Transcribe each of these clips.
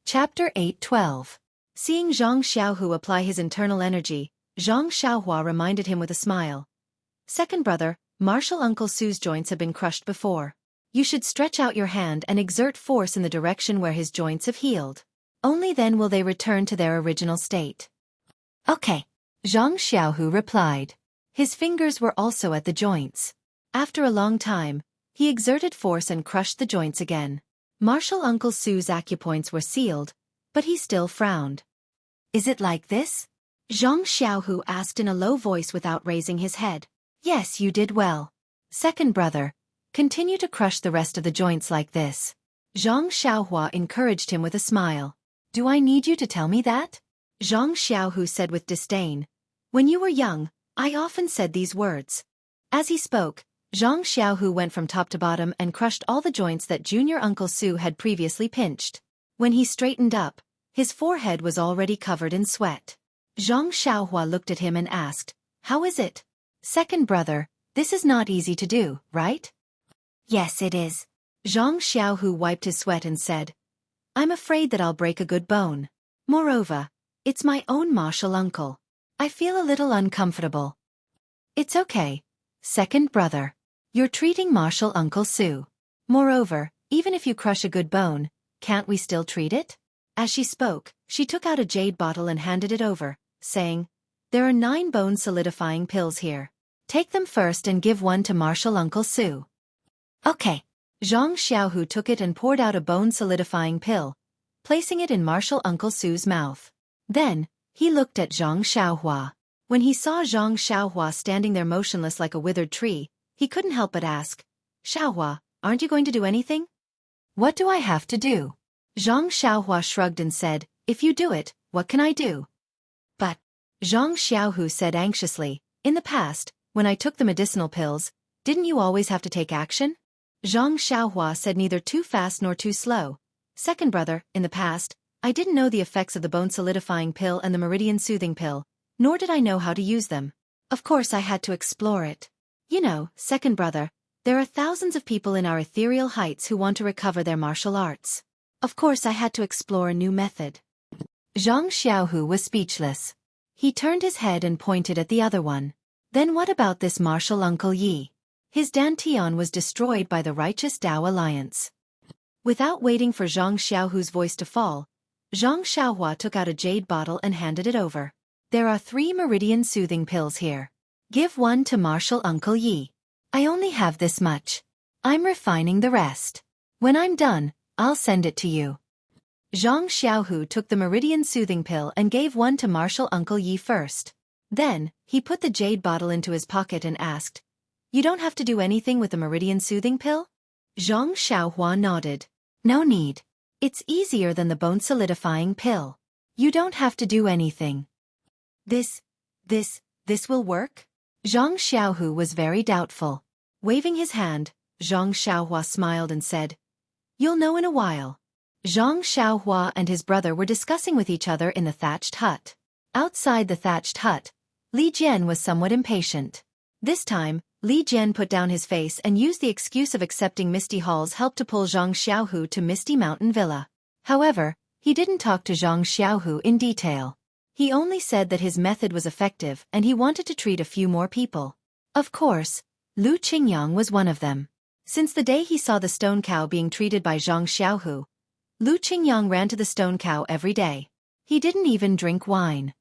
Chapter 8:12. Seeing Zhang Xiaohu apply his internal energy, Zhang Xiaohua reminded him with a smile. Second brother, martial Uncle Su's joints have been crushed before. You should stretch out your hand and exert force in the direction where his joints have healed. Only then will they return to their original state. Okay. Zhang Xiaohu replied. His fingers were also at the joints. After a long time, he exerted force and crushed the joints again. Martial Uncle Su's acupoints were sealed, but he still frowned. Is it like this? Zhang Xiaohu asked in a low voice without raising his head. Yes, you did well. Second brother, continue to crush the rest of the joints like this. Zhang Xiaohua encouraged him with a smile. Do I need you to tell me that? Zhang Xiaohu said with disdain. When you were young, I often said these words. As he spoke, Zhang Xiaohu went from top to bottom and crushed all the joints that Junior Uncle Su had previously pinched. When he straightened up, his forehead was already covered in sweat. Zhang Xiaohua looked at him and asked, How is it? Second brother, this is not easy to do, right? Yes, it is. Zhang Xiaohu wiped his sweat and said, I'm afraid that I'll break a good bone. Moreover, it's my own martial uncle. I feel a little uncomfortable. It's okay. Second brother. You're treating martial Uncle Su. Moreover, even if you crush a good bone, can't we still treat it? As she spoke, she took out a jade bottle and handed it over, saying, There are 9 bone-solidifying pills here. Take them first and give one to martial Uncle Su. Okay. Zhang Xiaohu took it and poured out a bone-solidifying pill, placing it in martial Uncle Su's mouth. Then, he looked at Zhang Xiaohua. When he saw Zhang Xiaohua standing there motionless like a withered tree, he couldn't help but ask, Xiaohua, aren't you going to do anything? What do I have to do? Zhang Xiaohua shrugged and said, If you do it, what can I do? But, Zhang Xiaohu said anxiously, In the past, when I took the medicinal pills, didn't you always have to take action? Zhang Xiaohua said neither too fast nor too slow. Second brother, in the past, I didn't know the effects of the bone-solidifying pill and the meridian-soothing pill, nor did I know how to use them. Of course I had to explore it. You know, second brother, there are thousands of people in our ethereal heights who want to recover their martial arts. Of course I had to explore a new method. Zhang Xiaohu was speechless. He turned his head and pointed at the other one. Then what about this martial Uncle Yi? His dantian was destroyed by the righteous Tao Alliance. Without waiting for Zhang Xiaohu's voice to fall, Zhang Xiaohua took out a jade bottle and handed it over. There are 3 meridian-soothing pills here. Give one to martial Uncle Yi. I only have this much. I'm refining the rest. When I'm done, I'll send it to you. Zhang Xiaohu took the meridian-soothing pill and gave one to martial Uncle Yi first. Then, he put the jade bottle into his pocket and asked, You don't have to do anything with the meridian-soothing pill? Zhang Xiaohua nodded. No need. It's easier than the bone-solidifying pill. You don't have to do anything. This will work? Zhang Xiaohu was very doubtful. Waving his hand, Zhang Xiaohua smiled and said, You'll know in a while. Zhang Xiaohua and his brother were discussing with each other in the thatched hut. Outside the thatched hut, Li Jian was somewhat impatient. This time, Li Jian put down his face and used the excuse of accepting Misty Hall's help to pull Zhang Xiaohu to Misty Mountain Villa. However, he didn't talk to Zhang Xiaohu in detail. He only said that his method was effective and he wanted to treat a few more people. Of course, Lu Qingyang was one of them. Since the day he saw the stone cow being treated by Zhang Xiaohu, Lu Qingyang ran to the stone cow every day. He didn't even drink wine.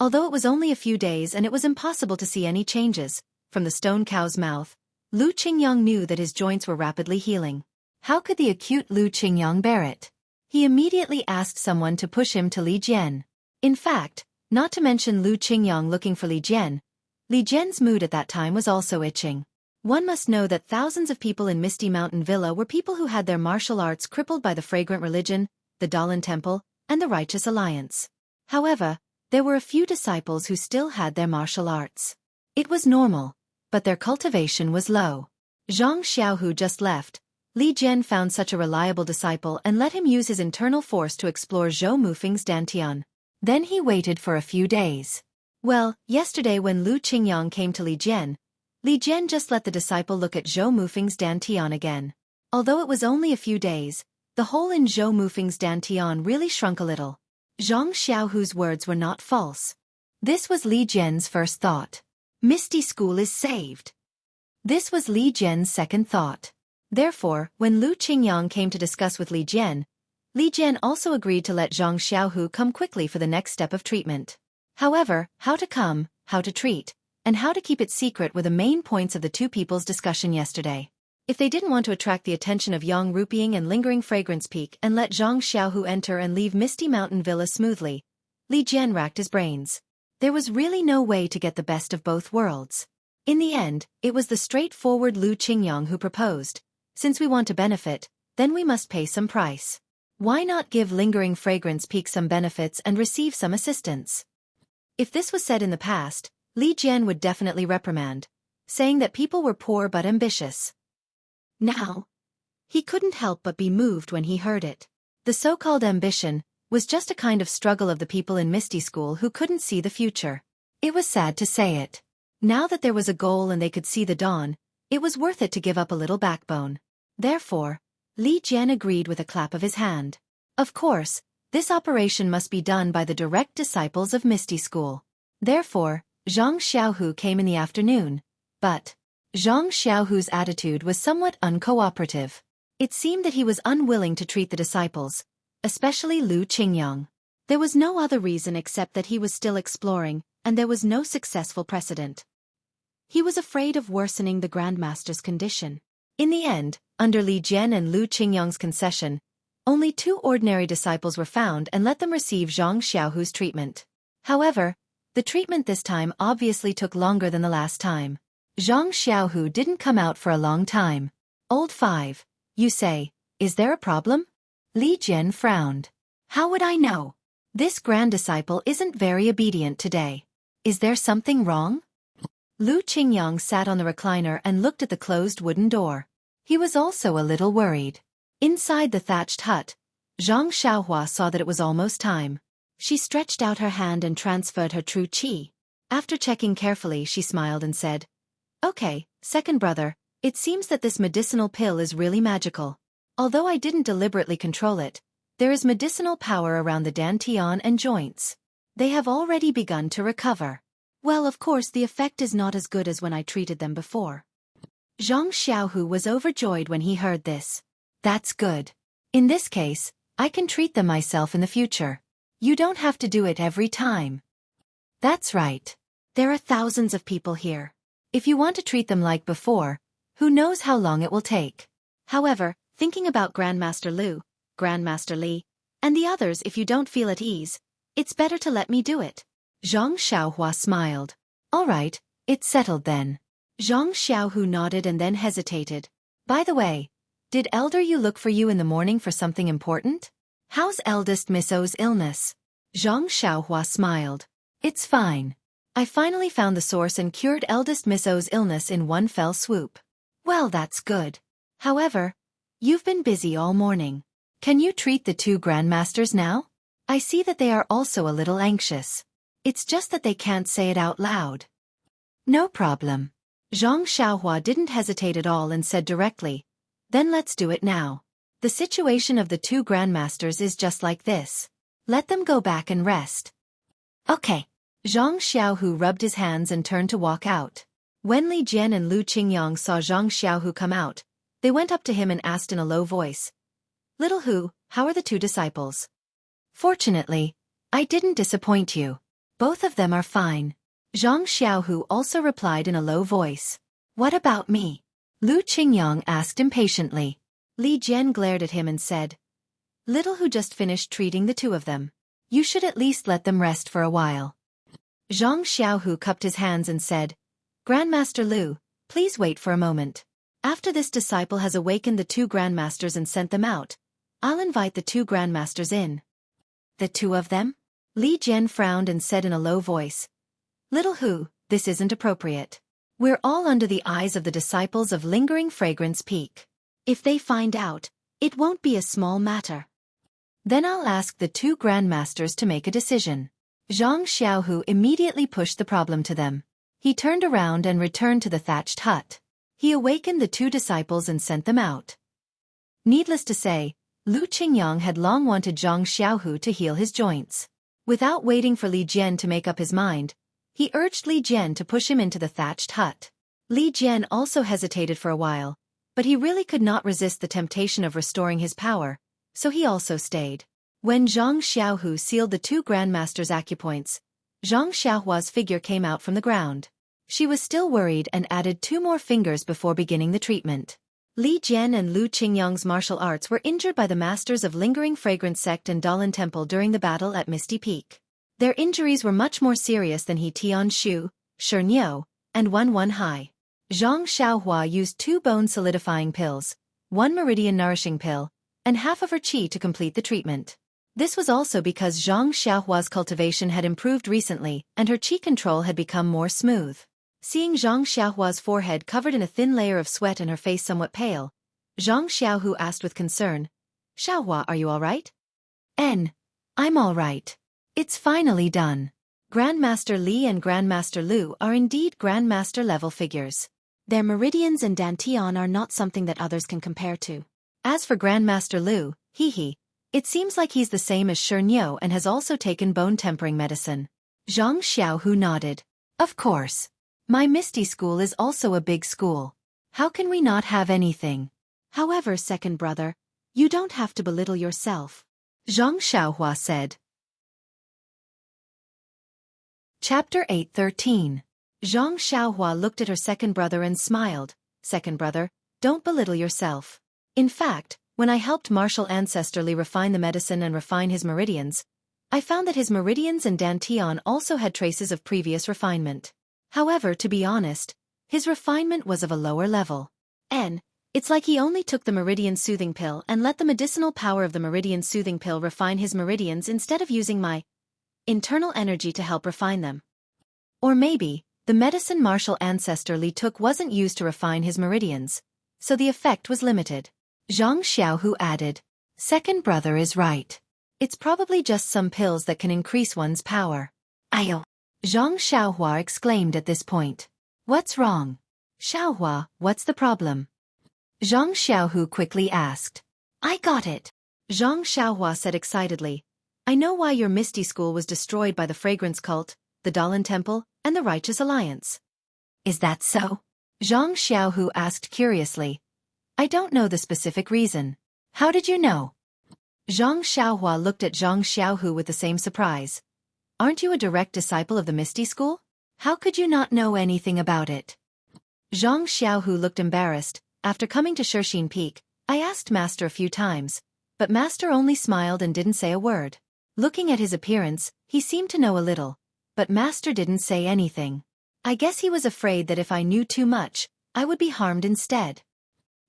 Although it was only a few days and it was impossible to see any changes from the stone cow's mouth, Lu Qingyang knew that his joints were rapidly healing. How could the acute Lu Qingyang bear it? He immediately asked someone to push him to Li Jian. In fact, not to mention Lu Qingyang looking for Li Jian's mood at that time was also itching. One must know that thousands of people in Misty Mountain Villa were people who had their martial arts crippled by the Fragrant Religion, the Dalan Temple, and the Righteous Alliance. However, there were a few disciples who still had their martial arts. It was normal, but their cultivation was low. Zhang Xiaohu just left. Li Jian found such a reliable disciple and let him use his internal force to explore Zhou Mufeng's dantian. Then he waited for a few days. Well, yesterday when Lu Qingyang came to Li Jian just let the disciple look at Zhou Mufeng's dantian again. Although it was only a few days, The hole in Zhou Mufeng's dantian really shrunk a little. Zhang Xiaohu's words were not false. This was Li Jian's first thought. Misty School is saved. This was Li Jian's second thought. Therefore, when Lu Qingyang came to discuss with Li Jian also agreed to let Zhang Xiaohu come quickly for the next step of treatment. However, how to come, how to treat, and how to keep it secret were the main points of the two people's discussion yesterday. If they didn't want to attract the attention of Yang Rupying and Lingering Fragrance Peak and let Zhang Xiaohu enter and leave Misty Mountain Villa smoothly, Li Jian racked his brains. There was really no way to get the best of both worlds. In the end, it was the straightforward Lu Qingyang who proposed. Since we want to benefit, then we must pay some price. Why not give Lingering Fragrance Peak some benefits and receive some assistance? If this was said in the past, Li Jian would definitely reprimand, saying that people were poor but ambitious. Now, he couldn't help but be moved when he heard it. The so-called ambition was just a kind of struggle of the people in Misty School who couldn't see the future. It was sad to say it. Now that there was a goal and they could see the dawn, it was worth it to give up a little backbone. Therefore, Li Jian agreed with a clap of his hand. Of course, this operation must be done by the direct disciples of Misty School. Therefore, Zhang Xiaohu came in the afternoon, but Zhang Xiaohu's attitude was somewhat uncooperative. It seemed that he was unwilling to treat the disciples, especially Lu Qingyang. There was no other reason except that he was still exploring, and there was no successful precedent. He was afraid of worsening the Grandmaster's condition. In the end, under Li Jian and Lu Qingyang's concession, only 2 ordinary disciples were found and let them receive Zhang Xiaohu's treatment. However, the treatment this time obviously took longer than the last time. Zhang Xiaohu didn't come out for a long time. Old 5, you say, is there a problem? Li Jian frowned. How would I know? This grand disciple isn't very obedient today. Is there something wrong? Lu Qingyang sat on the recliner and looked at the closed wooden door. He was also a little worried. Inside the thatched hut, Zhang Xiaohua saw that it was almost time. She stretched out her hand and transferred her true qi. After checking carefully, she smiled and said, "Okay, second brother, it seems that this medicinal pill is really magical. Although I didn't deliberately control it, there is medicinal power around the dantian and joints. They have already begun to recover. Well, of course the effect is not as good as when I treated them before." Zhang Xiaohu was overjoyed when he heard this. That's good. In this case, I can treat them myself in the future. You don't have to do it every time. That's right. There are thousands of people here. If you want to treat them like before, who knows how long it will take. However, thinking about Grandmaster Lu, Grandmaster Li, and the others, if you don't feel at ease, it's better to let me do it. Zhang Xiaohua smiled. All right, it's settled then. Zhang Xiaohu nodded and then hesitated. By the way, did Elder Yu look for you in the morning for something important? How's eldest Miss O's illness? Zhang Xiaohua smiled. It's fine. I finally found the source and cured eldest Miss O's illness in one fell swoop. Well, that's good. However, you've been busy all morning. Can you treat the 2 grandmasters now? I see that they are also a little anxious. It's just that they can't say it out loud. No problem. Zhang Xiaohua didn't hesitate at all and said directly, then let's do it now. The situation of the 2 grandmasters is just like this. Let them go back and rest. Okay. Zhang Xiaohu rubbed his hands and turned to walk out. When Li Jian and Lu Qingyang saw Zhang Xiaohu come out, they went up to him and asked in a low voice, "Little Hu, how are the 2 disciples?" "Fortunately, I didn't disappoint you. Both of them are fine." Zhang Xiaohu also replied in a low voice. "What about me?" Lu Qingyang asked impatiently. Li Jian glared at him and said, "Little Hu just finished treating the 2 of them. You should at least let them rest for a while." Zhang Xiaohu cupped his hands and said, "Grandmaster Lu, please wait for a moment. After this disciple has awakened the 2 grandmasters and sent them out, I'll invite the 2 grandmasters in." "The 2 of them?" Li Jian frowned and said in a low voice, "Little Hu, this isn't appropriate. We're all under the eyes of the disciples of Lingering Fragrance Peak. If they find out, it won't be a small matter. Then I'll ask the 2 grandmasters to make a decision." Zhang Xiaohu immediately pushed the problem to them. He turned around and returned to the thatched hut. He awakened the 2 disciples and sent them out. Needless to say, Lu Qingyang had long wanted Zhang Xiaohu to heal his joints. Without waiting for Li Jian to make up his mind, he urged Li Jian to push him into the thatched hut. Li Jian also hesitated for a while, but he really could not resist the temptation of restoring his power, so he also stayed. When Zhang Xiaohu sealed the two grandmasters' acupoints, Zhang Xiaohua's figure came out from the ground. She was still worried and added 2 more fingers before beginning the treatment. Li Jian and Lu Qingyang's martial arts were injured by the masters of Lingering Fragrance Sect and Dalan Temple during the battle at Misty Peak. Their injuries were much more serious than He Tian Shu, Shi Niu, and Wen Hai. Zhang Xiaohua used 2 bone-solidifying pills, 1 meridian nourishing pill, and half of her qi to complete the treatment. This was also because Zhang Xiaohua's cultivation had improved recently and her qi control had become more smooth. Seeing Zhang Xiaohua's forehead covered in a thin layer of sweat and her face somewhat pale, Zhang Xiaohu asked with concern, "Xiaohua, are you all right?" I'm all right. It's finally done. Grandmaster Li and Grandmaster Lu are indeed Grandmaster-level figures. Their meridians and dantian are not something that others can compare to. As for Grandmaster Lu, it seems like he's the same as Shi Niu and has also taken bone-tempering medicine. Zhang Xiaohu nodded. Of course. My Misty School is also a big school. How can we not have anything? However, second brother, you don't have to belittle yourself. Zhang Xiaohua said. Chapter 8:13. Zhang Xiaohua looked at her second brother and smiled. Second brother, don't belittle yourself. In fact, when I helped Martial Ancestor Li refine the medicine and refine his meridians, I found that his meridians and dantian also had traces of previous refinement. However, to be honest, his refinement was of a lower level. It's like he only took the meridian soothing pill and let the medicinal power of the meridian soothing pill refine his meridians instead of using my internal energy to help refine them. Or maybe, the medicine Martial Ancestor Li took wasn't used to refine his meridians, so the effect was limited. Zhang Xiaohu added, second brother is right. It's probably just some pills that can increase one's power. Ayo! Zhang Xiaohua exclaimed at this point. What's wrong? Xiaohua, what's the problem? Zhang Xiaohu quickly asked. I got it. Zhang Xiaohua said excitedly. I know why your Misty School was destroyed by the Fragrance Cult, the Dalan Temple, and the Righteous Alliance. Is that so? Zhang Xiaohu asked curiously. I don't know the specific reason. How did you know? Zhang Xiaohua looked at Zhang Xiaohu with the same surprise. Aren't you a direct disciple of the Misty School? How could you not know anything about it? Zhang Xiaohu looked embarrassed. After coming to Shixin Peak, I asked Master a few times, but Master only smiled and didn't say a word. Looking at his appearance, he seemed to know a little, but Master didn't say anything. I guess he was afraid that if I knew too much, I would be harmed instead.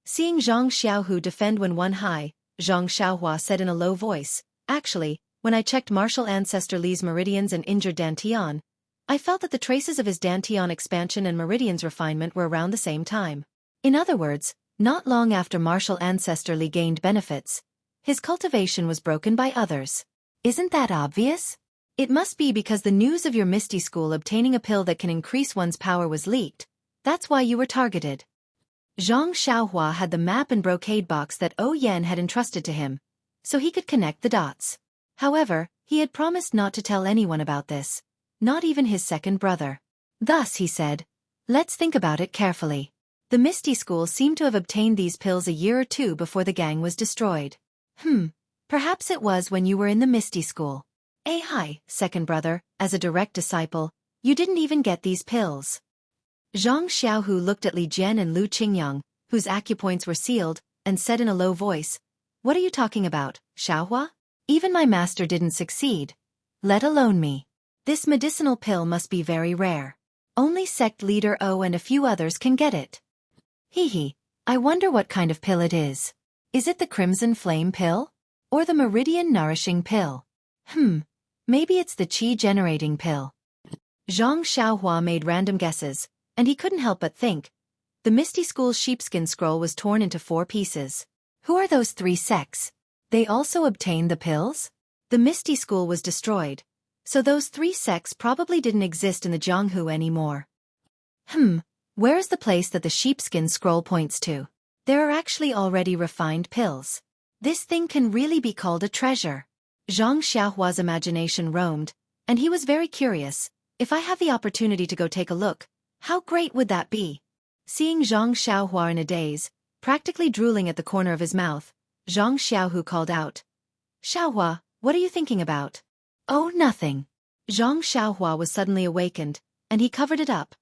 Seeing Zhang Xiaohu defend Wen Hai, Zhang Xiaohua said in a low voice, actually, when I checked Martial Ancestor Li's meridians and injured dantian, I felt that the traces of his dantian expansion and meridians refinement were around the same time. In other words, not long after Martial Ancestor Li gained benefits, his cultivation was broken by others. Isn't that obvious? It must be because the news of your Misty School obtaining a pill that can increase one's power was leaked. That's why you were targeted. Zhang Xiaohua had the map and brocade box that Yen had entrusted to him, so he could connect the dots. However, he had promised not to tell anyone about this, not even his second brother. Thus he said, let's think about it carefully. The Misty School seemed to have obtained these pills a year or 2 before the gang was destroyed. Perhaps it was when you were in the Misty School. Hi, second brother, as a direct disciple, you didn't even get these pills. Zhang Xiaohu looked at Li Jian and Lu Qingyang, whose acupoints were sealed, and said in a low voice, what are you talking about, Xiaohua? Even my master didn't succeed. Let alone me. This medicinal pill must be very rare. Only sect leader O and a few others can get it. I wonder what kind of pill it is. Is it the Crimson Flame pill? Or the Meridian Nourishing pill? Maybe it's the Qi-generating pill. Zhang Xiaohua made random guesses, and he couldn't help but think. The Misty School's sheepskin scroll was torn into 4 pieces. Who are those 3 sects? They also obtained the pills? The Misty School was destroyed, so those 3 sects probably didn't exist in the Jianghu anymore. Where is the place that the sheepskin scroll points to? There are actually already refined pills. This thing can really be called a treasure. Zhang Xiaohua's imagination roamed, and he was very curious. If I have the opportunity to go take a look, how great would that be? Seeing Zhang Xiaohua in a daze, practically drooling at the corner of his mouth, Zhang Xiaohu called out. Xiaohua, what are you thinking about? Oh, nothing. Zhang Xiaohua was suddenly awakened, and he covered it up.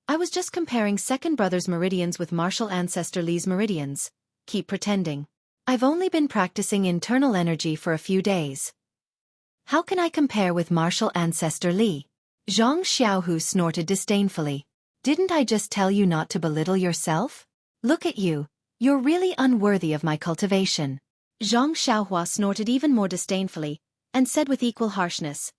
I was just comparing second brother's meridians with martial ancestor Li's meridians. Keep pretending. I've only been practicing internal energy for a few days. How can I compare with martial ancestor Li? Zhang Xiaohu snorted disdainfully. Didn't I just tell you not to belittle yourself? Look at you. You're really unworthy of my cultivation. Zhang Xiaohua snorted even more disdainfully, and said with equal harshness.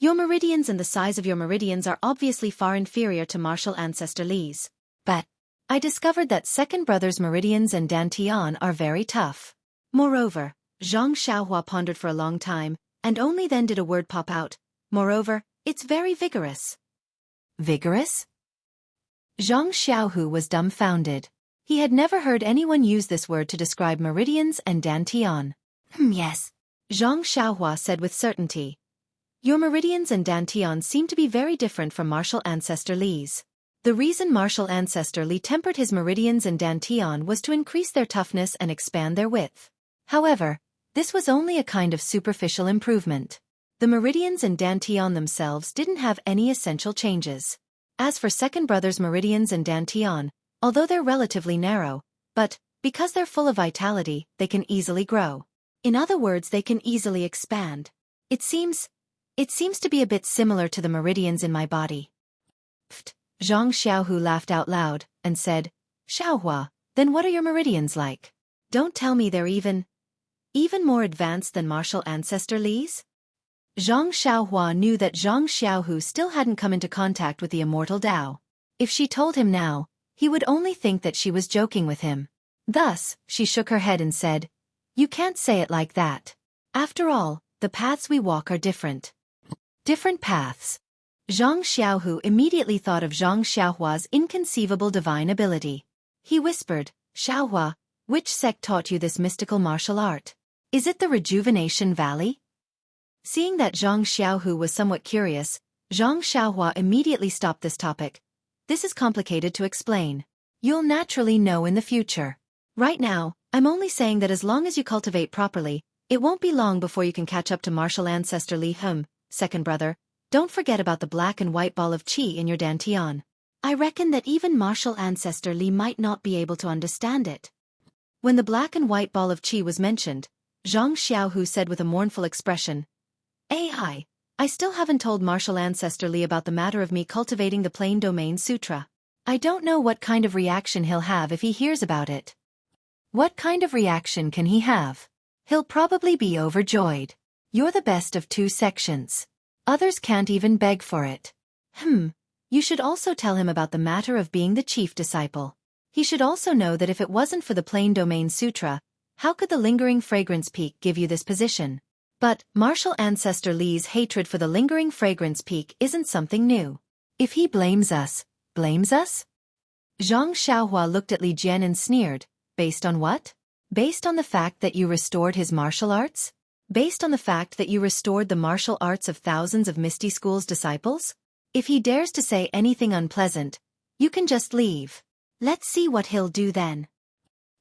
Your meridians and the size of your meridians are obviously far inferior to martial ancestor Li's. But I discovered that second brother's meridians and dantian are very tough. Moreover, Zhang Xiaohua pondered for a long time, and only then did a word pop out. Moreover, it's very vigorous. Vigorous? Zhang Xiaohu was dumbfounded. He had never heard anyone use this word to describe meridians and dantian. Yes. Zhang Xiaohua said with certainty. Your meridians and dantian seem to be very different from martial ancestor Li's. The reason martial ancestor Li tempered his meridians and dantian was to increase their toughness and expand their width. However, this was only a kind of superficial improvement. The meridians and dantian themselves didn't have any essential changes. As for second brother's meridians and dantian, although they're relatively narrow, but, because they're full of vitality, they can easily grow. In other words, they can easily expand. It seems to be a bit similar to the meridians in my body. Pfft. Zhang Xiaohu laughed out loud, and said, Xiaohua, then what are your meridians like? Don't tell me they're even more advanced than martial ancestor Li's? Zhang Xiaohua knew that Zhang Xiaohu still hadn't come into contact with the immortal Tao. If she told him now, he would only think that she was joking with him. Thus, she shook her head and said, You can't say it like that. After all, the paths we walk are different. Different paths. Zhang Xiaohu immediately thought of Zhang Xiaohua's inconceivable divine ability. He whispered, Xiaohua, which sect taught you this mystical martial art? Is it the Rejuvenation Valley? Seeing that Zhang Xiaohu was somewhat curious, Zhang Xiaohua immediately stopped this topic. This is complicated to explain. You'll naturally know in the future. Right now, I'm only saying that as long as you cultivate properly, it won't be long before you can catch up to martial ancestor Li. Second brother, don't forget about the black and white ball of qi in your dantian. I reckon that even martial ancestor Li might not be able to understand it. When the black and white ball of qi was mentioned, Zhang Xiaohu said with a mournful expression, I still haven't told martial ancestor Li about the matter of me cultivating the Plain Domain Sutra. I don't know what kind of reaction he'll have if he hears about it. What kind of reaction can he have? He'll probably be overjoyed. You're the best of two sections. Others can't even beg for it. You should also tell him about the matter of being the chief disciple. He should also know that if it wasn't for the Plain Domain Sutra, how could the Lingering Fragrance Peak give you this position? But, martial ancestor Li's hatred for the Lingering Fragrance Peak isn't something new. If he blames us? Zhang Xiaohua looked at Li Jian and sneered. Based on what? Based on the fact that you restored his martial arts? Based on the fact that you restored the martial arts of thousands of Misty School's disciples? If he dares to say anything unpleasant, you can just leave. Let's see what he'll do then.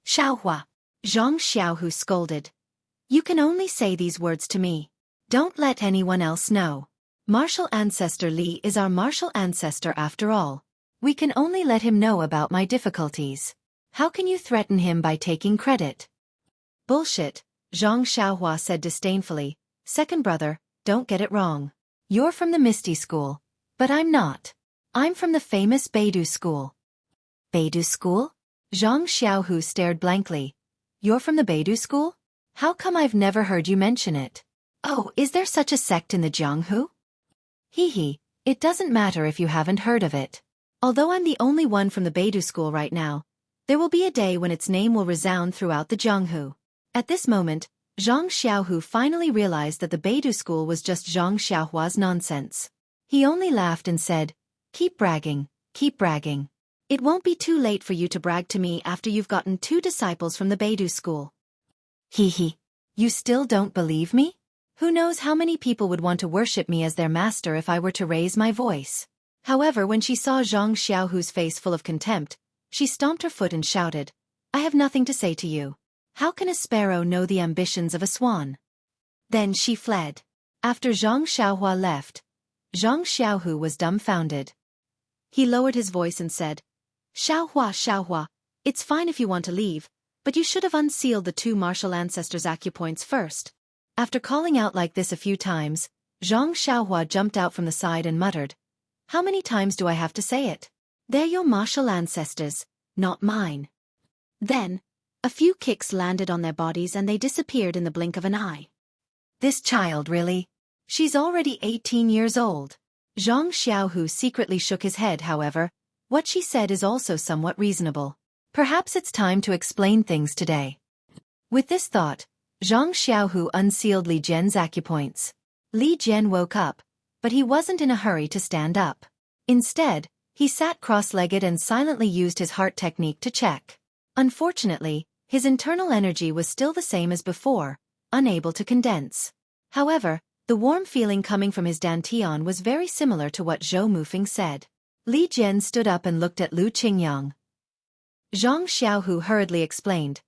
Xiaohua. Zhang Xiaohu scolded. You can only say these words to me. Don't let anyone else know. Martial ancestor Li is our martial ancestor after all. We can only let him know about my difficulties. How can you threaten him by taking credit? Bullshit, Zhang Xiaohua said disdainfully. Second brother, don't get it wrong. You're from the Misty School. But I'm not. I'm from the famous Beidou School. Beidou School? Zhang Xiaohu stared blankly. You're from the Beidou School? How come I've never heard you mention it? Oh, is there such a sect in the Jianghu? It doesn't matter if you haven't heard of it. Although I'm the only one from the Beidou School right now, there will be a day when its name will resound throughout the Jianghu. At this moment, Zhang Xiaohu finally realized that the Beidou School was just Zhang Xiaohua's nonsense. He only laughed and said, Keep bragging, keep bragging. It won't be too late for you to brag to me after you've gotten 2 disciples from the Beidou School. Hee hee. You still don't believe me? Who knows how many people would want to worship me as their master if I were to raise my voice. However, when she saw Zhang Xiaohu's face full of contempt, she stomped her foot and shouted, I have nothing to say to you. How can a sparrow know the ambitions of a swan? Then she fled. After Zhang Xiaohua left, Zhang Xiaohu was dumbfounded. He lowered his voice and said, Xiaohua, it's fine if you want to leave, but you should have unsealed the two martial ancestors' acupoints first. After calling out like this a few times, Zhang Xiaohua jumped out from the side and muttered, How many times do I have to say it? They're your martial ancestors, not mine. Then, a few kicks landed on their bodies and they disappeared in the blink of an eye. This child really? She's already 18 years old. Zhang Xiaohu secretly shook his head, however. What she said is also somewhat reasonable. Perhaps it's time to explain things today. With this thought, Zhang Xiaohu unsealed Li Jian's acupoints. Li Jian woke up, but he wasn't in a hurry to stand up. Instead, he sat cross-legged and silently used his heart technique to check. Unfortunately, his internal energy was still the same as before, unable to condense. However, the warm feeling coming from his dantian was very similar to what Zhou Mufeng said. Li Jian stood up and looked at Lu Qingyang. Zhang Xiaohu hurriedly explained,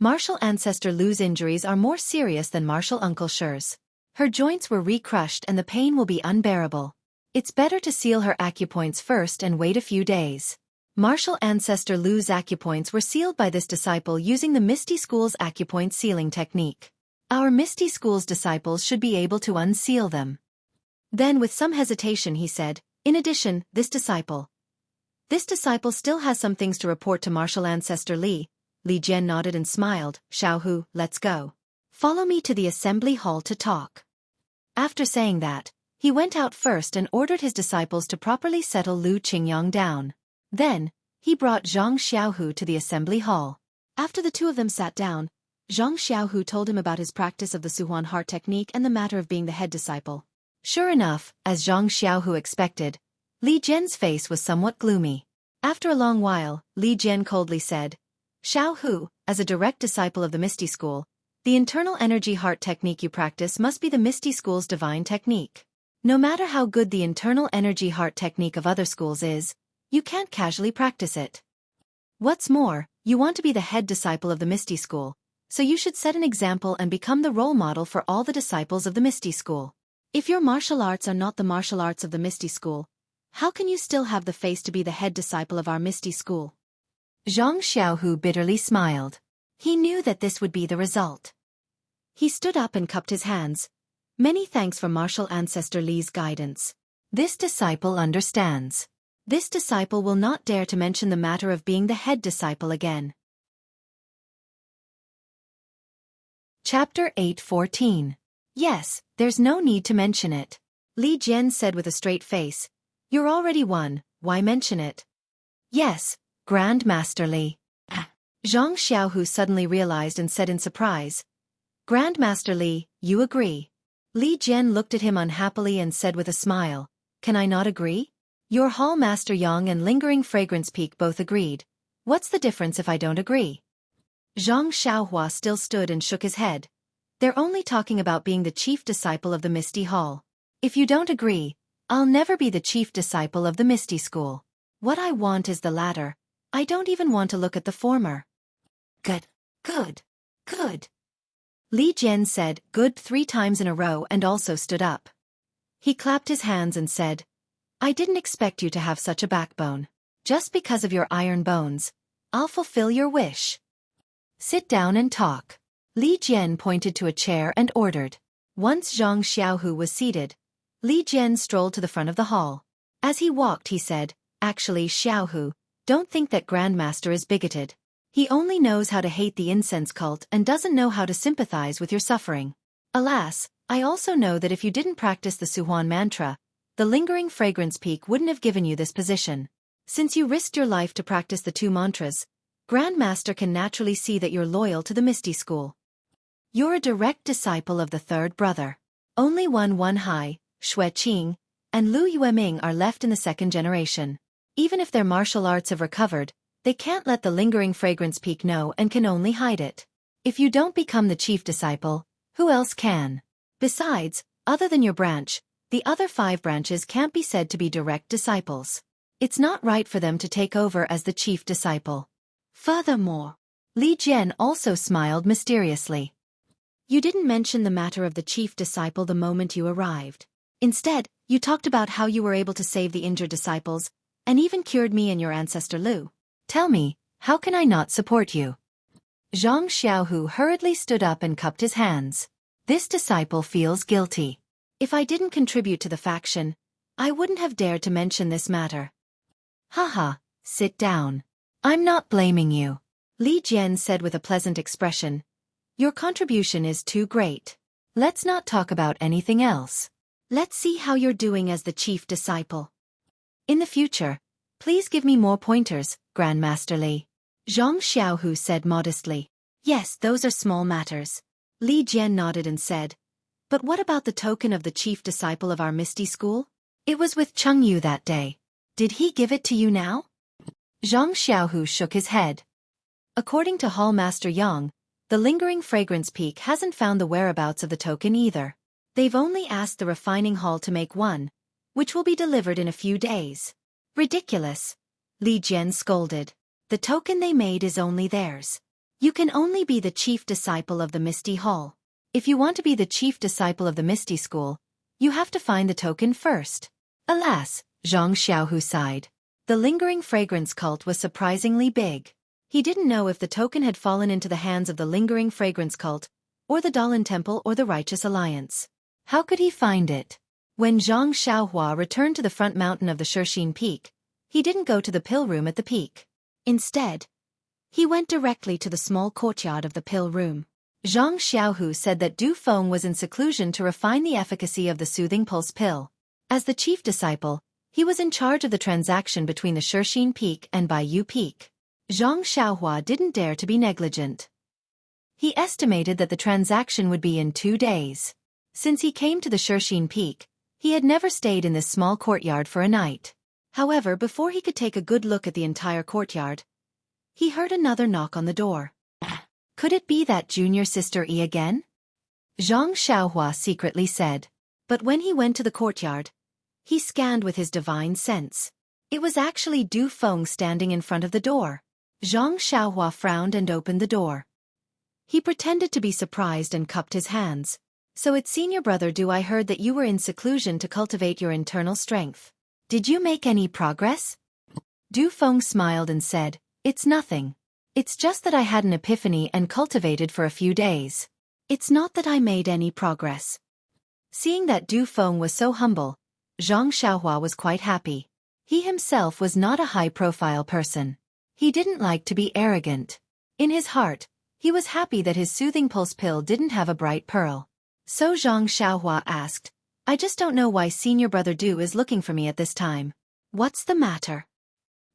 Martial ancestor Lu's injuries are more serious than martial uncle Shi's. Her joints were re-crushed and the pain will be unbearable. It's better to seal her acupoints first and wait a few days. Martial ancestor Lu's acupoints were sealed by this disciple using the Misty School's acupoint sealing technique. Our Misty School's disciples should be able to unseal them. Then with some hesitation he said, in addition, this disciple still has some things to report to martial ancestor Li. Li Jian nodded and smiled, Xiaohu, let's go. Follow me to the assembly hall to talk. After saying that, he went out first and ordered his disciples to properly settle Lu Qingyang down. Then, he brought Zhang Xiaohu to the assembly hall. After the two of them sat down, Zhang Xiaohu told him about his practice of the Suhuan heart technique and the matter of being the head disciple. Sure enough, as Zhang Xiaohu expected, Li Jian's face was somewhat gloomy. After a long while, Li Jian coldly said, Xiaohu, as a direct disciple of the Misty School, the internal energy heart technique you practice must be the Misty School's divine technique. No matter how good the internal energy heart technique of other schools is, you can't casually practice it. What's more, you want to be the head disciple of the Misty School, so you should set an example and become the role model for all the disciples of the Misty School. If your martial arts are not the martial arts of the Misty School, how can you still have the face to be the head disciple of our Misty School? Zhang Xiaohu bitterly smiled. He knew that this would be the result. He stood up and cupped his hands. Many thanks for martial ancestor Li's guidance. This disciple understands. This disciple will not dare to mention the matter of being the head disciple again. Chapter 8:14. Yes, there's no need to mention it. Li Jian said with a straight face. You're already one, why mention it? Yes, Grand Master Li. Zhang Xiaohu suddenly realized and said in surprise. Grand Master Li, you agree? Li Jian looked at him unhappily and said with a smile, Can I not agree? Your Hall Master Yang and Lingering Fragrance Peak both agreed. What's the difference if I don't agree? Zhang Xiaohua still stood and shook his head. They're only talking about being the chief disciple of the Misty Hall. If you don't agree, I'll never be the chief disciple of the Misty School. What I want is the latter. I don't even want to look at the former. Good. Li Jian said good 3 times in a row and also stood up. He clapped his hands and said, I didn't expect you to have such a backbone. Just because of your iron bones, I'll fulfill your wish. Sit down and talk. Li Jian pointed to a chair and ordered. Once Zhang Xiaohu was seated, Li Jian strolled to the front of the hall. As he walked he said, Actually Xiaohu, don't think that Grandmaster is bigoted. He only knows how to hate the incense cult and doesn't know how to sympathize with your suffering. Alas, I also know that if you didn't practice the Suhuan mantra, the Lingering Fragrance Peak wouldn't have given you this position. Since you risked your life to practice the 2 mantras, Grandmaster can naturally see that you're loyal to the Misty School. You're a direct disciple of the 3rd brother. Only Wan Hai, Xueqi, and Lu Yueming are left in the 2nd generation. Even if their martial arts have recovered, they can't let the Lingering Fragrance Peak know and can only hide it. If you don't become the chief disciple, who else can? Besides, other than your branch, the other 5 branches can't be said to be direct disciples. It's not right for them to take over as the chief disciple. Furthermore, Li Jian also smiled mysteriously. You didn't mention the matter of the chief disciple the moment you arrived. Instead, you talked about how you were able to save the injured disciples, and even cured me and your ancestor Lu. Tell me, how can I not support you? Zhang Xiaohu hurriedly stood up and cupped his hands. This disciple feels guilty. If I didn't contribute to the faction, I wouldn't have dared to mention this matter. Haha, sit down. I'm not blaming you, Li Jian said with a pleasant expression. Your contribution is too great. Let's not talk about anything else. Let's see how you're doing as the chief disciple. In the future, please give me more pointers, Grandmaster Li. Zhang Xiaohu said modestly. Yes, those are small matters. Li Jian nodded and said, but what about the token of the chief disciple of our Misty School? It was with Chengyu that day. Did he give it to you now? Zhang Xiaohu shook his head. According to Hall Master Yang, the Lingering Fragrance Peak hasn't found the whereabouts of the token either. They've only asked the refining hall to make one, which will be delivered in a few days. Ridiculous, Li Jian scolded. The token they made is only theirs. You can only be the chief disciple of the Misty Hall. If you want to be the chief disciple of the Misty School, you have to find the token first. Alas, Zhang Xiaohu sighed. The Lingering Fragrance cult was surprisingly big. He didn't know if the token had fallen into the hands of the Lingering Fragrance cult, or the Dalan Temple or the Righteous Alliance. How could he find it? When Zhang Xiaohua returned to the front mountain of the Xueqi Peak, he didn't go to the pill room at the peak. Instead, he went directly to the small courtyard of the pill room. Zhang Xiaohu said that Du Feng was in seclusion to refine the efficacy of the soothing pulse pill. As the chief disciple, he was in charge of the transaction between the Xueqi Peak and Baiyu Peak. Zhang Xiaohua didn't dare to be negligent. He estimated that the transaction would be in 2 days. Since he came to the Xueqi Peak, he had never stayed in this small courtyard for a night. However, before he could take a good look at the entire courtyard, he heard another knock on the door. Could it be that junior sister Yi again? Zhang Xiaohua secretly said. But when he went to the courtyard, he scanned with his divine sense. It was actually Du Feng standing in front of the door. Zhang Xiaohua frowned and opened the door. He pretended to be surprised and cupped his hands. So it's senior brother Du, I heard that you were in seclusion to cultivate your internal strength. Did you make any progress? Du Feng smiled and said, it's nothing. It's just that I had an epiphany and cultivated for a few days. It's not that I made any progress. Seeing that Du Feng was so humble, Zhang Xiaohua was quite happy. He himself was not a high-profile person. He didn't like to be arrogant. In his heart, he was happy that his soothing pulse pill didn't have a bright pearl. So Zhang Xiaohua asked, I just don't know why senior brother Du is looking for me at this time. What's the matter?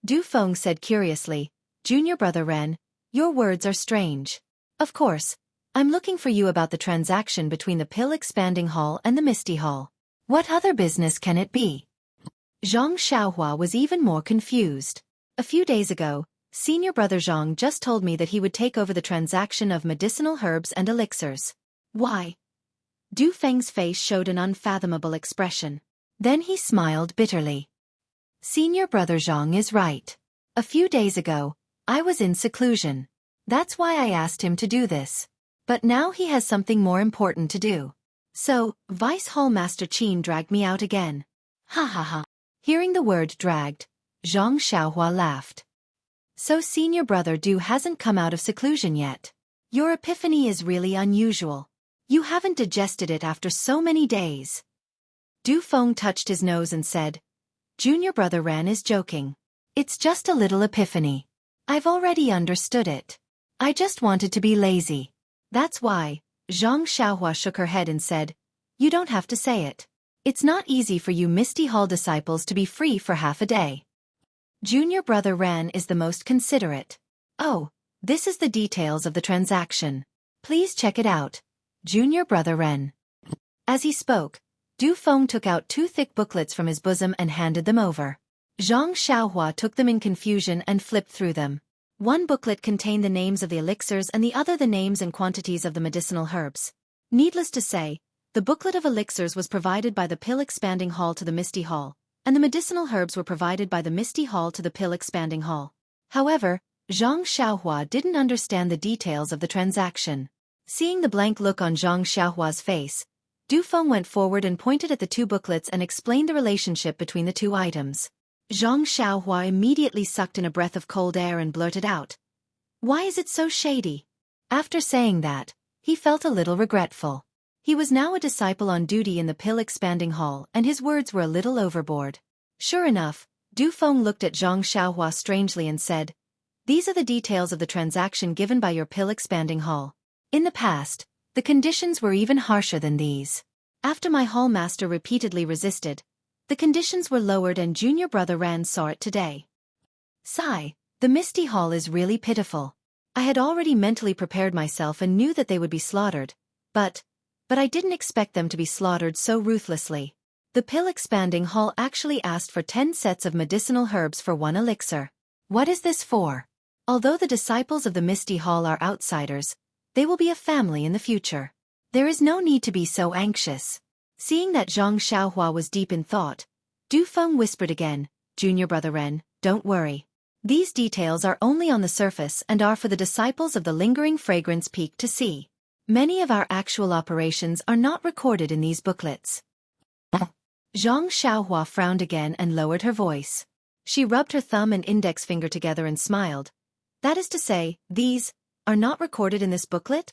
Du Feng said curiously, Junior brother Ren, your words are strange. Of course, I'm looking for you about the transaction between the Pill Expanding Hall and the Misty Hall. What other business can it be? Zhang Xiaohua was even more confused. A few days ago, senior brother Zhang just told me that he would take over the transaction of medicinal herbs and elixirs. Why? Du Feng's face showed an unfathomable expression. Then he smiled bitterly. Senior brother Zhang is right. A few days ago, I was in seclusion. That's why I asked him to do this. But now he has something more important to do. So, Vice Hall Master Qin dragged me out again. Ha ha ha. Hearing the word dragged, Zhang Xiaohua laughed. So senior brother Du hasn't come out of seclusion yet. Your epiphany is really unusual. You haven't digested it after so many days. Du Feng touched his nose and said, Junior brother Ran is joking. It's just a little epiphany. I've already understood it. I just wanted to be lazy. That's why. Zhang Xiaohua shook her head and said, You don't have to say it. It's not easy for you Misty Hall disciples to be free for half a day. Junior brother Ran is the most considerate. Oh, this is the details of the transaction. Please check it out. Junior brother Ren. As he spoke, Du Feng took out 2 thick booklets from his bosom and handed them over. Zhang Xiaohua took them in confusion and flipped through them. One booklet contained the names of the elixirs and the other the names and quantities of the medicinal herbs. Needless to say, the booklet of elixirs was provided by the pill-expanding hall to the Misty Hall, and the medicinal herbs were provided by the Misty Hall to the pill-expanding hall. However, Zhang Xiaohua didn't understand the details of the transaction. Seeing the blank look on Zhang Xiaohua's face, Du Feng went forward and pointed at the two booklets and explained the relationship between the two items. Zhang Xiaohua immediately sucked in a breath of cold air and blurted out, "Why is it so shady?" After saying that, he felt a little regretful. He was now a disciple on duty in the pill-expanding hall, and his words were a little overboard. Sure enough, Du Feng looked at Zhang Xiaohua strangely and said, "These are the details of the transaction given by your pill-expanding hall. In the past, the conditions were even harsher than these. After my hall master repeatedly resisted, the conditions were lowered and junior brother Ran saw it today. Sigh, the Misty Hall is really pitiful. I had already mentally prepared myself and knew that they would be slaughtered, but I didn't expect them to be slaughtered so ruthlessly. The pill-expanding hall actually asked for 10 sets of medicinal herbs for one elixir. What is this for? Although the disciples of the Misty Hall are outsiders, they will be a family in the future. There is no need to be so anxious." Seeing that Zhang Xiaohua was deep in thought, Du Feng whispered again, "Junior brother Ren, don't worry. These details are only on the surface and are for the disciples of the lingering fragrance peak to see. Many of our actual operations are not recorded in these booklets." Zhang Xiaohua frowned again and lowered her voice. She rubbed her thumb and index finger together and smiled. "That is to say, these are not recorded in this booklet?"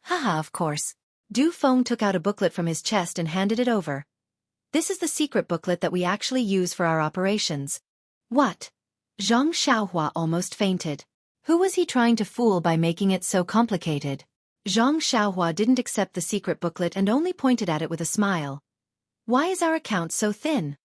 "Haha, of course." Du Feng took out a booklet from his chest and handed it over. "This is the secret booklet that we actually use for our operations." "What?" Zhang Xiaohua almost fainted. Who was he trying to fool by making it so complicated? Zhang Xiaohua didn't accept the secret booklet and only pointed at it with a smile. "Why is our account so thin?"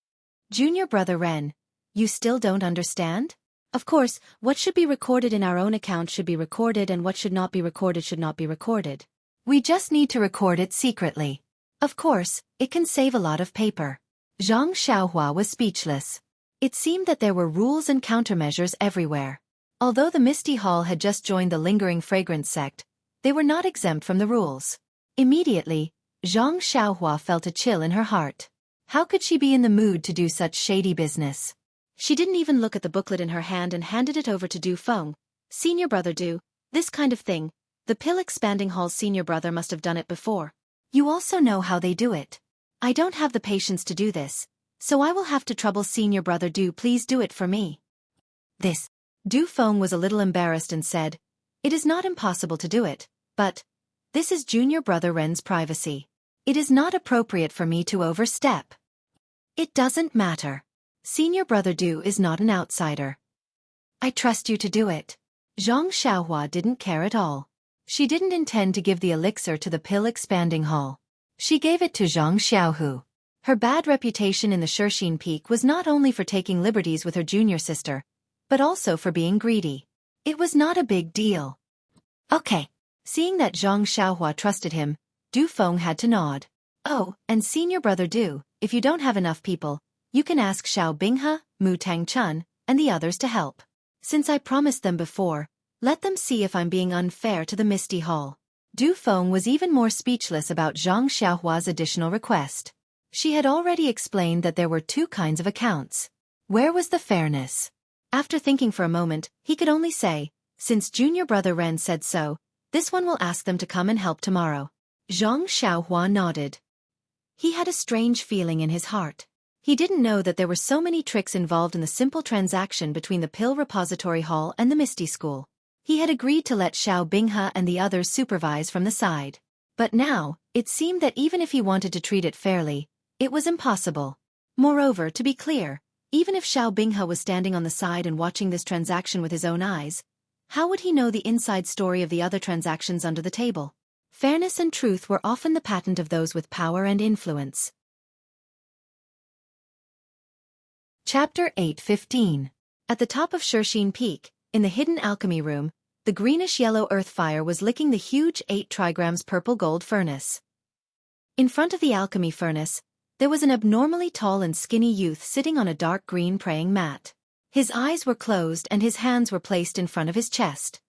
"Junior brother Ren, you still don't understand? Of course, what should be recorded in our own account should be recorded and what should not be recorded should not be recorded. We just need to record it secretly. Of course, it can save a lot of paper." Zhang Xiaohua was speechless. It seemed that there were rules and countermeasures everywhere. Although the Misty Hall had just joined the lingering fragrance sect, they were not exempt from the rules. Immediately, Zhang Xiaohua felt a chill in her heart. How could she be in the mood to do such shady business? She didn't even look at the booklet in her hand and handed it over to Du Feng. "Senior brother Du, this kind of thing, the pill-expanding hall's senior brother must have done it before. You also know how they do it. I don't have the patience to do this, so I will have to trouble senior brother Du. Please do it for me." This. Du Feng was a little embarrassed and said, "It is not impossible to do it, but this is junior brother Ren's privacy. It is not appropriate for me to overstep." "It doesn't matter. Senior brother Du is not an outsider. I trust you to do it." Zhang Xiaohua didn't care at all. She didn't intend to give the elixir to the pill-expanding hall. She gave it to Zhang Xiaohu. Her bad reputation in the Xueqi Peak was not only for taking liberties with her junior sister, but also for being greedy. It was not a big deal. "Okay." Seeing that Zhang Xiaohua trusted him, Du Feng had to nod. "Oh, and senior brother Du, if you don't have enough people, you can ask Xiao Binghe, Mu Tangchun, and the others to help. Since I promised them before, let them see if I'm being unfair to the Misty Hall." Du Feng was even more speechless about Zhang Xiaohua's additional request. She had already explained that there were two kinds of accounts. Where was the fairness? After thinking for a moment, he could only say, "Since junior brother Ren said so, this one will ask them to come and help tomorrow." Zhang Xiaohua nodded. He had a strange feeling in his heart. He didn't know that there were so many tricks involved in the simple transaction between the Pill Repository Hall and the Misty School. He had agreed to let Xiao Binghe and the others supervise from the side. But now, it seemed that even if he wanted to treat it fairly, it was impossible. Moreover, to be clear, even if Xiao Binghe was standing on the side and watching this transaction with his own eyes, how would he know the inside story of the other transactions under the table? Fairness and truth were often the patent of those with power and influence. Chapter 8:15. At the top of Xueqi Peak, in the hidden alchemy room, the greenish-yellow earth fire was licking the huge 8 trigrams purple-gold furnace. In front of the alchemy furnace, there was an abnormally tall and skinny youth sitting on a dark green praying mat. His eyes were closed and his hands were placed in front of his chest.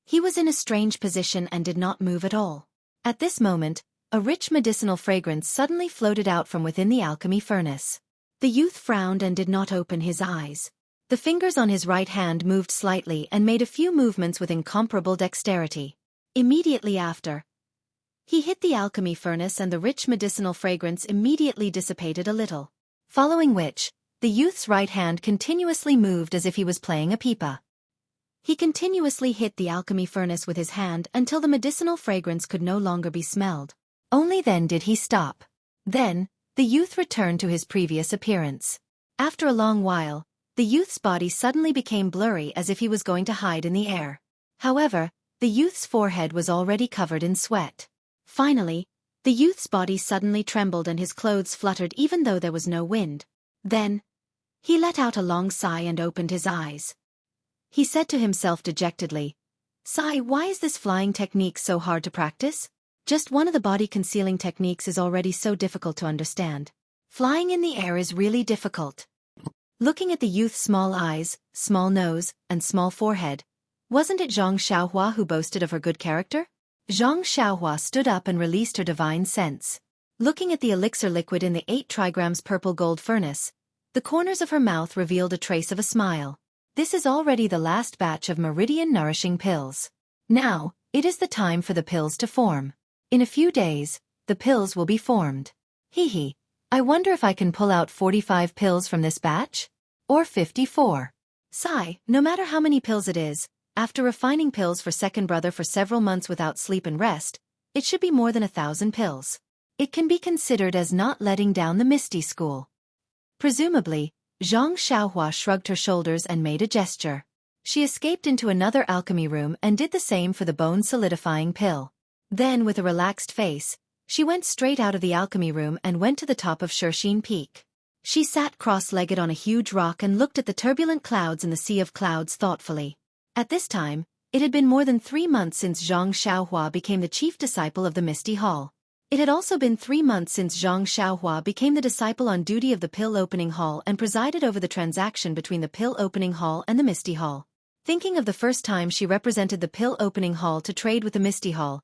He was in a strange position and did not move at all. At this moment, a rich medicinal fragrance suddenly floated out from within the alchemy furnace. The youth frowned and did not open his eyes. The fingers on his right hand moved slightly and made a few movements with incomparable dexterity. Immediately after, he hit the alchemy furnace and the rich medicinal fragrance immediately dissipated a little. Following which, the youth's right hand continuously moved as if he was playing a pipa. He continuously hit the alchemy furnace with his hand until the medicinal fragrance could no longer be smelled. Only then did he stop. Then, the youth returned to his previous appearance. After a long while, the youth's body suddenly became blurry as if he was going to hide in the air. However, the youth's forehead was already covered in sweat. Finally, the youth's body suddenly trembled and his clothes fluttered even though there was no wind. Then, he let out a long sigh and opened his eyes. He said to himself dejectedly, "Sigh, why is this flying technique so hard to practice? Just one of the body-concealing techniques is already so difficult to understand. Flying in the air is really difficult." Looking at the youth's small eyes, small nose, and small forehead, wasn't it Zhang Xiaohua who boasted of her good character? Zhang Xiaohua stood up and released her divine sense. Looking at the elixir liquid in the 8 trigrams purple gold furnace, the corners of her mouth revealed a trace of a smile. This is already the last batch of meridian nourishing pills. Now, it is the time for the pills to form. In a few days, the pills will be formed. Hee. I wonder if I can pull out 45 pills from this batch? Or 54. Sigh, no matter how many pills it is, after refining pills for second brother for several months without sleep and rest, it should be more than 1,000 pills. It can be considered as not letting down the Misty School. Presumably, Zhang Xiaohua shrugged her shoulders and made a gesture. She escaped into another alchemy room and did the same for the bone-solidifying pill. Then, with a relaxed face, she went straight out of the alchemy room and went to the top of Xueqi Peak. She sat cross-legged on a huge rock and looked at the turbulent clouds in the sea of clouds thoughtfully. At this time, it had been more than 3 months since Zhang Xiaohua became the chief disciple of the Misty Hall. It had also been 3 months since Zhang Xiaohua became the disciple on duty of the Pill Opening Hall and presided over the transaction between the Pill Opening Hall and the Misty Hall. Thinking of the first time she represented the Pill Opening Hall to trade with the Misty Hall,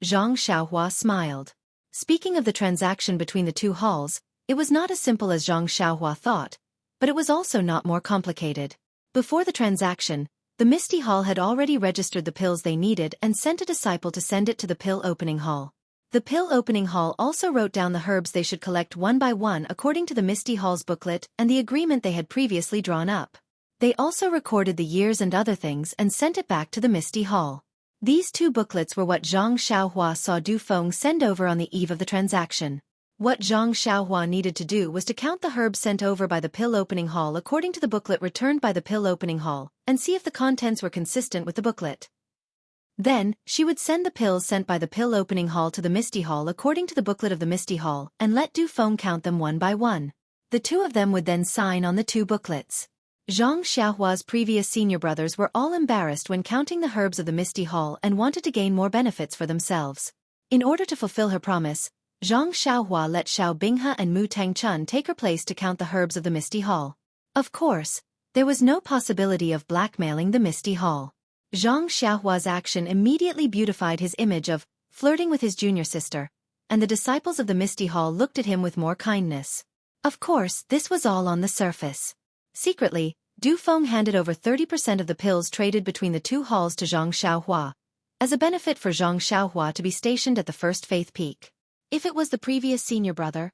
Zhang Xiaohua smiled. Speaking of the transaction between the two halls, it was not as simple as Zhang Xiaohua thought, but it was also not more complicated. Before the transaction, the Misty Hall had already registered the pills they needed and sent a disciple to send it to the Pill Opening Hall. The Pill Opening Hall also wrote down the herbs they should collect one by one according to the Misty Hall's booklet and the agreement they had previously drawn up. They also recorded the years and other things and sent it back to the Misty Hall. These 2 booklets were what Zhang Xiaohua saw Du Feng send over on the eve of the transaction. What Zhang Xiaohua needed to do was to count the herbs sent over by the Pill Opening Hall according to the booklet returned by the Pill Opening Hall, and see if the contents were consistent with the booklet. Then, she would send the pills sent by the Pill Opening Hall to the Misty Hall according to the booklet of the Misty Hall and let Du Feng count them one by one. The 2 of them would then sign on the 2 booklets. Zhang Xiaohua's previous senior brothers were all embarrassed when counting the herbs of the Misty Hall and wanted to gain more benefits for themselves. In order to fulfill her promise, Zhang Xiaohua let Xiao Binghe and Mu Tengchun take her place to count the herbs of the Misty Hall. Of course, there was no possibility of blackmailing the Misty Hall. Zhang Xiaohua's action immediately beautified his image of flirting with his junior sister, and the disciples of the Misty Hall looked at him with more kindness. Of course, this was all on the surface. Secretly, Du Feng handed over 30% of the pills traded between the 2 halls to Zhang Xiaohua, as a benefit for Zhang Xiaohua to be stationed at the First Faith Peak. If it was the previous senior brother,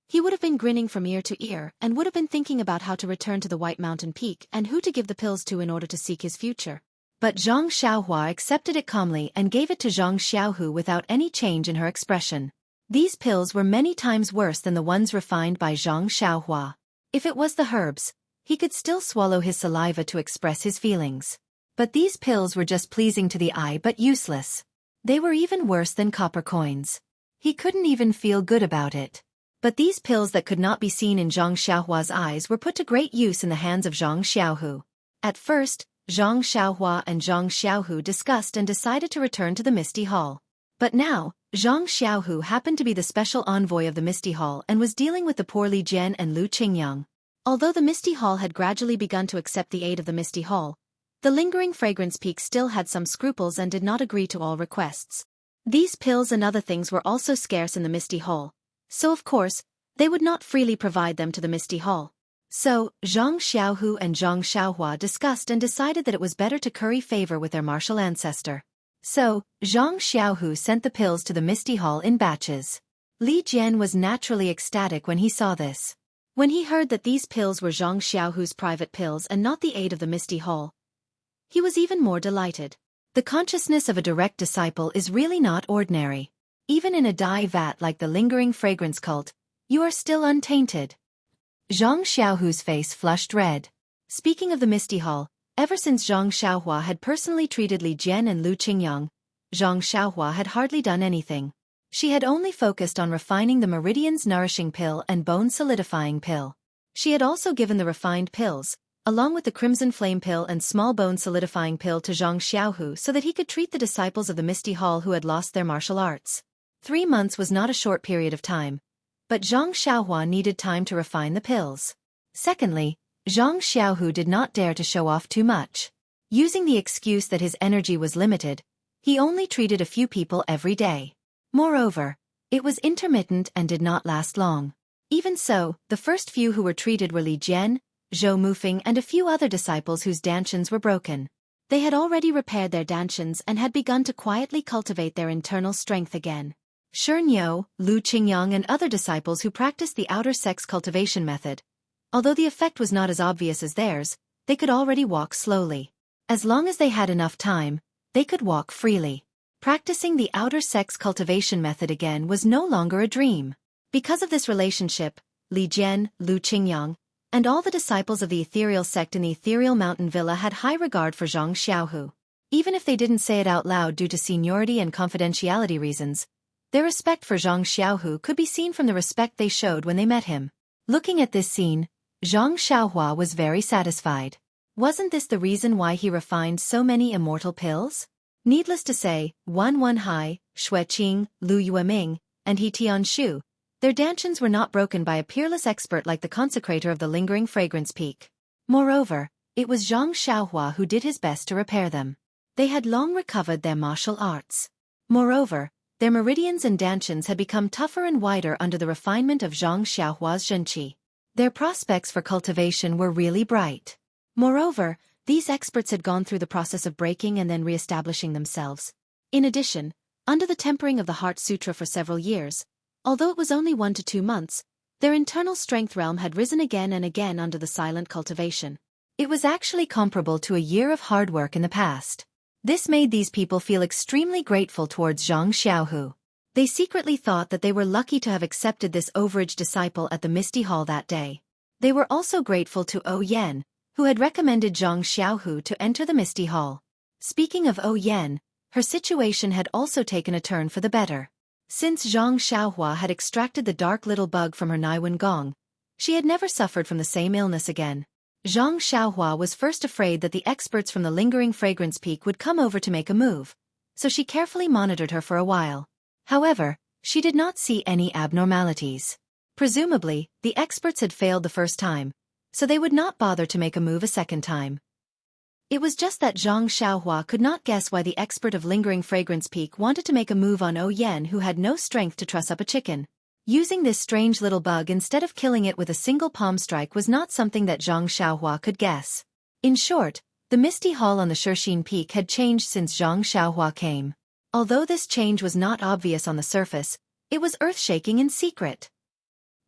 he would have been grinning from ear to ear and would have been thinking about how to return to the White Mountain Peak and who to give the pills to in order to seek his future. But Zhang Xiaohua accepted it calmly and gave it to Zhang Xiaohu without any change in her expression. These pills were many times worse than the ones refined by Zhang Xiaohua. If it was the herbs, he could still swallow his saliva to express his feelings. But these pills were just pleasing to the eye but useless. They were even worse than copper coins. He couldn't even feel good about it. But these pills that could not be seen in Zhang Xiaohua's eyes were put to great use in the hands of Zhang Xiaohu. At first, Zhang Xiaohua and Zhang Xiaohu discussed and decided to return to the Misty Hall. But now, Zhang Xiaohu happened to be the special envoy of the Misty Hall and was dealing with the poor Li Jian and Lu Qingyang. Although the Misty Hall had gradually begun to accept the aid of the Misty Hall, the lingering fragrance peak still had some scruples and did not agree to all requests. These pills and other things were also scarce in the Misty Hall, so of course, they would not freely provide them to the Misty Hall. So, Zhang Xiaohu and Zhang Xiaohua discussed and decided that it was better to curry favor with their martial ancestor. So, Zhang Xiaohu sent the pills to the Misty Hall in batches. Li Jian was naturally ecstatic when he saw this. When he heard that these pills were Zhang Xiaohu's private pills and not the aid of the Misty Hall, he was even more delighted. The consciousness of a direct disciple is really not ordinary. Even in a dye vat like the lingering fragrance cult, you are still untainted. Zhang Xiaohu's face flushed red. Speaking of the Misty Hall, ever since Zhang Xiaohua had personally treated Li Jian and Lu Qingyang, Zhang Xiaohua had hardly done anything. She had only focused on refining the Meridian's nourishing pill and bone solidifying pill. She had also given the refined pills, along with the Crimson Flame pill and small bone solidifying pill to Zhang Xiaohu so that he could treat the disciples of the Misty Hall who had lost their martial arts. 3 months was not a short period of time, but Zhang Xiaohua needed time to refine the pills. Secondly, Zhang Xiaohu did not dare to show off too much. Using the excuse that his energy was limited, he only treated a few people every day. Moreover, it was intermittent and did not last long. Even so, the first few who were treated were Li Jian, Zhou Mufeng and a few other disciples whose dantians were broken. They had already repaired their dantians and had begun to quietly cultivate their internal strength again. Shernyo, Lu Qingyang and other disciples who practiced the outer sex cultivation method. Although the effect was not as obvious as theirs, they could already walk slowly. As long as they had enough time, they could walk freely. Practicing the outer sex cultivation method again was no longer a dream. Because of this relationship, Li Jian, Lu Qingyang, and all the disciples of the ethereal sect in the ethereal mountain villa had high regard for Zhang Xiaohu. Even if they didn't say it out loud due to seniority and confidentiality reasons, their respect for Zhang Xiaohu could be seen from the respect they showed when they met him. Looking at this scene, Zhang Xiaohua was very satisfied. Wasn't this the reason why he refined so many immortal pills? Needless to say, Wan Hai, Xueqi, Lu Yueming, and He Tianshu, their dantians were not broken by a peerless expert like the consecrator of the lingering fragrance peak. Moreover, it was Zhang Xiaohua who did his best to repair them. They had long recovered their martial arts. Moreover, their meridians and dantians had become tougher and wider under the refinement of Zhang Xiaohua's zhenqi. Their prospects for cultivation were really bright. Moreover, these experts had gone through the process of breaking and then re-establishing themselves. In addition, under the tempering of the Heart Sutra for several years, although it was only 1 to 2 months, their internal strength realm had risen again and again under the silent cultivation. It was actually comparable to a year of hard work in the past. This made these people feel extremely grateful towards Zhang Xiaohu. They secretly thought that they were lucky to have accepted this overage disciple at the Misty Hall that day. They were also grateful to O Yan, who had recommended Zhang Xiaohu to enter the Misty Hall. Speaking of O Yan, her situation had also taken a turn for the better. Since Zhang Xiaohua had extracted the dark little bug from her Naiwen Gong, she had never suffered from the same illness again. Zhang Xiaohua was first afraid that the experts from the lingering fragrance peak would come over to make a move, so she carefully monitored her for a while. However, she did not see any abnormalities. Presumably, the experts had failed the first time, so they would not bother to make a move a second time. It was just that Zhang Xiaohua could not guess why the expert of lingering fragrance peak wanted to make a move on O Yan who had no strength to truss up a chicken. Using this strange little bug instead of killing it with a single palm strike was not something that Zhang Xiaohua could guess. In short, the Misty Hall on the Shirxin Peak had changed since Zhang Xiaohua came. Although this change was not obvious on the surface, it was earth-shaking in secret.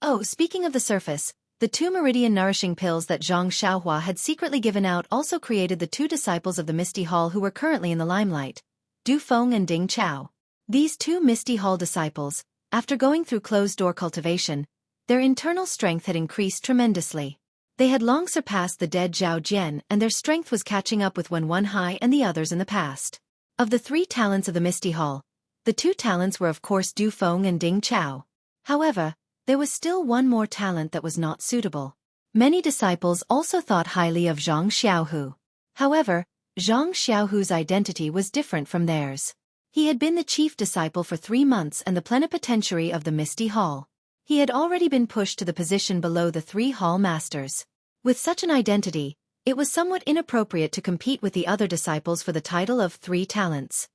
Oh, speaking of the surface, the 2 meridian nourishing pills that Zhang Xiaohua had secretly given out also created the 2 disciples of the Misty Hall who were currently in the limelight, Du Feng and Ding Chao. These 2 Misty Hall disciples, after going through closed-door cultivation, their internal strength had increased tremendously. They had long surpassed the dead Zhao Jian and their strength was catching up with Wan Hai and the others in the past. Of the 3 talents of the Misty Hall, the 2 talents were of course Du Feng and Ding Chao. However, there was still one more talent that was not suitable. Many disciples also thought highly of Zhang Xiaohu. However, Zhang Xiaohu's identity was different from theirs. He had been the chief disciple for 3 months and the plenipotentiary of the Misty Hall. He had already been pushed to the position below the 3 hall masters. With such an identity, it was somewhat inappropriate to compete with the other disciples for the title of 3 talents.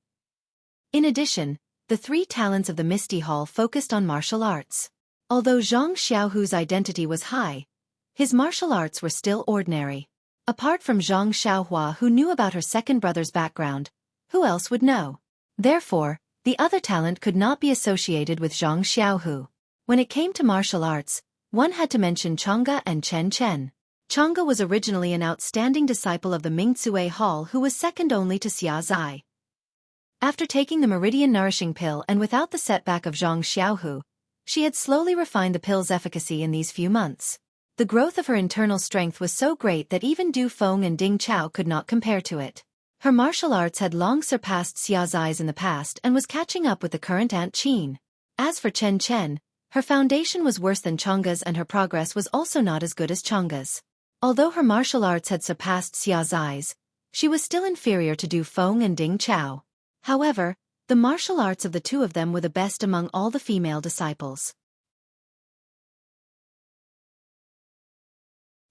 In addition, the 3 talents of the Misty Hall focused on martial arts. Although Zhang Xiaohu's identity was high, his martial arts were still ordinary. Apart from Zhang Xiaohua, who knew about her second brother's background, who else would know? Therefore, the other talent could not be associated with Zhang Xiaohu. When it came to martial arts, one had to mention Chang'e and Chen Chen. Chang'e was originally an outstanding disciple of the Mingcue Hall who was second only to Xia Zai. After taking the Meridian Nourishing Pill and without the setback of Zhang Xiaohu, she had slowly refined the pill's efficacy in these few months. The growth of her internal strength was so great that even Du Feng and Ding Chao could not compare to it. Her martial arts had long surpassed Xia Zai's in the past and was catching up with the current Aunt Qin. As for Chen Chen, her foundation was worse than Chang'e's and her progress was also not as good as Chang'e's. Although her martial arts had surpassed Xia Zai's, she was still inferior to Du Feng and Ding Chao. However, the martial arts of the two of them were the best among all the female disciples.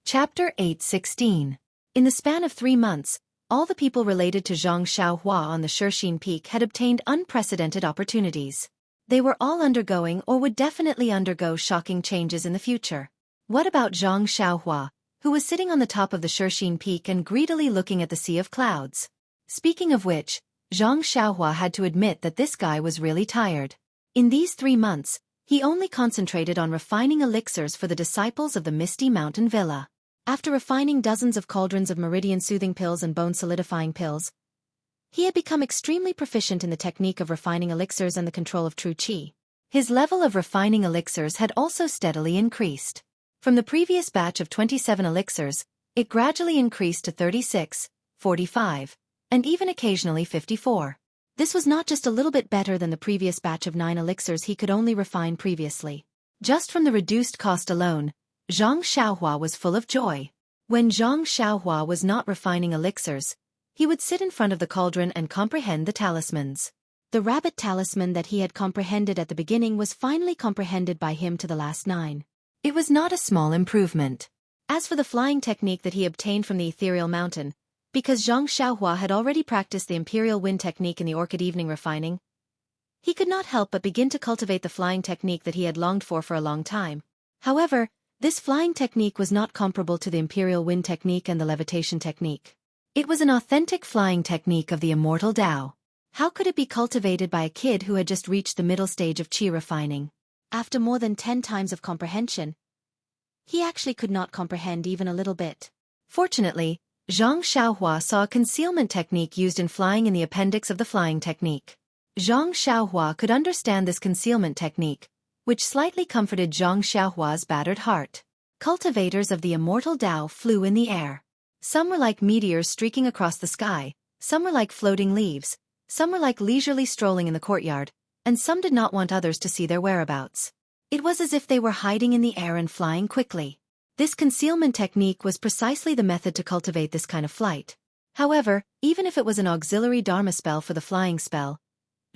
Chapter 8:16. In the span of 3 months, all the people related to Zhang Xiaohua on the Shixin Peak had obtained unprecedented opportunities. They were all undergoing or would definitely undergo shocking changes in the future. What about Zhang Xiaohua, who was sitting on the top of the Shixin Peak and greedily looking at the sea of clouds? Speaking of which, Zhang Xiaohua had to admit that this guy was really tired. In these 3 months, he only concentrated on refining elixirs for the disciples of the Misty Mountain Villa. After refining dozens of cauldrons of meridian soothing pills and bone solidifying pills, he had become extremely proficient in the technique of refining elixirs and the control of true qi. His level of refining elixirs had also steadily increased. From the previous batch of 27 elixirs, it gradually increased to 36, 45, and even occasionally 54. This was not just a little bit better than the previous batch of 9 elixirs he could only refine previously. Just from the reduced cost alone, Zhang Xiaohua was full of joy. When Zhang Xiaohua was not refining elixirs, he would sit in front of the cauldron and comprehend the talismans. The rabbit talisman that he had comprehended at the beginning was finally comprehended by him to the last 9. It was not a small improvement. As for the flying technique that he obtained from the ethereal mountain, because Zhang Xiaohua had already practiced the imperial wind technique in the orchid evening refining, he could not help but begin to cultivate the flying technique that he had longed for a long time. However, this flying technique was not comparable to the imperial wind technique and the levitation technique. It was an authentic flying technique of the immortal Tao. How could it be cultivated by a kid who had just reached the middle stage of qi refining? After more than 10 times of comprehension, he actually could not comprehend even a little bit. Fortunately, Zhang Xiaohua saw a concealment technique used in flying in the appendix of the flying technique. Zhang Xiaohua could understand this concealment technique, which slightly comforted Zhang Xiaohua's battered heart. Cultivators of the immortal Tao flew in the air. Some were like meteors streaking across the sky, some were like floating leaves, some were like leisurely strolling in the courtyard, and some did not want others to see their whereabouts. It was as if they were hiding in the air and flying quickly. This concealment technique was precisely the method to cultivate this kind of flight. However, even if it was an auxiliary Dharma spell for the flying spell,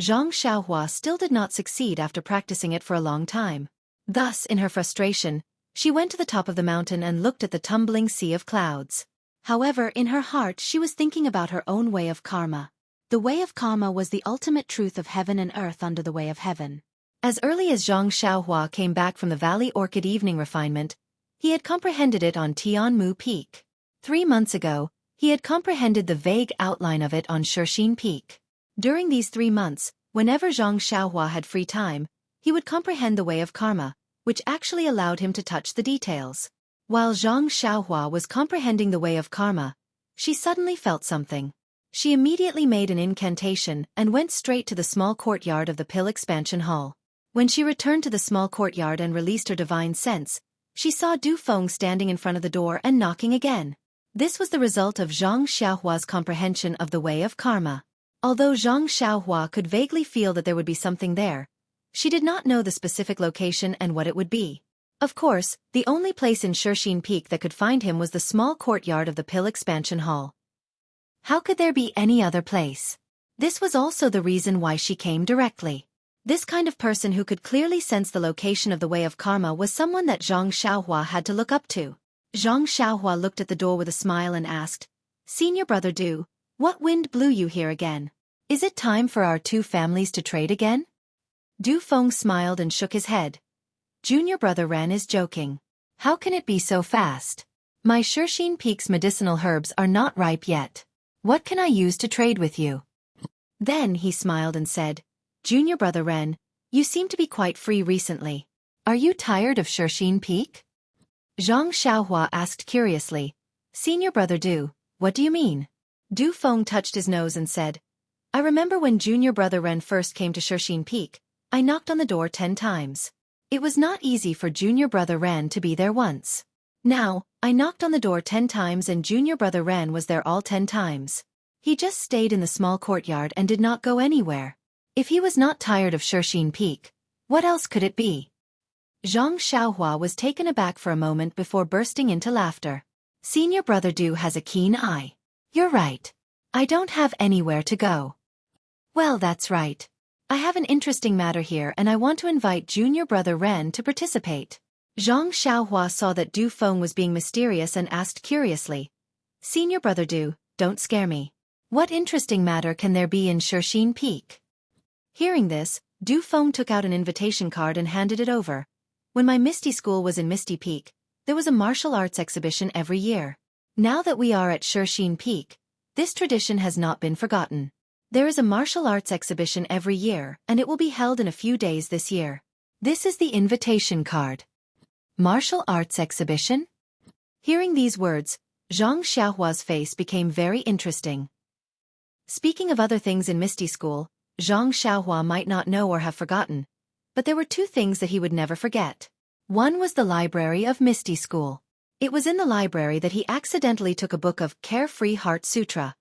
Zhang Xiaohua still did not succeed after practicing it for a long time. Thus, in her frustration, she went to the top of the mountain and looked at the tumbling sea of clouds. However, in her heart she was thinking about her own way of karma. The way of karma was the ultimate truth of heaven and earth under the way of heaven. As early as Zhang Xiaohua came back from the Valley Orchid evening refinement, he had comprehended it on Tianmu Peak. 3 months ago, he had comprehended the vague outline of it on Shixin Peak. During these 3 months, whenever Zhang Xiaohua had free time, he would comprehend the way of karma, which actually allowed him to touch the details. While Zhang Xiaohua was comprehending the way of karma, she suddenly felt something. She immediately made an incantation and went straight to the small courtyard of the Pill Expansion Hall. When she returned to the small courtyard and released her divine sense, she saw Du Feng standing in front of the door and knocking again. This was the result of Zhang Xiaohua's comprehension of the way of karma. Although Zhang Xiaohua could vaguely feel that there would be something there, she did not know the specific location and what it would be. Of course, the only place in Shixin Peak that could find him was the small courtyard of the Pill Expansion Hall. How could there be any other place? This was also the reason why she came directly. This kind of person who could clearly sense the location of the way of karma was someone that Zhang Xiaohua had to look up to. Zhang Xiaohua looked at the door with a smile and asked, "Senior brother Du, what wind blew you here again? Is it time for our two families to trade again?" Du Feng smiled and shook his head. "Junior brother Ren is joking. How can it be so fast? My Xueqi Peak's medicinal herbs are not ripe yet. What can I use to trade with you?" Then he smiled and said, "Junior brother Ren, you seem to be quite free recently. Are you tired of Xueqi Peak?" Zhang Xiaohua asked curiously, "Senior brother Du, what do you mean?" Du Feng touched his nose and said, "I remember when junior brother Ren first came to Xueqi Peak, I knocked on the door 10 times. It was not easy for junior brother Ren to be there once. Now, I knocked on the door 10 times and junior brother Ren was there all 10 times. He just stayed in the small courtyard and did not go anywhere. If he was not tired of Xueqi Peak, what else could it be?" Zhang Xiaohua was taken aback for a moment before bursting into laughter. "Senior brother Du has a keen eye. You're right. I don't have anywhere to go." "Well, that's right. I have an interesting matter here and I want to invite junior brother Ren to participate." Zhang Xiaohua saw that Du Feng was being mysterious and asked curiously, "Senior brother Du, don't scare me. What interesting matter can there be in Xueqi Peak?" Hearing this, Du Feng took out an invitation card and handed it over. "When my Misty School was in Misty Peak, there was a martial arts exhibition every year. Now that we are at Xueqi Peak, this tradition has not been forgotten. There is a martial arts exhibition every year and it will be held in a few days this year. This is the invitation card." "Martial arts exhibition?" Hearing these words, Zhang Xiaohua's face became very interesting. Speaking of other things in Misty School, Zhang Xiaohua might not know or have forgotten, but there were two things that he would never forget. One was the library of Misty School. It was in the library that he accidentally took a book of Carefree Heart Sutra.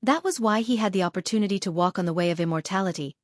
That was why he had the opportunity to walk on the way of immortality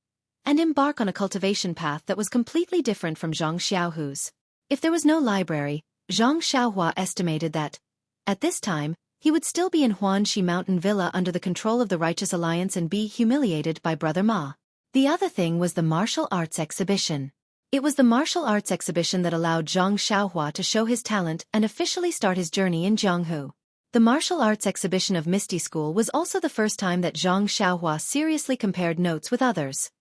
and embark on a cultivation path that was completely different from Zhang Xiaohu's. If there was no library, Zhang Xiaohua estimated that, at this time, he would still be in Huanxi Mountain Villa under the control of the Righteous Alliance and be humiliated by Brother Ma. The other thing was the martial arts exhibition. It was the martial arts exhibition that allowed Zhang Xiaohua to show his talent and officially start his journey in Jianghu. The martial arts exhibition of Misty School was also the first time that Zhang Xiaohua seriously compared notes with others.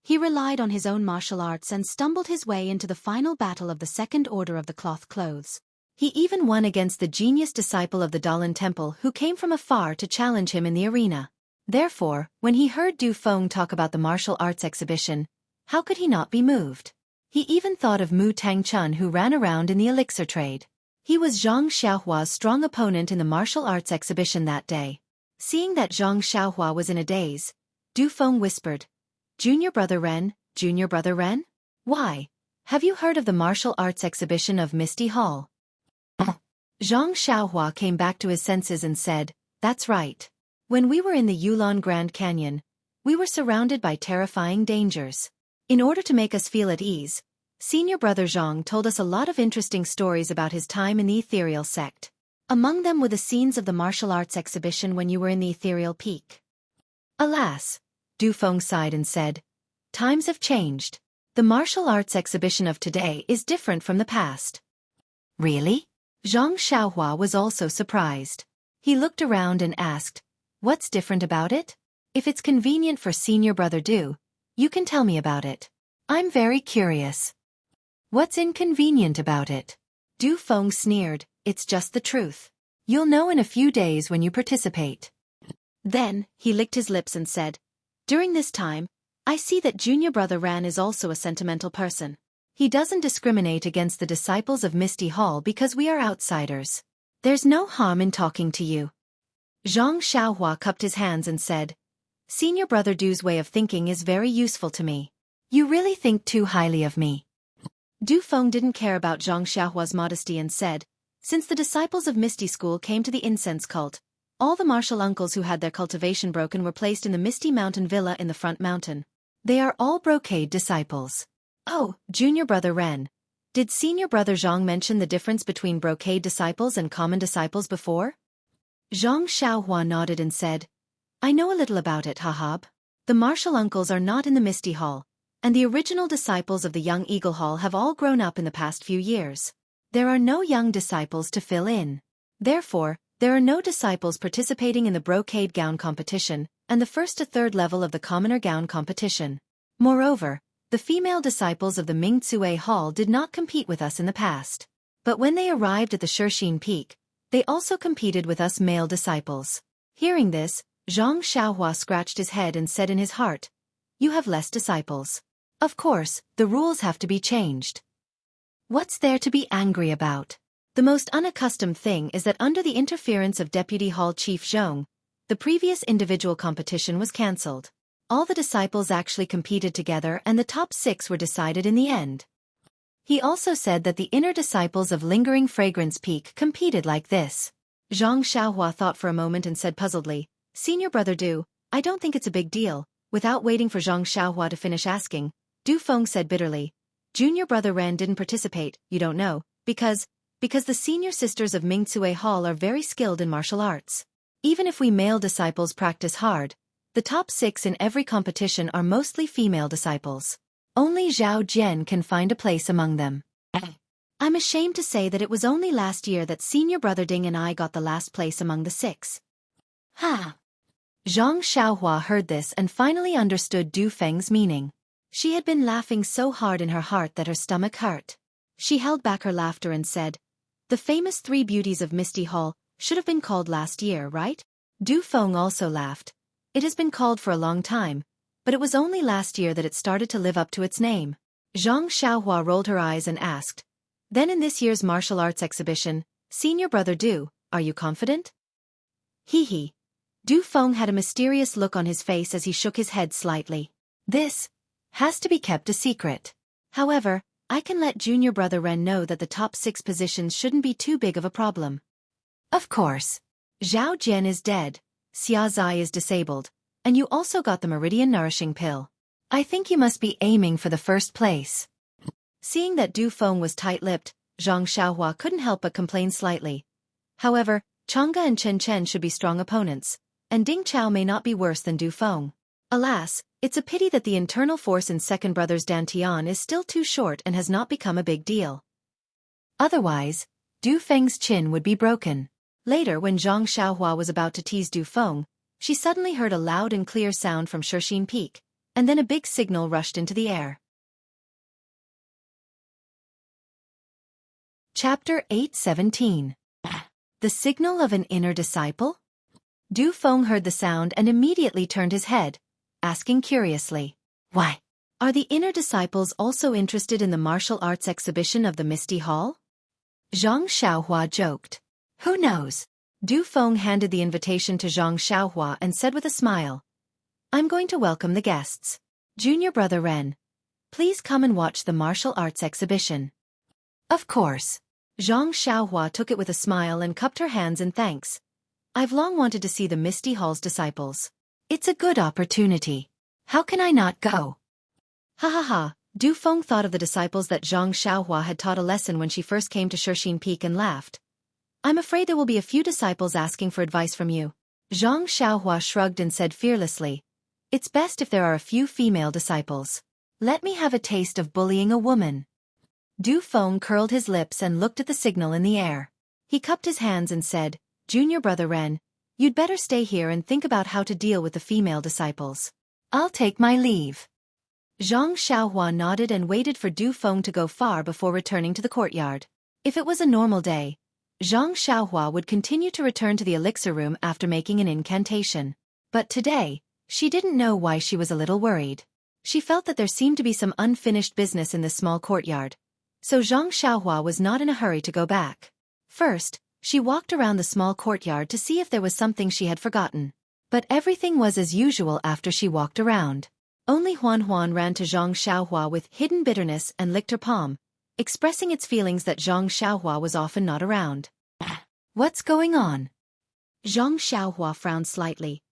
He relied on his own martial arts and stumbled his way into the final battle of the Second Order of the Cloth Clothes. He even won against the genius disciple of the Dalan Temple who came from afar to challenge him in the arena. Therefore, when he heard Du Feng talk about the martial arts exhibition, how could he not be moved? He even thought of Mu Tangchun who ran around in the elixir trade. He was Zhang Xiaohua's strong opponent in the martial arts exhibition that day. Seeing that Zhang Xiaohua was in a daze, Du Feng whispered, "Junior brother Ren, junior brother Ren? Why? Have you heard of the martial arts exhibition of Misty Hall?" Zhang Xiaohua came back to his senses and said, "That's right. When we were in the Yulon Grand Canyon, we were surrounded by terrifying dangers. In order to make us feel at ease, senior brother Zhang told us a lot of interesting stories about his time in the ethereal sect. Among them were the scenes of the martial arts exhibition when you were in the ethereal peak." "Alas," Du Feng sighed and said, "times have changed. The martial arts exhibition of today is different from the past." "Really?" Zhang Xiaohua was also surprised. He looked around and asked, "What's different about it? If it's convenient for senior brother Du, you can tell me about it. I'm very curious." "What's inconvenient about it?" Du Feng sneered, "It's just the truth. You'll know in a few days when you participate." Then, he licked his lips and said, "During this time, I see that junior brother Ran is also a sentimental person. He doesn't discriminate against the disciples of Misty Hall because we are outsiders. There's no harm in talking to you." Zhang Xiaohua cupped his hands and said, "Senior brother Du's way of thinking is very useful to me. You really think too highly of me." Du Feng didn't care about Zhang Xiaohua's modesty and said, "Since the disciples of Misty School came to the incense cult, all the martial uncles who had their cultivation broken were placed in the Misty Mountain Villa in the front mountain. They are all brocade disciples." "Oh, junior brother Ren, did senior brother Zhang mention the difference between brocade disciples and common disciples before?" Zhang Xiaohua nodded and said, "I know a little about it, Hahab. The martial uncles are not in the Misty Hall, and the original disciples of the young Eagle Hall have all grown up in the past few years. There are no young disciples to fill in. Therefore, there are no disciples participating in the brocade gown competition and the first to third level of the commoner gown competition. Moreover, the female disciples of the Mingzue Hall did not compete with us in the past. But when they arrived at the Xueqi Peak, they also competed with us male disciples. Hearing this, Zhang Xiaohua scratched his head and said in his heart, "You have less disciples. Of course, the rules have to be changed. What's there to be angry about? The most unaccustomed thing is that under the interference of Deputy Hall Chief Zhong, the previous individual competition was cancelled. All the disciples actually competed together and the top 6 were decided in the end." He also said that the inner disciples of Lingering Fragrance Peak competed like this. Zhang Xiaohua thought for a moment and said puzzledly, "Senior brother Du, I don't think it's a big deal." Without waiting for Zhang Xiaohua to finish asking, Du Feng said bitterly, "Junior brother Ren didn't participate, you don't know, because the senior sisters of Mingzue Hall are very skilled in martial arts. Even if we male disciples practice hard, the top 6 in every competition are mostly female disciples. Only Zhao Jian can find a place among them. I'm ashamed to say that it was only last year that senior brother Ding and I got the last place among the 6. Ha! Zhang Xiaohua heard this and finally understood Du Feng's meaning. She had been laughing so hard in her heart that her stomach hurt. She held back her laughter and said, "The famous 3 beauties of Misty Hall should have been called last year, right?" Du Feng also laughed. "It has been called for a long time, but it was only last year that it started to live up to its name." Zhang Xiaohua rolled her eyes and asked, "Then in this year's martial arts exhibition, senior brother Du, are you confident?" Hee. Du Feng had a mysterious look on his face as he shook his head slightly. "This has to be kept a secret. However, I can let junior brother Ren know that the top 6 positions shouldn't be too big of a problem. Of course. Zhao Jian is dead, Xia Zai is disabled, and you also got the Meridian Nourishing Pill. I think you must be aiming for the first place." Seeing that Du Feng was tight-lipped, Zhang Xiaohua couldn't help but complain slightly. However, Chang'e and Chen Chen should be strong opponents, and Ding Chao may not be worse than Du Feng. Alas, it's a pity that the internal force in second brother's Dantian is still too short and has not become a big deal. Otherwise, Du Feng's chin would be broken. Later, when Zhang Xiaohua was about to tease Du Feng, she suddenly heard a loud and clear sound from Xueqi Peak, and then a big signal rushed into the air. Chapter 8:17. The signal of an inner disciple? Du Feng heard the sound and immediately turned his head, asking curiously, "Why? Are the inner disciples also interested in the martial arts exhibition of the Misty Hall?" Zhang Xiaohua joked. "Who knows?" Du Feng handed the invitation to Zhang Xiaohua and said with a smile, "I'm going to welcome the guests. Junior brother Ren, please come and watch the martial arts exhibition." "Of course." Zhang Xiaohua took it with a smile and cupped her hands in thanks. "I've long wanted to see the Misty Hall's disciples. It's a good opportunity. How can I not go?" Ha ha ha. Du Feng thought of the disciples that Zhang Xiaohua had taught a lesson when she first came to Xueqi Peak and laughed. "I'm afraid there will be a few disciples asking for advice from you." Zhang Xiaohua shrugged and said fearlessly, "It's best if there are a few female disciples. Let me have a taste of bullying a woman." Du Feng curled his lips and looked at the signal in the air. He cupped his hands and said, "Junior brother Ren, you'd better stay here and think about how to deal with the female disciples. I'll take my leave." Zhang Xiaohua nodded and waited for Du Feng to go far before returning to the courtyard. If it was a normal day, Zhang Xiaohua would continue to return to the elixir room after making an incantation. But today, she didn't know why she was a little worried. She felt that there seemed to be some unfinished business in this small courtyard, so Zhang Xiaohua was not in a hurry to go back. First, she walked around the small courtyard to see if there was something she had forgotten. But everything was as usual after she walked around. Only Huan Huan ran to Zhang Xiaohua with hidden bitterness and licked her palm, expressing its feelings that Zhang Xiaohua was often not around. "What's going on?" Zhang Xiaohua frowned slightly.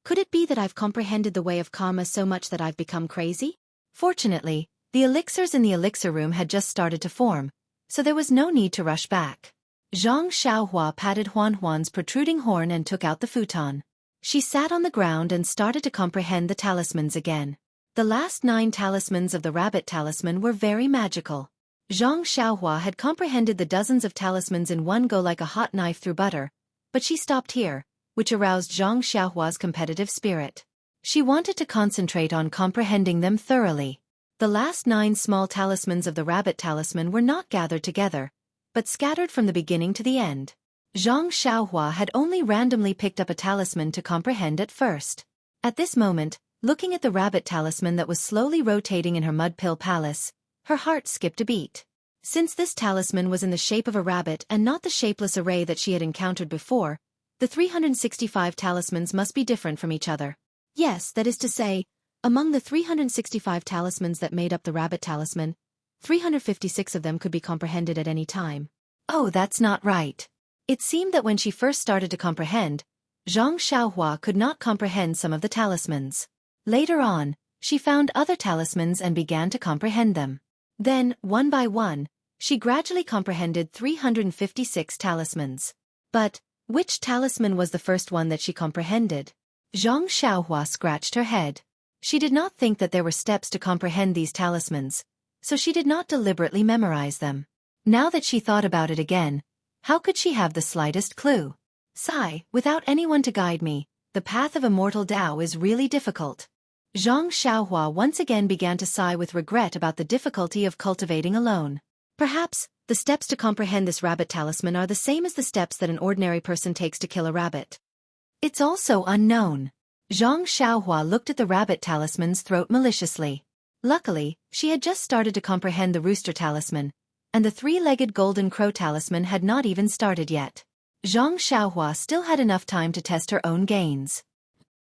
"Could it be that I've comprehended the way of karma so much that I've become crazy?" Fortunately, the elixirs in the elixir room had just started to form, so there was no need to rush back. Zhang Xiaohua patted Huan Huan's protruding horn and took out the futon. She sat on the ground and started to comprehend the talismans again. The last 9 talismans of the rabbit talisman were very magical. Zhang Xiaohua had comprehended the dozens of talismans in one go like a hot knife through butter, but she stopped here, which aroused Zhang Xiaohua's competitive spirit. She wanted to concentrate on comprehending them thoroughly. The last 9 small talismans of the rabbit talisman were not gathered together, but scattered from the beginning to the end. Zhang Xiaohua had only randomly picked up a talisman to comprehend at first. At this moment, looking at the rabbit talisman that was slowly rotating in her mud pill palace, her heart skipped a beat. Since this talisman was in the shape of a rabbit and not the shapeless array that she had encountered before, the 365 talismans must be different from each other. Yes, that is to say, among the 365 talismans that made up the rabbit talisman, 356 of them could be comprehended at any time. Oh, that's not right. It seemed that when she first started to comprehend, Zhang Xiaohua could not comprehend some of the talismans. Later on, she found other talismans and began to comprehend them. Then, one by one, she gradually comprehended 356 talismans. But, which talisman was the first one that she comprehended? Zhang Xiaohua scratched her head. She did not think that there were steps to comprehend these talismans, so she did not deliberately memorize them. Now that she thought about it again, how could she have the slightest clue? Sigh, without anyone to guide me, the path of immortal Tao is really difficult. Zhang Xiaohua once again began to sigh with regret about the difficulty of cultivating alone. Perhaps, the steps to comprehend this rabbit talisman are the same as the steps that an ordinary person takes to kill a rabbit. It's also unknown. Zhang Xiaohua looked at the rabbit talisman's throat maliciously. Luckily, she had just started to comprehend the rooster talisman, and the 3-legged golden crow talisman had not even started yet. Zhang Xiaohua still had enough time to test her own gains.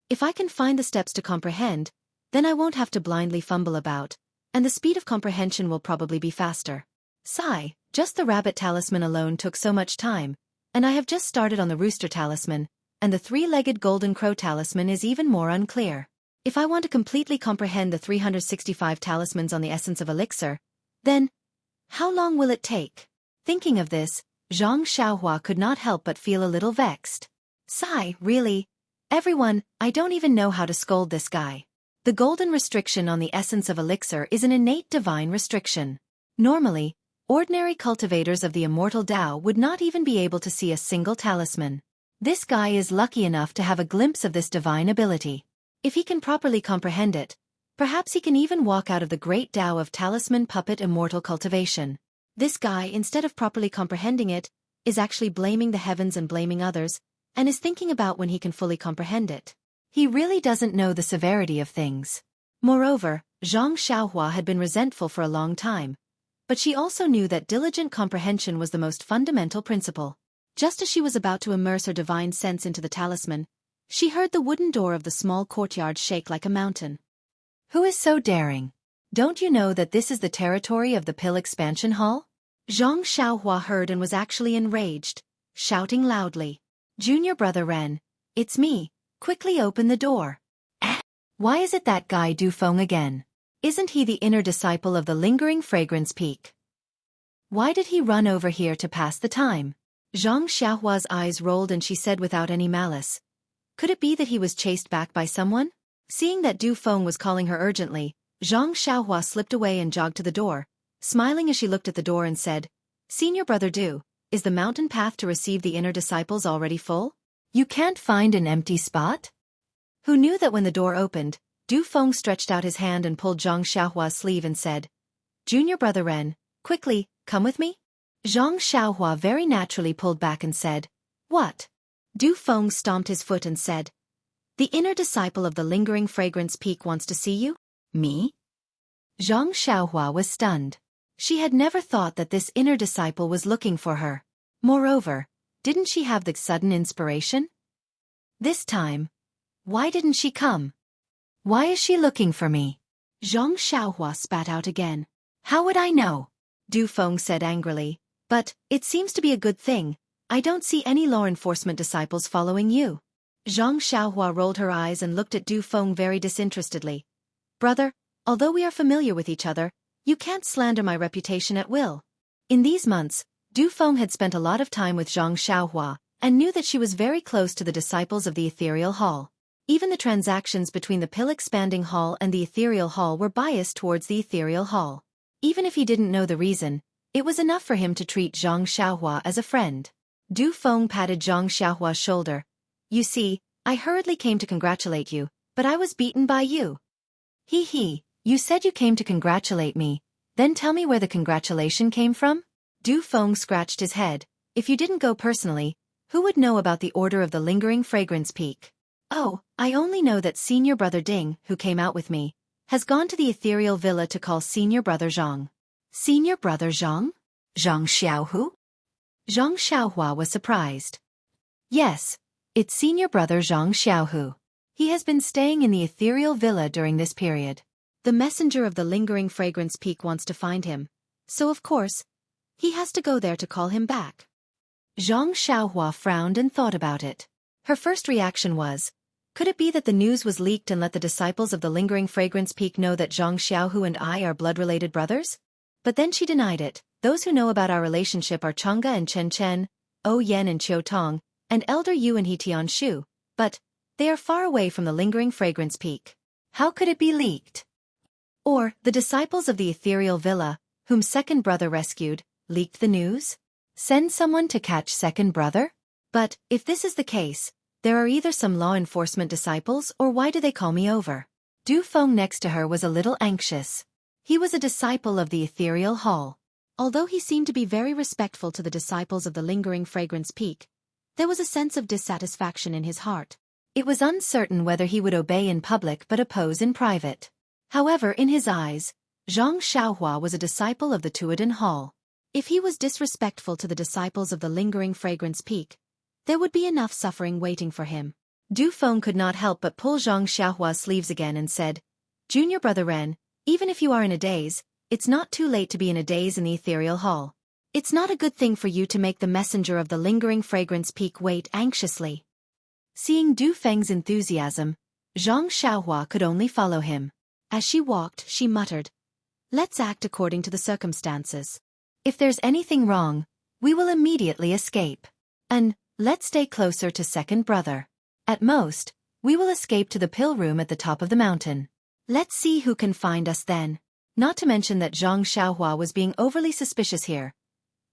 If I can find the steps to comprehend, then I won't have to blindly fumble about, and the speed of comprehension will probably be faster. Sigh, just the rabbit talisman alone took so much time, and I have just started on the rooster talisman, and the 3-legged golden crow talisman is even more unclear. If I want to completely comprehend the 365 talismans on the essence of elixir, then, how long will it take? Thinking of this, Zhang Xiaohua could not help but feel a little vexed. Sigh, really? Everyone, I don't even know how to scold this guy. The golden restriction on the essence of elixir is an innate divine restriction. Normally, ordinary cultivators of the immortal Tao would not even be able to see a single talisman. This guy is lucky enough to have a glimpse of this divine ability. If he can properly comprehend it, perhaps he can even walk out of the great Tao of talisman puppet immortal cultivation. This guy, instead of properly comprehending it, is actually blaming the heavens and blaming others, and is thinking about when he can fully comprehend it. He really doesn't know the severity of things. Moreover, Zhang Xiaohua had been resentful for a long time, but she also knew that diligent comprehension was the most fundamental principle. Just as she was about to immerse her divine sense into the talisman, she heard the wooden door of the small courtyard shake like a mountain. Who is so daring? Don't you know that this is the territory of the Pill Expansion Hall? Zhang Xiaohua heard and was actually enraged, shouting loudly. Junior brother Ren, it's me. Quickly open the door. Why is it that guy Du Feng again? Isn't he the inner disciple of the lingering fragrance peak? Why did he run over here to pass the time? Zhang Xiaohua's eyes rolled and she said without any malice. Could it be that he was chased back by someone? Seeing that Du Feng was calling her urgently, Zhang Xiaohua slipped away and jogged to the door, smiling as she looked at the door and said, Senior brother Du, is the mountain path to receive the inner disciples already full? You can't find an empty spot? Who knew that when the door opened, Du Feng stretched out his hand and pulled Zhang Xiaohua's sleeve and said, Junior brother Ren, quickly, come with me? Zhang Xiaohua very naturally pulled back and said, What? Du Feng stomped his foot and said, The inner disciple of the lingering fragrance peak wants to see you? Me? Zhang Xiaohua was stunned. She had never thought that this inner disciple was looking for her. Moreover, didn't she have the sudden inspiration? This time, why didn't she come? Why is she looking for me? Zhang Xiaohua spat out again. How would I know? Du Feng said angrily. But, it seems to be a good thing. I don't see any law enforcement disciples following you. Zhang Xiaohua rolled her eyes and looked at Du Feng very disinterestedly. Brother, although we are familiar with each other, you can't slander my reputation at will. In these months, Du Feng had spent a lot of time with Zhang Xiaohua, and knew that she was very close to the disciples of the Ethereal Hall. Even the transactions between the pill-expanding hall and the ethereal hall were biased towards the ethereal hall. Even if he didn't know the reason, it was enough for him to treat Zhang Xiaohua as a friend. Du Feng patted Zhang Xiaohua's shoulder. You see, I hurriedly came to congratulate you, but I was beaten by you. He, you said you came to congratulate me, then tell me where the congratulation came from? Du Feng scratched his head. If you didn't go personally, who would know about the order of the lingering fragrance peak? Oh, I only know that senior brother Ding, who came out with me, has gone to the ethereal villa to call senior brother Zhang. Senior brother Zhang? Zhang Xiaohu? Zhang Xiaohua was surprised. Yes, it's senior brother Zhang Xiaohu. He has been staying in the ethereal villa during this period. The messenger of the lingering fragrance peak wants to find him, so of course, he has to go there to call him back. Zhang Xiaohua frowned and thought about it. Her first reaction was, could it be that the news was leaked and let the disciples of the lingering fragrance peak know that Zhang Xiaohu and I are blood-related brothers? But then she denied it. Those who know about our relationship are Changge and Chen Chen, O Yan and Qiu Tong, and Elder Yu and He Tianshu, but they are far away from the lingering fragrance peak. How could it be leaked? Or, the disciples of the ethereal villa, whom second brother rescued, leaked the news? Send someone to catch second brother? But, if this is the case, there are either some law enforcement disciples or why do they call me over? Du Feng next to her was a little anxious. He was a disciple of the ethereal hall. Although he seemed to be very respectful to the disciples of the lingering fragrance peak, there was a sense of dissatisfaction in his heart. It was uncertain whether he would obey in public but oppose in private. However, in his eyes, Zhang Xiaohua was a disciple of the Tuodan Hall. If he was disrespectful to the disciples of the lingering fragrance peak, there would be enough suffering waiting for him. Du Feng could not help but pull Zhang Xiaohua's sleeves again and said, Junior brother Ren, even if you are in a daze, it's not too late to be in a daze in the ethereal hall. It's not a good thing for you to make the messenger of the lingering fragrance peak wait anxiously. Seeing Du Feng's enthusiasm, Zhang Xiaohua could only follow him. As she walked, she muttered, Let's act according to the circumstances. If there's anything wrong, we will immediately escape. And, let's stay closer to second brother. At most, we will escape to the pill room at the top of the mountain. Let's see who can find us then. Not to mention that Zhang Xiaohua was being overly suspicious here.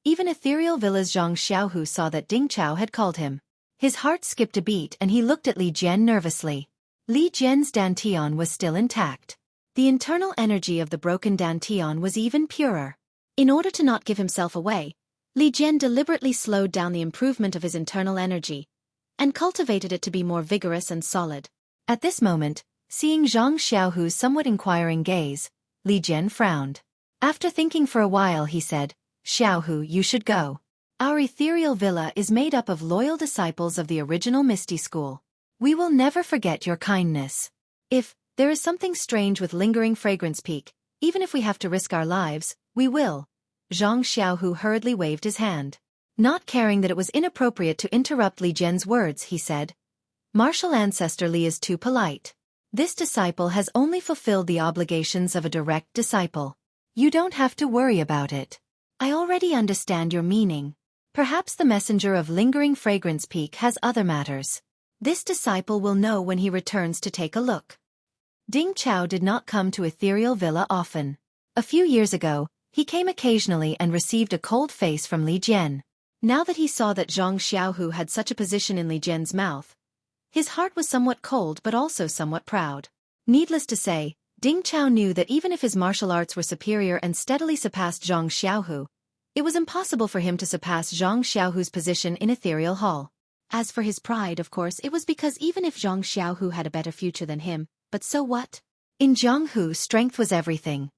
Even ethereal villa's Zhang Xiaohu saw that Ding Chao had called him. His heart skipped a beat and he looked at Li Jian nervously. Li Jian's dantian was still intact. The internal energy of the broken dantian was even purer. In order to not give himself away, Li Jian deliberately slowed down the improvement of his internal energy and cultivated it to be more vigorous and solid. At this moment, seeing Zhang Xiaohu's somewhat inquiring gaze, Li Jian frowned. After thinking for a while he said, Xiaohu, you should go. Our ethereal villa is made up of loyal disciples of the original Misty School. We will never forget your kindness. If there is something strange with lingering fragrance peak, even if we have to risk our lives, we will. Zhang Xiaohu hurriedly waved his hand. Not caring that it was inappropriate to interrupt Li Jian's words, he said, Martial ancestor Li is too polite. This disciple has only fulfilled the obligations of a direct disciple. You don't have to worry about it. I already understand your meaning. Perhaps the messenger of lingering fragrance peak has other matters. This disciple will know when he returns to take a look. Ding Chao did not come to ethereal villa often. A few years ago, he came occasionally and received a cold face from Li Jian. Now that he saw that Zhang Xiaohu had such a position in Li Jian's mouth, his heart was somewhat cold but also somewhat proud. Needless to say, Ding Chao knew that even if his martial arts were superior and steadily surpassed Zhang Xiaohu, it was impossible for him to surpass Zhang Xiaohu's position in ethereal hall. As for his pride, of course, it was because even if Zhang Xiaohu had a better future than him, but so what? In Jianghu, strength was everything.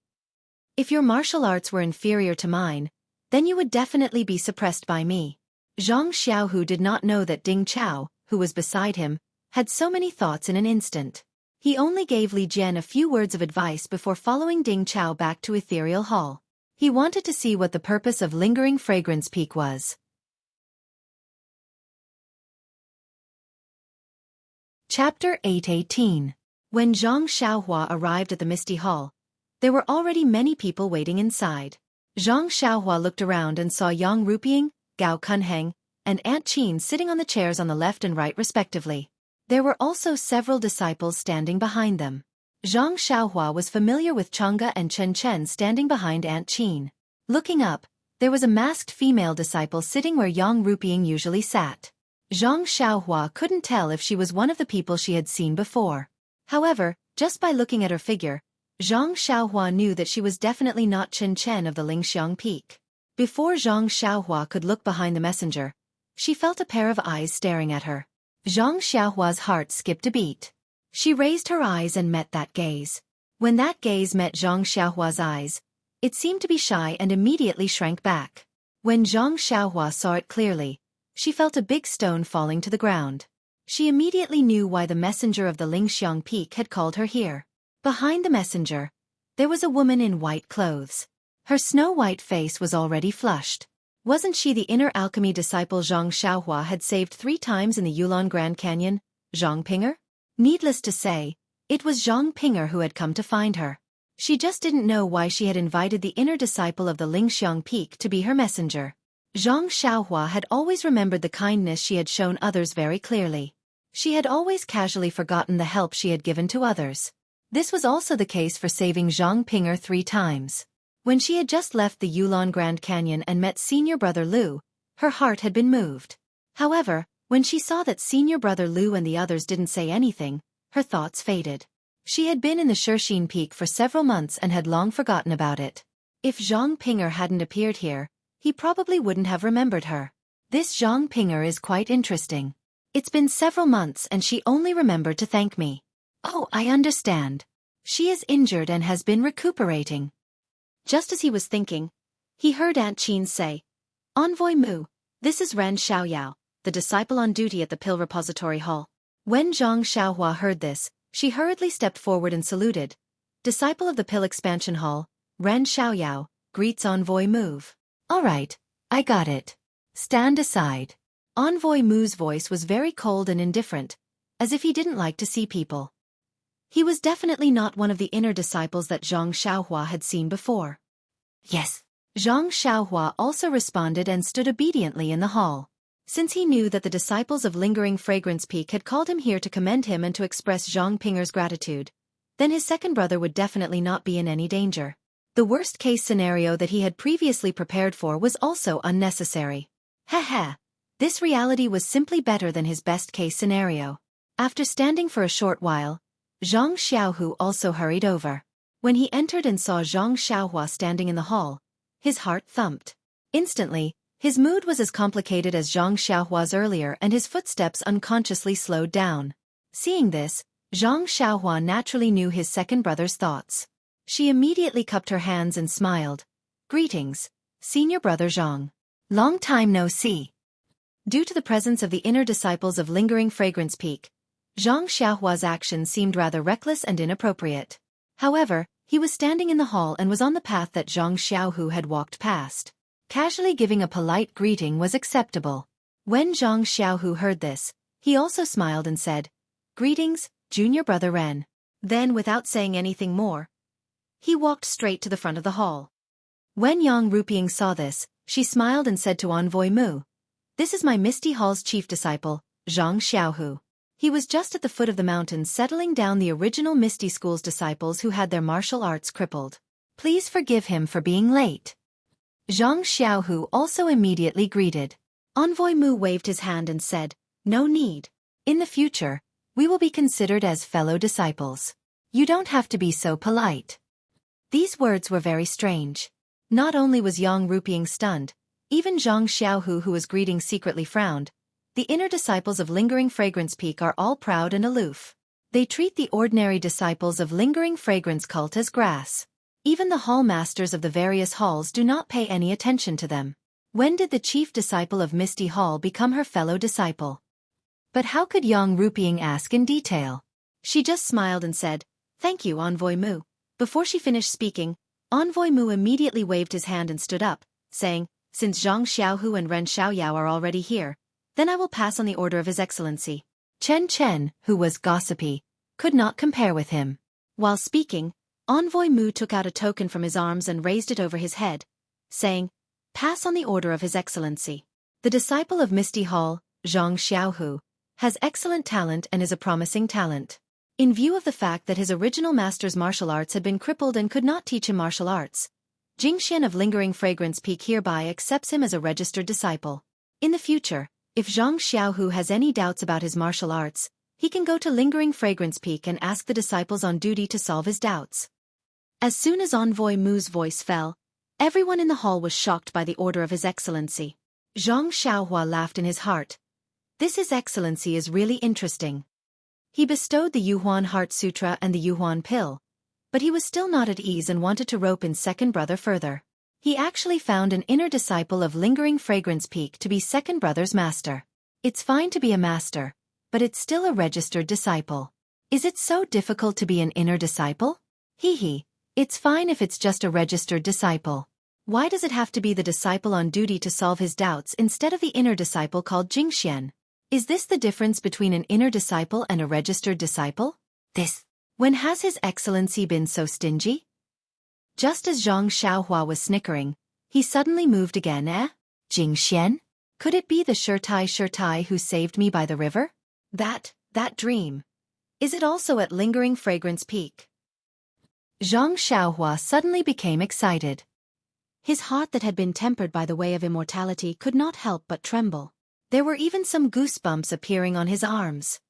If your martial arts were inferior to mine, then you would definitely be suppressed by me. Zhang Xiaohu did not know that Ding Chao, who was beside him, had so many thoughts in an instant. He only gave Li Jian a few words of advice before following Ding Chao back to ethereal hall. He wanted to see what the purpose of lingering fragrance peak was. Chapter 8:18. When Zhang Xiaohua arrived at the Misty Hall, there were already many people waiting inside. Zhang Xiaohua looked around and saw Yang Rupiang, Gao Kunheng, and Aunt Qin sitting on the chairs on the left and right respectively. There were also several disciples standing behind them. Zhang Xiaohua was familiar with Chang'e and Chen Chen standing behind Aunt Qin. Looking up, there was a masked female disciple sitting where Yang Ruping usually sat. Zhang Xiaohua couldn't tell if she was one of the people she had seen before. However, just by looking at her figure, Zhang Xiaohua knew that she was definitely not Chen Chen of the Lingxiang Peak. Before Zhang Xiaohua could look behind the messenger, she felt a pair of eyes staring at her. Zhang Xiaohua's heart skipped a beat. She raised her eyes and met that gaze. When that gaze met Zhang Xiaohua's eyes, it seemed to be shy and immediately shrank back. When Zhang Xiaohua saw it clearly, she felt a big stone falling to the ground. She immediately knew why the messenger of the Lingxiang Peak had called her here. Behind the messenger, there was a woman in white clothes. Her snow-white face was already flushed. Wasn't she the inner alchemy disciple Zhang Xiaohua had saved 3 times in the Yulon Grand Canyon, Zhang Pinger? Needless to say, it was Zhang Pinger who had come to find her. She just didn't know why she had invited the inner disciple of the Lingxiang Peak to be her messenger. Zhang Xiaohua had always remembered the kindness she had shown others very clearly. She had always casually forgotten the help she had given to others. This was also the case for saving Zhang Pinger 3 times. When she had just left the Yulon Grand Canyon and met senior brother Lu, her heart had been moved. However, when she saw that senior brother Lu and the others didn't say anything, her thoughts faded. She had been in the Xueqi Peak for several months and had long forgotten about it. If Zhang Pinger hadn't appeared here, he probably wouldn't have remembered her. This Zhang Pinger is quite interesting. It's been several months and she only remembered to thank me. Oh, I understand. She is injured and has been recuperating. Just as he was thinking, he heard Aunt Qin say, "Envoy Mu, this is Ren Xiaoyao, the disciple on duty at the Pill Repository Hall." When Zhang Xiaohua heard this, she hurriedly stepped forward and saluted. "Disciple of the Pill Expansion Hall, Ren Xiaoyao, greets Envoy Mu." "All right, I got it. Stand aside." Envoy Mu's voice was very cold and indifferent, as if he didn't like to see people. He was definitely not one of the inner disciples that Zhang Xiaohua had seen before. "Yes." Zhang Xiaohua also responded and stood obediently in the hall. Since he knew that the disciples of Lingering Fragrance Peak had called him here to commend him and to express Zhang Pinger's gratitude, then his second brother would definitely not be in any danger. The worst-case scenario that he had previously prepared for was also unnecessary. Haha, this reality was simply better than his best-case scenario. After standing for a short while, Zhang Xiaohu also hurried over. When he entered and saw Zhang Xiaohua standing in the hall, his heart thumped. Instantly, his mood was as complicated as Zhang Xiaohua's earlier and his footsteps unconsciously slowed down. Seeing this, Zhang Xiaohua naturally knew his second brother's thoughts. She immediately cupped her hands and smiled. "Greetings, senior brother Zhang. Long time no see." Due to the presence of the inner disciples of Lingering Fragrance Peak, Zhang Xiaohua's actions seemed rather reckless and inappropriate. However, he was standing in the hall and was on the path that Zhang Xiaohu had walked past. Casually giving a polite greeting was acceptable. When Zhang Xiaohu heard this, he also smiled and said, "Greetings, junior brother Ren." Then, without saying anything more, he walked straight to the front of the hall. When Yang Ruping saw this, she smiled and said to Envoy Mu, "This is my Misty Hall's chief disciple, Zhang Xiaohu. He was just at the foot of the mountain settling down the original Misty School's disciples who had their martial arts crippled. Please forgive him for being late." Zhang Xiaohu also immediately greeted. Envoy Mu waved his hand and said, "No need. In the future, we will be considered as fellow disciples. You don't have to be so polite." These words were very strange. Not only was Yang Ruping stunned, even Zhang Xiaohu who was greeting secretly frowned. The inner disciples of Lingering Fragrance Peak are all proud and aloof. They treat the ordinary disciples of Lingering Fragrance Cult as grass. Even the hall masters of the various halls do not pay any attention to them. When did the chief disciple of Misty Hall become her fellow disciple? But how could Yang Ruping ask in detail? She just smiled and said, "Thank you, Envoy Mu." Before she finished speaking, Envoy Mu immediately waved his hand and stood up, saying, "Since Zhang Xiaohu and Ren Xiaoyao are already here, then I will pass on the order of His Excellency." Chen Chen, who was gossipy, could not compare with him. While speaking, Envoy Mu took out a token from his arms and raised it over his head, saying, "Pass on the order of His Excellency." The disciple of Misty Hall, Zhang Xiaohu, has excellent talent and is a promising talent. In view of the fact that his original master's martial arts had been crippled and could not teach him martial arts, Jingxian of Lingering Fragrance Peak hereby accepts him as a registered disciple. In the future, if Zhang Xiaohu has any doubts about his martial arts, he can go to Lingering Fragrance Peak and ask the disciples on duty to solve his doubts. As soon as Envoy Mu's voice fell, everyone in the hall was shocked by the order of His Excellency. Zhang Xiaohua laughed in his heart. This His Excellency is really interesting. He bestowed the Yuhuan Heart Sutra and the Yuhuan Pill, but he was still not at ease and wanted to rope in second brother further. He actually found an inner disciple of Lingering Fragrance Peak to be second brother's master. It's fine to be a master, but it's still a registered disciple. Is it so difficult to be an inner disciple? Hee. It's fine if it's just a registered disciple. Why does it have to be the disciple on duty to solve his doubts instead of the inner disciple called Jingxian? Is this the difference between an inner disciple and a registered disciple? When has His Excellency been so stingy? Just as Zhang Xiaohua was snickering, he suddenly moved again. Jingxian? Could it be the Xueqi who saved me by the river? That dream. Is it also at Lingering Fragrance Peak? Zhang Xiaohua suddenly became excited. His heart that had been tempered by the way of immortality could not help but tremble. There were even some goosebumps appearing on his arms.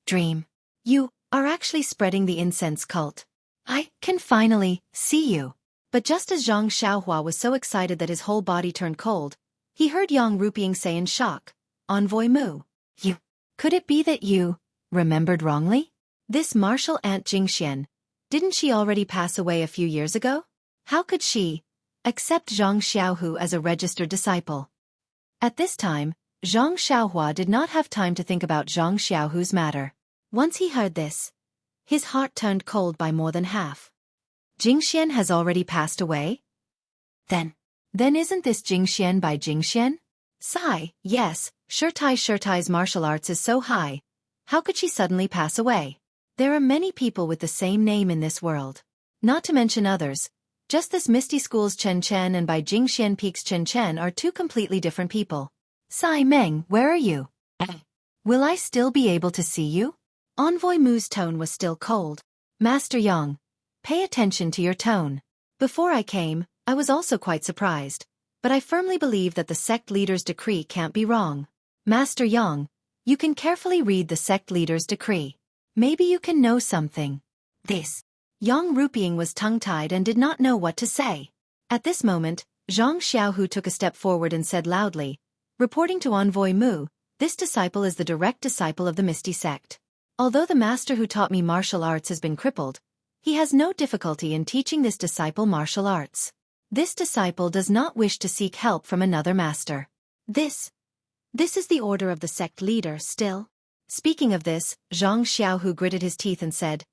Dream. You are actually spreading the incense cult. I can finally see you. But just as Zhang Xiaohua was so excited that his whole body turned cold, he heard Yang Rupiang say in shock, Envoy Mu. Could it be that you remembered wrongly? This martial ant Jingxian, didn't she already pass away a few years ago? How could she accept Zhang Xiaohu as a registered disciple? At this time, Zhang Xiaohua did not have time to think about Zhang Xiaohu's matter. Once he heard this, his heart turned cold by more than half. Jingxian has already passed away? Then isn't this Jingxian by Jingxian? Sigh, yes, Xueqi's martial arts is so high. How could she suddenly pass away? There are many people with the same name in this world. Not to mention others. Just this Misty School's Chen Chen and by Jingxian Peak's Chen Chen are two completely different people. Sai Meng, where are you? Will I still be able to see you? Envoy Mu's tone was still cold. Master Yang, pay attention to your tone. Before I came, I was also quite surprised, but I firmly believe that the sect leader's decree can't be wrong. Master Yang, you can carefully read the sect leader's decree. Maybe you can know something. Yang Rupiang was tongue-tied and did not know what to say. At this moment, Zhang Xiaohu took a step forward and said loudly, reporting to Envoy Mu, this disciple is the direct disciple of the Misty sect. Although the master who taught me martial arts has been crippled, he has no difficulty in teaching this disciple martial arts. This disciple does not wish to seek help from another master. This is the order of the sect leader still. Speaking of this, Zhang Xiaohu gritted his teeth and said,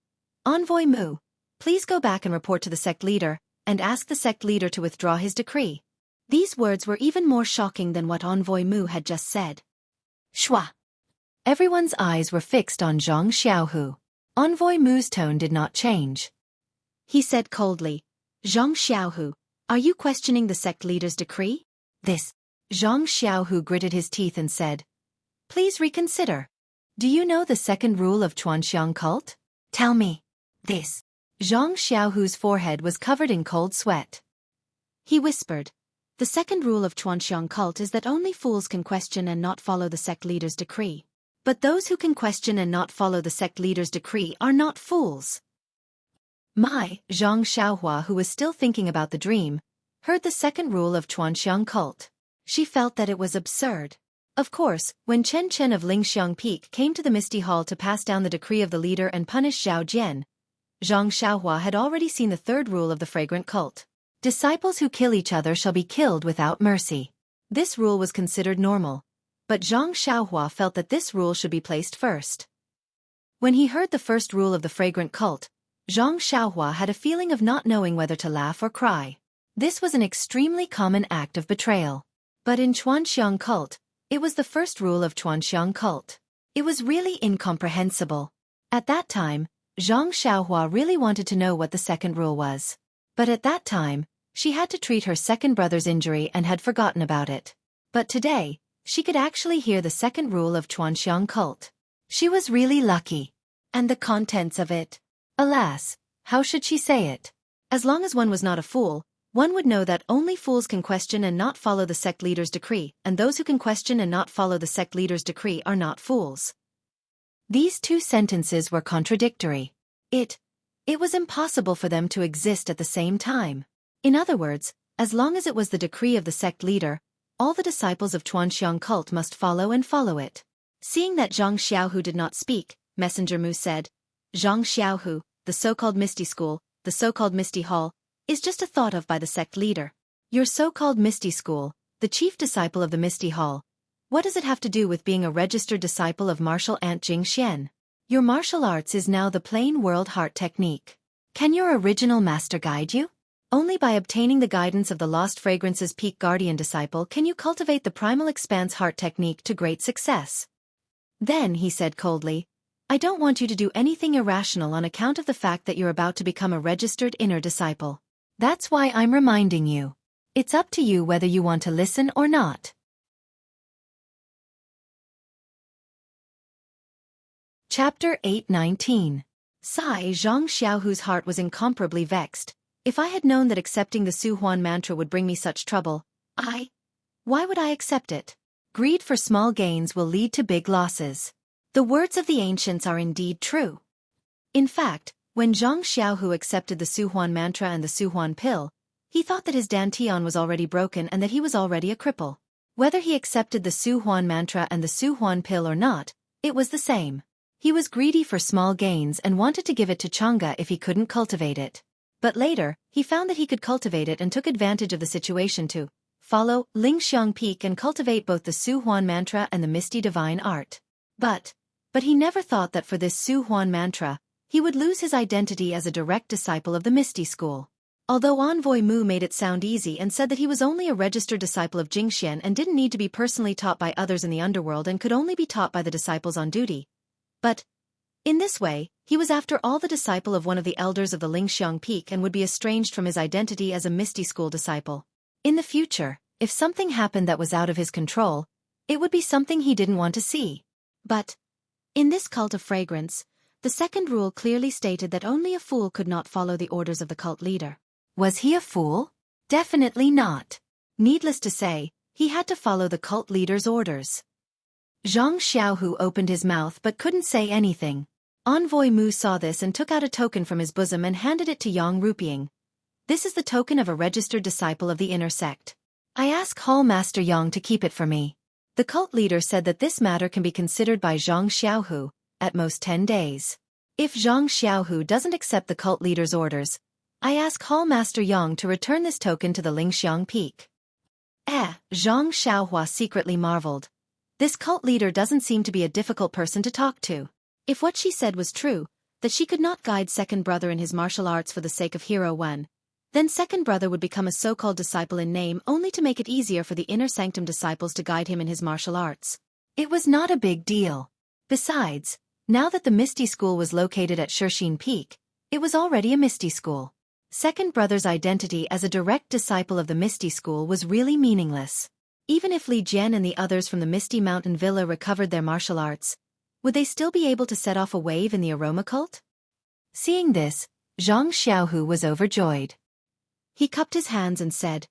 Envoy Mu, please go back and report to the sect leader, and ask the sect leader to withdraw his decree. These words were even more shocking than what Envoy Mu had just said. Shua! Everyone's eyes were fixed on Zhang Xiaohu. Envoy Mu's tone did not change. He said coldly, Zhang Xiaohu, are you questioning the sect leader's decree? Zhang Xiaohu gritted his teeth and said, please reconsider. Do you know the second rule of Chuanxiang cult? Tell me. Zhang Xiaohu's forehead was covered in cold sweat. He whispered, the second rule of Chuanxiang cult is that only fools can question and not follow the sect leader's decree. But those who can question and not follow the sect leader's decree are not fools. Zhang Xiaohua, who was still thinking about the dream, heard the second rule of Chuanxiang cult. She felt that it was absurd. Of course, when Chen Chen of Lingxiang Peak came to the Misty Hall to pass down the decree of the leader and punish Zhao Jian, Zhang Xiaohua had already seen the third rule of the fragrant cult. Disciples who kill each other shall be killed without mercy. This rule was considered normal, but Zhang Xiaohua felt that this rule should be placed first. When he heard the first rule of the fragrant cult, Zhang Xiaohua had a feeling of not knowing whether to laugh or cry. This was an extremely common act of betrayal. But in Chuanxiang cult, it was the first rule of Chuanxiang cult. It was really incomprehensible. At that time, Zhang Xiaohua really wanted to know what the second rule was. But at that time, she had to treat her second brother's injury and had forgotten about it. But today, she could actually hear the second rule of Chuanxiang cult. She was really lucky. And the contents of it? Alas, how should she say it? As long as one was not a fool, one would know that only fools can question and not follow the sect leader's decree, and those who can question and not follow the sect leader's decree are not fools. These two sentences were contradictory. It was impossible for them to exist at the same time. In other words, as long as it was the decree of the sect leader, all the disciples of Chuanxiang cult must follow and follow it. Seeing that Zhang Xiaohu did not speak, Messenger Mu said, Zhang Xiaohu, the so-called Misty School, the so-called Misty Hall, is just a thought of by the sect leader. Your so-called Misty School, the chief disciple of the Misty Hall, what does it have to do with being a registered disciple of martial ant Jing Xian? Your martial arts is now the plain world heart technique. Can your original master guide you? Only by obtaining the guidance of the Lost Fragrance's peak guardian disciple can you cultivate the primal expanse heart technique to great success. Then he said coldly, I don't want you to do anything irrational on account of the fact that you're about to become a registered inner disciple. That's why I'm reminding you. It's up to you whether you want to listen or not. Chapter 8:19. Zhang Xiaohu's heart was incomparably vexed. If I had known that accepting the Su Huan mantra would bring me such trouble, why would I accept it? Greed for small gains will lead to big losses. The words of the ancients are indeed true. In fact, when Zhang Xiaohu accepted the Su Huan mantra and the Su Huan pill, he thought that his dantian was already broken and that he was already a cripple. Whether he accepted the Su Huan mantra and the Su Huan pill or not, it was the same. He was greedy for small gains and wanted to give it to Chang'e if he couldn't cultivate it. But later, he found that he could cultivate it and took advantage of the situation to follow Lingxiang Peak and cultivate both the Su Huan mantra and the Misty Divine Art. But he never thought that for this Su Huan mantra, he would lose his identity as a direct disciple of the Misty School. Although Envoy Mu made it sound easy and said that he was only a registered disciple of Jingxian and didn't need to be personally taught by others in the underworld and could only be taught by the disciples on duty. But in this way, he was after all the disciple of one of the elders of the Lingxiang Peak and would be estranged from his identity as a Misty School disciple. In the future, if something happened that was out of his control, it would be something he didn't want to see. But in this cult of fragrance, the second rule clearly stated that only a fool could not follow the orders of the cult leader. Was he a fool? Definitely not. Needless to say, he had to follow the cult leader's orders. Zhang Xiaohu opened his mouth but couldn't say anything. Envoy Mu saw this and took out a token from his bosom and handed it to Yang Rupiang. This is the token of a registered disciple of the inner sect. I ask Hall Master Yang to keep it for me. The cult leader said that this matter can be considered by Zhang Xiaohu, at most 10 days. If Zhang Xiaohu doesn't accept the cult leader's orders, I ask Hall Master Yang to return this token to the Lingxiang Peak. Zhang Xiaohua secretly marveled. This cult leader doesn't seem to be a difficult person to talk to. If what she said was true, that she could not guide second brother in his martial arts for the sake of Hero 1, then second brother would become a so-called disciple in name only to make it easier for the inner sanctum disciples to guide him in his martial arts. It was not a big deal. Besides, now that the Misty School was located at Xueqi Peak, it was already a Misty School. Second brother's identity as a direct disciple of the Misty School was really meaningless. Even if Li Jian and the others from the Misty Mountain Villa recovered their martial arts, would they still be able to set off a wave in the aroma cult? Seeing this, Zhang Xiaohu was overjoyed. He cupped his hands and said,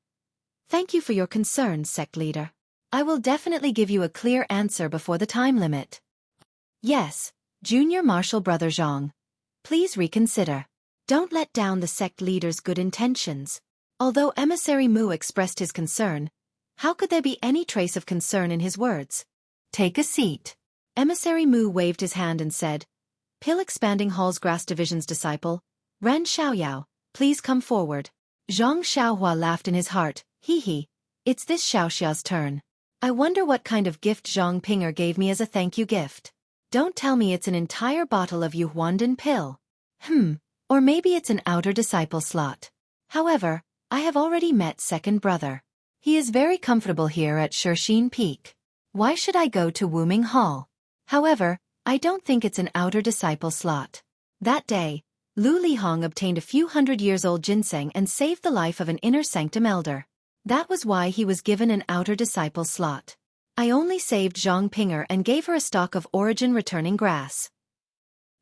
Thank you for your concern, sect leader. I will definitely give you a clear answer before the time limit. Yes, junior martial brother Zhang. Please reconsider. Don't let down the sect leader's good intentions. Although Emissary Mu expressed his concern, how could there be any trace of concern in his words? Take a seat. Emissary Mu waved his hand and said, Pill Expanding Hall's Grass Division's disciple, Ran Xiaoyao, please come forward. Zhang Xiaohua laughed in his heart, hee, it's this Xiaoxia's turn. I wonder what kind of gift Zhang Pinger gave me as a thank you gift. Don't tell me it's an entire bottle of Yuhuandan pill. Or maybe it's an outer disciple slot. However, I have already met second brother. He is very comfortable here at Xueqi Peak. Why should I go to Wuming Hall? However, I don't think it's an outer disciple slot. That day, Lu Lihong obtained a few hundred-years-old ginseng and saved the life of an inner sanctum elder. That was why he was given an outer disciple slot. I only saved Zhang Pinger and gave her a stock of origin-returning grass.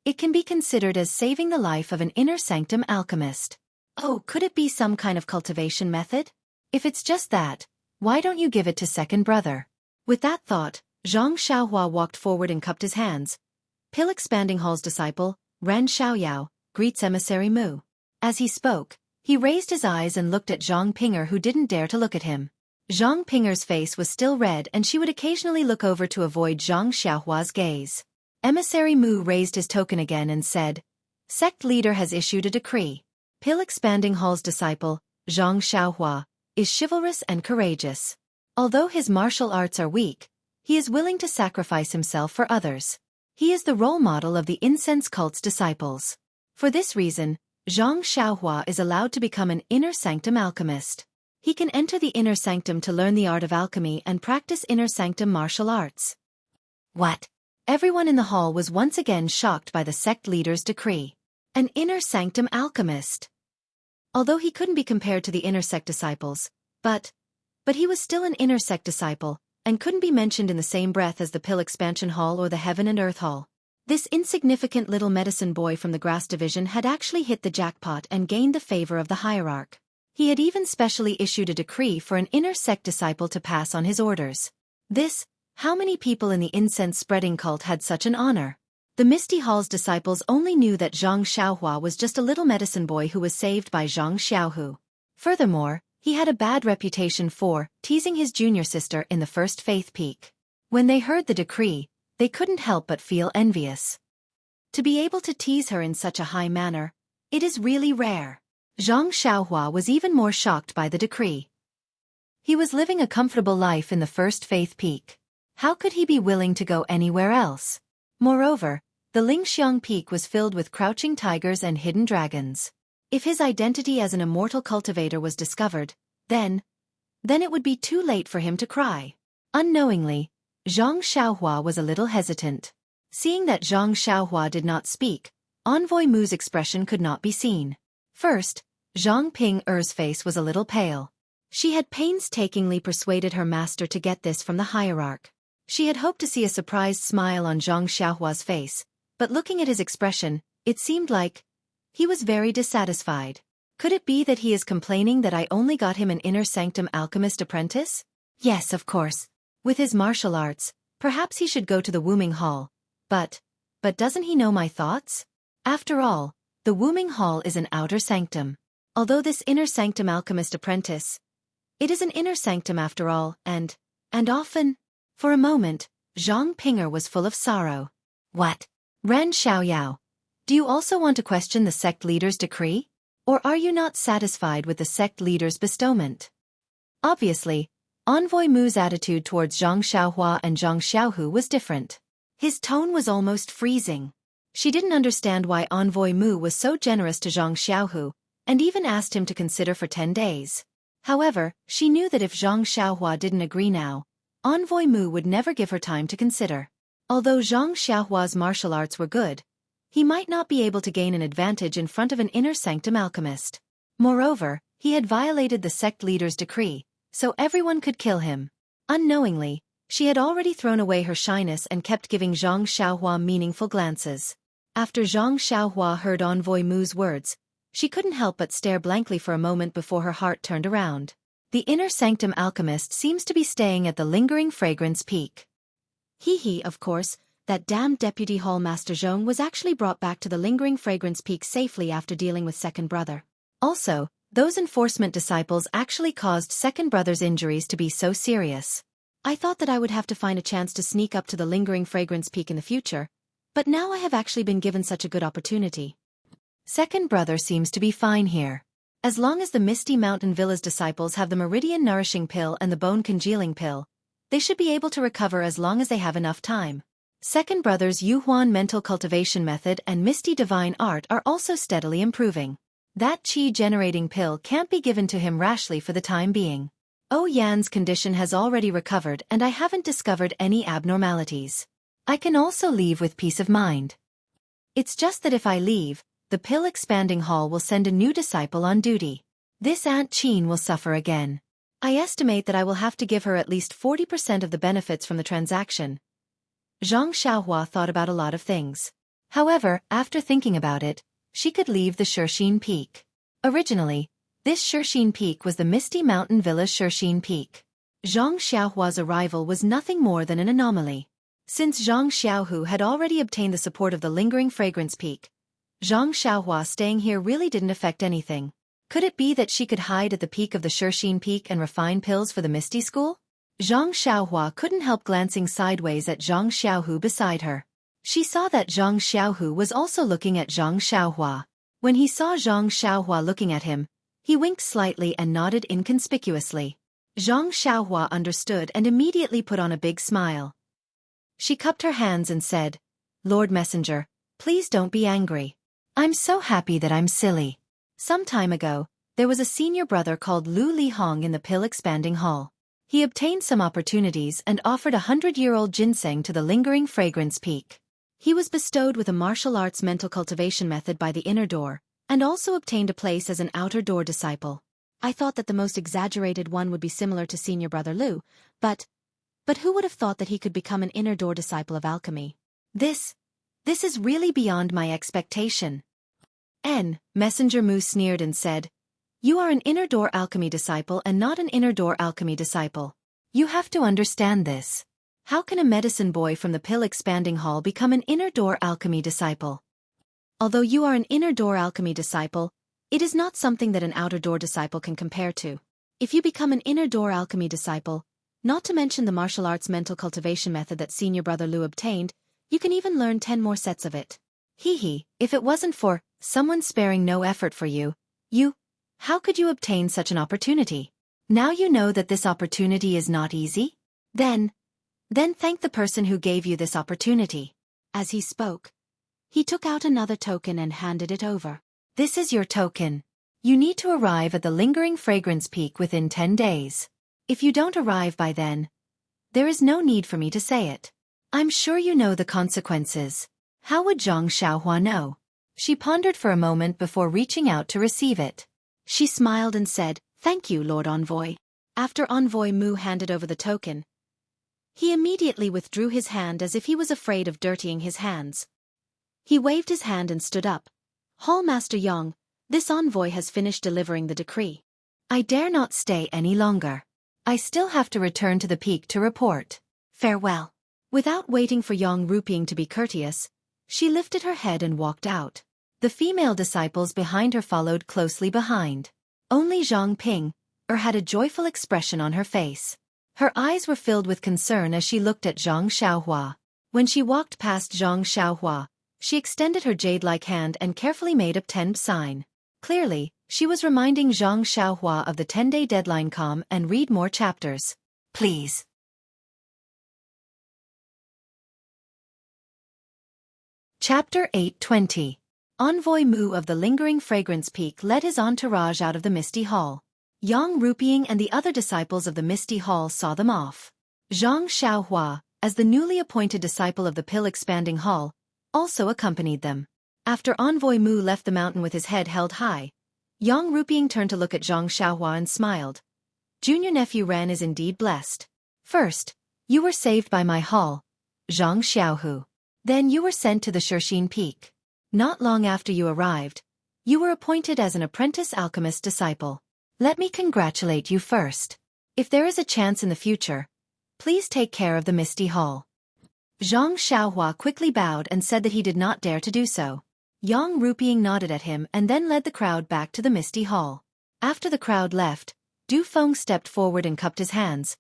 It can be considered as saving the life of an inner sanctum alchemist. Oh, could it be some kind of cultivation method? If it's just that, why don't you give it to second brother? With that thought, Zhang Xiaohua walked forward and cupped his hands. Pill Expanding Hall's disciple, Ran Xiaoyao, greets Emissary Mu. As he spoke, he raised his eyes and looked at Zhang Pinger, who didn't dare to look at him. Zhang Pinger's face was still red and she would occasionally look over to avoid Zhang Xiaohua's gaze. Emissary Mu raised his token again and said, Sect leader has issued a decree. Pill Expanding Hall's disciple, Zhang Xiaohua, is chivalrous and courageous. Although his martial arts are weak, he is willing to sacrifice himself for others. He is the role model of the incense cult's disciples. For this reason, Zhang Xiaohua is allowed to become an inner sanctum alchemist. He can enter the inner sanctum to learn the art of alchemy and practice inner sanctum martial arts. What? Everyone in the hall was once again shocked by the sect leader's decree. An inner sanctum alchemist. Although he couldn't be compared to the inner sect disciples, but he was still an inner sect disciple, and couldn't be mentioned in the same breath as the Pill Expansion Hall or the Heaven and Earth Hall. This insignificant little medicine boy from the Grass Division had actually hit the jackpot and gained the favor of the hierarch. He had even specially issued a decree for an inner sect disciple to pass on his orders. How many people in the incense-spreading cult had such an honor? The Misty Hall's disciples only knew that Zhang Xiaohua was just a little medicine boy who was saved by Zhang Xiaohu. Furthermore, he had a bad reputation for teasing his junior sister in the first faith peak. When they heard the decree, they couldn't help but feel envious. To be able to tease her in such a high manner, it is really rare. Zhang Xiaohua was even more shocked by the decree. He was living a comfortable life in the first faith peak. How could he be willing to go anywhere else? Moreover, the Lingxiang Peak was filled with crouching tigers and hidden dragons. If his identity as an immortal cultivator was discovered, then it would be too late for him to cry. Unknowingly, Zhang Xiaohua was a little hesitant. Seeing that Zhang Xiaohua did not speak, Envoy Mu's expression could not be seen. First, Zhang Ping-er's face was a little pale. She had painstakingly persuaded her master to get this from the hierarch. She had hoped to see a surprised smile on Zhang Xiaohua's face, but looking at his expression, it seemed like he was very dissatisfied. Could it be that he is complaining that I only got him an inner sanctum alchemist apprentice? Yes, of course. With his martial arts, perhaps he should go to the Wuming Hall. But doesn't he know my thoughts? After all, the Wuming Hall is an outer sanctum. Although this inner sanctum alchemist apprentice, it is an inner sanctum after all, and often. For a moment, Zhang Pinger was full of sorrow. What? Ran Xiaoyao, do you also want to question the sect leader's decree? Or are you not satisfied with the sect leader's bestowment? Obviously, Envoy Mu's attitude towards Zhang Xiaohua and Zhang Xiaohu was different. His tone was almost freezing. She didn't understand why Envoy Mu was so generous to Zhang Xiaohu, and even asked him to consider for 10 days. However, she knew that if Zhang Xiaohua didn't agree now, Envoy Mu would never give her time to consider. Although Zhang Xiaohua's martial arts were good, he might not be able to gain an advantage in front of an inner sanctum alchemist. Moreover, he had violated the sect leader's decree, so everyone could kill him. Unknowingly, she had already thrown away her shyness and kept giving Zhang Xiaohua meaningful glances. After Zhang Xiaohua heard Envoy Mu's words, she couldn't help but stare blankly for a moment before her heart turned around. The inner sanctum alchemist seems to be staying at the Lingering Fragrance Peak. Of course, that damned Deputy Hall Master Zhong was actually brought back to the Lingering Fragrance Peak safely after dealing with second brother. Also, those enforcement disciples actually caused second brother's injuries to be so serious. I thought that I would have to find a chance to sneak up to the Lingering Fragrance Peak in the future, but now I have actually been given such a good opportunity. Second brother seems to be fine here. As long as the Misty Mountain Villa's disciples have the Meridian Nourishing Pill and the Bone Congealing Pill, they should be able to recover as long as they have enough time. Second brother's Yuhuan Mental Cultivation Method and Misty Divine Art are also steadily improving. That Qi-generating pill can't be given to him rashly for the time being. Oh Yan's condition has already recovered and I haven't discovered any abnormalities. I can also leave with peace of mind. It's just that if I leave, the Pill Expanding Hall will send a new disciple on duty. This Aunt Qin will suffer again. I estimate that I will have to give her at least 40% of the benefits from the transaction. Zhang Xiaohua thought about a lot of things. However, after thinking about it, she could leave the Xueqi Peak. Originally, this Xueqi Peak was the Misty Mountain Villa's Xueqi Peak. Zhang Xiaohua's arrival was nothing more than an anomaly. Since Zhang Xiaohu had already obtained the support of the Lingering Fragrance Peak, Zhang Xiaohua staying here really didn't affect anything. Could it be that she could hide at the peak of the Xueqi Peak and refine pills for the Misty School? Zhang Xiaohua couldn't help glancing sideways at Zhang Xiaohu beside her. She saw that Zhang Xiaohu was also looking at Zhang Xiaohua. When he saw Zhang Xiaohua looking at him, he winked slightly and nodded inconspicuously. Zhang Xiaohua understood and immediately put on a big smile. She cupped her hands and said, "Lord Messenger, please don't be angry. I'm so happy that I'm silly." Some time ago, there was a senior brother called Lu Lihong in the pill-expanding hall. He obtained some opportunities and offered 100-year-old ginseng to the Lingering Fragrance Peak. He was bestowed with a martial arts mental cultivation method by the inner door, and also obtained a place as an outer door disciple. I thought that the most exaggerated one would be similar to senior brother Lu, but who would have thought that he could become an inner door disciple of alchemy? This is really beyond my expectation. Messenger Mu sneered and said, "You are an inner door alchemy disciple and not an inner door alchemy disciple. You have to understand this. How can a medicine boy from the pill-expanding hall become an inner door alchemy disciple? Although you are an inner door alchemy disciple, it is not something that an outer door disciple can compare to. If you become an inner door alchemy disciple, not to mention the martial arts mental cultivation method that senior brother Lu obtained, you can even learn 10 more sets of it. If it wasn't for someone sparing no effort for you, how could you obtain such an opportunity? Now you know that this opportunity is not easy? Then thank the person who gave you this opportunity." As he spoke, he took out another token and handed it over. "This is your token. You need to arrive at the Lingering Fragrance Peak within 10 days. If you don't arrive by then, there is no need for me to say it. I'm sure you know the consequences." How would Zhang Xiaohua know? She pondered for a moment before reaching out to receive it. She smiled and said, "Thank you, Lord Envoy." After Envoy Mu handed over the token, he immediately withdrew his hand as if he was afraid of dirtying his hands. He waved his hand and stood up. "Hallmaster Yang, this envoy has finished delivering the decree. I dare not stay any longer. I still have to return to the peak to report. Farewell." Without waiting for Yang Ruping to be courteous, she lifted her head and walked out. The female disciples behind her followed closely behind. Only Zhang Ping had a joyful expression on her face. Her eyes were filled with concern as she looked at Zhang Xiaohua. When she walked past Zhang Xiaohua, she extended her jade-like hand and carefully made a 10 sign. Clearly, she was reminding Zhang Xiaohua of the 10-day deadline. Come and read more chapters, please. Chapter 820. Envoy Mu of the Lingering Fragrance Peak led his entourage out of the Misty Hall. Yang Ruping and the other disciples of the Misty Hall saw them off. Zhang Xiaohua, as the newly appointed disciple of the Pill-Expanding Hall, also accompanied them. After Envoy Mu left the mountain with his head held high, Yang Ruping turned to look at Zhang Xiaohua and smiled. "Junior nephew Ren is indeed blessed. First, you were saved by my hall, Zhang Xiaohu. Then you were sent to the Xueqi Peak. Not long after you arrived, you were appointed as an apprentice alchemist disciple. Let me congratulate you first. If there is a chance in the future, please take care of the Misty Hall." Zhang Xiaohua quickly bowed and said that he did not dare to do so. Yang Ruping nodded at him and then led the crowd back to the Misty Hall. After the crowd left, Du Feng stepped forward and cupped his hands.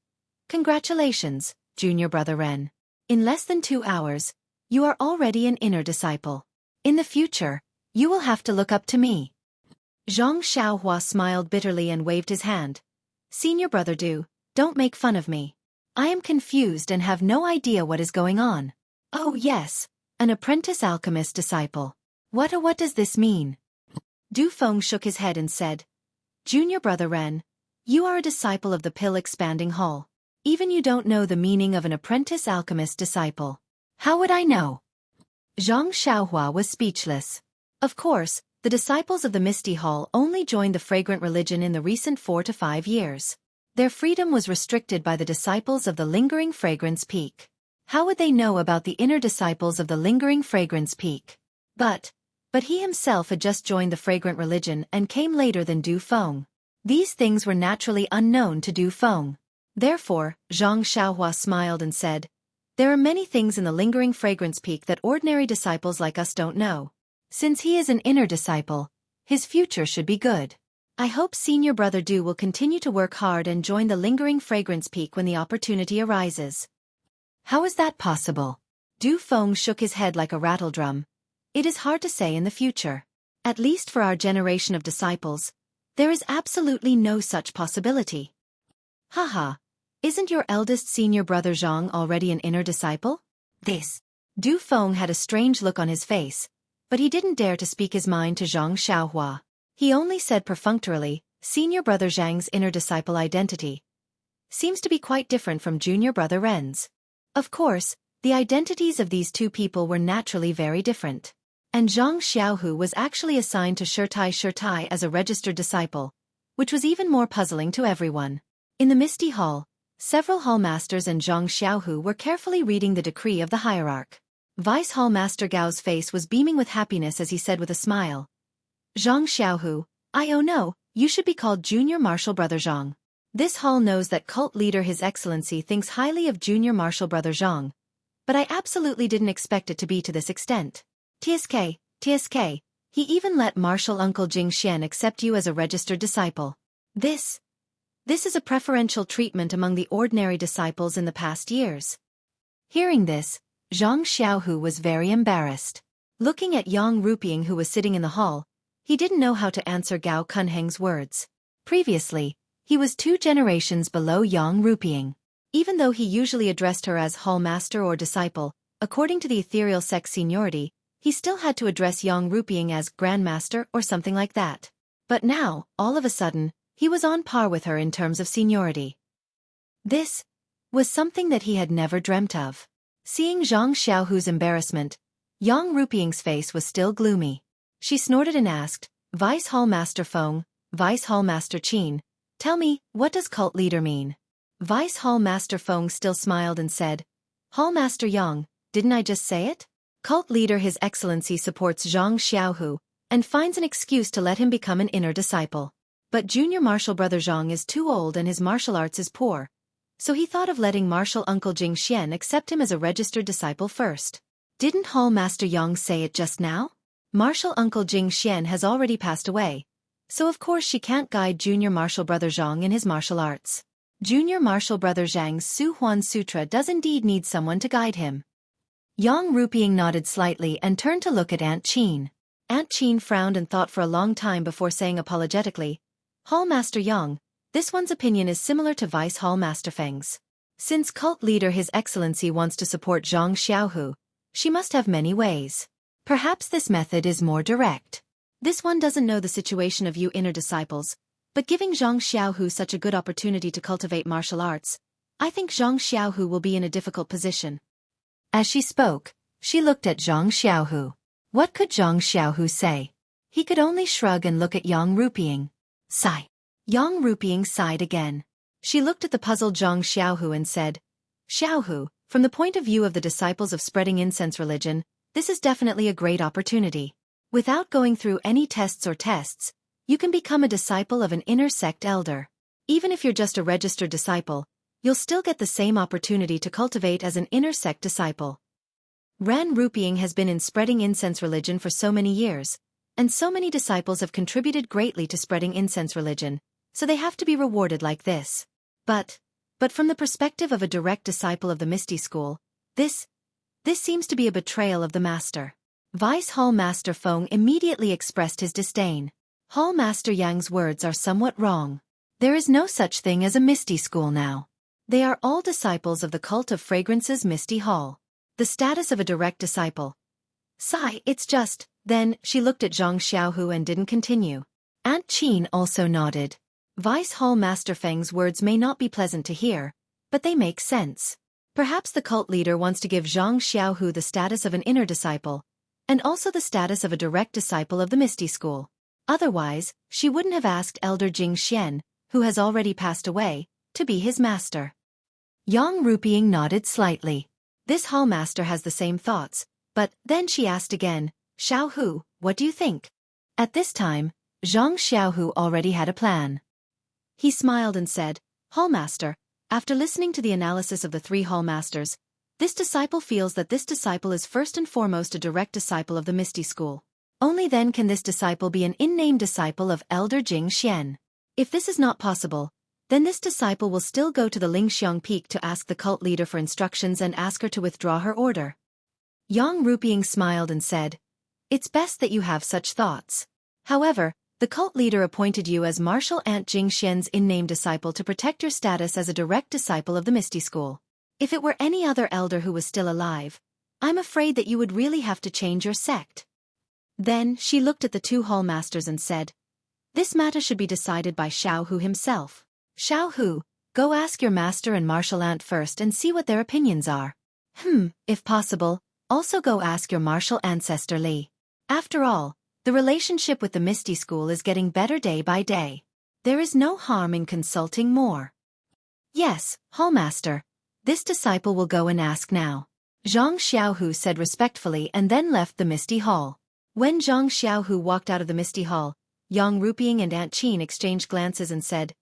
"Congratulations, junior brother Ren. In less than 2 hours, you are already an inner disciple. In the future, you will have to look up to me." Zhang Xiaohua smiled bitterly and waved his hand. "Senior brother Du, don't make fun of me. I am confused and have no idea what is going on." "Oh yes, an apprentice alchemist disciple. What does this mean?" Du Feng shook his head and said, "Junior brother Ren, you are a disciple of the Pill-Expanding Hall. Even you don't know the meaning of an apprentice alchemist disciple. How would I know?" Zhang Xiaohua was speechless. Of course, the disciples of the Misty Hall only joined the fragrant religion in the recent 4 to 5 years. Their freedom was restricted by the disciples of the Lingering Fragrance Peak. How would they know about the inner disciples of the Lingering Fragrance Peak? But he himself had just joined the fragrant religion and came later than Du Feng. These things were naturally unknown to Du Feng. Therefore, Zhang Xiaohua smiled and said, "There are many things in the Lingering Fragrance Peak that ordinary disciples like us don't know. Since he is an inner disciple, his future should be good. I hope senior brother Du will continue to work hard and join the Lingering Fragrance Peak when the opportunity arises." How is that possible? Du Feng shook his head like a rattledrum. It is hard to say in the future. At least for our generation of disciples, there is absolutely no such possibility. Haha, isn't your eldest senior brother Zhang already an inner disciple? Du Feng had a strange look on his face, but he didn't dare to speak his mind to Zhang Xiaohua. He only said perfunctorily, "Senior brother Zhang's inner disciple identity seems to be quite different from junior brother Ren's." Of course, the identities of these two people were naturally very different. And Zhang Xiaohu was actually assigned to Xueqi as a registered disciple, which was even more puzzling to everyone. In the Misty Hall, several hall masters and Zhang Xiaohu were carefully reading the decree of the hierarch. Vice Hall Master Gao's face was beaming with happiness as he said with a smile, "Zhang Xiaohu, no, you should be called Junior Martial Brother Zhang. This hall knows that cult leader His Excellency thinks highly of Junior Martial Brother Zhang, but I absolutely didn't expect it to be to this extent. TSK, he even let Martial Uncle Jing Xian accept you as a registered disciple. This is a preferential treatment among the ordinary disciples in the past years." Hearing this, Zhang Xiaohu was very embarrassed. Looking at Yang Ruping who was sitting in the hall, he didn't know how to answer Gao Kunheng's words. Previously, he was 2 generations below Yang Ruping. Even though he usually addressed her as hall master or disciple, according to the ethereal sect seniority, he still had to address Yang Ruping as grandmaster or something like that. But now, all of a sudden, he was on par with her in terms of seniority. This was something that he had never dreamt of. Seeing Zhang Xiaohu's embarrassment, Yang Ruping's face was still gloomy. She snorted and asked, "Vice Hall Master Feng, Vice Hall Master Qin, tell me, what does cult leader mean?" Vice Hall Master Feng still smiled and said, "Hall Master Yang, didn't I just say it? Cult leader His Excellency supports Zhang Xiaohu and finds an excuse to let him become an inner disciple. But Junior Martial Brother Zhang is too old and his martial arts is poor, so he thought of letting Martial Uncle Jing Xian accept him as a registered disciple first. Didn't Hall Master Yang say it just now? Martial Uncle Jing Xian has already passed away, so of course she can't guide Junior Martial Brother Zhang in his martial arts. Junior Martial Brother Zhang's Su Huan Sutra does indeed need someone to guide him." Yang Ruping nodded slightly and turned to look at Aunt Qin. Aunt Qin frowned and thought for a long time before saying apologetically, "Hall Master Yang, this one's opinion is similar to Vice Hall Master Feng's. Since cult leader His Excellency wants to support Zhang Xiaohu, she must have many ways. Perhaps this method is more direct. This one doesn't know the situation of you inner disciples, but giving Zhang Xiaohu such a good opportunity to cultivate martial arts, I think Zhang Xiaohu will be in a difficult position." As she spoke, she looked at Zhang Xiaohu. What could Zhang Xiaohu say? He could only shrug and look at Yang Ruping. Sigh. Yang Ruping sighed again. She looked at the puzzled Zhang Xiaohu and said, "Xiaohu, from the point of view of the disciples of spreading incense religion, this is definitely a great opportunity. Without going through any tests, you can become a disciple of an inner sect elder. Even if you're just a registered disciple, you'll still get the same opportunity to cultivate as an inner sect disciple. Ran Ruping has been in spreading incense religion for so many years, and so many disciples have contributed greatly to spreading incense religion, so they have to be rewarded like this. But from the perspective of a direct disciple of the Misty School, this seems to be a betrayal of the master." Vice Hall Master Feng immediately expressed his disdain. Hall Master Yang's words are somewhat wrong. There is no such thing as a Misty School now. They are all disciples of the cult of fragrance's Misty Hall. The status of a direct disciple. Sigh, it's just, then, she looked at Zhang Xiaohu and didn't continue. Aunt Qin also nodded. Vice Hall Master Feng's words may not be pleasant to hear, but they make sense. Perhaps the cult leader wants to give Zhang Xiaohu the status of an inner disciple, and also the status of a direct disciple of the Misty School. Otherwise, she wouldn't have asked Elder Jing Xian, who has already passed away, to be his master. Yang Ruping nodded slightly. This hall master has the same thoughts, but then she asked again, Xiaohu, what do you think? At this time, Zhang Xiaohu already had a plan. He smiled and said, Hallmaster, after listening to the analysis of the 3 hallmasters, this disciple feels that this disciple is first and foremost a direct disciple of the Misty School. Only then can this disciple be an in-name disciple of Elder Jing Xian. If this is not possible, then this disciple will still go to the Lingxiang Peak to ask the cult leader for instructions and ask her to withdraw her order. Yang Ruping smiled and said, It's best that you have such thoughts. However, the cult leader appointed you as Martial Ant Jing Xian's in-name disciple to protect your status as a direct disciple of the Misty School. If it were any other elder who was still alive, I'm afraid that you would really have to change your sect. Then she looked at the 2 hallmasters and said, This matter should be decided by Xiaohu himself. Xiaohu, go ask your master and martial ant first and see what their opinions are. If possible, also go ask your martial ancestor Li. After all, the relationship with the Misty School is getting better day by day. There is no harm in consulting more. Yes, hallmaster. This disciple will go and ask now. Zhang Xiaohu said respectfully and then left the Misty Hall. When Zhang Xiaohu walked out of the Misty Hall, Yang Ruping and Aunt Qin exchanged glances and said,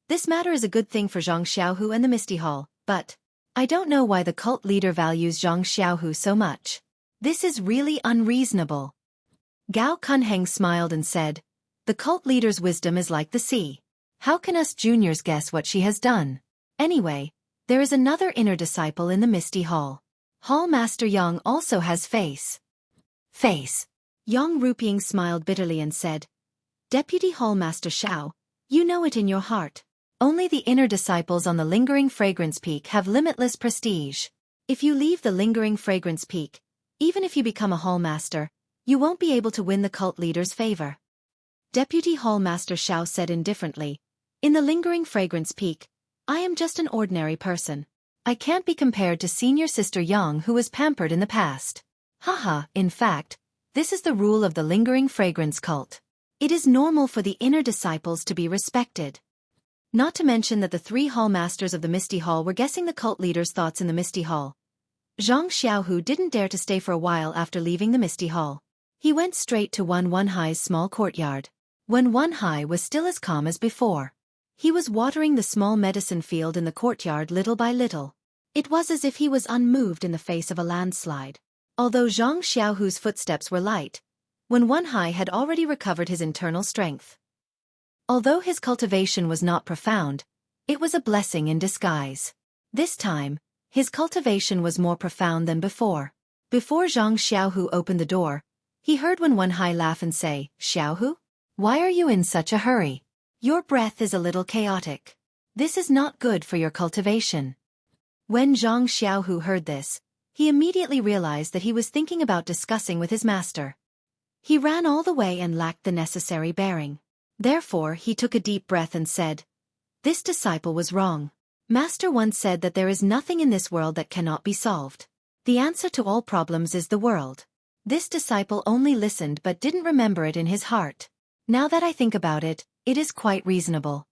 This matter is a good thing for Zhang Xiaohu and the Misty Hall, but I don't know why the cult leader values Zhang Xiaohu so much. This is really unreasonable. Gao Kunheng smiled and said, The cult leader's wisdom is like the sea. How can us juniors guess what she has done? Anyway, there is another inner disciple in the Misty Hall. Hall Master Yang also has face. Yang Ruping smiled bitterly and said, Deputy Hall Master Xiao, you know it in your heart. Only the inner disciples on the Lingering Fragrance Peak have limitless prestige. If you leave the Lingering Fragrance Peak, even if you become a Hall Master, you won't be able to win the cult leader's favor. Deputy Hall Master Xiao said indifferently, In the Lingering Fragrance Peak, I am just an ordinary person. I can't be compared to senior sister Yang who was pampered in the past. Haha, in fact, this is the rule of the Lingering Fragrance cult. It is normal for the inner disciples to be respected. Not to mention that the 3 hall masters of the Misty Hall were guessing the cult leader's thoughts in the Misty Hall. Zhang Xiaohu didn't dare to stay for a while after leaving the Misty Hall. He went straight to Wenhai's small courtyard. Wenhai was still as calm as before. He was watering the small medicine field in the courtyard little by little. It was as if he was unmoved in the face of a landslide. Although Zhang Xiaohu's footsteps were light, Wenhai had already recovered his internal strength. Although his cultivation was not profound, it was a blessing in disguise. This time, his cultivation was more profound than before. Before Zhang Xiaohu opened the door, he heard Wenhai laugh and say, Xiaohu? Why are you in such a hurry? Your breath is a little chaotic. This is not good for your cultivation. When Zhang Xiaohu heard this, he immediately realized that he was thinking about discussing with his master. He ran all the way and lacked the necessary bearing. Therefore he took a deep breath and said, This disciple was wrong. Master once said that there is nothing in this world that cannot be solved. The answer to all problems is the world. This disciple only listened but didn't remember it in his heart. Now that I think about it, it is quite reasonable.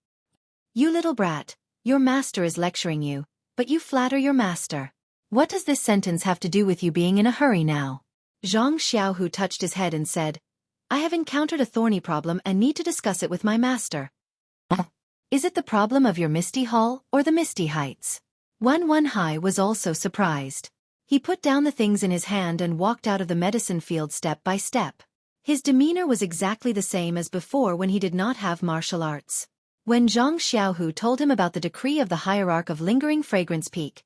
You little brat, your master is lecturing you, but you flatter your master. What does this sentence have to do with you being in a hurry now? Zhang Xiaohu touched his head and said, I have encountered a thorny problem and need to discuss it with my master. Is it the problem of your Misty Hall or the Misty Heights? Wenhai was also surprised. He put down the things in his hand and walked out of the medicine field step by step. His demeanor was exactly the same as before when he did not have martial arts. When Zhang Xiaohu told him about the decree of the hierarch of Lingering Fragrance Peak,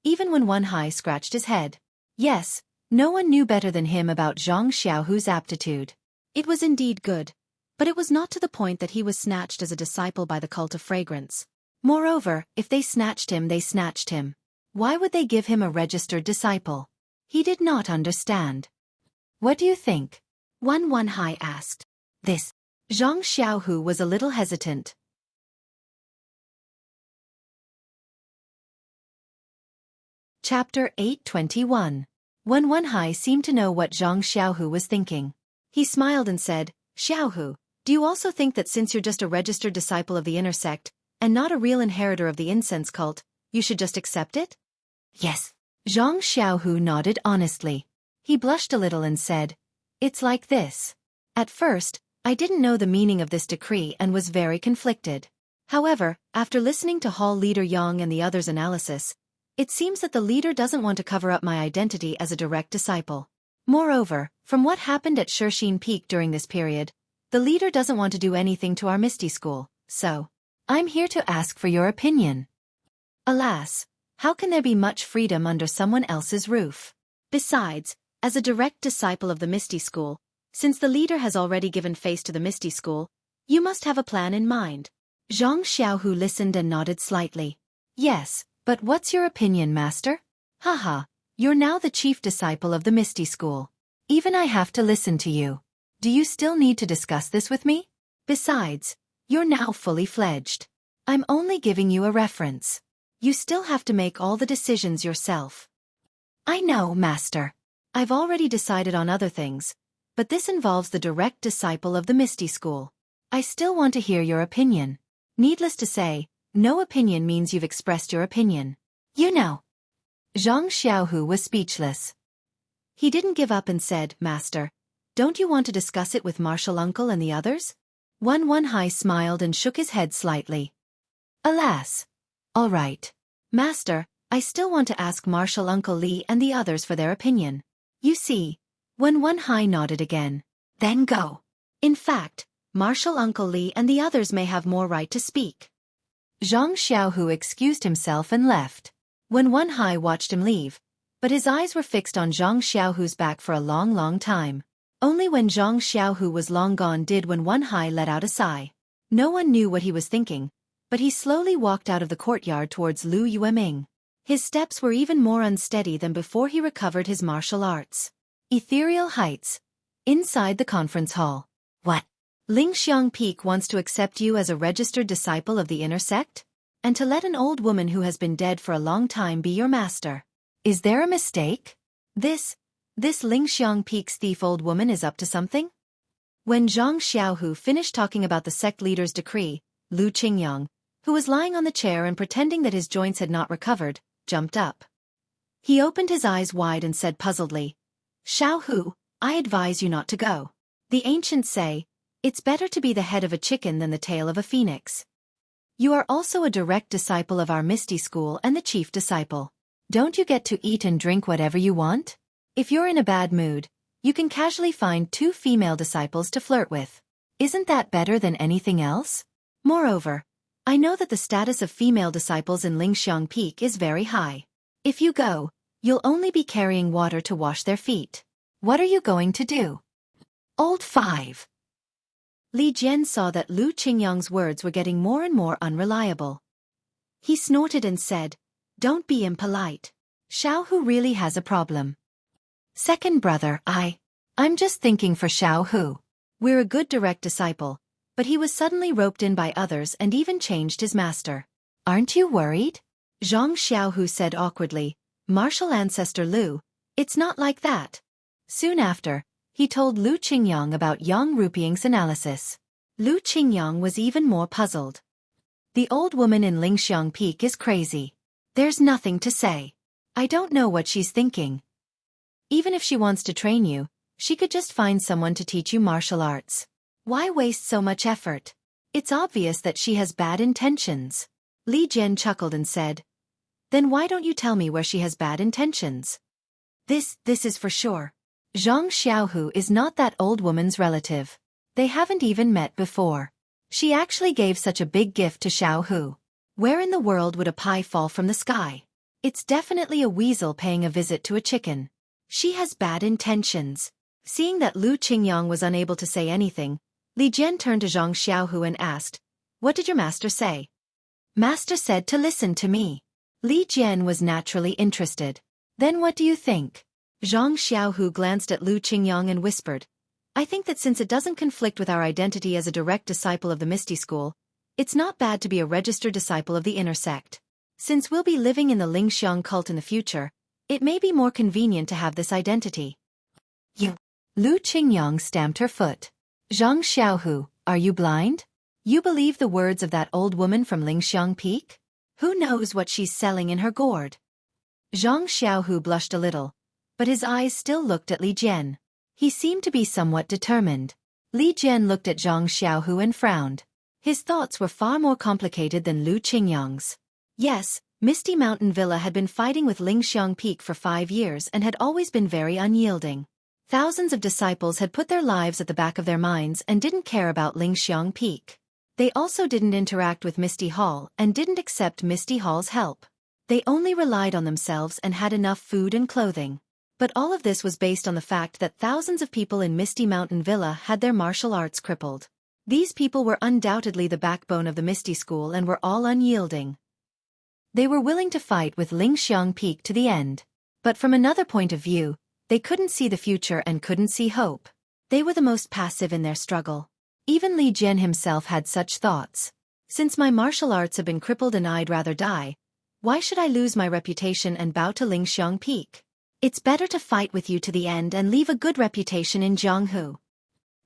even Wenhai scratched his head. Yes, no one knew better than him about Zhang Xiaohu's aptitude. It was indeed good, but it was not to the point that he was snatched as a disciple by the cult of fragrance. Moreover, if they snatched him, they snatched him. Why would they give him a registered disciple? He did not understand. What do you think? Wenhai asked. This. Zhang Xiaohu was a little hesitant. Chapter 821. Wenhai seemed to know what Zhang Xiaohu was thinking. He smiled and said, Xiaohu, do you also think that since you're just a registered disciple of the inner sect, and not a real inheritor of the incense cult, you should just accept it? Yes. Zhang Xiaohu nodded honestly. He blushed a little and said, "It's like this. At first, I didn't know the meaning of this decree and was very conflicted. However, after listening to Hall Leader Yang and the others' analysis, it seems that the leader doesn't want to cover up my identity as a direct disciple. Moreover, from what happened at Xueqi Peak during this period, the leader doesn't want to do anything to our Misty School, so I'm here to ask for your opinion." Alas, how can there be much freedom under someone else's roof? Besides, as a direct disciple of the Misty School, since the leader has already given face to the Misty School, you must have a plan in mind. Zhang Xiaohu listened and nodded slightly. Yes, but what's your opinion, master? Haha, you're now the chief disciple of the Misty School. Even I have to listen to you. Do you still need to discuss this with me? Besides, you're now fully fledged. I'm only giving you a reference. You still have to make all the decisions yourself. I know, master. I've already decided on other things, but this involves the direct disciple of the Misty School. I still want to hear your opinion. Needless to say, no opinion means you've expressed your opinion. You know. Zhang Xiaohu was speechless. He didn't give up and said, "Master, don't you want to discuss it with Martial Uncle and the others?" Wen Hai smiled and shook his head slightly. Alas. All right. Master, I still want to ask Martial Uncle Li and the others for their opinion. You see. Wen Hai nodded again. Then go. In fact, Martial Uncle Li and the others may have more right to speak. Zhang Xiaohu excused himself and left. Wen Hai watched him leave, but his eyes were fixed on Zhang Xiaohu's back for a long time. Only when Zhang Xiaohu was long gone did Wen Hai let out a sigh. No one knew what he was thinking, but he slowly walked out of the courtyard towards Lu Yueming. His steps were even more unsteady than before he recovered his martial arts. Ethereal Heights. Inside the conference hall. What? Lingxiang Peak wants to accept you as a registered disciple of the inner sect? And to let an old woman who has been dead for a long time be your master. Is there a mistake? This Lingxiang Peak's thief old woman is up to something? When Zhang Xiaohu finished talking about the sect leader's decree, Lu Qingyang, who was lying on the chair and pretending that his joints had not recovered, jumped up. He opened his eyes wide and said puzzledly, "Xiaohu, I advise you not to go. The ancients say, it's better to be the head of a chicken than the tail of a phoenix. You are also a direct disciple of our Misty School and the chief disciple. Don't you get to eat and drink whatever you want? If you're in a bad mood, you can casually find 2 female disciples to flirt with. Isn't that better than anything else? Moreover, I know that the status of female disciples in Lingxiang Peak is very high. If you go, you'll only be carrying water to wash their feet. What are you going to do?" Old 5. Li Jian saw that Lu Qingyang's words were getting more and more unreliable. He snorted and said, "Don't be impolite. Xiaohu really has a problem." Second brother, I'm just thinking for Xiaohu. We're a good direct disciple, but he was suddenly roped in by others and even changed his master. Aren't you worried? Zhang Xiaohu said awkwardly, "Martial ancestor Lu, it's not like that." Soon after, he told Lu Qingyang about Yang Rupiying's analysis. Lu Qingyang was even more puzzled. The old woman in Lingxiang Peak is crazy. There's nothing to say. I don't know what she's thinking. Even if she wants to train you, she could just find someone to teach you martial arts. Why waste so much effort? It's obvious that she has bad intentions. Li Jian chuckled and said, "Then why don't you tell me where she has bad intentions?" This is for sure. Zhang Xiaohu is not that old woman's relative. They haven't even met before. She actually gave such a big gift to Xiaohu. Where in the world would a pie fall from the sky? It's definitely a weasel paying a visit to a chicken. She has bad intentions. Seeing that Lu Qingyang was unable to say anything, Li Jian turned to Zhang Xiaohu and asked, "What did your master say?" "Master said to listen to me." Li Jian was naturally interested. "Then what do you think?" Zhang Xiaohu glanced at Lu Qingyang and whispered, "I think that since it doesn't conflict with our identity as a direct disciple of the Misty School, it's not bad to be a registered disciple of the inner sect. Since we'll be living in the Lingxiang cult in the future, it may be more convenient to have this identity." "You..." Lu Qingyang stamped her foot. "Zhang Xiaohu, are you blind? You believe the words of that old woman from Lingxiang Peak? Who knows what she's selling in her gourd? Zhang Xiaohu blushed a little, but his eyes still looked at Li Jian. He seemed to be somewhat determined. Li Jian looked at Zhang Xiaohu and frowned. His thoughts were far more complicated than Lu Qingyang's. Yes, Misty Mountain Villa had been fighting with Lingxiang Peak for 5 years and had always been very unyielding. Thousands of disciples had put their lives at the back of their minds and didn't care about Lingxiang Peak. They also didn't interact with Misty Hall and didn't accept Misty Hall's help. They only relied on themselves and had enough food and clothing. But all of this was based on the fact that thousands of people in Misty Mountain Villa had their martial arts crippled. These people were undoubtedly the backbone of the Misty School and were all unyielding. They were willing to fight with Lingxiang Peak to the end. But from another point of view, they couldn't see the future and couldn't see hope. They were the most passive in their struggle. Even Li Jian himself had such thoughts. Since my martial arts have been crippled and I'd rather die, why should I lose my reputation and bow to Lingxiang Peak? It's better to fight with you to the end and leave a good reputation in Jianghu.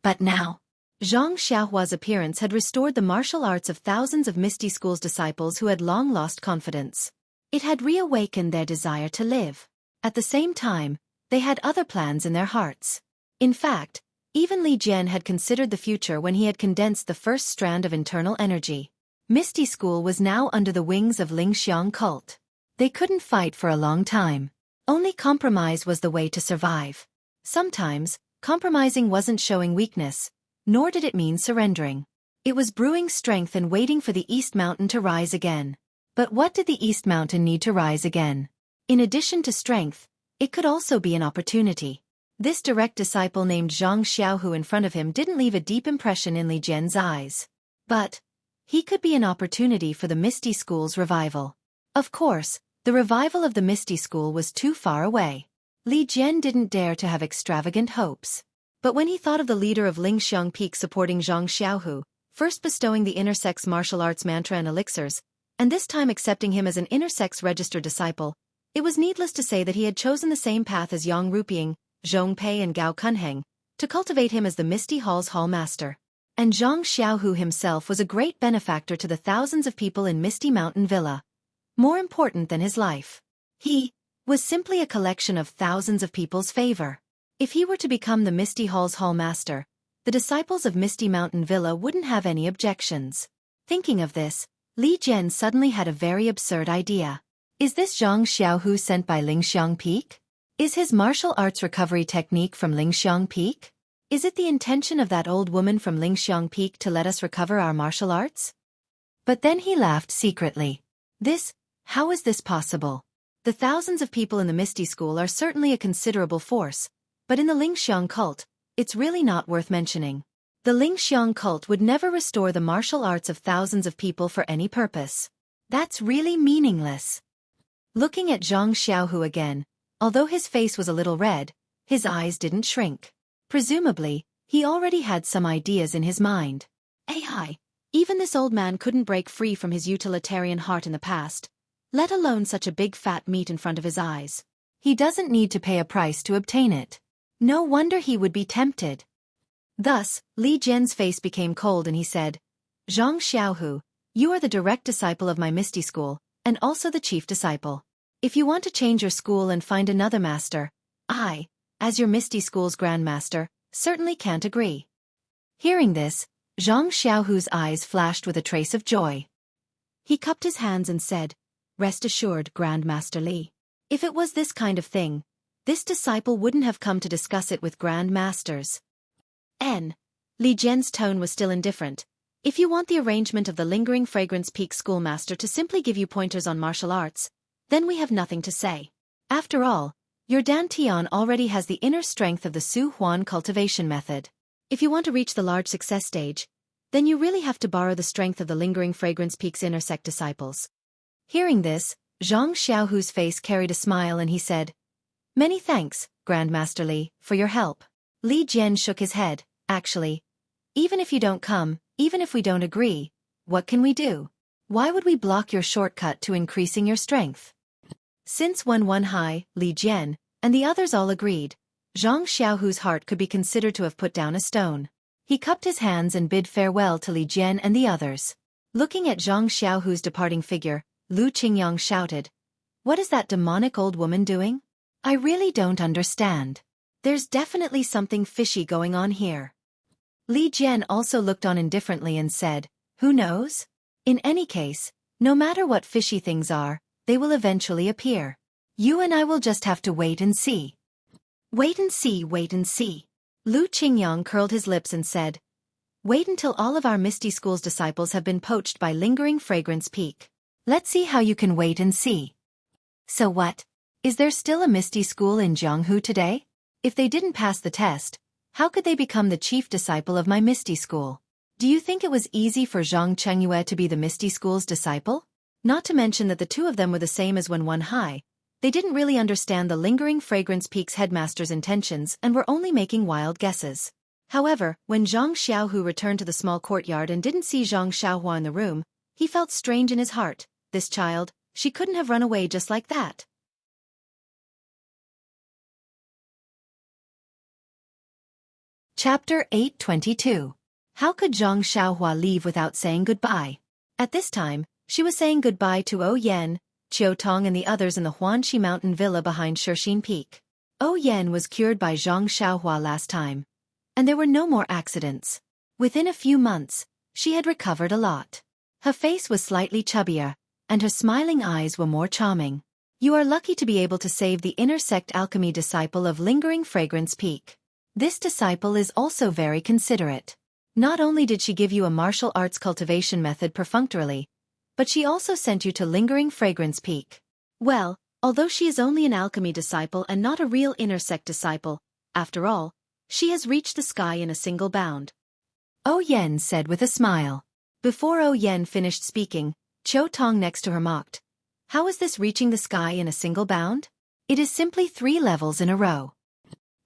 But now, Zhang Xiaohua's appearance had restored the martial arts of thousands of Misty School's disciples who had long lost confidence. It had reawakened their desire to live. At the same time, they had other plans in their hearts. In fact, even Li Jian had considered the future when he had condensed the first strand of internal energy. Misty School was now under the wings of Lingxiang cult. They couldn't fight for a long time. Only compromise was the way to survive. Sometimes, compromising wasn't showing weakness, nor did it mean surrendering. It was brewing strength and waiting for the East Mountain to rise again. But what did the East Mountain need to rise again? In addition to strength, it could also be an opportunity. This direct disciple named Zhang Xiaohu in front of him didn't leave a deep impression in Li Jian's eyes. But he could be an opportunity for the Misty School's revival. Of course, the revival of the Misty School was too far away. Li Jian didn't dare to have extravagant hopes. But when he thought of the leader of Lingxiang Peak supporting Zhang Xiaohu, first bestowing the intersex martial arts mantra and elixirs, and this time accepting him as an intersex registered disciple, it was needless to say that he had chosen the same path as Yang Ruping, Zhong Pei and Gao Kunheng, to cultivate him as the Misty Hall's hall master. And Zhang Xiaohu himself was a great benefactor to the thousands of people in Misty Mountain Villa. More important than his life, he was simply a collection of thousands of people's favor. If he were to become the Misty Hall's hall master, the disciples of Misty Mountain Villa wouldn't have any objections. Thinking of this, Li Jian suddenly had a very absurd idea. Is this Zhang Xiaohu sent by Lingxiang Peak? Is his martial arts recovery technique from Lingxiang Peak? Is it the intention of that old woman from Lingxiang Peak to let us recover our martial arts? But then he laughed secretly. How is this possible? The thousands of people in the Misty School are certainly a considerable force, but in the Lingxiang cult, it's really not worth mentioning. The Lingxiang cult would never restore the martial arts of thousands of people for any purpose. That's really meaningless. Looking at Zhang Xiaohu again, although his face was a little red, his eyes didn't shrink. Presumably, he already had some ideas in his mind. Even this old man couldn't break free from his utilitarian heart in the past, let alone such a big fat meat in front of his eyes. He doesn't need to pay a price to obtain it. No wonder he would be tempted. Thus, Li Jian's face became cold and he said, Zhang Xiaohu, you are the direct disciple of my Misty School, and also the chief disciple. If you want to change your school and find another master, I, as your Misty School's grandmaster, certainly can't agree. Hearing this, Zhang Xiaohu's eyes flashed with a trace of joy. He cupped his hands and said, Rest assured, Grandmaster Li. If it was this kind of thing, this disciple wouldn't have come to discuss it with Grand Masters. Li Jian's tone was still indifferent. If you want the arrangement of the Lingering Fragrance Peak schoolmaster to simply give you pointers on martial arts, then we have nothing to say. After all, your Dan Tian already has the inner strength of the Su Huan cultivation method. If you want to reach the large success stage, then you really have to borrow the strength of the Lingering Fragrance Peak's inner sect disciples. Hearing this, Zhang Xiaohu's face carried a smile and he said, Many thanks, Grandmaster Li, for your help. Li Jian shook his head. Actually, even if you don't come, even if we don't agree, what can we do? Why would we block your shortcut to increasing your strength? Since Wen Hai, Li Jian, and the others all agreed, Zhang Xiaohu's heart could be considered to have put down a stone. He cupped his hands and bid farewell to Li Jian and the others. Looking at Zhang Xiaohu's departing figure, Lu Qingyang shouted, "What is that demonic old woman doing? I really don't understand. There's definitely something fishy going on here." Li Jian also looked on indifferently and said, "Who knows? In any case, no matter what fishy things are, they will eventually appear. You and I will just have to wait and see." "Wait and see, wait and see." Lu Qingyang curled his lips and said, "Wait until all of our Misty School's disciples have been poached by lingering fragrance peak. Let's see how you can wait and see." "So what? Is there still a Misty School in Jianghu today? If they didn't pass the test, how could they become the chief disciple of my Misty School? Do you think it was easy for Zhang Chengyue to be the Misty School's disciple? Not to mention that the two of them were the same as when one high. They didn't really understand the lingering fragrance peak's headmaster's intentions and were only making wild guesses." However, when Zhang Xiaohu returned to the small courtyard and didn't see Zhang Xiaohua in the room, he felt strange in his heart. This child, she couldn't have run away just like that. Chapter 822. How could Zhang Xiaohua leave without saying goodbye? At this time, she was saying goodbye to O Yan, Qiu Tong and the others in the Huanxi mountain villa behind Shixin Peak. O Yan was cured by Zhang Xiaohua last time, and there were no more accidents. Within a few months, she had recovered a lot. Her face was slightly chubbier, and her smiling eyes were more charming. "You are lucky to be able to save the inner sect alchemy disciple of lingering fragrance peak. This disciple is also very considerate. Not only did she give you a martial arts cultivation method perfunctorily, but she also sent you to lingering fragrance peak. Well, although she is only an alchemy disciple and not a real inner sect disciple, after all, she has reached the sky in a single bound," O Yen said with a smile. Before O Yen finished speaking, Qiu Tong next to her mocked, "How is this reaching the sky in a single bound? It is simply 3 levels in a row."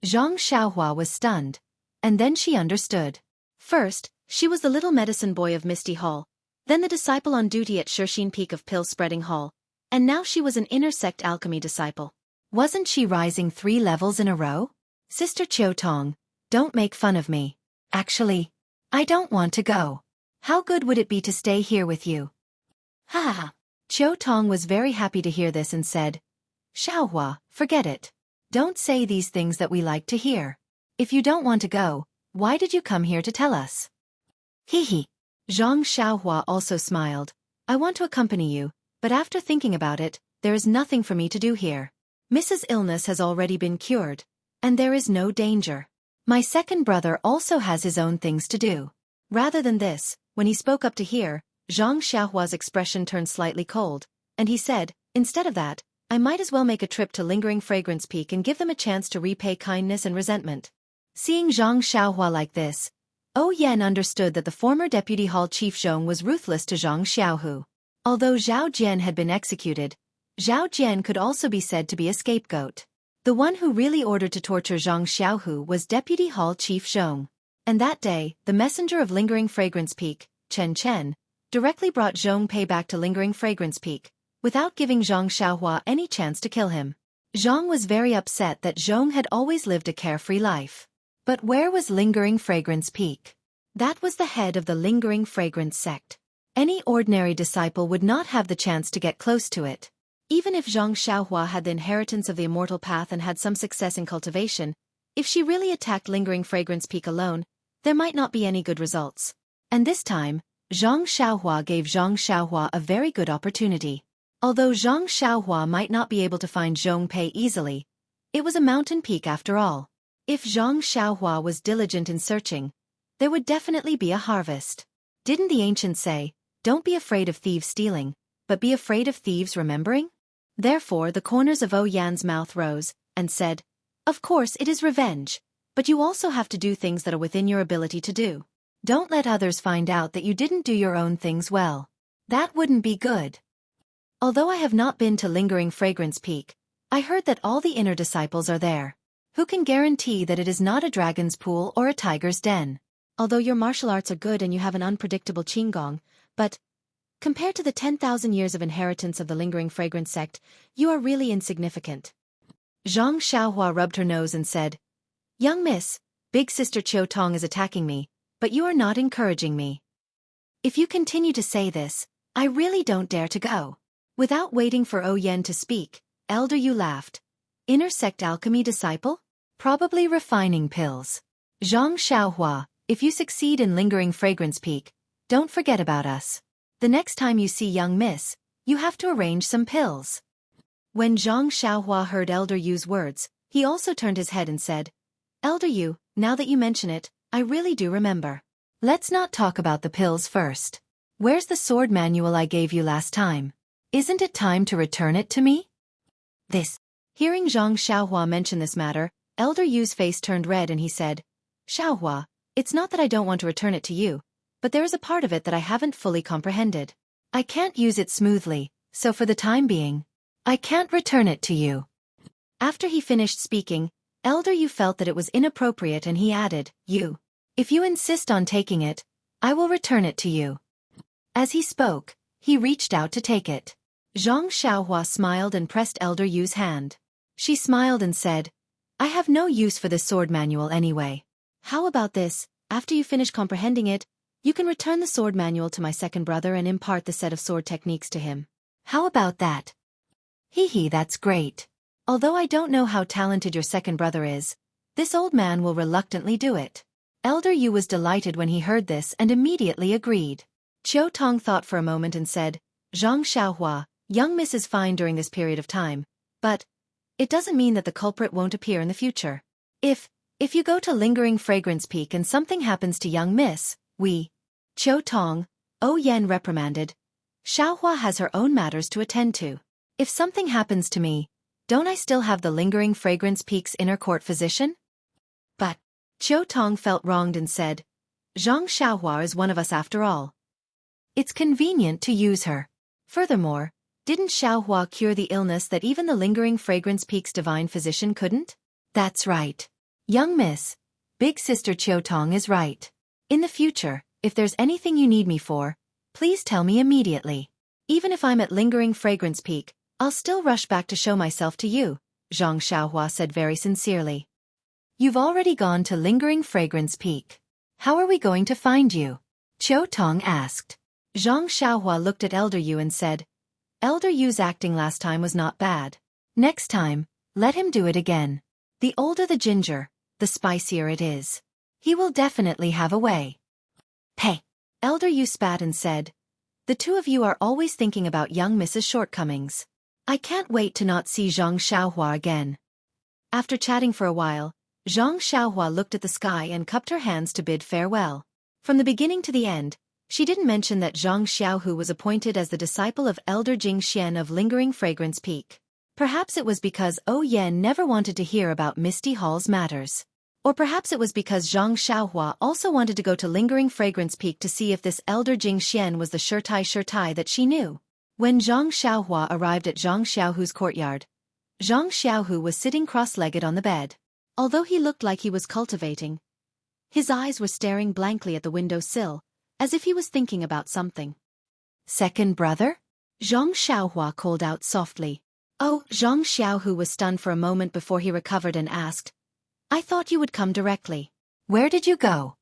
Zhang Xiaohua was stunned, and then she understood. First, she was the little medicine boy of Misty Hall, then the disciple on duty at Shixin Peak of Pill-Spreading Hall, and now she was an inner sect alchemy disciple. Wasn't she rising 3 levels in a row? "Sister Qiu Tong, don't make fun of me. Actually, I don't want to go. How good would it be to stay here with you?" "Ha ha." Qiu Tong was very happy to hear this and said, "Xiaohua, forget it. Don't say these things that we like to hear. If you don't want to go, why did you come here to tell us?" "Hee hee." Zhang Xiaohua also smiled. "I want to accompany you, but after thinking about it, there is nothing for me to do here. Mrs. Illness has already been cured, and there is no danger. My second brother also has his own things to do." Rather than this, when he spoke up to hear, Zhang Xiaohua's expression turned slightly cold, and he said, "Instead of that, I might as well make a trip to lingering fragrance peak and give them a chance to repay kindness and resentment." Seeing Zhang Xiaohua like this, O Yen understood that the former deputy hall chief Zhong was ruthless to Zhang Xiaohu. Although Zhao Jian had been executed, Zhao Jian could also be said to be a scapegoat. The one who really ordered to torture Zhang Xiaohu was deputy hall chief Zhong. And that day, the messenger of lingering fragrance peak, Chen Chen, directly brought Zhong Pei back to lingering fragrance peak, without giving Zhang Xiaohua any chance to kill him. Zhong was very upset that Zhong had always lived a carefree life. But where was lingering fragrance peak? That was the head of the lingering fragrance sect. Any ordinary disciple would not have the chance to get close to it. Even if Zhang Xiaohua had the inheritance of the immortal path and had some success in cultivation, if she really attacked lingering fragrance peak alone, there might not be any good results. And this time, Zhang Xiaohua gave Zhang Xiaohua a very good opportunity. Although Zhang Xiaohua might not be able to find Zhong Pei easily, it was a mountain peak after all. If Zhang Xiaohua was diligent in searching, there would definitely be a harvest. Didn't the ancients say, "Don't be afraid of thieves stealing, but be afraid of thieves remembering"? Therefore the corners of O Yan's mouth rose, and said, "Of course it is revenge, but you also have to do things that are within your ability to do. Don't let others find out that you didn't do your own things well. That wouldn't be good." Although I have not been to lingering fragrance peak, I heard that all the inner disciples are there. Who can guarantee that it is not a dragon's pool or a tiger's den? Although your martial arts are good and you have an unpredictable qigong, but compared to the 10,000 years of inheritance of the lingering fragrance sect, you are really insignificant. Zhang Xiaohua rubbed her nose and said, "Young miss, big sister Qiu Tong is attacking me, but you are not encouraging me. If you continue to say this, I really don't dare to go. Without waiting for Yen to speak, Elder Yu laughed. Inner sect alchemy disciple? Probably refining pills. Zhang Xiaohua, if you succeed in lingering fragrance peak, don't forget about us. The next time you see young miss, you have to arrange some pills. When Zhang Xiaohua heard Elder Yu's words, he also turned his head and said, Elder Yu, now that you mention it, I really do remember. Let's not talk about the pills first. Where's the sword manual I gave you last time? Isn't it time to return it to me? Hearing Zhang Xiaohua mention this matter, Elder Yu's face turned red and he said, Xiaohua, it's not that I don't want to return it to you, but there is a part of it that I haven't fully comprehended. I can't use it smoothly, so for the time being, I can't return it to you. After he finished speaking, Elder Yu felt that it was inappropriate and he added, if you insist on taking it, I will return it to you. As he spoke, he reached out to take it. Zhang Xiaohua smiled and pressed Elder Yu's hand. She smiled and said, I have no use for this sword manual anyway. How about this, after you finish comprehending it, you can return the sword manual to my second brother and impart the set of sword techniques to him. How about that? That's great. Although I don't know how talented your second brother is, this old man will reluctantly do it. Elder Yu was delighted when he heard this and immediately agreed. Qiu Tong thought for a moment and said, Zhang Xiaohua, young miss is fine during this period of time, but it doesn't mean that the culprit won't appear in the future. If you go to lingering fragrance peak and something happens to young miss, Qiu Tong, Yen reprimanded. Xiaohua has her own matters to attend to. If something happens to me, don't I still have the lingering fragrance peak's inner court physician? But Qiu Tong felt wronged and said, Zhang Xiaohua is one of us after all. It's convenient to use her. Furthermore, didn't Xiaohua cure the illness that even the lingering fragrance peak's divine physician couldn't? That's right. Young miss, big sister Qiu Tong is right. In the future, if there's anything you need me for, please tell me immediately. Even if I'm at lingering fragrance peak, I'll still rush back to show myself to you, Zhang Xiaohua said very sincerely. You've already gone to lingering fragrance peak. How are we going to find you? Qiu Tong asked. Zhang Xiaohua looked at Elder Yu and said, Elder Yu's acting last time was not bad. Next time, let him do it again. The older the ginger, the spicier it is. He will definitely have a way. Hey! Elder Yu spat and said, the two of you are always thinking about young Mrs. Shortcomings. I can't wait to not see Zhang Xiaohua again. After chatting for a while, Zhang Xiaohua looked at the sky and cupped her hands to bid farewell. From the beginning to the end, she didn't mention that Zhang Xiaohu was appointed as the disciple of Elder Jing Xian of Lingering Fragrance Peak. Perhaps it was because Yen never wanted to hear about Misty Hall's matters. Or perhaps it was because Zhang Xiaohua also wanted to go to Lingering Fragrance Peak to see if this Elder Jing Xian was the Shurtai that she knew. When Zhang Xiaohua arrived at Zhang Xiaohu's courtyard, Zhang Xiaohu was sitting cross-legged on the bed. Although he looked like he was cultivating, his eyes were staring blankly at the window sill, as if he was thinking about something. Second brother? Zhang Xiaohua called out softly. Zhang Xiaohu was stunned for a moment before he recovered and asked, I thought you would come directly. Where did you go?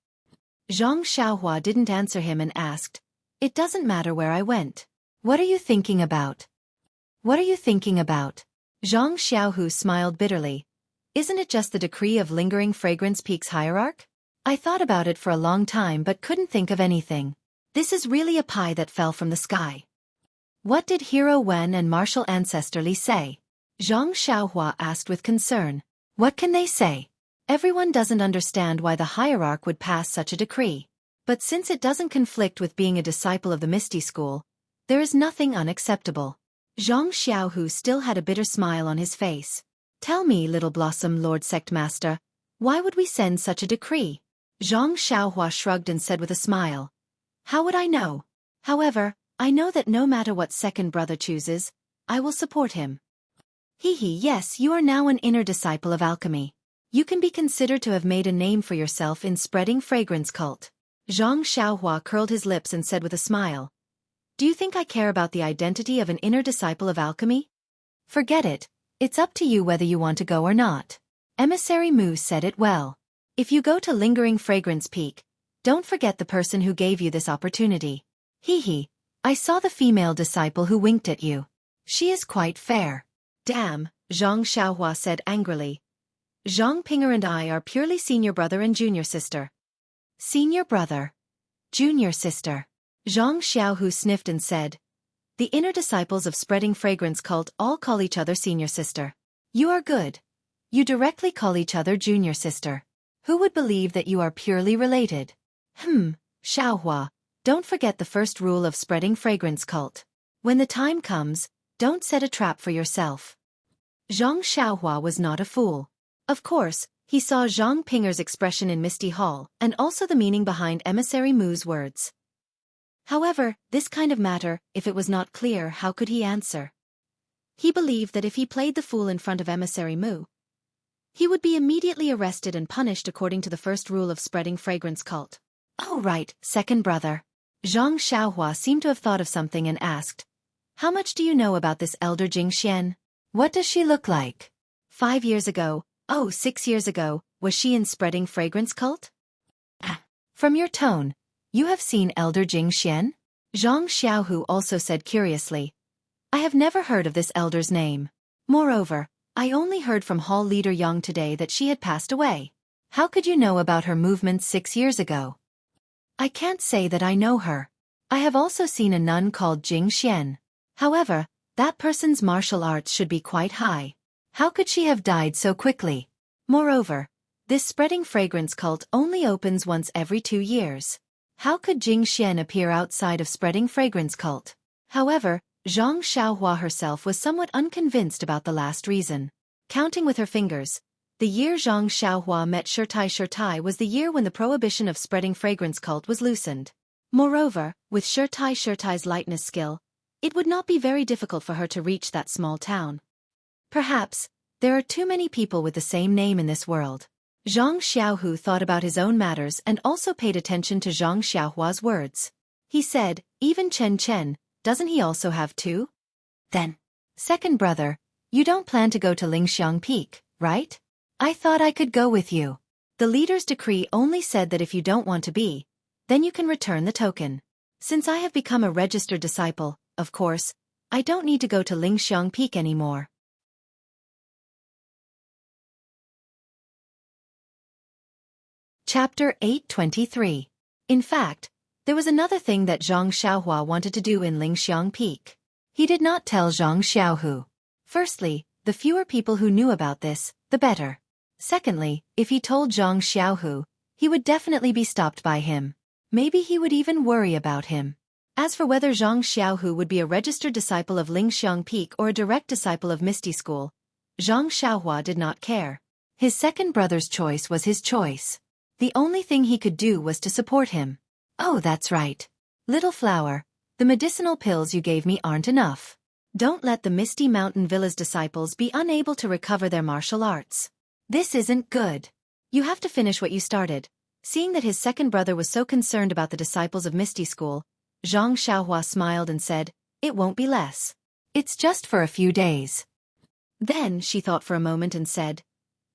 Zhang Xiaohua didn't answer him and asked, It doesn't matter where I went. What are you thinking about? Zhang Xiaohu smiled bitterly. Isn't it just the decree of Lingering Fragrance Peak's hierarch? I thought about it for a long time but couldn't think of anything. This is really a pie that fell from the sky. What did Hero Wen and Martial Ancestor Li say? Zhang Xiaohua asked with concern. What can they say? Everyone doesn't understand why the hierarch would pass such a decree. But since it doesn't conflict with being a disciple of the Misty School, there is nothing unacceptable. Zhang Xiaohu still had a bitter smile on his face. Tell me, Little Blossom Lord Sect Master, why would we send such a decree? Zhang Xiaohua shrugged and said with a smile. How would I know? However, I know that no matter what second brother chooses, I will support him. Yes, you are now an inner disciple of alchemy. You can be considered to have made a name for yourself in spreading fragrance cult. Zhang Xiaohua curled his lips and said with a smile. Do you think I care about the identity of an inner disciple of alchemy? Forget it. It's up to you whether you want to go or not. Emissary Mu said it well. If you go to Lingering Fragrance Peak, Don't forget the person who gave you this opportunity. Hee. I saw the female disciple who winked at you. She is quite fair. Damn, Zhang Xiaohua said angrily. Zhang Ping'er and I are purely senior brother and junior sister. Senior brother. Junior sister. Zhang Xiaohu sniffed and said, the inner disciples of Spreading Fragrance cult all call each other senior sister. You are good. You directly call each other junior sister. Who would believe that you are purely related? Xiaohua, don't forget the first rule of Spreading Fragrance cult. When the time comes, don't set a trap for yourself. Zhang Xiaohua was not a fool. Of course, he saw Zhang Ping'er's expression in Misty Hall and also the meaning behind Emissary Mu's words. However, this kind of matter, if it was not clear, how could he answer? He believed that if he played the fool in front of Emissary Mu, he would be immediately arrested and punished according to the first rule of Spreading Fragrance cult. Oh right, second brother. Zhang Xiaohua seemed to have thought of something and asked, how much do you know about this elder Jing Xian? What does she look like? 5 years ago, 6 years ago, was she in Spreading Fragrance cult? From your tone, you have seen elder Jing Xian? Zhang Xiaohu also said curiously. I have never heard of this elder's name. Moreover, I only heard from Hall leader Yang today that she had passed away. How could you know about her movements 6 years ago? I can't say that I know her. I have also seen a nun called Jing Xian. However, that person's martial arts should be quite high. How could she have died so quickly? Moreover, this Spreading Fragrance cult only opens once every 2 years. How could Jing Xian appear outside of Spreading Fragrance cult? However, Zhang Xiaohua herself was somewhat unconvinced about the last reason. Counting with her fingers, the year Zhang Xiaohua met Xueqi was the year when the prohibition of Spreading Fragrance cult was loosened. Moreover, with Xueqi's lightness skill, it would not be very difficult for her to reach that small town. Perhaps, there are too many people with the same name in this world. Zhang Xiaohu thought about his own matters and also paid attention to Zhang Xiaohua's words. He said, even Chen, doesn't he also have 2? Then, second brother, you don't plan to go to Lingxiang Peak, right? I thought I could go with you. The leader's decree only said that if you don't want to be, then you can return the token. Since I have become a registered disciple, of course, I don't need to go to Lingxiang Peak anymore. Chapter 823. In fact, there was another thing that Zhang Xiaohua wanted to do in Lingxiang Peak. He did not tell Zhang Xiaohu. Firstly, the fewer people who knew about this, the better. Secondly, if he told Zhang Xiaohu, he would definitely be stopped by him. Maybe he would even worry about him. As for whether Zhang Xiaohu would be a registered disciple of Lingxiang Peak or a direct disciple of Misty School, Zhang Xiaohua did not care. His second brother's choice was his choice. The only thing he could do was to support him. Oh, that's right. Little flower, the medicinal pills you gave me aren't enough. Don't let the Misty Mountain Villa's disciples be unable to recover their martial arts. This isn't good. You have to finish what you started. Seeing that his second brother was so concerned about the disciples of Misty School, Zhang Xiaohua smiled and said, it won't be less. It's just for a few days. Then she thought for a moment and said,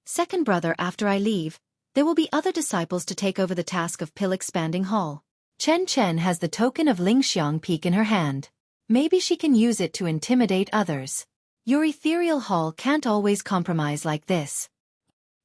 second brother, after I leave, there will be other disciples to take over the task of Pill Expanding Hall. Chen has the token of Lingxiang Peak in her hand. Maybe she can use it to intimidate others. Your ethereal hall can't always compromise like this.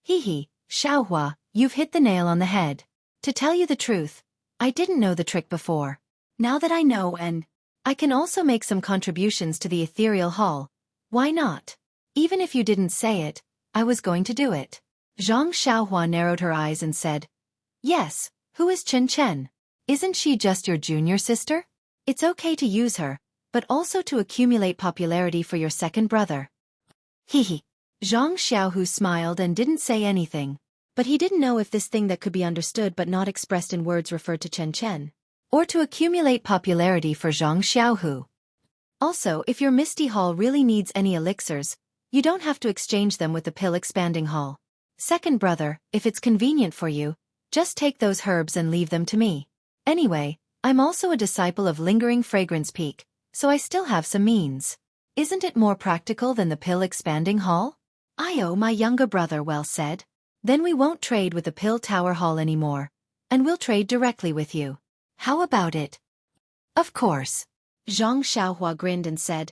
Xiaohua, you've hit the nail on the head. To tell you the truth, I didn't know the trick before. Now that I know, and I can also make some contributions to the ethereal hall, why not? Even if you didn't say it, I was going to do it. Zhang Xiaohua narrowed her eyes and said, yes, who is Chen? Isn't she just your junior sister? It's okay to use her, but also to accumulate popularity for your second brother. Zhang Xiaohu smiled and didn't say anything, but he didn't know if this thing that could be understood but not expressed in words referred to Chen, or to accumulate popularity for Zhang Xiaohu. Also, if your Misty Hall really needs any elixirs, you don't have to exchange them with the Pill Expanding Hall. Second brother, if it's convenient for you, just take those herbs and leave them to me. Anyway, I'm also a disciple of Lingering Fragrance Peak, so I still have some means. Isn't it more practical than the Pill Expanding Hall? My younger brother, well said. Then we won't trade with the Pill Tower Hall anymore. and we'll trade directly with you. How about it? Of course. Zhang Xiaohua grinned and said,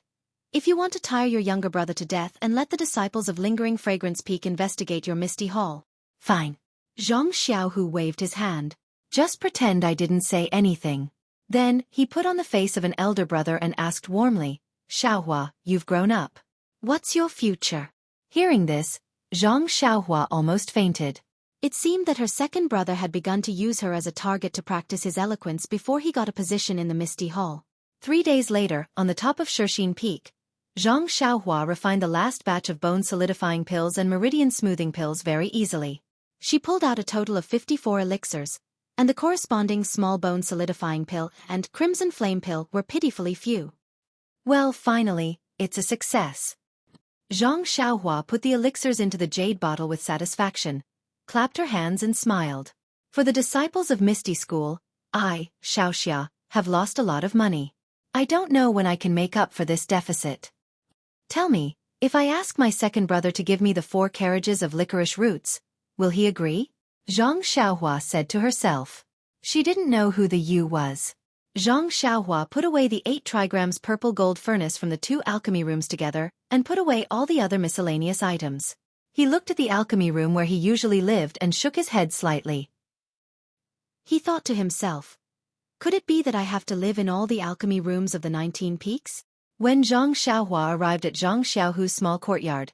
if you want to tire your younger brother to death and let the disciples of Lingering Fragrance Peak investigate your misty hall. Fine. Zhang Xiaohu waved his hand. Just pretend I didn't say anything. Then, he put on the face of an elder brother and asked warmly, Xiaohua, you've grown up. What's your future? Hearing this, Zhang Xiaohua almost fainted. It seemed that her second brother had begun to use her as a target to practice his eloquence before he got a position in the Misty Hall. 3 days later, on the top of Xueqi Peak, Zhang Xiaohua refined the last batch of bone-solidifying pills and meridian-smoothing pills very easily. She pulled out a total of 54 elixirs, and the corresponding small bone-solidifying pill and crimson flame pill were pitifully few. Well, finally, it's a success. Zhang Xiaohua put the elixirs into the jade bottle with satisfaction, clapped her hands and smiled. For the disciples of Misty School, I, Xiaoxia, have lost a lot of money. I don't know when I can make up for this deficit. Tell me, if I ask my second brother to give me the 4 carriages of licorice roots, will he agree? Zhang Xiaohua said to herself. She didn't know who the Yu was. Zhang Xiaohua put away the 8 trigrams purple gold furnace from the 2 alchemy rooms together and put away all the other miscellaneous items. He looked at the alchemy room where he usually lived and shook his head slightly. He thought to himself, could it be that I have to live in all the alchemy rooms of the 19 peaks? When Zhang Xiaohua arrived at Zhang Xiaohu's small courtyard,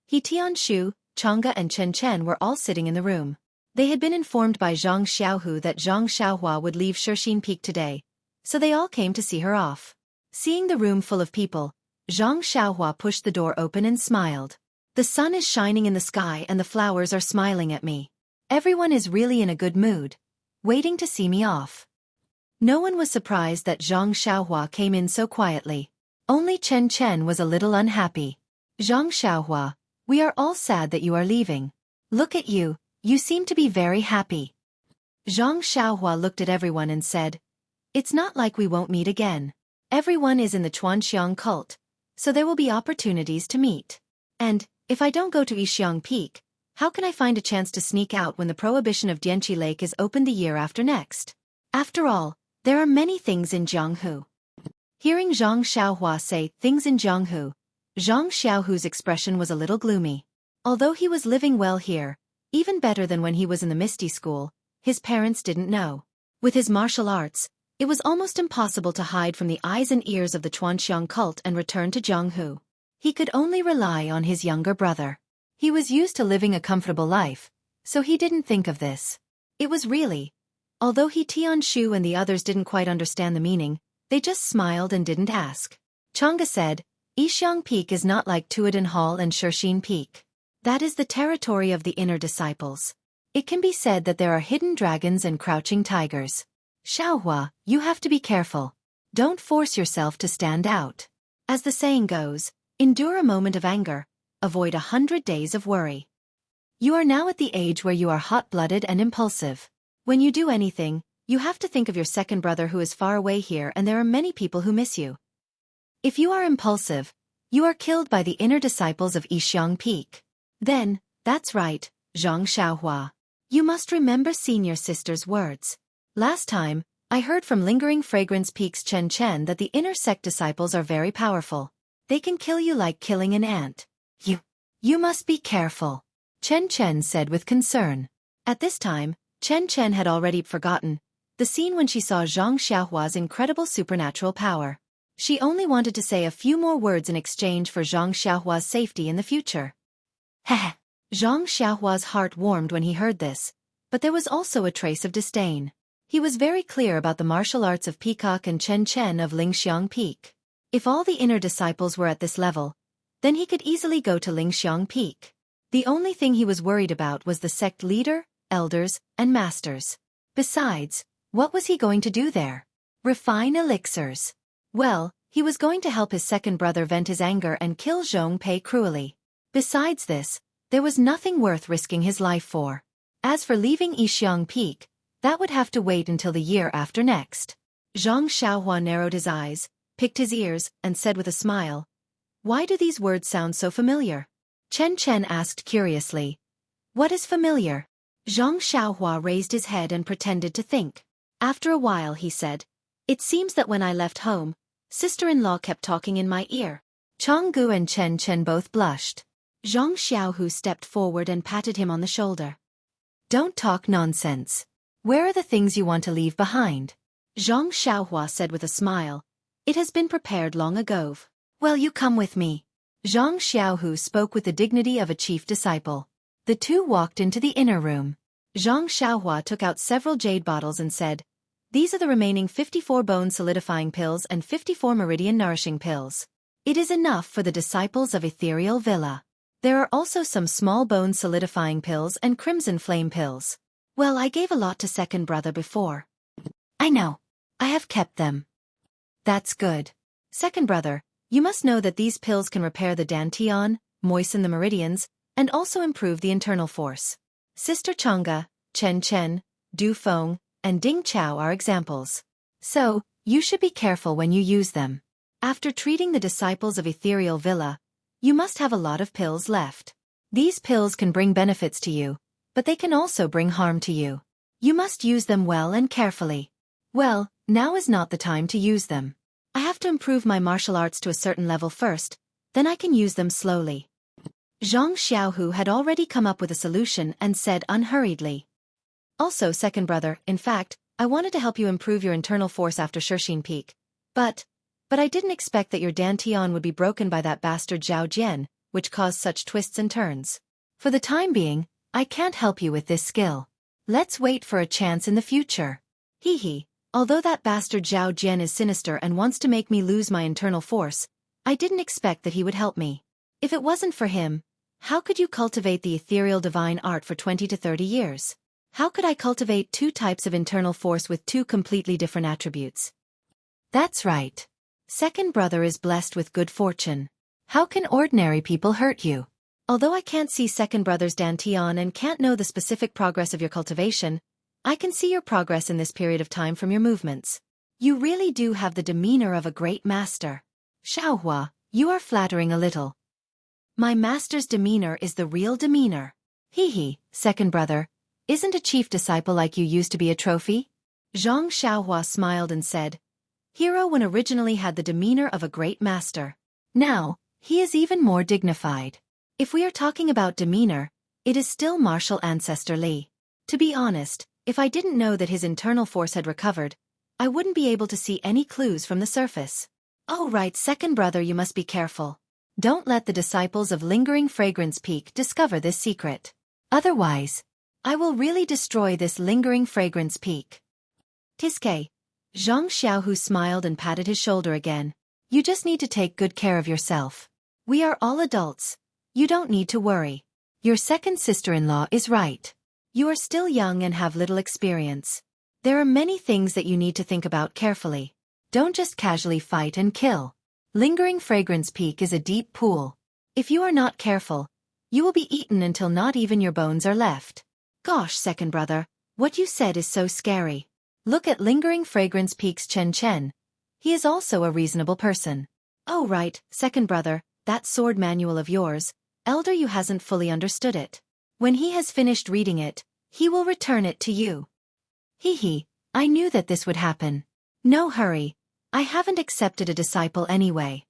he, Tianshu, Chang'e and Chen Chen were all sitting in the room. They had been informed by Zhang Xiaohu that Zhang Xiaohua would leave Xueqi Peak today, so they all came to see her off. Seeing the room full of people, Zhang Xiaohua pushed the door open and smiled. The sun is shining in the sky and the flowers are smiling at me. Everyone is really in a good mood, waiting to see me off. No one was surprised that Zhang Xiaohua came in so quietly. Only Chen Chen was a little unhappy. Zhang Xiaohua, we are all sad that you are leaving. Look at you, you seem to be very happy. Zhang Xiaohua looked at everyone and said, it's not like we won't meet again. Everyone is in the Chuanxiang cult, so there will be opportunities to meet. And, if I don't go to Yixiang Peak, how can I find a chance to sneak out when the prohibition of Dianqi Lake is opened the year after next? After all, there are many things in Jianghu. Hearing Zhang Xiaohua say things in Jianghu, Zhang Xiaohu's expression was a little gloomy. Although he was living well here, even better than when he was in the Misty School, his parents didn't know. With his martial arts, it was almost impossible to hide from the eyes and ears of the Chuanxiang cult and return to Jianghu. He could only rely on his younger brother. He was used to living a comfortable life, so he didn't think of this. It was really, although he Tianshu and the others didn't quite understand the meaning, they just smiled and didn't ask. Chang'e said, Yixiang Peak is not like Tuodhan Hall and Xueqi Peak. That is the territory of the inner disciples. It can be said that there are hidden dragons and crouching tigers. Xiaohua, you have to be careful. Don't force yourself to stand out. As the saying goes, endure a moment of anger, avoid 100 days of worry. You are now at the age where you are hot-blooded and impulsive. When you do anything, you have to think of your second brother who is far away here and there are many people who miss you. If you are impulsive, you are killed by the inner disciples of Yixiang Peak. Then, that's right, Zhang Xiaohua. You must remember senior sister's words. Last time, I heard from Lingering Fragrance Peak's Chen Chen that the inner sect disciples are very powerful. They can kill you like killing an ant. You must be careful, Chen Chen said with concern. At this time, Chen Chen had already forgotten the scene when she saw Zhang Xiaohua's incredible supernatural power. She only wanted to say a few more words in exchange for Zhang Xiaohua's safety in the future. Heh. Zhang Xiaohua's heart warmed when he heard this, but there was also a trace of disdain. He was very clear about the martial arts of Peacock and Chen Chen of Lingxiang Peak. If all the inner disciples were at this level, then he could easily go to Lingxiang Peak. The only thing he was worried about was the sect leader, elders, and masters. Besides, what was he going to do there? Refine elixirs. Well, he was going to help his second brother vent his anger and kill Zhong Pei cruelly. Besides this, there was nothing worth risking his life for. As for leaving Yixiang Peak, that would have to wait until the year after next. Zhang Xiaohua narrowed his eyes, picked his ears, and said with a smile, why do these words sound so familiar? Chen Chen asked curiously, what is familiar? Zhang Xiaohua raised his head and pretended to think. After a while he said, "It seems that when I left home, sister-in-law kept talking in my ear." Changgu and Chen Chen both blushed. Zhang Xiaohu stepped forward and patted him on the shoulder. "Don't talk nonsense. Where are the things you want to leave behind?" Zhang Xiaohua said with a smile, "It has been prepared long ago. Well, you come with me." Zhang Xiaohu spoke with the dignity of a chief disciple. The two walked into the inner room. Zhang Xiaohua took out several jade bottles and said, "These are the remaining 54 bone solidifying pills and 54 meridian nourishing pills. It is enough for the disciples of Ethereal Villa. There are also some small bone solidifying pills and crimson flame pills. Well, I gave a lot to second brother before." "I know. I have kept them." "That's good. Second brother, you must know that these pills can repair the dantian, moisten the meridians, and also improve the internal force. Sister Changga, Chen Chen, Du Feng, and Ding Chao are examples. So, you should be careful when you use them. After treating the disciples of Ethereal Villa, you must have a lot of pills left. These pills can bring benefits to you, but they can also bring harm to you. You must use them well and carefully. Well, now is not the time to use them. I have to improve my martial arts to a certain level first, then I can use them slowly." Zhang Xiaohu had already come up with a solution and said unhurriedly. "Also, second brother, in fact, I wanted to help you improve your internal force after Xueqi Peak. But I didn't expect that your dantian would be broken by that bastard Zhao Jian, which caused such twists and turns. For the time being, I can't help you with this skill. Let's wait for a chance in the future. Hee. Although that bastard Zhao Jian is sinister and wants to make me lose my internal force, I didn't expect that he would help me. If it wasn't for him, how could you cultivate the ethereal divine art for 20 to 30 years? How could I cultivate two types of internal force with two completely different attributes?" "That's right. Second brother is blessed with good fortune. How can ordinary people hurt you? Although I can't see second brother's dantian and can't know the specific progress of your cultivation, I can see your progress in this period of time from your movements. You really do have the demeanor of a great master. Xiaohua, you are flattering a little." "My master's demeanor is the real demeanor." Hee, second brother, isn't a chief disciple like you used to be a trophy?" Zhang Xiaohua smiled and said, "Hero when originally had the demeanor of a great master. Now, he is even more dignified. If we are talking about demeanor, it is still martial ancestor Li. To be honest, if I didn't know that his internal force had recovered, I wouldn't be able to see any clues from the surface." "Oh right, second brother, you must be careful. Don't let the disciples of Lingering Fragrance Peak discover this secret. Otherwise, I will really destroy this Lingering Fragrance Peak." "Tiske." Zhang Xiaohu smiled and patted his shoulder again. "You just need to take good care of yourself. We are all adults. You don't need to worry. Your second sister-in-law is right. You are still young and have little experience. There are many things that you need to think about carefully. Don't just casually fight and kill. Lingering Fragrance Peak is a deep pool. If you are not careful, you will be eaten until not even your bones are left." "Gosh, second brother, what you said is so scary. Look at Lingering Fragrance Peak's Chen Chen. He is also a reasonable person." "Oh right, second brother, that sword manual of yours, Elder Yu hasn't fully understood it. When he has finished reading it, he will return it to you." Hee, I knew that this would happen. "No hurry. I haven't accepted a disciple anyway."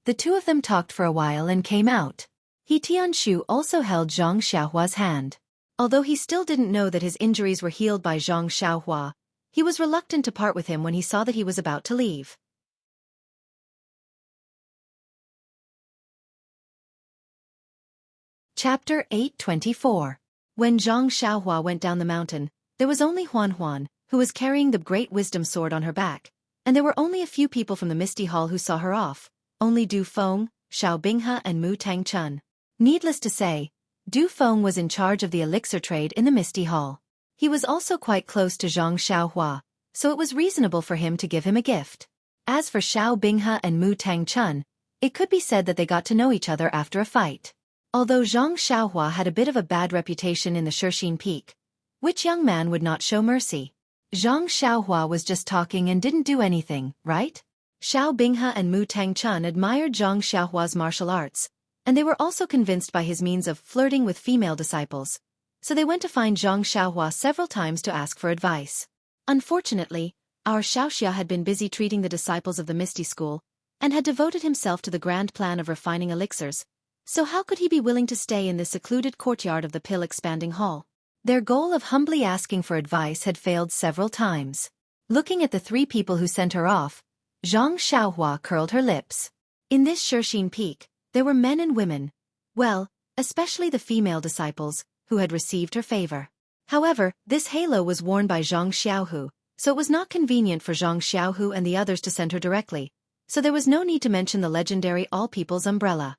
The two of them talked for a while and came out. Tianshu also held Zhang Xiaohua's hand. Although he still didn't know that his injuries were healed by Zhang Xiaohua, he was reluctant to part with him when he saw that he was about to leave. Chapter 824. When Zhang Xiaohua went down the mountain, there was only Huan Huan, who was carrying the Great Wisdom Sword on her back, and there were only a few people from the Misty Hall who saw her off, only Du Feng, Xiao Binghe and Mu Tangchun. Needless to say, Du Feng was in charge of the elixir trade in the Misty Hall. He was also quite close to Zhang Xiaohua, so it was reasonable for him to give him a gift. As for Xiao Binghe and Mu Tangchun, it could be said that they got to know each other after a fight. Although Zhang Xiaohua had a bit of a bad reputation in the Xueqi Peak, which young man would not show mercy? Zhang Xiaohua was just talking and didn't do anything, right? Xiao Binghe and Mu Tangchun admired Zhang Xiaohua's martial arts, and they were also convinced by his means of flirting with female disciples, so they went to find Zhang Xiaohua several times to ask for advice. Unfortunately, our Xiaoxia had been busy treating the disciples of the Misty School, and had devoted himself to the grand plan of refining elixirs, so how could he be willing to stay in the secluded courtyard of the pill-expanding hall? Their goal of humbly asking for advice had failed several times. Looking at the three people who sent her off, Zhang Xiaohua curled her lips. In this Xueqi peak, there were men and women, well, especially the female disciples, who had received her favor. However, this halo was worn by Zhang Xiaohu, so it was not convenient for Zhang Xiaohu and the others to send her directly, so there was no need to mention the legendary all-people's umbrella.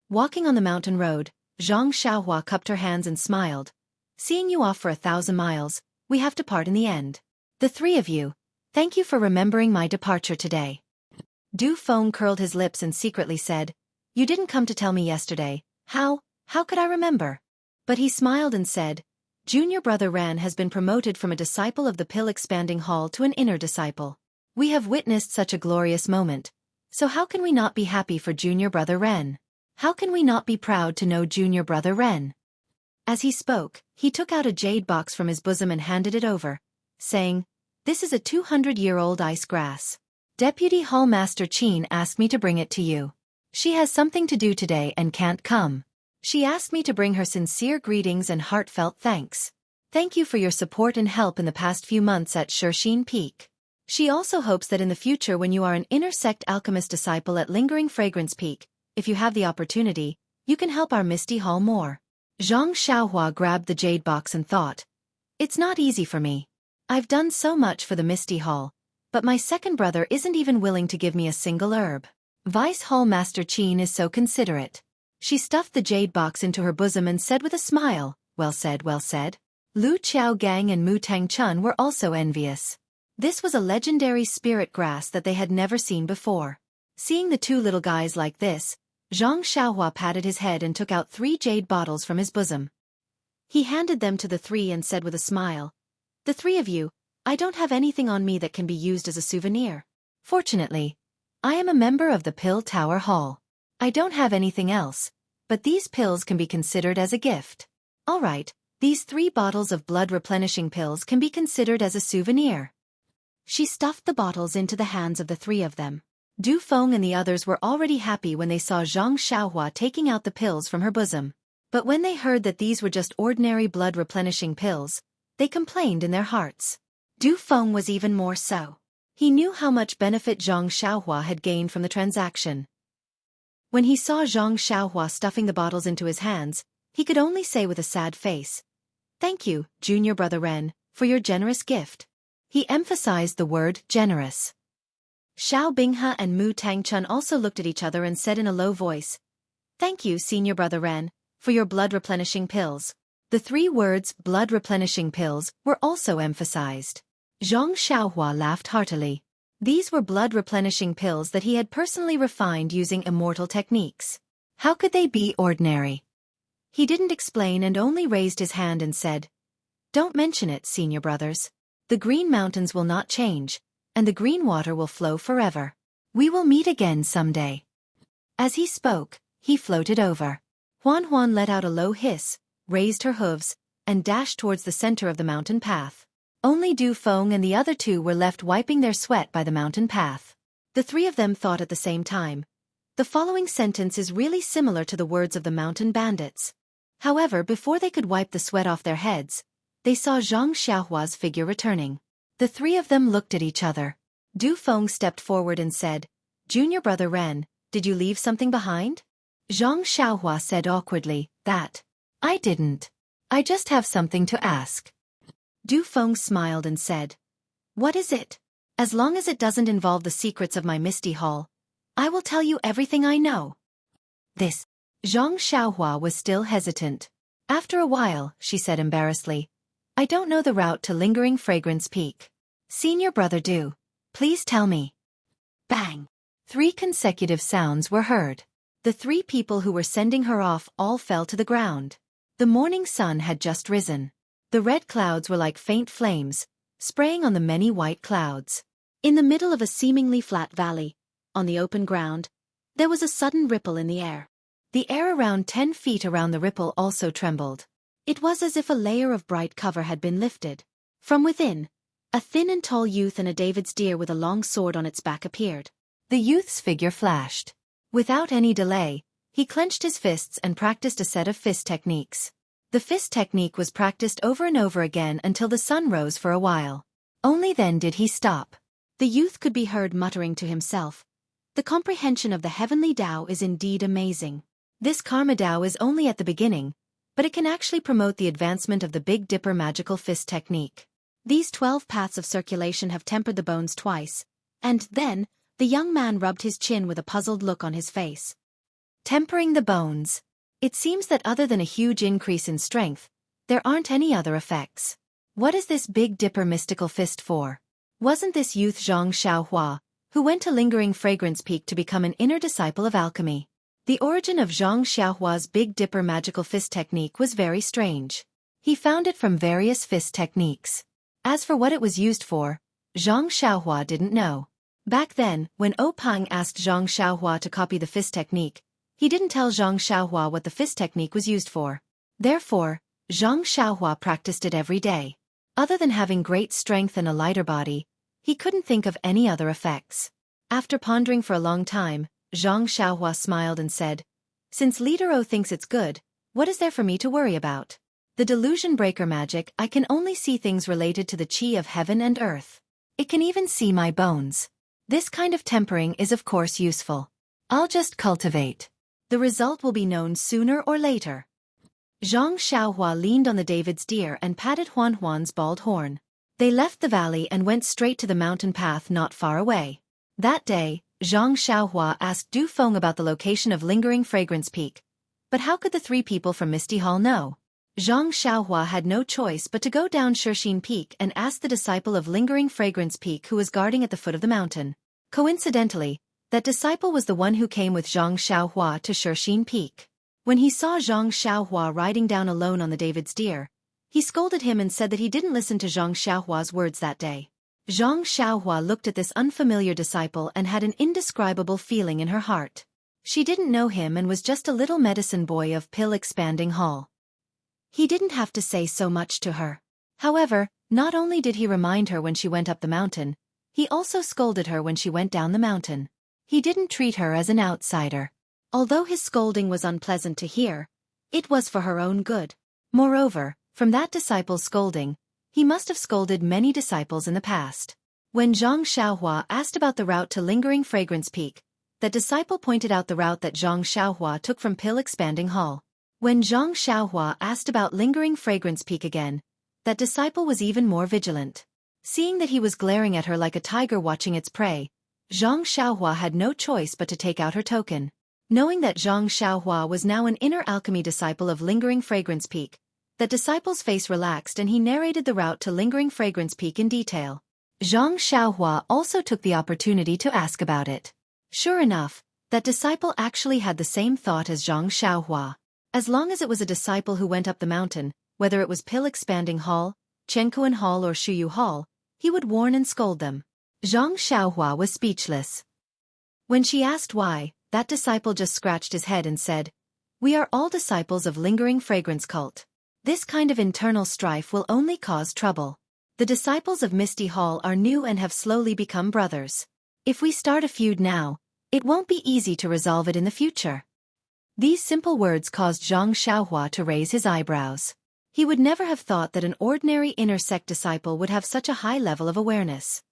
Walking on the mountain road, Zhang Xiaohua cupped her hands and smiled. Seeing you off for 1,000 miles, we have to part in the end. The three of you, thank you for remembering my departure today. Du Feng curled his lips and secretly said, you didn't come to tell me yesterday, how could I remember? But he smiled and said, Junior Brother Ren has been promoted from a disciple of the pill-expanding hall to an inner disciple. We have witnessed such a glorious moment, so how can we not be happy for Junior Brother Ren? How can we not be proud to know Junior Brother Ren? As he spoke, he took out a jade box from his bosom and handed it over, saying, this is a 200-year-old ice grass. Deputy Hall Master Qin asked me to bring it to you. She has something to do today and can't come. She asked me to bring her sincere greetings and heartfelt thanks. Thank you for your support and help in the past few months at Xueqi Peak. She also hopes that in the future when you are an inner sect alchemist disciple at Lingering Fragrance Peak, if you have the opportunity, you can help our Misty Hall more. Zhang Xiaohua grabbed the jade box and thought, it's not easy for me. I've done so much for the Misty Hall, but my second brother isn't even willing to give me a single herb. Vice Hall Master Qin is so considerate. She stuffed the jade box into her bosom and said with a smile, well said, well said. Lu Qiaogang and Mu Tangchun were also envious. This was a legendary spirit grass that they had never seen before. Seeing the two little guys like this, Zhang Xiaohua patted his head and took out 3 jade bottles from his bosom. He handed them to the three and said with a smile, the three of you, I don't have anything on me that can be used as a souvenir. Fortunately, I am a member of the Pill Tower Hall. I don't have anything else, but these pills can be considered as a gift. All right, these 3 bottles of blood-replenishing pills can be considered as a souvenir. She stuffed the bottles into the hands of the 3 of them. Du Feng and the others were already happy when they saw Zhang Xiaohua taking out the pills from her bosom. But when they heard that these were just ordinary blood-replenishing pills, they complained in their hearts. Du Feng was even more so. He knew how much benefit Zhang Xiaohua had gained from the transaction. When he saw Zhang Xiaohua stuffing the bottles into his hands, he could only say with a sad face, thank you, Junior Brother Ren, for your generous gift. He emphasized the word generous. Xiao Binghe and Mu Tangchun also looked at each other and said in a low voice, thank you, Senior Brother Ren, for your blood-replenishing pills. The 3 words, blood-replenishing pills, were also emphasized. Zhang Xiaohua laughed heartily. These were blood-replenishing pills that he had personally refined using immortal techniques. How could they be ordinary? He didn't explain and only raised his hand and said, don't mention it, Senior Brothers. The Green Mountains will not change, and the green water will flow forever. We will meet again someday. As he spoke, he floated over. Huan Huan let out a low hiss, raised her hooves, and dashed towards the center of the mountain path. Only Du Feng and the other 2 were left wiping their sweat by the mountain path. The 3 of them thought at the same time. The following sentence is really similar to the words of the mountain bandits. However, before they could wipe the sweat off their heads, they saw Zhang Xiaohua's figure returning. The 3 of them looked at each other. Du Feng stepped forward and said, Junior Brother Ren, did you leave something behind? Zhang Xiaohua said awkwardly, that. I didn't. I just have something to ask. Du Feng smiled and said, what is it? As long as it doesn't involve the secrets of my Misty Hall, I will tell you everything I know. This. Zhang Xiaohua was still hesitant. After a while, she said embarrassedly, I don't know the route to Lingering Fragrance Peak. Senior Brother Du, please tell me. Bang! 3 consecutive sounds were heard. The 3 people who were sending her off all fell to the ground. The morning sun had just risen. The red clouds were like faint flames, spraying on the many white clouds. In the middle of a seemingly flat valley, on the open ground, there was a sudden ripple in the air. The air around 10 feet around the ripple also trembled. It was as if a layer of bright cover had been lifted. From within, a thin and tall youth and a David's deer with a long sword on its back appeared. The youth's figure flashed. Without any delay, he clenched his fists and practiced a set of fist techniques. The fist technique was practiced over and over again until the sun rose for a while. Only then did he stop. The youth could be heard muttering to himself, "The comprehension of the heavenly Tao is indeed amazing. This Karma Tao is only at the beginning, but it can actually promote the advancement of the Big Dipper magical fist technique. These 12 paths of circulation have tempered the bones twice." And then, the young man rubbed his chin with a puzzled look on his face. Tempering the bones. It seems that other than a huge increase in strength, there aren't any other effects. What is this Big Dipper mystical fist for? Wasn't this youth Zhang Xiaohua, who went to Lingering Fragrance Peak to become an inner disciple of alchemy? The origin of Zhang Xiaohua's Big Dipper magical fist technique was very strange. He found it from various fist techniques. As for what it was used for, Zhang Xiaohua didn't know. Back then, when Pang asked Zhang Xiaohua to copy the fist technique, he didn't tell Zhang Xiaohua what the fist technique was used for. Therefore, Zhang Xiaohua practiced it every day. Other than having great strength and a lighter body, he couldn't think of any other effects. After pondering for a long time, Zhang Xiaohua smiled and said, "Since Leader O thinks it's good, what is there for me to worry about? The delusion breaker magic, I can only see things related to the chi of heaven and earth. It can even see my bones. This kind of tempering is of course useful. I'll just cultivate. The result will be known sooner or later." Zhang Xiaohua leaned on the David's deer and patted Huan Huan's bald horn. They left the valley and went straight to the mountain path not far away. That day, Zhang Xiaohua asked Du Feng about the location of Lingering Fragrance Peak. But how could the three people from Misty Hall know? Zhang Xiaohua had no choice but to go down Xueqi Peak and ask the disciple of Lingering Fragrance Peak who was guarding at the foot of the mountain. Coincidentally, that disciple was the one who came with Zhang Xiaohua to Xueqi Peak. When he saw Zhang Xiaohua riding down alone on the David's deer, he scolded him and said that he didn't listen to Zhang Xiaohua's words that day. Zhang Xiaohua looked at this unfamiliar disciple and had an indescribable feeling in her heart. She didn't know him and was just a little medicine boy of Pill Expanding Hall. He didn't have to say so much to her. However, not only did he remind her when she went up the mountain, he also scolded her when she went down the mountain. He didn't treat her as an outsider. Although his scolding was unpleasant to hear, it was for her own good. Moreover, from that disciple's scolding, he must have scolded many disciples in the past. When Zhang Xiaohua asked about the route to Lingering Fragrance Peak, that disciple pointed out the route that Zhang Xiaohua took from Pill Expanding Hall. When Zhang Xiaohua asked about Lingering Fragrance Peak again, that disciple was even more vigilant. Seeing that he was glaring at her like a tiger watching its prey, Zhang Xiaohua had no choice but to take out her token. Knowing that Zhang Xiaohua was now an inner alchemy disciple of Lingering Fragrance Peak, that disciple's face relaxed and he narrated the route to Lingering Fragrance Peak in detail. Zhang Xiaohua also took the opportunity to ask about it. Sure enough, that disciple actually had the same thought as Zhang Xiaohua. As long as it was a disciple who went up the mountain, whether it was Pill Expanding Hall, Chenkuan Hall or Shuyu Hall, he would warn and scold them. Zhang Xiaohua was speechless. When she asked why, that disciple just scratched his head and said, "We are all disciples of Lingering Fragrance Cult. This kind of internal strife will only cause trouble. The disciples of Misty Hall are new and have slowly become brothers. If we start a feud now, it won't be easy to resolve it in the future." These simple words caused Zhang Xiaohua to raise his eyebrows. He would never have thought that an ordinary inner sect disciple would have such a high level of awareness.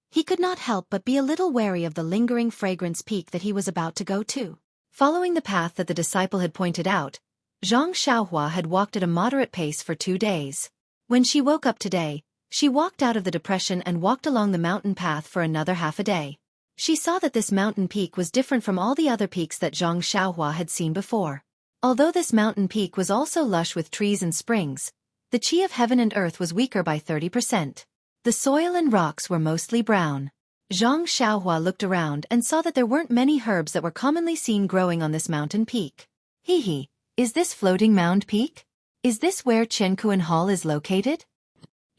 He could not help but be a little wary of the Lingering Fragrance Peak that he was about to go to. Following the path that the disciple had pointed out, Zhang Xiaohua had walked at a moderate pace for 2 days. When she woke up today, she walked out of the depression and walked along the mountain path for another half a day. She saw that this mountain peak was different from all the other peaks that Zhang Xiaohua had seen before. Although this mountain peak was also lush with trees and springs, the chi of heaven and earth was weaker by 30%. The soil and rocks were mostly brown. Zhang Xiaohua looked around and saw that there weren't many herbs that were commonly seen growing on this mountain peak. Is this floating mound peak? Is this where Chenkuan Hall is located?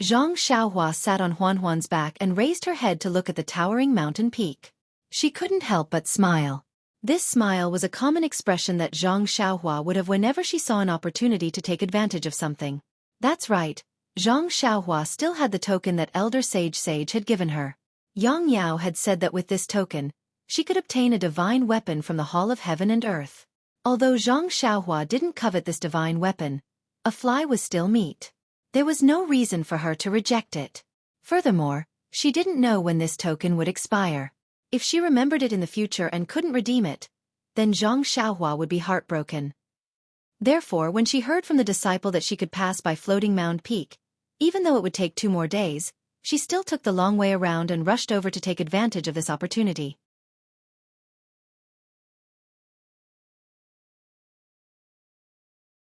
Zhang Xiaohua sat on Huan Huan's back and raised her head to look at the towering mountain peak. She couldn't help but smile. This smile was a common expression that Zhang Xiaohua would have whenever she saw an opportunity to take advantage of something. That's right, Zhang Xiaohua still had the token that Elder Sage had given her. Yang Yao had said that with this token, she could obtain a divine weapon from the Hall of Heaven and Earth. Although Zhang Xiaohua didn't covet this divine weapon, a fly was still meat. There was no reason for her to reject it. Furthermore, she didn't know when this token would expire. If she remembered it in the future and couldn't redeem it, then Zhang Xiaohua would be heartbroken. Therefore, when she heard from the disciple that she could pass by Floating Mound Peak, even though it would take 2 more days, she still took the long way around and rushed over to take advantage of this opportunity.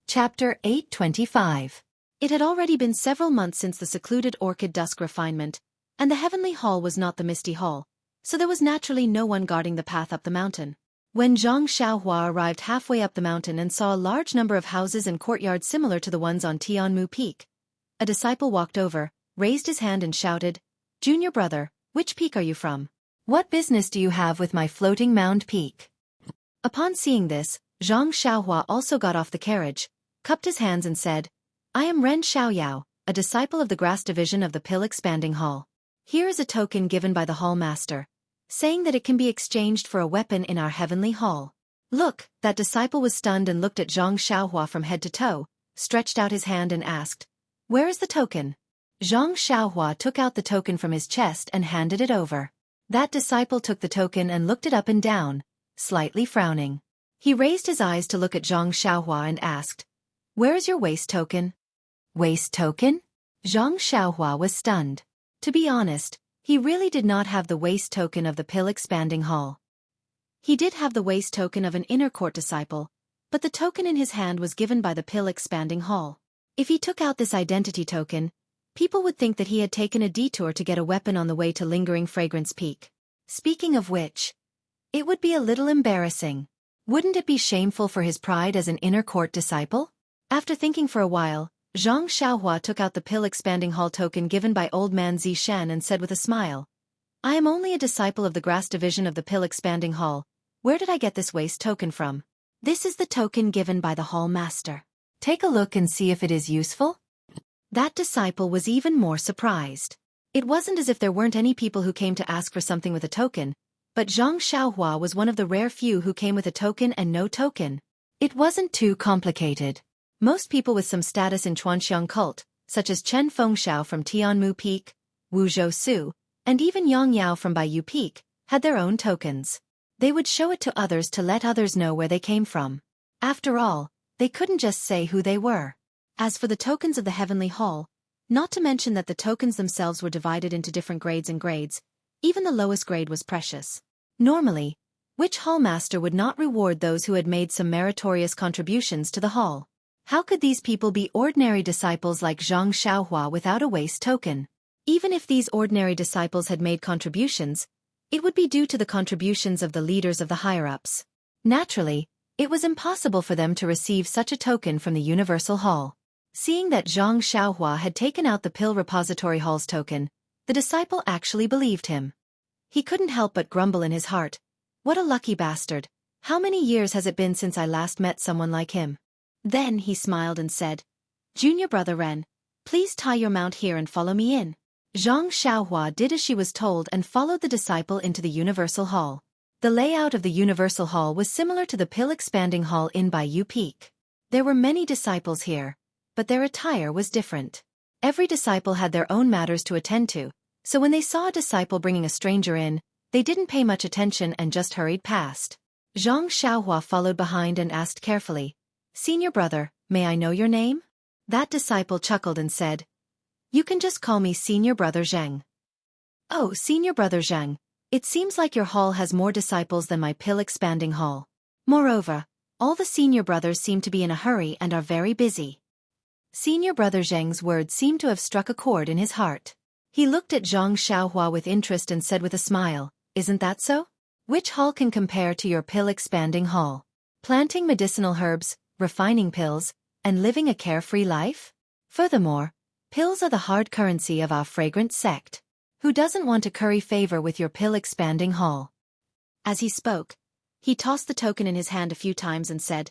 Chapter 825. It had already been several months since the secluded Orchid Dusk refinement, and the Heavenly Hall was not the Misty Hall, so there was naturally no one guarding the path up the mountain. When Zhang Xiaohua arrived halfway up the mountain and saw a large number of houses and courtyards similar to the ones on Tianmu Peak, a disciple walked over, raised his hand and shouted, "Junior brother, which peak are you from? What business do you have with my Floating Mound Peak?" Upon seeing this, Zhang Xiaohua also got off the carriage, cupped his hands and said, "I am Ren Xiaoyao, a disciple of the Grass Division of the Pill Expanding Hall. Here is a token given by the Hall Master, saying that it can be exchanged for a weapon in our Heavenly Hall." Look, that disciple was stunned and looked at Zhang Xiaohua from head to toe, stretched out his hand and asked, "Where is the token?" Zhang Xiaohua took out the token from his chest and handed it over. That disciple took the token and looked it up and down, slightly frowning. He raised his eyes to look at Zhang Xiaohua and asked, "Where is your waist token?" Waist token? Zhang Xiaohua was stunned. To be honest, he really did not have the waist token of the Pill Expanding Hall. He did have the waist token of an inner court disciple, but the token in his hand was given by the Pill Expanding Hall. If he took out this identity token, people would think that he had taken a detour to get a weapon on the way to Lingering Fragrance Peak. Speaking of which, it would be a little embarrassing. Wouldn't it be shameful for his pride as an inner court disciple? After thinking for a while, Zhang Xiaohua took out the Pill Expanding Hall token given by Old Man Zishan and said with a smile, "I am only a disciple of the Grass Division of the Pill Expanding Hall. Where did I get this waist token from?" "This is the token given by the Hall Master. Take a look and see if it is useful." That disciple was even more surprised. It wasn't as if there weren't any people who came to ask for something with a token, but Zhang Xiaohua was one of the rare few who came with a token and no token. It wasn't too complicated. Most people with some status in Chuanxiang cult, such as Chen Fengxiao from Tianmu Peak, Wu Zhou, and even Yang Yao from Baiyu Peak, had their own tokens. They would show it to others to let others know where they came from. After all, they couldn't just say who they were. As for the tokens of the Heavenly Hall, not to mention that the tokens themselves were divided into different grades, even the lowest grade was precious. Normally, which hall master would not reward those who had made some meritorious contributions to the hall? How could these people be ordinary disciples like Zhang Xiaohua without a waist token? Even if these ordinary disciples had made contributions, it would be due to the contributions of the leaders of the higher-ups. Naturally, it was impossible for them to receive such a token from the Universal Hall. Seeing that Zhang Xiaohua had taken out the Pill Repository Hall's token, the disciple actually believed him. He couldn't help but grumble in his heart, "What a lucky bastard. How many years has it been since I last met someone like him?" Then he smiled and said, "Junior brother Ren, please tie your mount here and follow me in." Zhang Xiaohua did as she was told and followed the disciple into the Universal Hall. The layout of the Universal Hall was similar to the Pill Expanding Hall in Baiyu Peak. There were many disciples here, but their attire was different. Every disciple had their own matters to attend to, so when they saw a disciple bringing a stranger in, they didn't pay much attention and just hurried past. Zhang Xiaohua followed behind and asked carefully, "Senior brother, may I know your name?" That disciple chuckled and said, "You can just call me Senior Brother Zheng." "Oh, Senior Brother Zheng, it seems like your hall has more disciples than my Pill Expanding Hall. Moreover, all the senior brothers seem to be in a hurry and are very busy." Senior Brother Zheng's words seemed to have struck a chord in his heart. He looked at Zhang Xiaohua with interest and said with a smile, "Isn't that so? Which hall can compare to your Pill Expanding Hall? Planting medicinal herbs, refining pills, and living a carefree life? Furthermore, pills are the hard currency of our fragrant sect. Who doesn't want to curry favor with your Pill Expanding Hall?" As he spoke, He tossed the token in his hand a few times and said,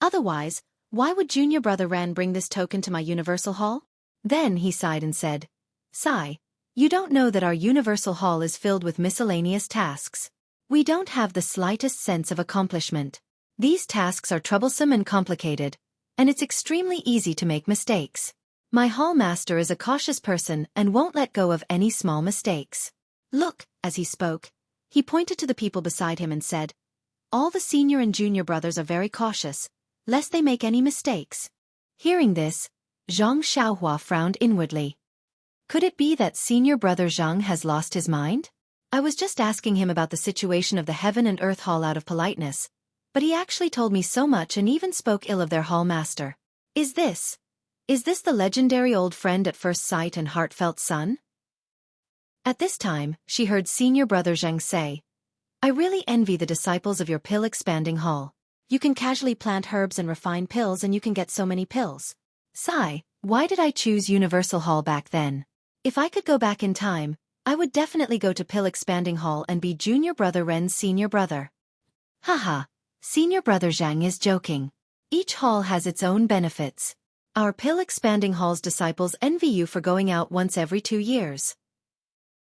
"Otherwise, why would junior brother Ren bring this token to my universal hall?" Then he sighed and said, "Sigh, you don't know that our universal hall is filled with miscellaneous tasks. We don't have the slightest sense of accomplishment. These tasks are troublesome and complicated, and it's extremely easy to make mistakes. My hall master is a cautious person and won't let go of any small mistakes. Look," as he spoke, he pointed to the people beside him and said, "All the senior and junior brothers are very cautious, lest they make any mistakes." Hearing this, Zhang Xiaohua frowned inwardly. Could it be that senior brother Zhang has lost his mind? I was just asking him about the situation of the Heaven and Earth Hall out of politeness, but he actually told me so much and even spoke ill of their hall master. Is this the legendary old friend at first sight and heartfelt son? At this time, she heard senior brother Zhang say, "I really envy the disciples of your pill-expanding hall. You can casually plant herbs and refine pills and you can get so many pills. Sigh, why did I choose Universal Hall back then? If I could go back in time, I would definitely go to pill-expanding hall and be junior brother Ren's senior brother." Haha, senior brother Zhang is joking. Each hall has its own benefits. Our pill-expanding hall's disciples envy you for going out once every 2 years.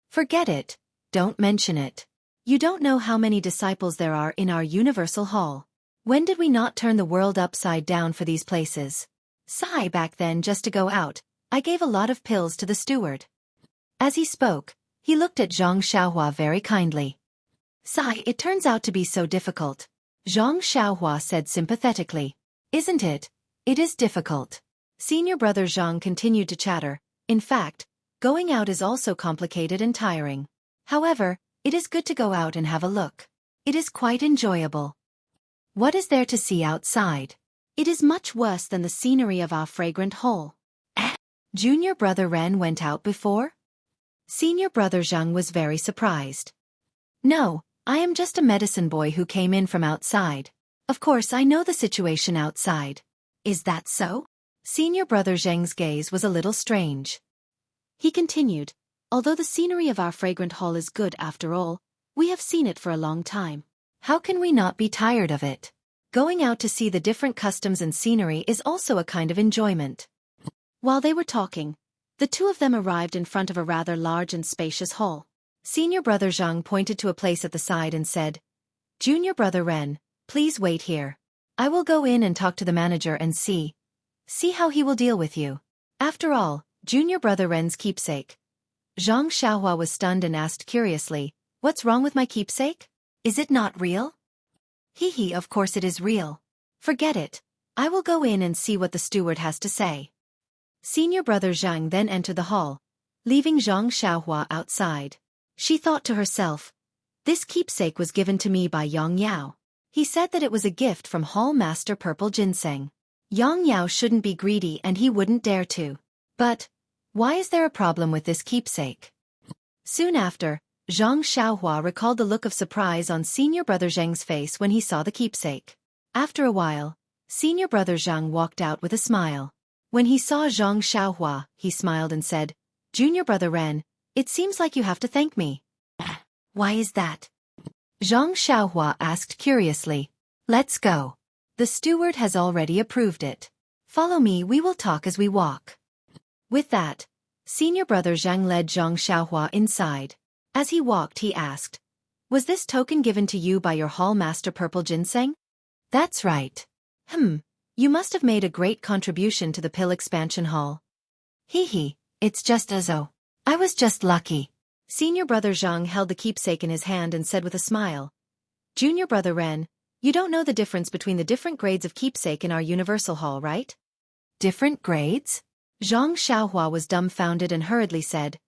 Forget it, don't mention it. You don't know how many disciples there are in our universal hall. When did we not turn the world upside down for these places? Sigh, back then just to go out, I gave a lot of pills to the steward. As he spoke, he looked at Zhang Xiaohua very kindly. Sigh, it turns out to be so difficult. Zhang Xiaohua said sympathetically. Isn't it? It is difficult. Senior brother Zhang continued to chatter. In fact, going out is also complicated and tiring. However, it is good to go out and have a look. It is quite enjoyable. What is there to see outside? It is much worse than the scenery of our fragrant hall. Junior brother Ren went out before? Senior brother Zhang was very surprised. No, I am just a medicine boy who came in from outside. Of course I know the situation outside. Is that so? Senior brother Zhang's gaze was a little strange. He continued, although the scenery of our fragrant hall is good after all, we have seen it for a long time. How can we not be tired of it? Going out to see the different customs and scenery is also a kind of enjoyment. While they were talking, the two of them arrived in front of a rather large and spacious hall. Senior brother Zhang pointed to a place at the side and said, "Junior brother Ren, please wait here. I will go in and talk to the manager and see how he will deal with you." After all, junior brother Ren's keepsake. Zhang Xiaohua was stunned and asked curiously, "What's wrong with my keepsake? Is it not real?" Hee, of course it is real. Forget it. I will go in and see what the steward has to say. Senior brother Zhang then entered the hall, leaving Zhang Xiaohua outside. She thought to herself, "This keepsake was given to me by Yang Yao. He said that it was a gift from Hall Master Purple Ginseng. Yang Yao shouldn't be greedy and he wouldn't dare to. But why is there a problem with this keepsake?" Soon after, Zhang Xiaohua recalled the look of surprise on senior brother Zhang's face when he saw the keepsake. After a while, senior brother Zhang walked out with a smile. When he saw Zhang Xiaohua, he smiled and said, "Junior brother Ren, it seems like you have to thank me." "Why is that?" Zhang Xiaohua asked curiously. "Let's go. The steward has already approved it. Follow me, we will talk as we walk." With that, senior brother Zhang led Zhang Xiaohua inside. As he walked, he asked, "Was this token given to you by your hall master Purple Ginseng?" "That's right." You must have made a great contribution to the pill expansion hall." Hee, it's just as though I was just lucky." Senior brother Zhang held the keepsake in his hand and said with a smile, "Junior brother Ren, you don't know the difference between the different grades of keepsake in our universal hall, right?" "Different grades?" Zhang Xiaohua was dumbfounded and hurriedly said,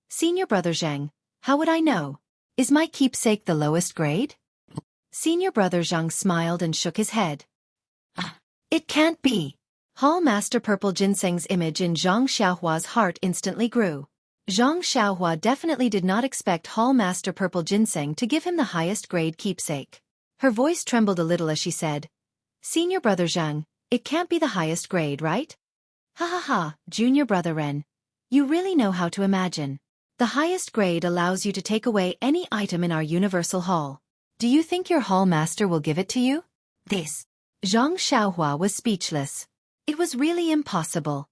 "Senior brother Zhang, how would I know? Is my keepsake the lowest grade?" Senior brother Zhang smiled and shook his head. "It can't be." Hall Master Purple Ginseng's image in Zhang Xiaohua's heart instantly grew. Zhang Xiaohua definitely did not expect Hall Master Purple Ginseng to give him the highest grade keepsake. Her voice trembled a little as she said, "Senior brother Zhang, it can't be the highest grade, right?" Ha, junior brother Ren. You really know how to imagine. The highest grade allows you to take away any item in our universal hall. Do you think your hall master will give it to you? This. Zhang Xiaohua was speechless. It was really impossible.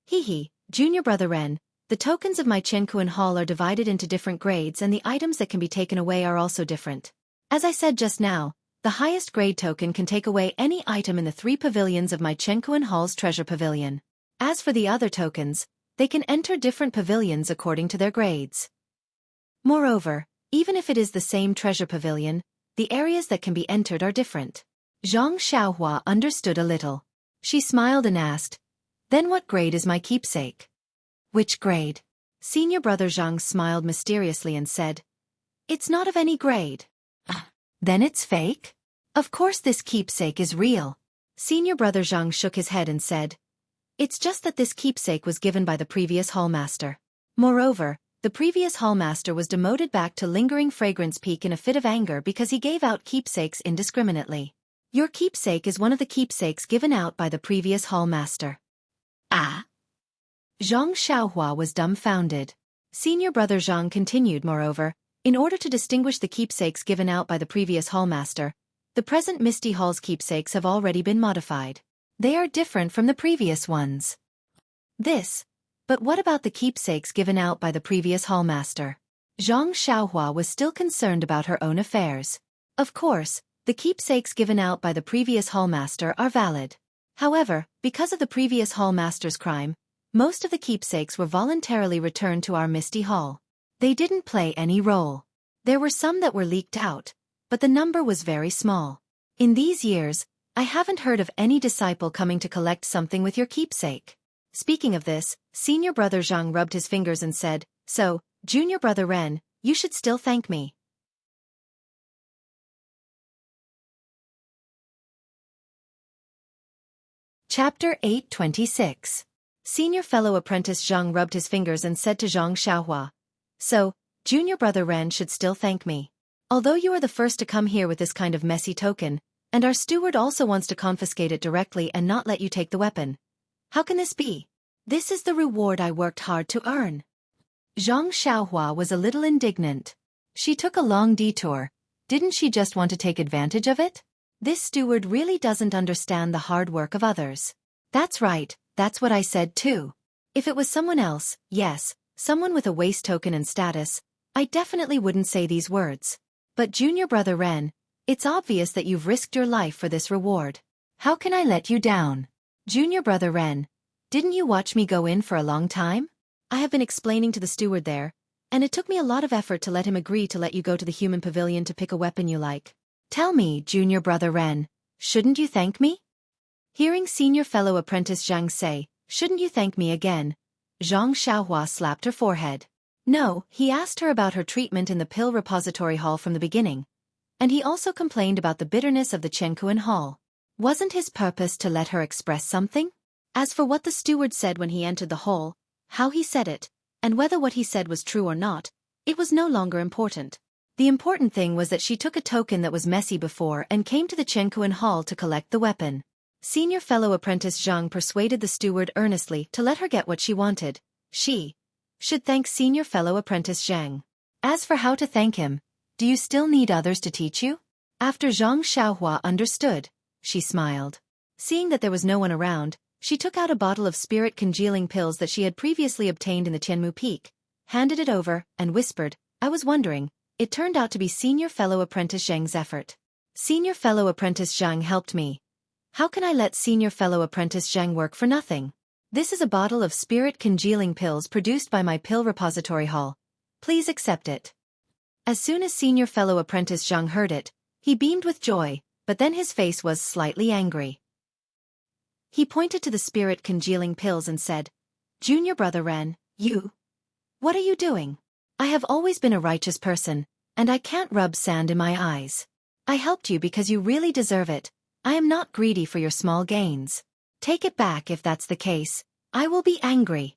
Hee, junior brother Ren, the tokens of my Qianquan hall are divided into different grades and the items that can be taken away are also different. As I said just now, the highest grade token can take away any item in the 3 pavilions of my Qianquan hall's treasure pavilion. As for the other tokens, they can enter different pavilions according to their grades. Moreover, even if it is the same treasure pavilion, the areas that can be entered are different. Zhang Xiaohua understood a little. She smiled and asked, "Then what grade is my keepsake?" "Which grade?" Senior brother Zhang smiled mysteriously and said, "It's not of any grade." "Then it's fake?" "Of course this keepsake is real." Senior brother Zhang shook his head and said, "It's just that this keepsake was given by the previous hallmaster. Moreover, the previous hallmaster was demoted back to Lingering Fragrance Peak in a fit of anger because he gave out keepsakes indiscriminately. Your keepsake is one of the keepsakes given out by the previous hallmaster." "Ah?" Zhang Xiaohua was dumbfounded. Senior brother Zhang continued, "Moreover, in order to distinguish the keepsakes given out by the previous hallmaster, the present Misty Hall's keepsakes have already been modified. They are different from the previous ones." But what about the keepsakes given out by the previous hallmaster? Zhang Xiaohua was still concerned about her own affairs. Of course, the keepsakes given out by the previous hallmaster are valid. However, because of the previous hallmaster's crime, most of the keepsakes were voluntarily returned to our Misty Hall. They didn't play any role. There were some that were leaked out, but the number was very small. In these years, I haven't heard of any disciple coming to collect something with your keepsake. Speaking of this, senior brother Zhang rubbed his fingers and said, "So, junior brother Ren, you should still thank me." Chapter 826. Senior fellow apprentice Zhang rubbed his fingers and said to Zhang Xiaohua, "So, junior brother Ren should still thank me. Although you are the first to come here with this kind of messy token, and our steward also wants to confiscate it directly and not let you take the weapon. How can this be? This is the reward I worked hard to earn." Zhang Xiaohua was a little indignant. She took a long detour. Didn't she just want to take advantage of it? This steward really doesn't understand the hard work of others. That's right, that's what I said too. If it was someone else, yes, someone with a waste token and status, I definitely wouldn't say these words. But junior brother Ren, it's obvious that you've risked your life for this reward. How can I let you down? Junior brother Ren, didn't you watch me go in for a long time? I have been explaining to the steward there, and it took me a lot of effort to let him agree to let you go to the human pavilion to pick a weapon you like. Tell me, junior brother Ren, shouldn't you thank me? Hearing senior fellow apprentice Zhang say, "Shouldn't you thank me again?" Zhang Xiaohua slapped her forehead. No, he asked her about her treatment in the pill repository hall from the beginning. And he also complained about the bitterness of the Qianquan hall. Wasn't his purpose to let her express something? As for what the steward said when he entered the hall, how he said it, and whether what he said was true or not, it was no longer important. The important thing was that she took a token that was messy before and came to the Qianquan hall to collect the weapon. Senior fellow apprentice Zhang persuaded the steward earnestly to let her get what she wanted. She should thank senior fellow apprentice Zhang. As for how to thank him, do you still need others to teach you? After Zhang Xiaohua understood, she smiled. Seeing that there was no one around, she took out a bottle of spirit congealing pills that she had previously obtained in the Tianmu Peak, handed it over, and whispered, "I was wondering." It turned out to be senior fellow apprentice Zhang's effort. Senior fellow apprentice Zhang helped me. How can I let senior fellow apprentice Zhang work for nothing? This is a bottle of spirit congealing pills produced by my pill repository hall. Please accept it. As soon as senior fellow apprentice Zhang heard it, he beamed with joy, but then his face was slightly angry. He pointed to the spirit congealing pills and said, "Junior brother Ren, what are you doing? I have always been a righteous person, and I can't rub sand in my eyes. I helped you because you really deserve it. I am not greedy for your small gains. Take it back if that's the case. I will be angry."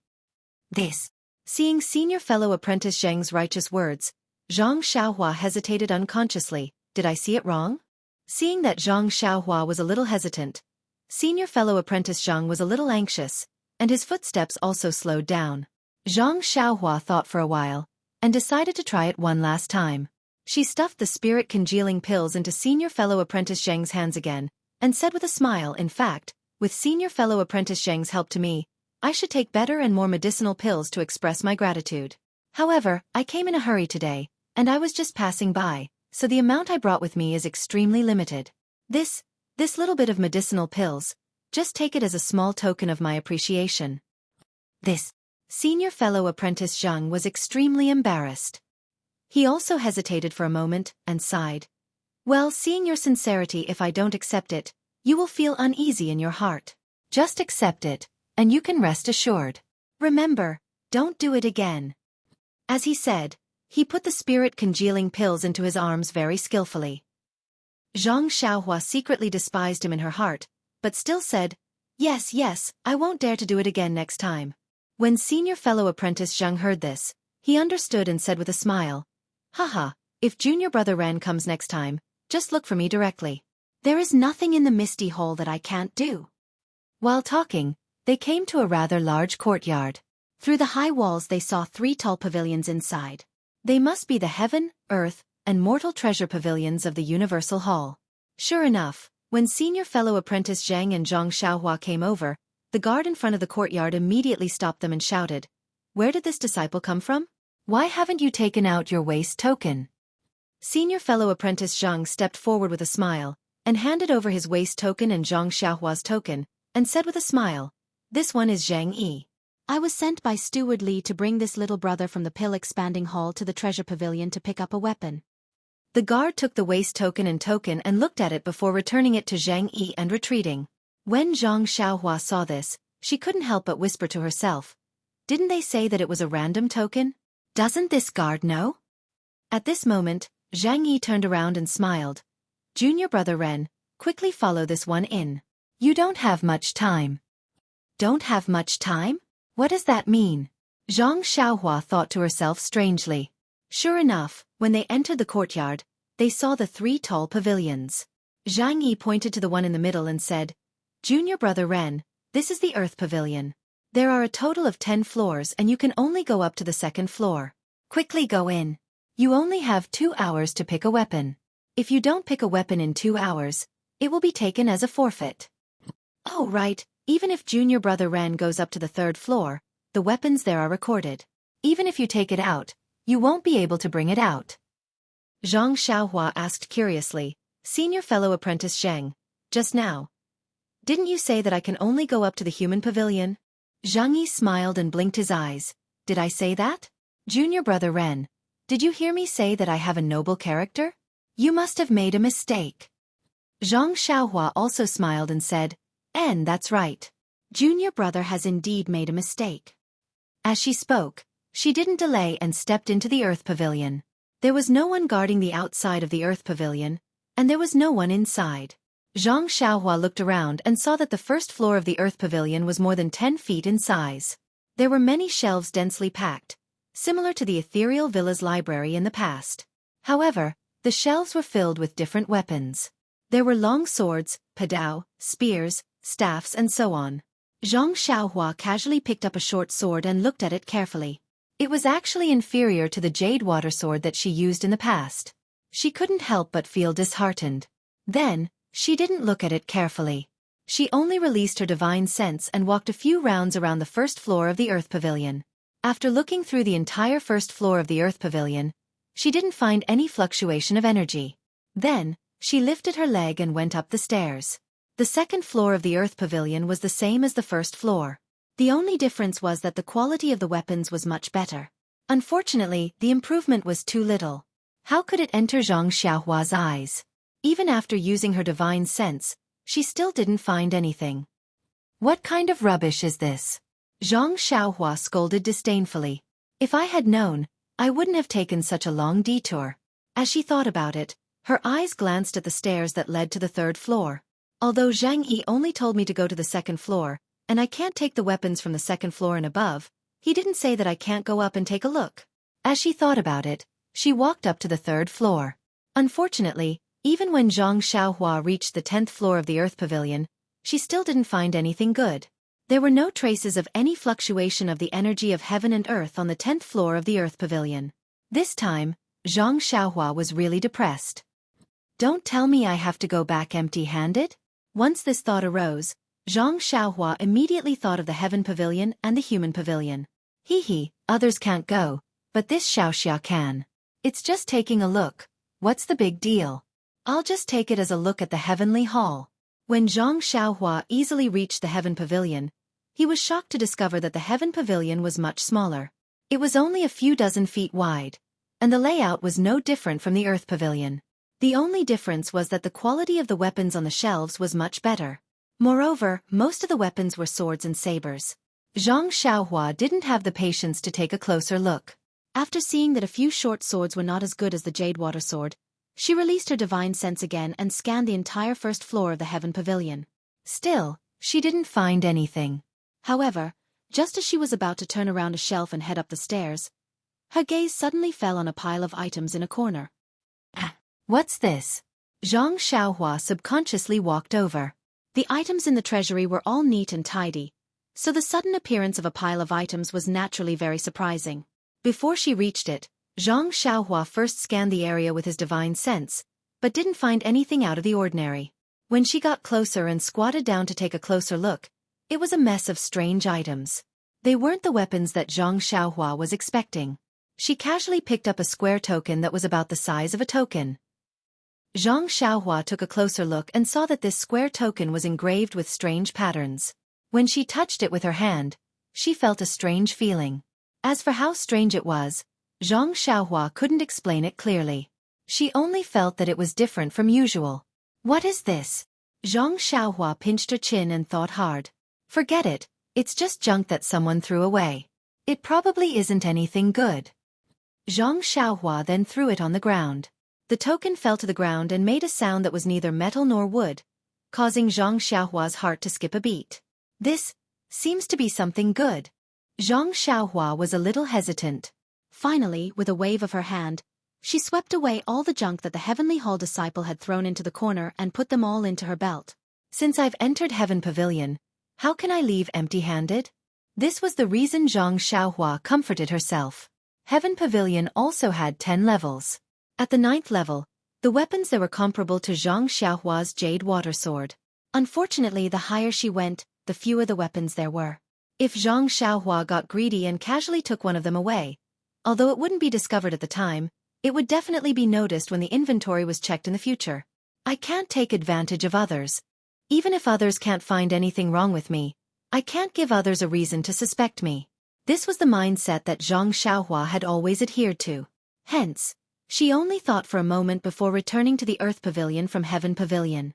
Seeing senior fellow apprentice Zhang's righteous words, Zhang Xiaohua hesitated unconsciously. Did I see it wrong? Seeing that Zhang Xiaohua was a little hesitant, senior fellow apprentice Zhang was a little anxious, and his footsteps also slowed down. Zhang Xiaohua thought for a while, and decided to try it one last time. She stuffed the spirit-congealing pills into Senior Fellow Apprentice Zheng's hands again, and said with a smile, in fact, with Senior Fellow Apprentice Zheng's help to me, I should take better and more medicinal pills to express my gratitude. However, I came in a hurry today, and I was just passing by, so the amount I brought with me is extremely limited. This little bit of medicinal pills, just take it as a small token of my appreciation. This Senior Fellow Apprentice Zhang was extremely embarrassed. He also hesitated for a moment, and sighed. Well, seeing your sincerity, if I don't accept it, you will feel uneasy in your heart. Just accept it, and you can rest assured. Remember, don't do it again. As he said, he put the spirit-congealing pills into his arms very skillfully. Zhang Xiaohua secretly despised him in her heart, but still said, Yes, I won't dare to do it again next time. When Senior Fellow Apprentice Zhang heard this, he understood and said with a smile, Haha, if Junior Brother Ren comes next time, just look for me directly. There is nothing in the misty hole that I can't do. While talking, they came to a rather large courtyard. Through the high walls they saw 3 tall pavilions inside. They must be the heaven, earth, and mortal treasure pavilions of the Universal Hall. Sure enough, when Senior Fellow Apprentice Zhang and Zhang Xiaohua came over, the guard in front of the courtyard immediately stopped them and shouted, Where did this disciple come from? Why haven't you taken out your waist token? Senior Fellow Apprentice Zhang stepped forward with a smile, and handed over his waist token and Zhang Xiaohua's token, and said with a smile, This one is Zhang Yi. I was sent by Steward Li to bring this little brother from the pill-expanding hall to the treasure pavilion to pick up a weapon. The guard took the waist token and looked at it before returning it to Zhang Yi and retreating. When Zhang Xiaohua saw this, she couldn't help but whisper to herself, Didn't they say that it was a random token? Doesn't this guard know? At this moment, Zhang Yi turned around and smiled. Junior Brother Ren, quickly follow this one in. You don't have much time. Don't have much time? What does that mean? Zhang Xiaohua thought to herself strangely. Sure enough, when they entered the courtyard, they saw the 3 tall pavilions. Zhang Yi pointed to the one in the middle and said, Junior Brother Ren, this is the Earth Pavilion. There are a total of 10 floors and you can only go up to the 2nd floor. Quickly go in. You only have 2 hours to pick a weapon. If you don't pick a weapon in 2 hours, it will be taken as a forfeit. Oh right, even if Junior Brother Ren goes up to the 3rd floor, the weapons there are recorded. Even if you take it out, you won't be able to bring it out. Zhang Xiaohua asked curiously, Senior Fellow Apprentice Zheng, just now. Didn't you say that I can only go up to the human pavilion? Zhang Yi smiled and blinked his eyes. Did I say that? Junior Brother Ren, did you hear me say that I have a noble character? You must have made a mistake. Zhang Xiaohua also smiled and said, that's right. Junior Brother has indeed made a mistake. As she spoke, she didn't delay and stepped into the Earth Pavilion. There was no one guarding the outside of the Earth Pavilion, and there was no one inside. Zhang Xiaohua looked around and saw that the 1st floor of the Earth Pavilion was more than 10 feet in size. There were many shelves densely packed, similar to the ethereal villa's library in the past. However, the shelves were filled with different weapons. There were long swords, padao, spears, staffs and so on. Zhang Xiaohua casually picked up a short sword and looked at it carefully. It was actually inferior to the jade water sword that she used in the past. She couldn't help but feel disheartened. Then, she didn't look at it carefully. She only released her divine sense and walked a few rounds around the 1st floor of the Earth Pavilion. After looking through the entire 1st floor of the Earth Pavilion, she didn't find any fluctuation of energy. Then, she lifted her leg and went up the stairs. The 2nd floor of the Earth Pavilion was the same as the 1st floor. The only difference was that the quality of the weapons was much better. Unfortunately, the improvement was too little. How could it enter Zhang Xiaohua's eyes? Even after using her divine sense, she still didn't find anything. What kind of rubbish is this? Zhang Xiaohua scolded disdainfully. If I had known, I wouldn't have taken such a long detour. As she thought about it, her eyes glanced at the stairs that led to the 3rd floor. Although Zhang Yi only told me to go to the 2nd floor, and I can't take the weapons from the 2nd floor and above, he didn't say that I can't go up and take a look. As she thought about it, she walked up to the 3rd floor. Unfortunately, even when Zhang Xiaohua reached the 10th floor of the Earth Pavilion, she still didn't find anything good. There were no traces of any fluctuation of the energy of heaven and earth on the 10th floor of the Earth Pavilion. This time, Zhang Xiaohua was really depressed. Don't tell me I have to go back empty-handed? Once this thought arose, Zhang Xiaohua immediately thought of the Heaven Pavilion and the Human Pavilion. Hee, others can't go, but this Xiaoxia can. It's just taking a look. What's the big deal? I'll just take it as a look at the Heavenly Hall. When Zhang Xiaohua easily reached the Heaven Pavilion, he was shocked to discover that the Heaven Pavilion was much smaller. It was only a few dozen feet wide, and the layout was no different from the Earth Pavilion. The only difference was that the quality of the weapons on the shelves was much better. Moreover, most of the weapons were swords and sabers. Zhang Xiaohua didn't have the patience to take a closer look. After seeing that a few short swords were not as good as the Jade Water Sword, she released her divine sense again and scanned the entire first floor of the Heaven Pavilion. Still, she didn't find anything. However, just as she was about to turn around a shelf and head up the stairs, her gaze suddenly fell on a pile of items in a corner. What's this? Zhang Xiaohua subconsciously walked over. The items in the treasury were all neat and tidy, so the sudden appearance of a pile of items was naturally very surprising. Before she reached it, Zhang Xiaohua first scanned the area with his divine sense, but didn't find anything out of the ordinary. When she got closer and squatted down to take a closer look, it was a mess of strange items. They weren't the weapons that Zhang Xiaohua was expecting. She casually picked up a square token that was about the size of a token. Zhang Xiaohua took a closer look and saw that this square token was engraved with strange patterns. When she touched it with her hand, she felt a strange feeling. As for how strange it was, Zhang Xiaohua couldn't explain it clearly. She only felt that it was different from usual. What is this? Zhang Xiaohua pinched her chin and thought hard. Forget it, it's just junk that someone threw away. It probably isn't anything good. Zhang Xiaohua then threw it on the ground. The token fell to the ground and made a sound that was neither metal nor wood, causing Zhang Xiaohua's heart to skip a beat. This seems to be something good. Zhang Xiaohua was a little hesitant. Finally, with a wave of her hand, she swept away all the junk that the Heavenly Hall disciple had thrown into the corner and put them all into her belt. Since I've entered Heaven Pavilion, how can I leave empty-handed? This was the reason Zhang Xiaohua comforted herself. Heaven Pavilion also had 10 levels. At the 9th level, the weapons there were comparable to Zhang Xiaohua's Jade Water Sword. Unfortunately, the higher she went, the fewer the weapons there were. If Zhang Xiaohua got greedy and casually took one of them away, although it wouldn't be discovered at the time, it would definitely be noticed when the inventory was checked in the future. I can't take advantage of others. Even if others can't find anything wrong with me, I can't give others a reason to suspect me. This was the mindset that Zhang Xiaohua had always adhered to. Hence, she only thought for a moment before returning to the Earth Pavilion from Heaven Pavilion.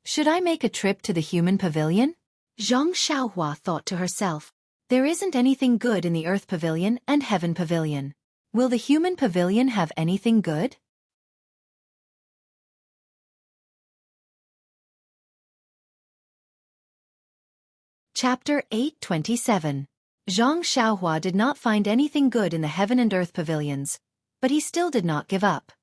Should I make a trip to the Human Pavilion? Zhang Xiaohua thought to herself. There isn't anything good in the Earth Pavilion and Heaven Pavilion. Will the Human Pavilion have anything good? Chapter 827. Zhang Xiaohua did not find anything good in the Heaven and Earth Pavilions, but he still did not give up.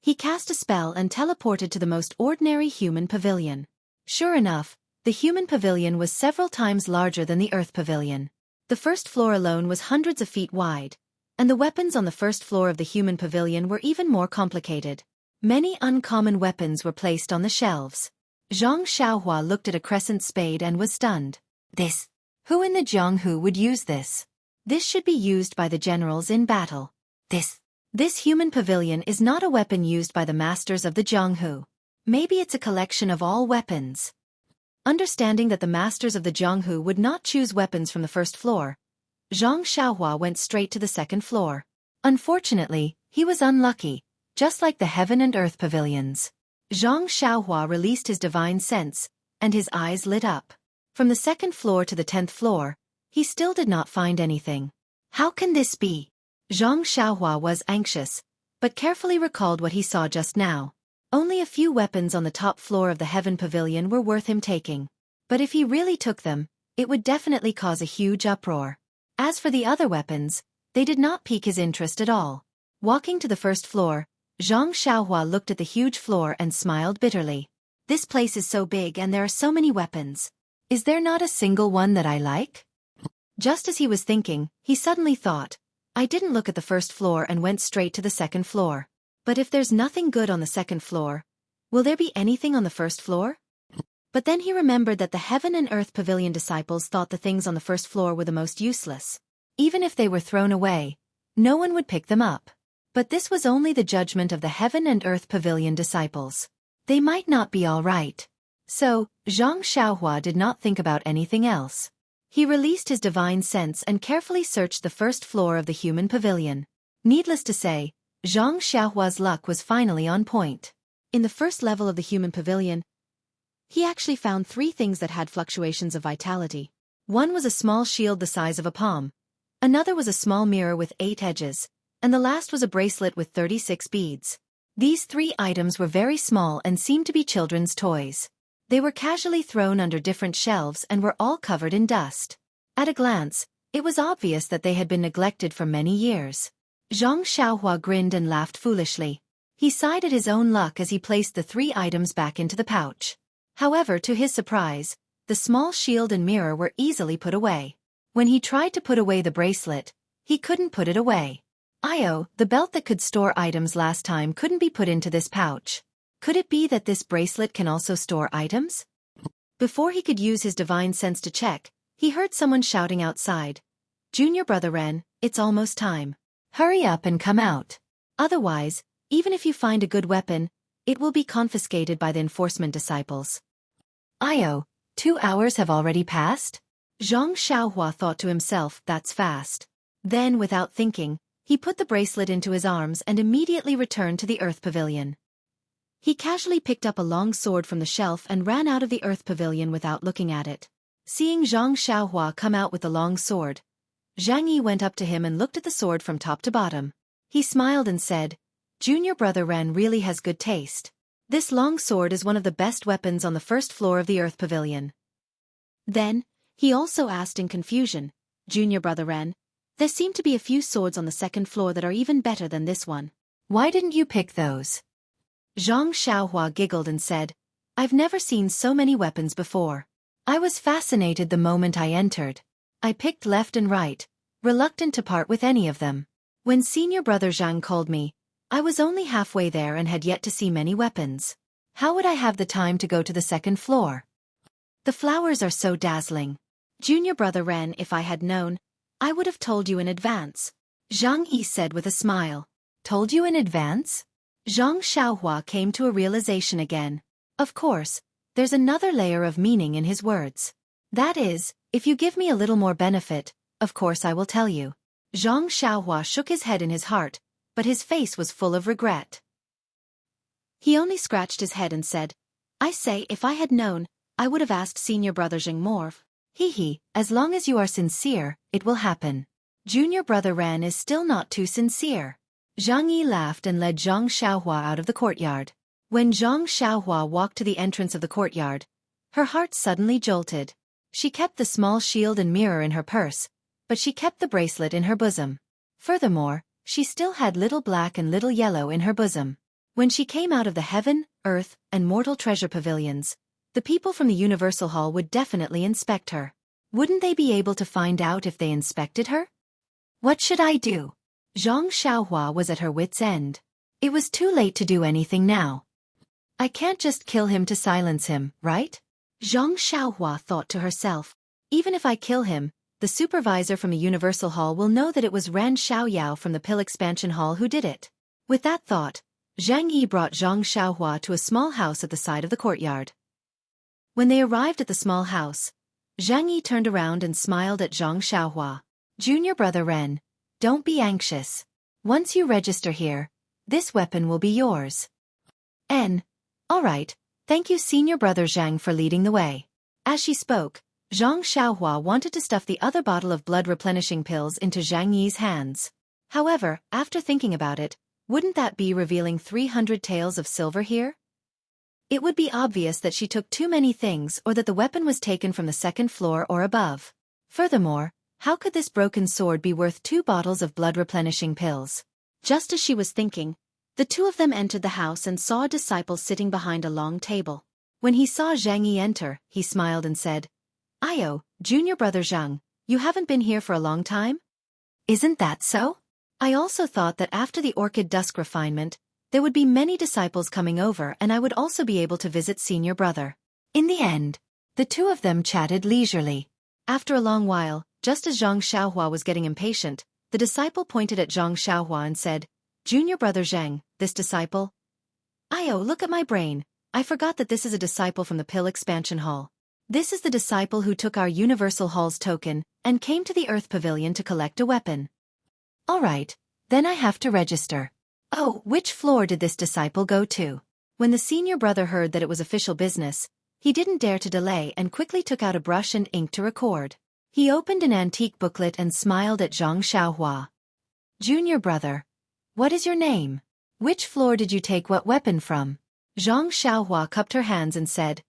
He cast a spell and teleported to the most ordinary Human Pavilion. Sure enough, the Human Pavilion was several times larger than the Earth Pavilion. The first floor alone was hundreds of feet wide, and the weapons on the first floor of the Human Pavilion were even more complicated. Many uncommon weapons were placed on the shelves. Zhang Xiaohua looked at a crescent spade and was stunned. This. Who in the Jianghu would use this? This should be used by the generals in battle. This Human Pavilion is not a weapon used by the masters of the Jianghu. Maybe it's a collection of all weapons. Understanding that the masters of the Jianghu would not choose weapons from the first floor, Zhang Xiaohua went straight to the second floor. Unfortunately, he was unlucky, just like the Heaven and Earth Pavilions. Zhang Xiaohua released his divine sense, and his eyes lit up. From the second floor to the 10th floor, he still did not find anything. How can this be? Zhang Xiaohua was anxious, but carefully recalled what he saw just now. Only a few weapons on the top floor of the Heaven Pavilion were worth him taking. But if he really took them, it would definitely cause a huge uproar. As for the other weapons, they did not pique his interest at all. Walking to the first floor, Zhang Xiaohua looked at the huge floor and smiled bitterly. This place is so big and there are so many weapons. Is there not a single one that I like? Just as he was thinking, he suddenly thought, I didn't look at the first floor and went straight to the second floor. But if there's nothing good on the second floor, will there be anything on the first floor? But then he remembered that the Heaven and Earth Pavilion disciples thought the things on the first floor were the most useless. Even if they were thrown away, no one would pick them up. But this was only the judgment of the Heaven and Earth Pavilion disciples. They might not be all right. So, Zhang Xiaohua did not think about anything else. He released his divine sense and carefully searched the first floor of the human pavilion. Needless to say, Zhang Xiaohua's luck was finally on point. In the first level of the human pavilion, he actually found 3 things that had fluctuations of vitality. One was a small shield the size of a palm. Another was a small mirror with 8 edges. And the last was a bracelet with 36 beads. These 3 items were very small and seemed to be children's toys. They were casually thrown under different shelves and were all covered in dust. At a glance, it was obvious that they had been neglected for many years. Zhang Xiaohua grinned and laughed foolishly. He sighed at his own luck as he placed the 3 items back into the pouch. However, to his surprise, the small shield and mirror were easily put away. When he tried to put away the bracelet, he couldn't put it away. The belt that could store items last time couldn't be put into this pouch. Could it be that this bracelet can also store items? Before he could use his divine sense to check, he heard someone shouting outside. "Junior Brother Ren, it's almost time. Hurry up and come out. Otherwise, even if you find a good weapon, it will be confiscated by the enforcement disciples." 2 hours have already passed? Zhang Xiaohua thought to himself, that's fast. Then, without thinking, he put the bracelet into his arms and immediately returned to the Earth Pavilion. He casually picked up a long sword from the shelf and ran out of the Earth Pavilion without looking at it. Seeing Zhang Xiaohua come out with the long sword, Zhang Yi went up to him and looked at the sword from top to bottom. He smiled and said, "Junior Brother Ren really has good taste. This long sword is one of the best weapons on the first floor of the Earth Pavilion." Then, he also asked in confusion, "Junior Brother Ren, there seem to be a few swords on the second floor that are even better than this one. Why didn't you pick those?" Zhang Xiaohua giggled and said, "I've never seen so many weapons before. I was fascinated the moment I entered. I picked left and right, reluctant to part with any of them. When Senior Brother Zhang called me, I was only halfway there and had yet to see many weapons. How would I have the time to go to the second floor? The flowers are so dazzling. Junior Brother Ren, if I had known, I would have told you in advance," Zhang Yi said with a smile. "Told you in advance?" Zhang Xiaohua came to a realization again. Of course, there's another layer of meaning in his words. That is, if you give me a little more benefit, of course I will tell you. Zhang Xiaohua shook his head in his heart, but his face was full of regret. He only scratched his head and said, "I say, if I had known, I would have asked Senior Brother Zhang more. As long as you are sincere, it will happen. Junior Brother Ren is still not too sincere." Zhang Yi laughed and led Zhang Xiaohua out of the courtyard. When Zhang Xiaohua walked to the entrance of the courtyard, her heart suddenly jolted. She kept the small shield and mirror in her purse, but she kept the bracelet in her bosom. Furthermore, she still had little black and little yellow in her bosom. When she came out of the Heaven, Earth, and Mortal Treasure Pavilions, the people from the Universal Hall would definitely inspect her. Wouldn't they be able to find out if they inspected her? What should I do? Zhang Xiaohua was at her wit's end. It was too late to do anything now. I can't just kill him to silence him, right? Zhang Xiaohua thought to herself. Even if I kill him, the supervisor from the Universal Hall will know that it was Ran Xiaoyao from the Pill Expansion Hall who did it. With that thought, Zhang Yi brought Zhang Xiaohua to a small house at the side of the courtyard. When they arrived at the small house, Zhang Yi turned around and smiled at Zhang Xiaohua. "Junior Brother Ren, don't be anxious. Once you register here, this weapon will be yours." All right, thank you Senior Brother Zhang for leading the way." As she spoke, Zhang Xiaohua wanted to stuff the other bottle of blood-replenishing pills into Zhang Yi's hands. However, after thinking about it, wouldn't that be revealing 300 taels of silver here? It would be obvious that she took too many things or that the weapon was taken from the second floor or above. Furthermore, how could this broken sword be worth 2 bottles of blood-replenishing pills? Just as she was thinking, the two of them entered the house and saw a disciple sitting behind a long table. When he saw Zhang Yi enter, he smiled and said, "Junior Brother Zhang, you haven't been here for a long time? Isn't that so?" I also thought that after the orchid dusk refinement, there would be many disciples coming over and I would also be able to visit senior brother. In the end, the two of them chatted leisurely. After a long while, just as Zhang Xiaohua was getting impatient, the disciple pointed at Zhang Xiaohua and said, "Junior brother Zhang, this disciple?" "Ayo, look at my brain. I forgot that this is a disciple from the Pill Expansion Hall. This is the disciple who took our Universal Hall's token and came to the Earth Pavilion to collect a weapon. Alright, then I have to register. Oh, which floor did this disciple go to?" When the senior brother heard that it was official business, he didn't dare to delay and quickly took out a brush and ink to record. He opened an antique booklet and smiled at Zhang Xiaohua. "Junior brother, what is your name? Which floor did you take what weapon from?" Zhang Xiaohua cupped her hands and said,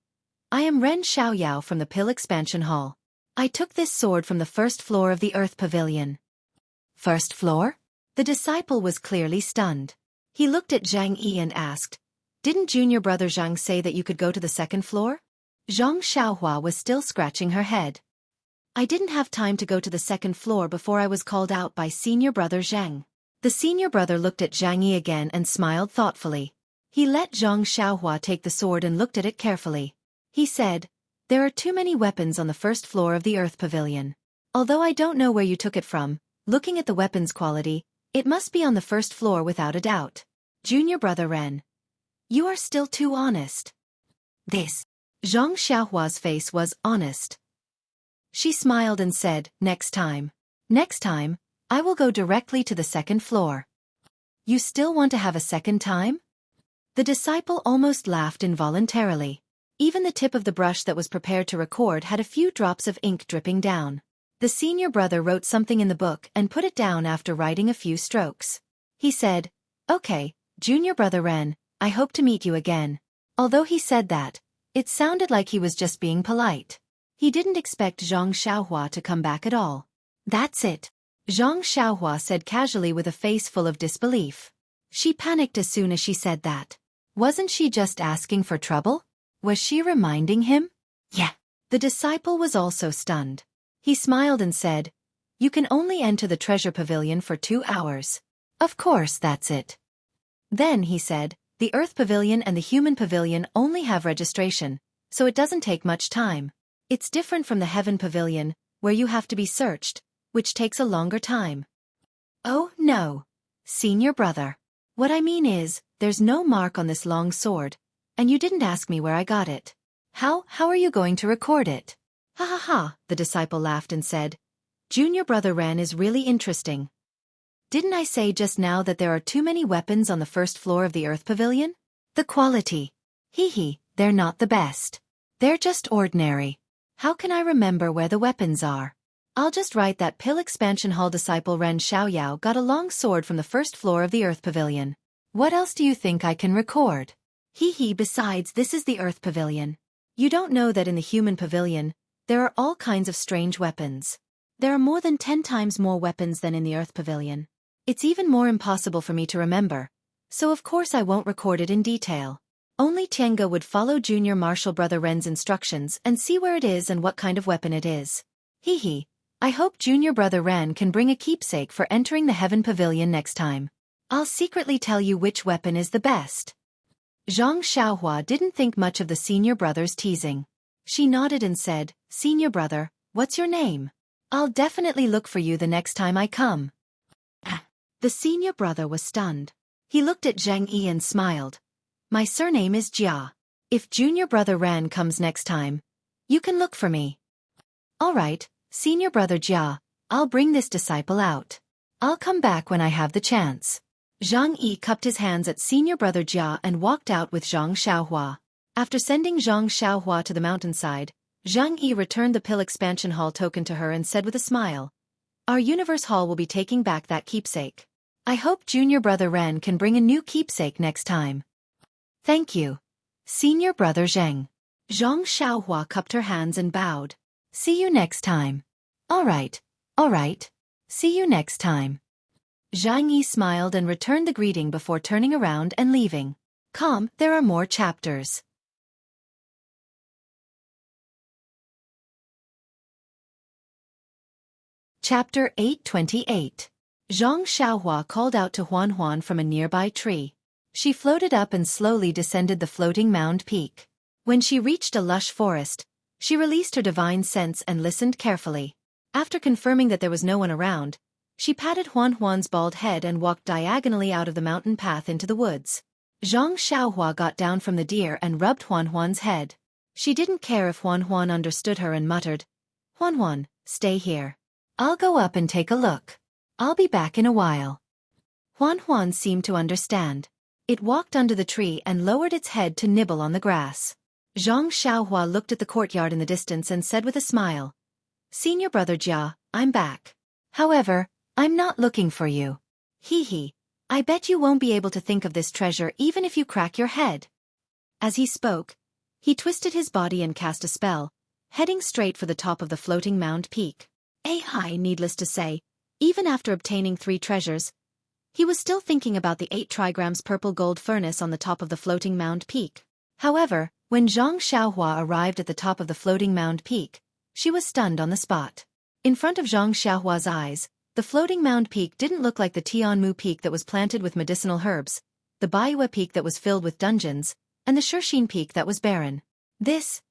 "I am Ren Xiaoyao from the Pill Expansion Hall. I took this sword from the first floor of the Earth Pavilion." "First floor?" The disciple was clearly stunned. He looked at Zhang Yi and asked, "Didn't junior brother Zhang say that you could go to the second floor?" Zhang Xiaohua was still scratching her head. "I didn't have time to go to the second floor before I was called out by senior brother Zhang." The senior brother looked at Zhang Yi again and smiled thoughtfully. He let Zhang Xiaohua take the sword and looked at it carefully. He said, "There are too many weapons on the first floor of the Earth Pavilion. Although I don't know where you took it from, looking at the weapon's quality, it must be on the first floor without a doubt. Junior brother Ren, you are still too honest." This. Zhang Xiaohua's face was honest. She smiled and said, "Next time. Next time, I will go directly to the second floor." "You still want to have a second time?" The disciple almost laughed involuntarily. Even the tip of the brush that was prepared to record had a few drops of ink dripping down. The senior brother wrote something in the book and put it down after writing a few strokes. He said, "Okay, junior brother Ren, I hope to meet you again." Although he said that, it sounded like he was just being polite. He didn't expect Zhang Xiaohua to come back at all. "That's it," Zhang Xiaohua said casually with a face full of disbelief. She panicked as soon as she said that. Wasn't she just asking for trouble? Was she reminding him? Yeah. The disciple was also stunned. He smiled and said, "You can only enter the treasure pavilion for 2 hours. Of course that's it." Then he said, "The Earth Pavilion and the Human Pavilion only have registration, so it doesn't take much time. It's different from the Heaven Pavilion, where you have to be searched, which takes a longer time." "Oh, no. Senior brother. What I mean is, there's no mark on this long sword, and you didn't ask me where I got it. How are you going to record it?" "Ha ha ha," the disciple laughed and said, "Junior brother Ren is really interesting. Didn't I say just now that there are too many weapons on the first floor of the Earth Pavilion? The quality. Hee, they're not the best. They're just ordinary. How can I remember where the weapons are? I'll just write that Pill Expansion Hall disciple Ren Xiaoyao got a long sword from the first floor of the Earth Pavilion. What else do you think I can record? Hee, besides this is the Earth Pavilion. You don't know that in the Human Pavilion, there are all kinds of strange weapons. There are more than 10 times more weapons than in the Earth Pavilion. It's even more impossible for me to remember, so of course I won't record it in detail. Only Tienga would follow junior martial brother Ren's instructions and see where it is and what kind of weapon it is. Hee, I hope junior brother Ren can bring a keepsake for entering the Heaven Pavilion next time. I'll secretly tell you which weapon is the best." Zhang Xiaohua didn't think much of the senior brother's teasing. She nodded and said, "Senior brother, what's your name? I'll definitely look for you the next time I come." The senior brother was stunned. He looked at Zhang Yi and smiled. "My surname is Jia. If junior brother Ren comes next time, you can look for me." "Alright, senior brother Jia, I'll bring this disciple out. I'll come back when I have the chance." Zhang Yi cupped his hands at senior brother Jia and walked out with Zhang Xiaohua. After sending Zhang Xiaohua to the mountainside, Zhang Yi returned the Pill Expansion Hall token to her and said with a smile, "Our Universe Hall will be taking back that keepsake. I hope junior brother Ren can bring a new keepsake next time." "Thank you, senior brother Zheng." Zhang Xiaohua cupped her hands and bowed. "See you next time." Alright. See you next time." Zhang Yi smiled and returned the greeting before turning around and leaving. There are more chapters. Chapter 828. Zhang Xiaohua called out to Huan Huan from a nearby tree. She floated up and slowly descended the floating mound peak. When she reached a lush forest, she released her divine sense and listened carefully. After confirming that there was no one around, she patted Huan Huan's bald head and walked diagonally out of the mountain path into the woods. Zhang Xiaohua got down from the deer and rubbed Huan Huan's head. She didn't care if Huan Huan understood her and muttered, "Huan Huan, stay here. I'll go up and take a look. I'll be back in a while." Huan Huan seemed to understand. It walked under the tree and lowered its head to nibble on the grass. Zhang Xiaohua looked at the courtyard in the distance and said with a smile, "Senior brother Jia, I'm back. However, I'm not looking for you. Hee hee, I bet you won't be able to think of this treasure even if you crack your head." As he spoke, he twisted his body and cast a spell, heading straight for the top of the floating mound peak. Needless to say, even after obtaining 3 treasures, he was still thinking about the 8 trigrams purple gold furnace on the top of the floating mound peak. However, when Zhang Xiaohua arrived at the top of the floating mound peak, she was stunned on the spot. In front of Zhang Xiaohua's eyes, the floating mound peak didn't look like the Tianmu peak that was planted with medicinal herbs, the Baiwa peak that was filled with dungeons, and the Xueqi peak that was barren. This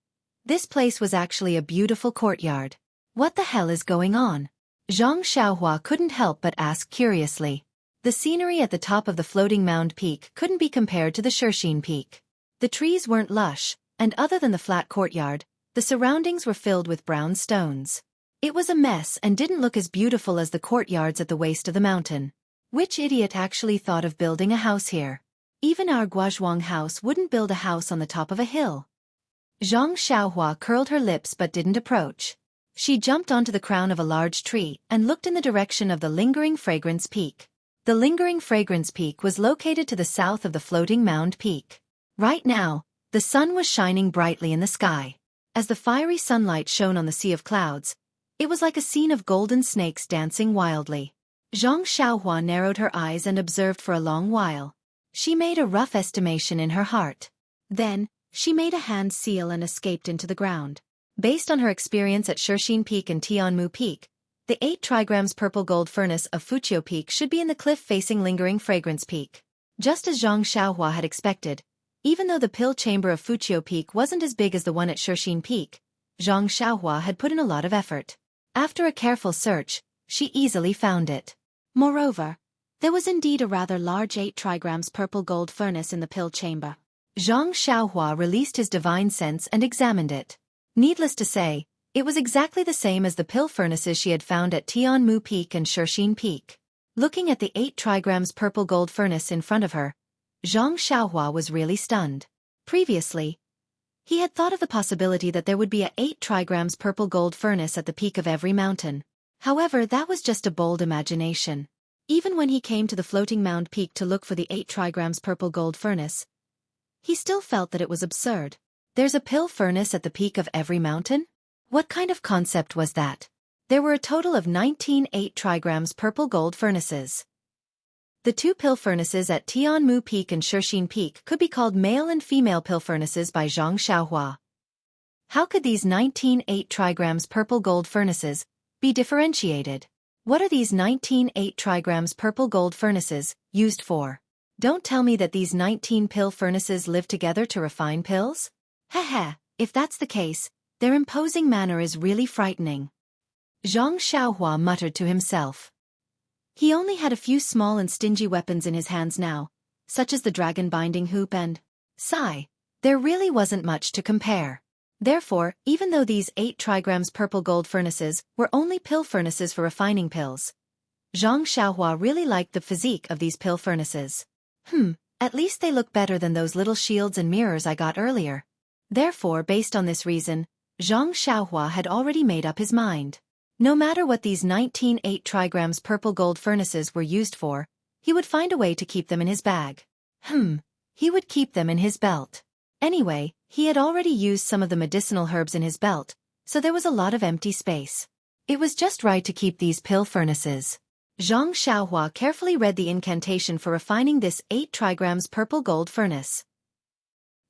place was actually a beautiful courtyard. What the hell is going on? Zhang Xiaohua couldn't help but ask curiously. The scenery at the top of the floating mound peak couldn't be compared to the Xueqi peak. The trees weren't lush, and other than the flat courtyard, the surroundings were filled with brown stones. It was a mess and didn't look as beautiful as the courtyards at the waist of the mountain. Which idiot actually thought of building a house here? Even our Guozhuang house wouldn't build a house on the top of a hill. Zhang Xiaohua curled her lips but didn't approach. She jumped onto the crown of a large tree and looked in the direction of the Lingering Fragrance Peak. The Lingering Fragrance Peak was located to the south of the floating mound peak. Right now, the sun was shining brightly in the sky. As the fiery sunlight shone on the sea of clouds, it was like a scene of golden snakes dancing wildly. Zhang Xiaohua narrowed her eyes and observed for a long while. She made a rough estimation in her heart. Then, she made a hand seal and escaped into the ground. Based on her experience at Xueqi Peak and Tianmu Peak, the 8 trigrams purple gold furnace of Fuqiu Peak should be in the cliff-facing Lingering Fragrance Peak. Just as Zhang Xiaohua had expected, even though the pill chamber of Fuqiu Peak wasn't as big as the one at Xueqi Peak, Zhang Xiaohua had put in a lot of effort. After a careful search, she easily found it. Moreover, there was indeed a rather large 8 trigrams purple gold furnace in the pill chamber. Zhang Xiaohua released his divine sense and examined it. Needless to say, it was exactly the same as the pill furnaces she had found at Tianmu Peak and Xueqi Peak. Looking at the 8 trigrams purple gold furnace in front of her, Zhang Xiaohua was really stunned. Previously, he had thought of the possibility that there would be a 8 trigrams purple gold furnace at the peak of every mountain. However, that was just a bold imagination. Even when he came to the floating mound peak to look for the 8 trigrams purple gold furnace, he still felt that it was absurd. There's a pill furnace at the peak of every mountain? What kind of concept was that? There were a total of 19 8 trigrams purple gold furnaces. The 2 pill furnaces at Tianmu Peak and Xueqi Peak could be called male and female pill furnaces by Zhang Xiaohua. How could these 19 8 trigrams purple gold furnaces be differentiated? What are these 19 8 trigrams purple gold furnaces used for? Don't tell me that these 19 pill furnaces live together to refine pills? Heh, if that's the case, their imposing manner is really frightening. Zhang Xiaohua muttered to himself. He only had a few small and stingy weapons in his hands now, such as the dragon binding hoop and sai. There really wasn't much to compare. Therefore, even though these 8 trigrams purple gold furnaces were only pill furnaces for refining pills, Zhang Xiaohua really liked the physique of these pill furnaces. At least they look better than those little shields and mirrors I got earlier. Therefore, based on this reason, Zhang Xiaohua had already made up his mind. No matter what these 19 8 trigrams purple gold furnaces were used for, he would find a way to keep them in his bag. He would keep them in his belt. Anyway, he had already used some of the medicinal herbs in his belt, so there was a lot of empty space. It was just right to keep these pill furnaces. Zhang Xiaohua carefully read the incantation for refining this 8 trigrams purple gold furnace.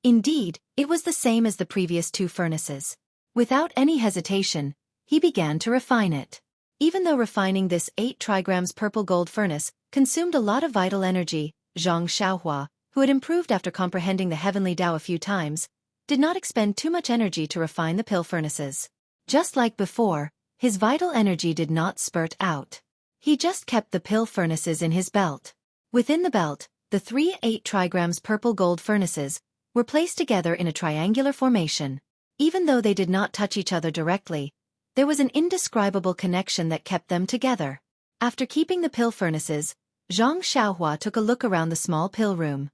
Indeed, it was the same as the previous 2 furnaces. Without any hesitation, he began to refine it. Even though refining this 8 trigrams purple gold furnace consumed a lot of vital energy, Zhang Xiaohua, who had improved after comprehending the heavenly Tao a few times, did not expend too much energy to refine the pill furnaces. Just like before, his vital energy did not spurt out. He just kept the pill furnaces in his belt. Within the belt, the 3 8 trigrams purple gold furnaces were placed together in a triangular formation. Even though they did not touch each other directly, there was an indescribable connection that kept them together. After keeping the pill furnaces, Zhang Xiaohua took a look around the small pill room.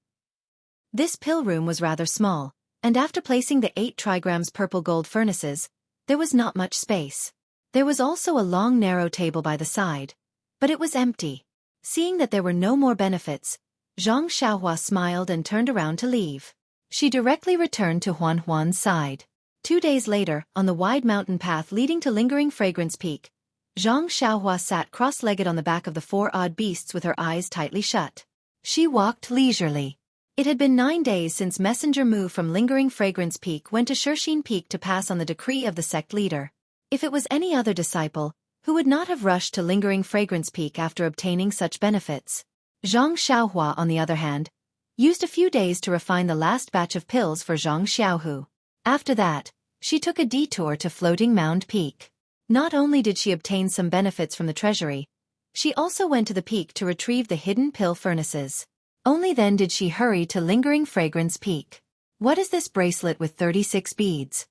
This pill room was rather small, and after placing the 8 trigrams purple gold furnaces, there was not much space. There was also a long narrow table by the side, but it was empty. Seeing that there were no more benefits, Zhang Xiaohua smiled and turned around to leave. She directly returned to Huan Huan's side. 2 days later, on the wide mountain path leading to Lingering Fragrance Peak, Zhang Xiaohua sat cross-legged on the back of the 4 odd beasts with her eyes tightly shut. She walked leisurely. It had been 9 days since Messenger Mu from Lingering Fragrance Peak went to Xueqi Peak to pass on the decree of the sect leader. If it was any other disciple, who would not have rushed to Lingering Fragrance Peak after obtaining such benefits? Zhang Xiaohua, on the other hand, used a few days to refine the last batch of pills for Zhang Xiaohu. After that, she took a detour to Floating Mound Peak. Not only did she obtain some benefits from the treasury, she also went to the peak to retrieve the hidden pill furnaces. Only then did she hurry to Lingering Fragrance Peak. What is this bracelet with 36 beads?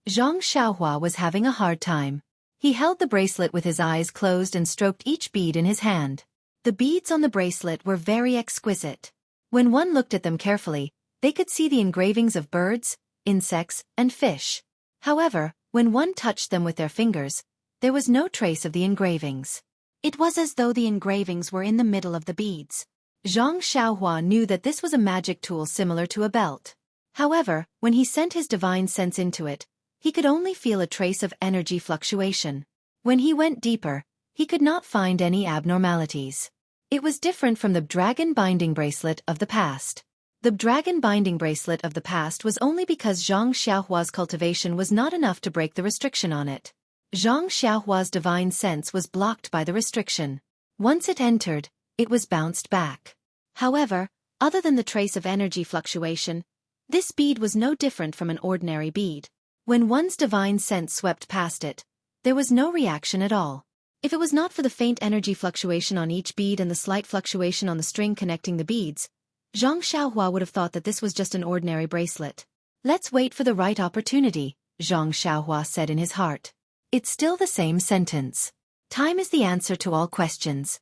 Zhang Xiaohua was having a hard time. He held the bracelet with his eyes closed and stroked each bead in his hand. The beads on the bracelet were very exquisite. When one looked at them carefully, they could see the engravings of birds, insects, and fish. However, when one touched them with their fingers, there was no trace of the engravings. It was as though the engravings were in the middle of the beads. Zhang Xiaohua knew that this was a magic tool similar to a belt. However, when he sent his divine sense into it, he could only feel a trace of energy fluctuation. When he went deeper, he could not find any abnormalities. It was different from the dragon binding bracelet of the past. The dragon binding bracelet of the past was only because Zhang Xiaohua's cultivation was not enough to break the restriction on it. Zhang Xiaohua's divine sense was blocked by the restriction. Once it entered, it was bounced back. However, other than the trace of energy fluctuation, this bead was no different from an ordinary bead. When one's divine sense swept past it, there was no reaction at all. If it was not for the faint energy fluctuation on each bead and the slight fluctuation on the string connecting the beads, Zhang Xiaohua would have thought that this was just an ordinary bracelet. Let's wait for the right opportunity, Zhang Xiaohua said in his heart. It's still the same sentence. Time is the answer to all questions.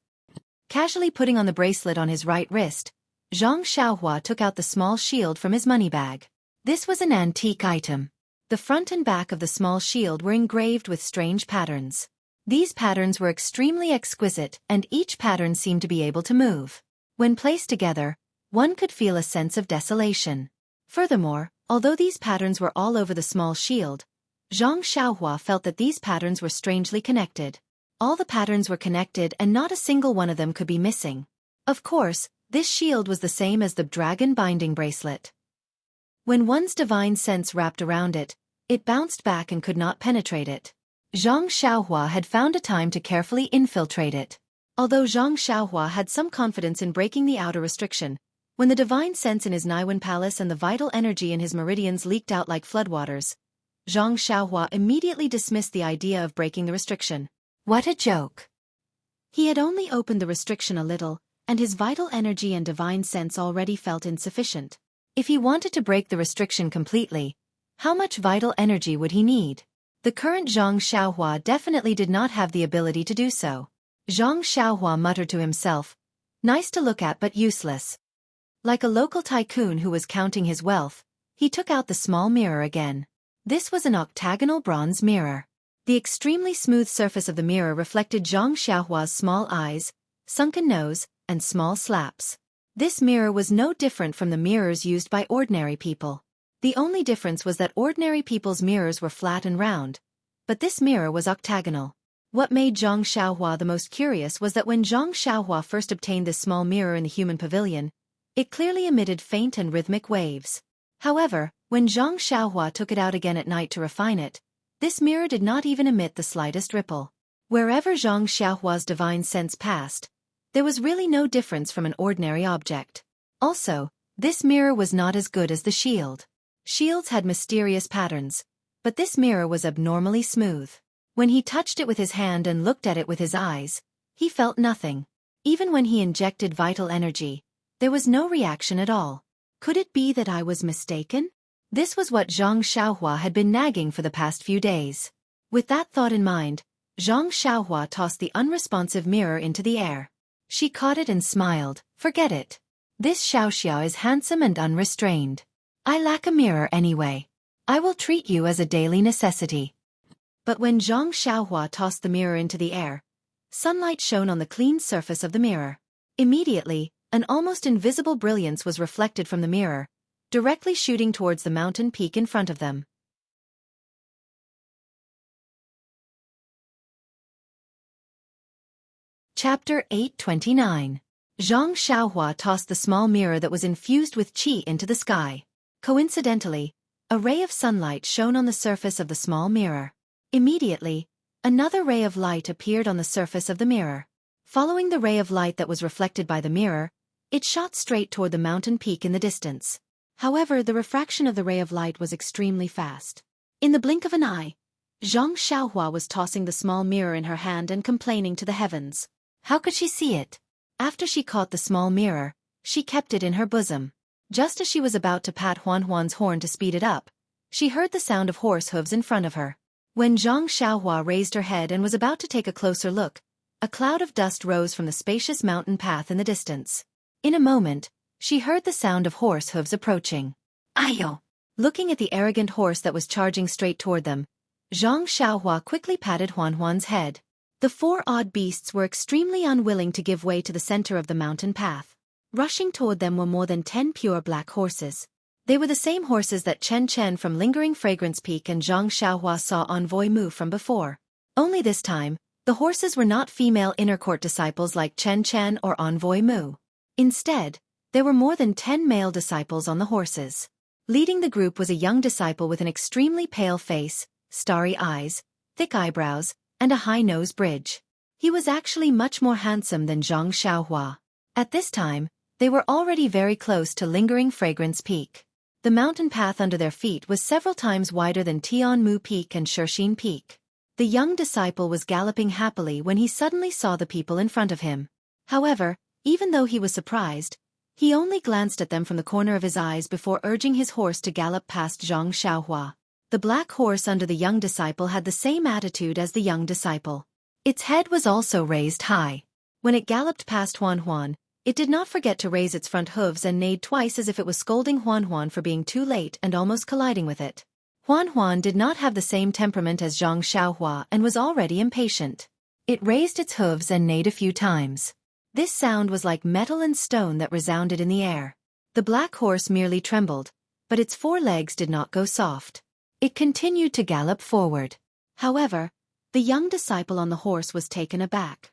Casually putting on the bracelet on his right wrist, Zhang Xiaohua took out the small shield from his money bag. This was an antique item. The front and back of the small shield were engraved with strange patterns. These patterns were extremely exquisite, and each pattern seemed to be able to move. When placed together, one could feel a sense of desolation. Furthermore, although these patterns were all over the small shield, Zhang Xiaohua felt that these patterns were strangely connected. All the patterns were connected and not a single one of them could be missing. Of course, this shield was the same as the dragon binding bracelet. When one's divine sense wrapped around it, it bounced back and could not penetrate it. Zhang Xiaohua had found a time to carefully infiltrate it. Although Zhang Xiaohua had some confidence in breaking the outer restriction, when the divine sense in his Naiwan palace and the vital energy in his meridians leaked out like floodwaters, Zhang Xiaohua immediately dismissed the idea of breaking the restriction. What a joke! He had only opened the restriction a little, and his vital energy and divine sense already felt insufficient. If he wanted to break the restriction completely, how much vital energy would he need? The current Zhang Xiaohua definitely did not have the ability to do so. Zhang Xiaohua muttered to himself, nice to look at but useless. Like a local tycoon who was counting his wealth, he took out the small mirror again. This was an octagonal bronze mirror. The extremely smooth surface of the mirror reflected Zhang Xiaohua's small eyes, sunken nose, and small slaps. This mirror was no different from the mirrors used by ordinary people. The only difference was that ordinary people's mirrors were flat and round, but this mirror was octagonal. What made Zhang Xiaohua the most curious was that when Zhang Xiaohua first obtained this small mirror in the human pavilion, it clearly emitted faint and rhythmic waves. However, when Zhang Xiaohua took it out again at night to refine it, this mirror did not even emit the slightest ripple. Wherever Zhang Xiaohua's divine sense passed, there was really no difference from an ordinary object. Also, this mirror was not as good as the shield. Shields had mysterious patterns, but this mirror was abnormally smooth. When he touched it with his hand and looked at it with his eyes, he felt nothing. Even when he injected vital energy, there was no reaction at all. Could it be that I was mistaken? This was what Zhang Xiaohua had been nagging for the past few days. With that thought in mind, Zhang Xiaohua tossed the unresponsive mirror into the air. She caught it and smiled. Forget it. This Xiaoxiao is handsome and unrestrained. I lack a mirror anyway. I will treat you as a daily necessity. But when Zhang Xiaohua tossed the mirror into the air, sunlight shone on the clean surface of the mirror. Immediately, an almost invisible brilliance was reflected from the mirror, directly shooting towards the mountain peak in front of them. Chapter 829. Zhang Xiaohua tossed the small mirror that was infused with qi into the sky. Coincidentally, a ray of sunlight shone on the surface of the small mirror. Immediately, another ray of light appeared on the surface of the mirror. Following the ray of light that was reflected by the mirror, it shot straight toward the mountain peak in the distance. However, the refraction of the ray of light was extremely fast. In the blink of an eye, Zhang Xiaohua was tossing the small mirror in her hand and complaining to the heavens. How could she see it? After she caught the small mirror, she kept it in her bosom. Just as she was about to pat Huan's horn to speed it up, she heard the sound of horse hooves in front of her. When Zhang Xiaohua raised her head and was about to take a closer look, a cloud of dust rose from the spacious mountain path in the distance. In a moment, she heard the sound of horse hooves approaching. Ayo! Looking at the arrogant horse that was charging straight toward them, Zhang Xiaohua quickly patted Huan's head. The four odd beasts were extremely unwilling to give way to the center of the mountain path. Rushing toward them were more than 10 pure black horses. They were the same horses that Chen Chen from Lingering Fragrance Peak and Zhang Xiaohua saw Envoy Mu from before. Only this time, the horses were not female inner court disciples like Chen Chen or Envoy Mu. Instead, there were more than 10 male disciples on the horses. Leading the group was a young disciple with an extremely pale face, starry eyes, thick eyebrows, and a high nose bridge. He was actually much more handsome than Zhang Xiaohua. At this time, they were already very close to Lingering Fragrance Peak. The mountain path under their feet was several times wider than Tianmu Peak and Shixin Peak. The young disciple was galloping happily when he suddenly saw the people in front of him. However, even though he was surprised, he only glanced at them from the corner of his eyes before urging his horse to gallop past Zhang Xiaohua. The black horse under the young disciple had the same attitude as the young disciple. Its head was also raised high. When it galloped past Huan, it did not forget to raise its front hooves and neighed twice as if it was scolding Huan for being too late and almost colliding with it. Huan did not have the same temperament as Zhang Xiaohua and was already impatient. It raised its hooves and neighed a few times. This sound was like metal and stone that resounded in the air. The black horse merely trembled, but its four legs did not go soft. It continued to gallop forward. However, the young disciple on the horse was taken aback.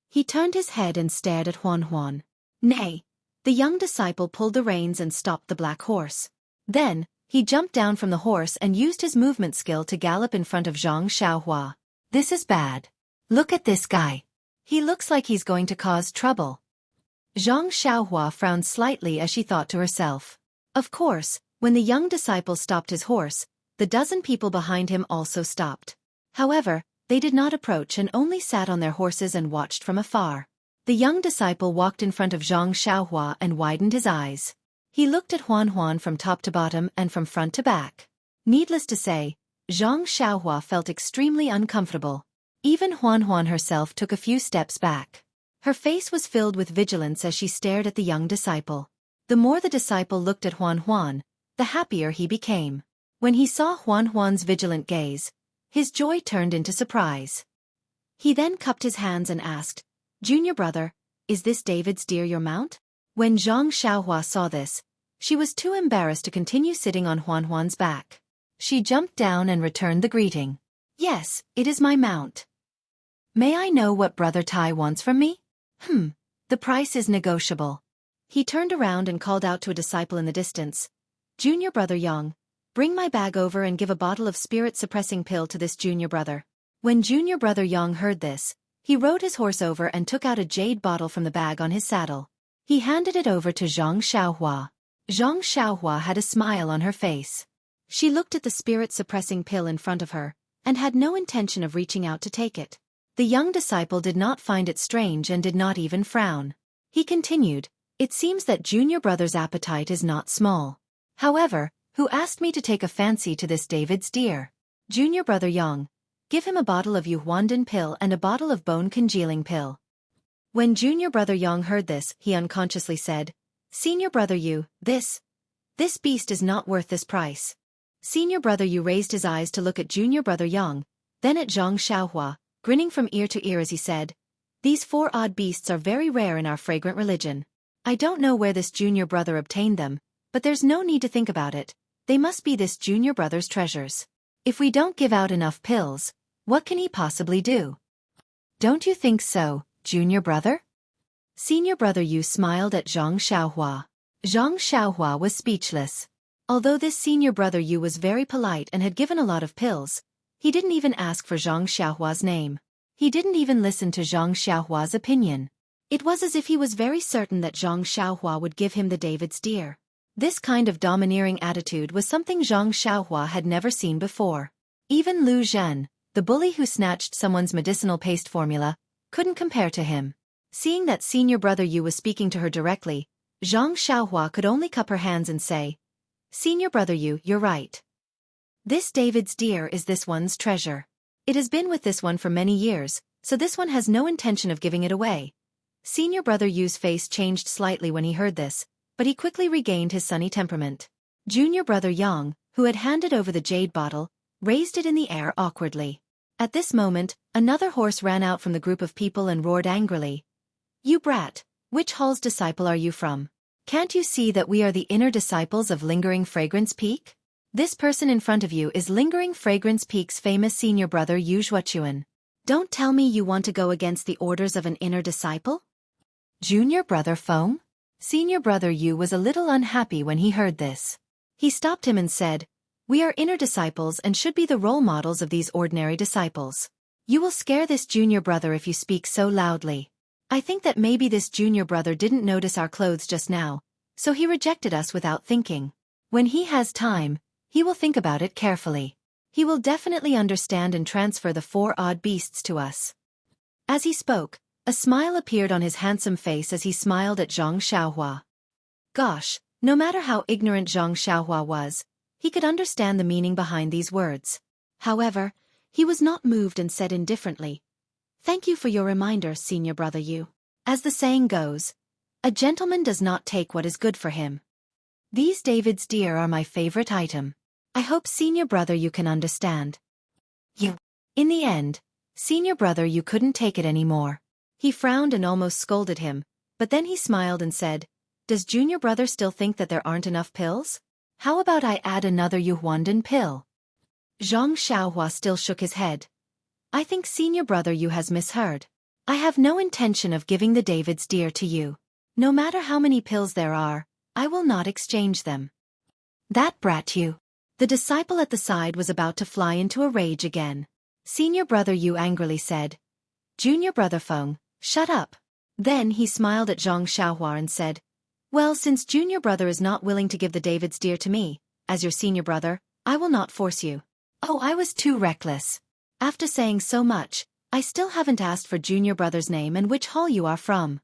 He turned his head and stared at Huan. Nay! The young disciple pulled the reins and stopped the black horse. Then, he jumped down from the horse and used his movement skill to gallop in front of Zhang Xiaohua. This is bad. Look at this guy. He looks like he's going to cause trouble. Zhang Xiaohua frowned slightly as she thought to herself. Of course, when the young disciple stopped his horse, the dozen people behind him also stopped. However, they did not approach and only sat on their horses and watched from afar. The young disciple walked in front of Zhang Xiaohua and widened his eyes. He looked at Huan from top to bottom and from front to back. Needless to say, Zhang Xiaohua felt extremely uncomfortable. Even Huan herself took a few steps back. Her face was filled with vigilance as she stared at the young disciple. The more the disciple looked at Huan, the happier he became. When he saw Huan's vigilant gaze, his joy turned into surprise. He then cupped his hands and asked, "Junior brother, is this David's deer your mount?" When Zhang Xiaohua saw this, she was too embarrassed to continue sitting on Huan's back. She jumped down and returned the greeting. "Yes, it is my mount. May I know what Brother Tai wants from me?" The price is negotiable." He turned around and called out to a disciple in the distance, "Junior brother Yang, bring my bag over and give a bottle of spirit-suppressing pill to this junior brother." When junior brother Yang heard this, he rode his horse over and took out a jade bottle from the bag on his saddle. He handed it over to Zhang Xiaohua. Zhang Xiaohua had a smile on her face. She looked at the spirit-suppressing pill in front of her, and had no intention of reaching out to take it. The young disciple did not find it strange and did not even frown. He continued, "It seems that junior brother's appetite is not small. However, who asked me to take a fancy to this David's deer? Junior brother Yang. Give him a bottle of Yuhuandan pill and a bottle of bone-congealing pill." When junior brother Yang heard this, he unconsciously said, "Senior brother Yu, this beast is not worth this price." Senior brother Yu raised his eyes to look at junior brother Yang, then at Zhang Xiaohua, grinning from ear to ear as he said, "These 4 odd beasts are very rare in our fragrant religion. I don't know where this junior brother obtained them, but there's no need to think about it. They must be this junior brother's treasures. If we don't give out enough pills, what can he possibly do? Don't you think so, junior brother?" Senior brother Yu smiled at Zhang Xiaohua. Zhang Xiaohua was speechless. Although this senior brother Yu was very polite and had given a lot of pills, he didn't even ask for Zhang Xiaohua's name. He didn't even listen to Zhang Xiaohua's opinion. It was as if he was very certain that Zhang Xiaohua would give him the David's deer. This kind of domineering attitude was something Zhang Xiaohua had never seen before. Even Lu Zhen, the bully who snatched someone's medicinal paste formula, couldn't compare to him. Seeing that senior brother Yu was speaking to her directly, Zhang Xiaohua could only cup her hands and say, "Senior brother Yu, you're right. This David's deer is this one's treasure. It has been with this one for many years, so this one has no intention of giving it away." Senior brother Yu's face changed slightly when he heard this, but he quickly regained his sunny temperament. Junior brother Yang, who had handed over the jade bottle, raised it in the air awkwardly. At this moment, another horse ran out from the group of people and roared angrily, "You brat, which hall's disciple are you from? Can't you see that we are the inner disciples of Lingering Fragrance Peak? This person in front of you is Lingering Fragrance Peak's famous senior brother Yu Xueqi. Don't tell me you want to go against the orders of an inner disciple?" Junior brother Feng? Senior brother Yu was a little unhappy when he heard this. He stopped him and said, "We are inner disciples and should be the role models of these ordinary disciples. You will scare this junior brother if you speak so loudly. I think that maybe this junior brother didn't notice our clothes just now, so he rejected us without thinking. When he has time, he will think about it carefully. He will definitely understand and transfer the 4 odd beasts to us." As he spoke, a smile appeared on his handsome face as he smiled at Zhang Xiaohua. Gosh, no matter how ignorant Zhang Xiaohua was, he could understand the meaning behind these words. However, he was not moved and said indifferently, "Thank you for your reminder, senior brother Yu. As the saying goes, a gentleman does not take what is good for him. These David's deer are my favorite item. I hope senior brother Yu can understand." You. In the end, senior brother Yu couldn't take it anymore. He frowned and almost scolded him, but then he smiled and said, "Does junior brother still think that there aren't enough pills? How about I add another Yuhuandan pill?" Zhang Xiaohua still shook his head. "I think senior brother Yu has misheard. I have no intention of giving the David's deer to you. No matter how many pills there are, I will not exchange them." "That brat Yu." The disciple at the side was about to fly into a rage again. Senior brother Yu angrily said, "Junior brother Feng, shut up." Then he smiled at Zhang Xiaohua and said, "Well, since junior brother is not willing to give the David's deer to me, as your senior brother, I will not force you." Oh, I was too reckless. After saying so much, I still haven't asked for junior brother's name and which hall you are from.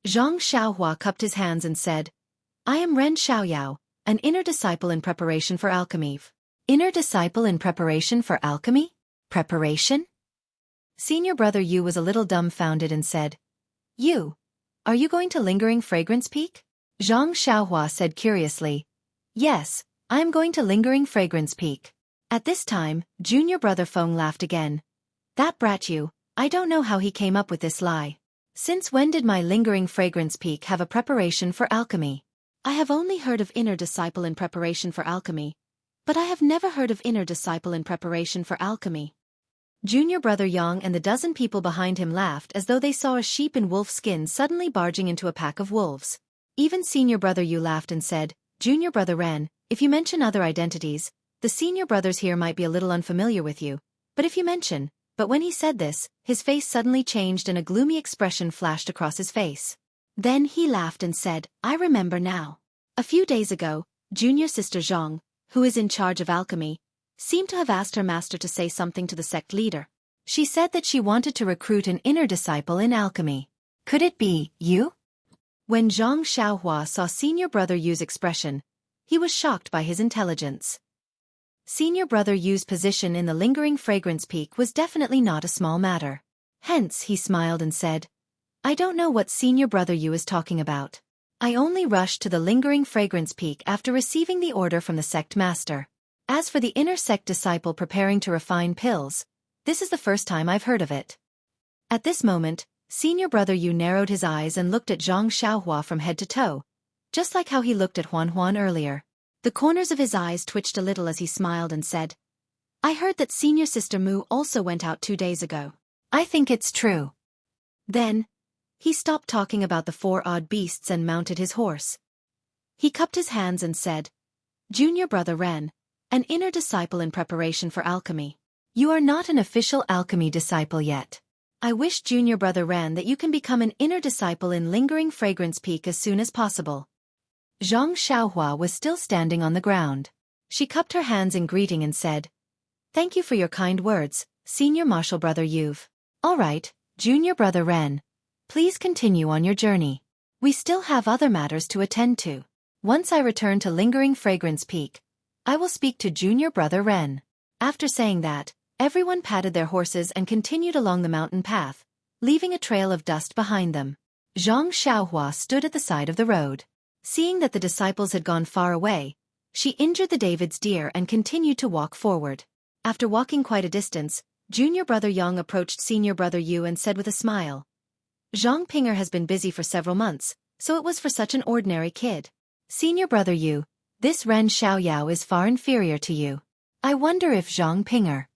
Zhang Xiaohua cupped his hands and said, "I am Ren Xiaoyao, an inner disciple in preparation for alchemy." Inner disciple in preparation for alchemy? Preparation? Senior brother Yu was a little dumbfounded and said, "You, are you going to Lingering Fragrance Peak?" Zhang Xiaohua said curiously, "Yes, I am going to Lingering Fragrance Peak." At this time, junior brother Feng laughed again. "That brat Yu, I don't know how he came up with this lie. Since when did my Lingering Fragrance Peak have a preparation for alchemy? I have only heard of inner disciple in preparation for alchemy, but I have never heard of inner disciple in preparation for alchemy." Junior brother Yang and the dozen people behind him laughed as though they saw a sheep in wolf skin suddenly barging into a pack of wolves. Even senior brother Yu laughed and said, "Junior brother Ren, if you mention other identities, the senior brothers here might be a little unfamiliar with you, but if you mention But when he said this, his face suddenly changed and a gloomy expression flashed across his face. Then he laughed and said, I remember now. A few days ago, junior sister Zhang, who is in charge of alchemy, seemed to have asked her master to say something to the sect leader. She said that she wanted to recruit an inner disciple in alchemy. Could it be you? When Zhang Xiaohua saw senior brother Yu's expression, he was shocked by his intelligence. Senior brother Yu's position in the lingering fragrance peak was definitely not a small matter. Hence he smiled and said, I don't know what senior brother Yu is talking about. I only rushed to the lingering fragrance peak after receiving the order from the sect master. As for the inner sect disciple preparing to refine pills, this is the first time I've heard of it. At this moment, senior brother Yu narrowed his eyes and looked at Zhang Xiaohua from head to toe, just like how he looked at Huan earlier. The corners of his eyes twitched a little as he smiled and said, I heard that senior sister Mu also went out 2 days ago. I think it's true. Then, he stopped talking about the 4 odd beasts and mounted his horse. He cupped his hands and said, Junior brother Ren, an inner disciple in preparation for alchemy. You are not an official alchemy disciple yet. I wish junior brother Ren that you can become an inner disciple in lingering fragrance peak as soon as possible. Zhang Xiaohua was still standing on the ground. She cupped her hands in greeting and said, Thank you for your kind words, senior martial brother Yu. All right, junior brother Ren. Please continue on your journey. We still have other matters to attend to. Once I return to lingering fragrance peak, I will speak to junior brother Ren. After saying that, everyone patted their horses and continued along the mountain path, leaving a trail of dust behind them. Zhang Xiaohua stood at the side of the road. Seeing that the disciples had gone far away, she injured the David's deer and continued to walk forward. After walking quite a distance, junior brother Yang approached senior brother Yu and said with a smile, Zhang Pinger has been busy for several months, so it was for such an ordinary kid. Senior brother Yu, this Ren Xiaoyao is far inferior to you. I wonder if Zhang Pinger.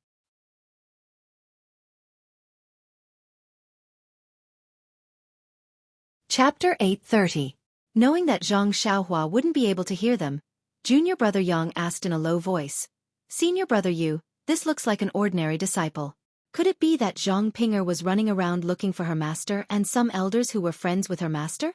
Chapter 830. Knowing that Zhang Xiaohua wouldn't be able to hear them, junior brother Yang asked in a low voice, Senior brother Yu, this looks like an ordinary disciple. Could it be that Zhang Pinger was running around looking for her master and some elders who were friends with her master?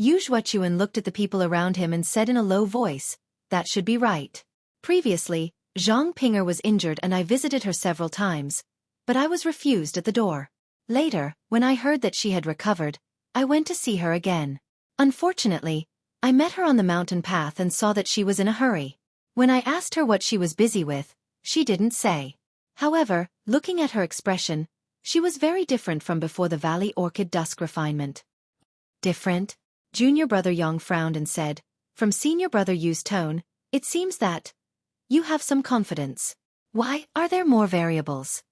Xueqi looked at the people around him and said in a low voice, That should be right. Previously, Zhang Pinger was injured and I visited her several times, but I was refused at the door. Later, when I heard that she had recovered, I went to see her again. Unfortunately, I met her on the mountain path and saw that she was in a hurry. When I asked her what she was busy with, she didn't say. However, looking at her expression, she was very different from before the Valley Orchid Dusk refinement. Different? Junior brother Yang frowned and said, from senior brother Yu's tone, it seems that you have some confidence. Why, are there more variables?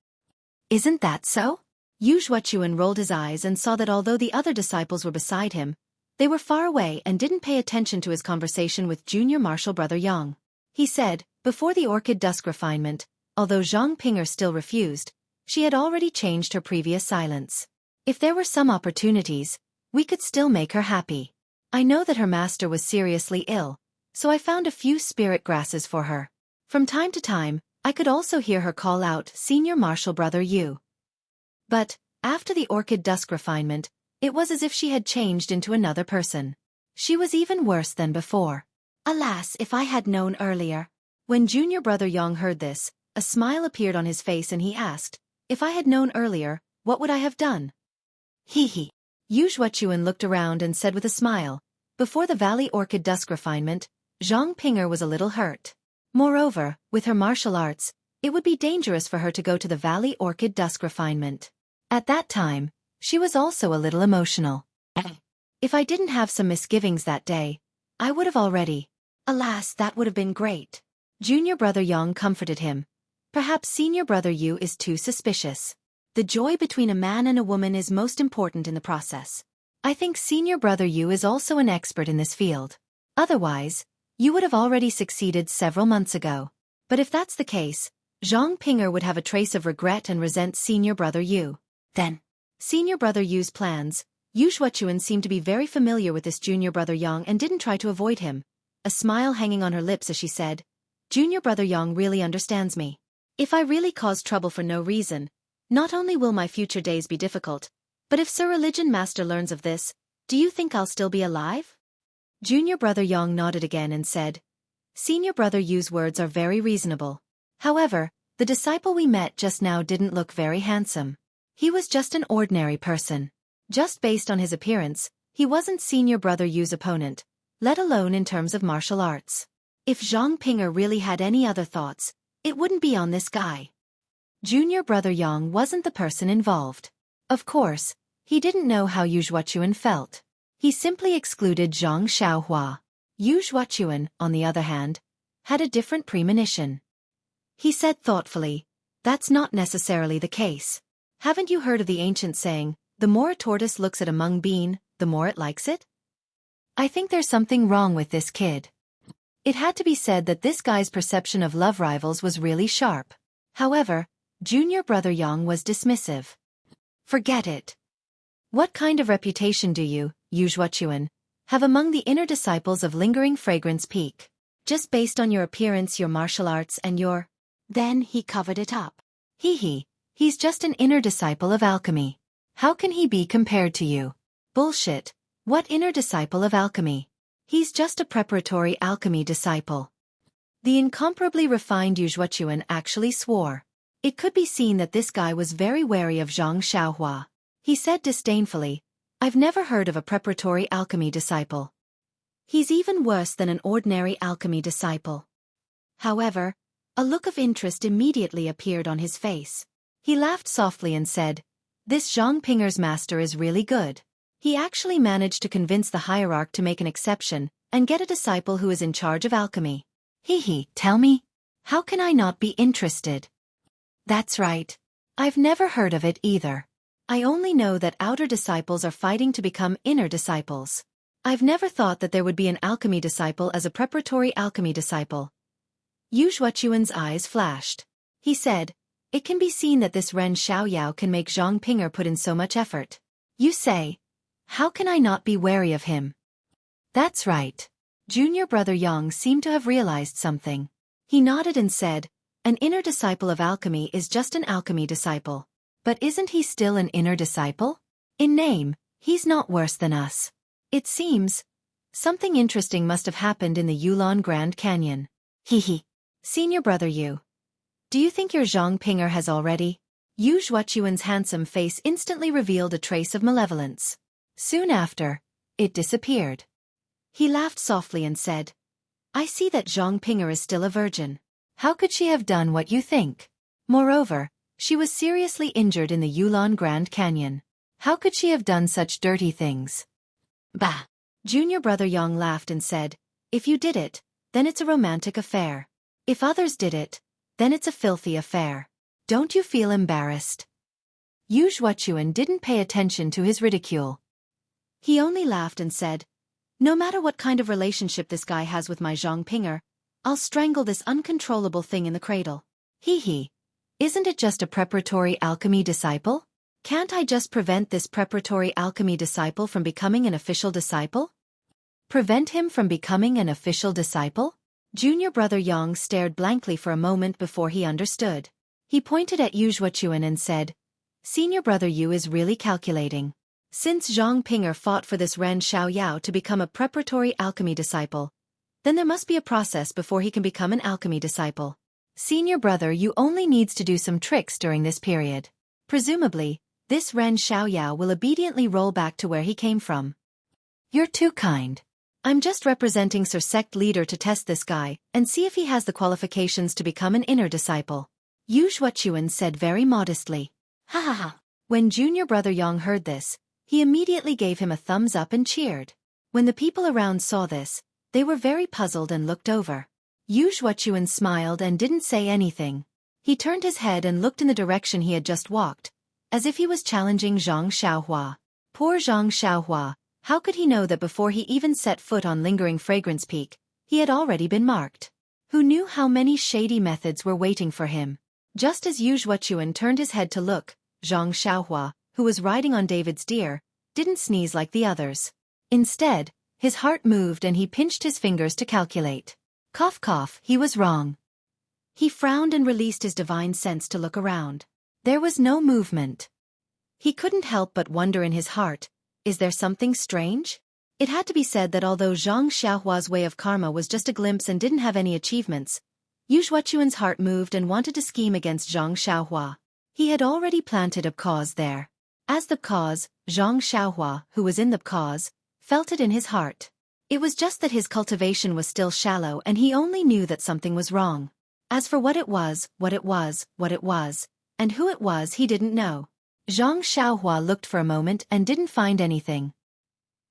Isn't that so? Xueqi rolled his eyes and saw that although the other disciples were beside him, they were far away and didn't pay attention to his conversation with junior martial brother Yang. He said, before the Orchid Dusk refinement, although Zhang Pinger still refused, she had already changed her previous silence. If there were some opportunities, we could still make her happy. I know that her master was seriously ill, so I found a few spirit grasses for her. From time to time, I could also hear her call out senior martial brother Yu. But, after the Orchid Dusk refinement, it was as if she had changed into another person. She was even worse than before. Alas, if I had known earlier. When junior brother Yang heard this, a smile appeared on his face and he asked, if I had known earlier, what would I have done? Hee. Xueqi looked around and said with a smile, before the Valley Orchid Dusk refinement, Zhang Pinger was a little hurt. Moreover, with her martial arts, it would be dangerous for her to go to the Valley Orchid Dusk refinement. At that time, she was also a little emotional. If I didn't have some misgivings that day, I would have already. Alas, that would have been great. Junior brother Yang comforted him. Perhaps senior brother Yu is too suspicious. The joy between a man and a woman is most important in the process. I think senior brother Yu is also an expert in this field. Otherwise, you would have already succeeded several months ago. But if that's the case, Zhang Pinger would have a trace of regret and resent senior brother Yu. Then, senior brother Yu's plans. Xueqi seemed to be very familiar with this junior brother Yang and didn't try to avoid him, a smile hanging on her lips as she said, Junior brother Yang really understands me. If I really cause trouble for no reason, Not only will my future days be difficult, but if Sir Religion Master learns of this, do you think I'll still be alive? Junior brother Yang nodded again and said, Senior brother Yu's words are very reasonable. However, the disciple we met just now didn't look very handsome. He was just an ordinary person. Just based on his appearance, he wasn't senior brother Yu's opponent, let alone in terms of martial arts. If Zhang Pinger really had any other thoughts, it wouldn't be on this guy. Junior brother Yang wasn't the person involved. Of course, he didn't know how Yu Xueqi felt. He simply excluded Zhang Xiaohua. Yu Xueqi, on the other hand, had a different premonition. He said thoughtfully, that's not necessarily the case. Haven't you heard of the ancient saying, the more a tortoise looks at a mung bean, the more it likes it? I think there's something wrong with this kid. It had to be said that this guy's perception of love rivals was really sharp. However, junior brother Yang was dismissive. Forget it. What kind of reputation do you, Yu Xueqi, have among the inner disciples of Lingering Fragrance Peak? Just based on your appearance, your martial arts, and your... Then he covered it up. He's just an inner disciple of alchemy. How can he be compared to you? Bullshit. What inner disciple of alchemy? He's just a preparatory alchemy disciple. The incomparably refined Yu Xueqi actually swore. It could be seen that this guy was very wary of Zhang Xiaohua. He said disdainfully, I've never heard of a preparatory alchemy disciple. He's even worse than an ordinary alchemy disciple. However, a look of interest immediately appeared on his face. He laughed softly and said, This Zhang Pinger's master is really good. He actually managed to convince the hierarch to make an exception and get a disciple who is in charge of alchemy. Tell me, how can I not be interested? That's right. I've never heard of it either. I only know that outer disciples are fighting to become inner disciples. I've never thought that there would be an alchemy disciple as a preparatory alchemy disciple. Yu Xueqi's eyes flashed. He said, It can be seen that this Ren Xiaoyao can make Zhang Pinger put in so much effort. You say, how can I not be wary of him? That's right. Junior brother Yang seemed to have realized something. He nodded and said, An inner disciple of alchemy is just an alchemy disciple. But isn't he still an inner disciple? In name, he's not worse than us. It seems, something interesting must have happened in the Yulon Grand Canyon. Senior brother Yu. Do you think your Zhang Pinger has already? Yu Xueqi's handsome face instantly revealed a trace of malevolence. Soon after, it disappeared. He laughed softly and said, I see that Zhang Pinger is still a virgin. How could she have done what you think? Moreover, she was seriously injured in the Yulon Grand Canyon. How could she have done such dirty things? Bah! Junior brother Yang laughed and said, If you did it, then it's a romantic affair. If others did it, then it's a filthy affair. Don't you feel embarrassed? Yu Xueqi didn't pay attention to his ridicule. He only laughed and said, No matter what kind of relationship this guy has with my Zhang Pinger, I'll strangle this uncontrollable thing in the cradle. Isn't it just a preparatory alchemy disciple? Can't I just prevent this preparatory alchemy disciple from becoming an official disciple? Prevent him from becoming an official disciple? Junior brother Yang stared blankly for a moment before he understood. He pointed at Yu Xueqi and said, Senior brother Yu is really calculating. Since Zhang Pinger fought for this Ren Xiaoyao to become a preparatory alchemy disciple, then there must be a process before he can become an alchemy disciple. Senior brother Yu only needs to do some tricks during this period. Presumably, this Ren Xiaoyao will obediently roll back to where he came from. You're too kind. I'm just representing Sir Sect Leader to test this guy and see if he has the qualifications to become an inner disciple. Yu Xueqi said very modestly. Ha. When junior brother Yang heard this, he immediately gave him a thumbs up and cheered. When the people around saw this, they were very puzzled and looked over. Yu Xueqi smiled and didn't say anything. He turned his head and looked in the direction he had just walked, as if he was challenging Zhang Xiaohua. Poor Zhang Xiaohua, how could he know that before he even set foot on Lingering Fragrance Peak, he had already been marked? Who knew how many shady methods were waiting for him? Just as Yu Xueqi turned his head to look, Zhang Xiaohua, who was riding on David's deer, didn't sneeze like the others. Instead, his heart moved and he pinched his fingers to calculate. Cough cough, he was wrong. He frowned and released his divine sense to look around. There was no movement. He couldn't help but wonder in his heart, is there something strange? It had to be said that although Zhang Xiaohua's way of karma was just a glimpse and didn't have any achievements, Xueqi's heart moved and wanted to scheme against Zhang Xiaohua. He had already planted a cause there. As the cause, Zhang Xiaohua, who was in the cause, felt it in his heart. It was just that his cultivation was still shallow and he only knew that something was wrong. As for what it was, and who it was he didn't know. Zhang Xiaohua looked for a moment and didn't find anything.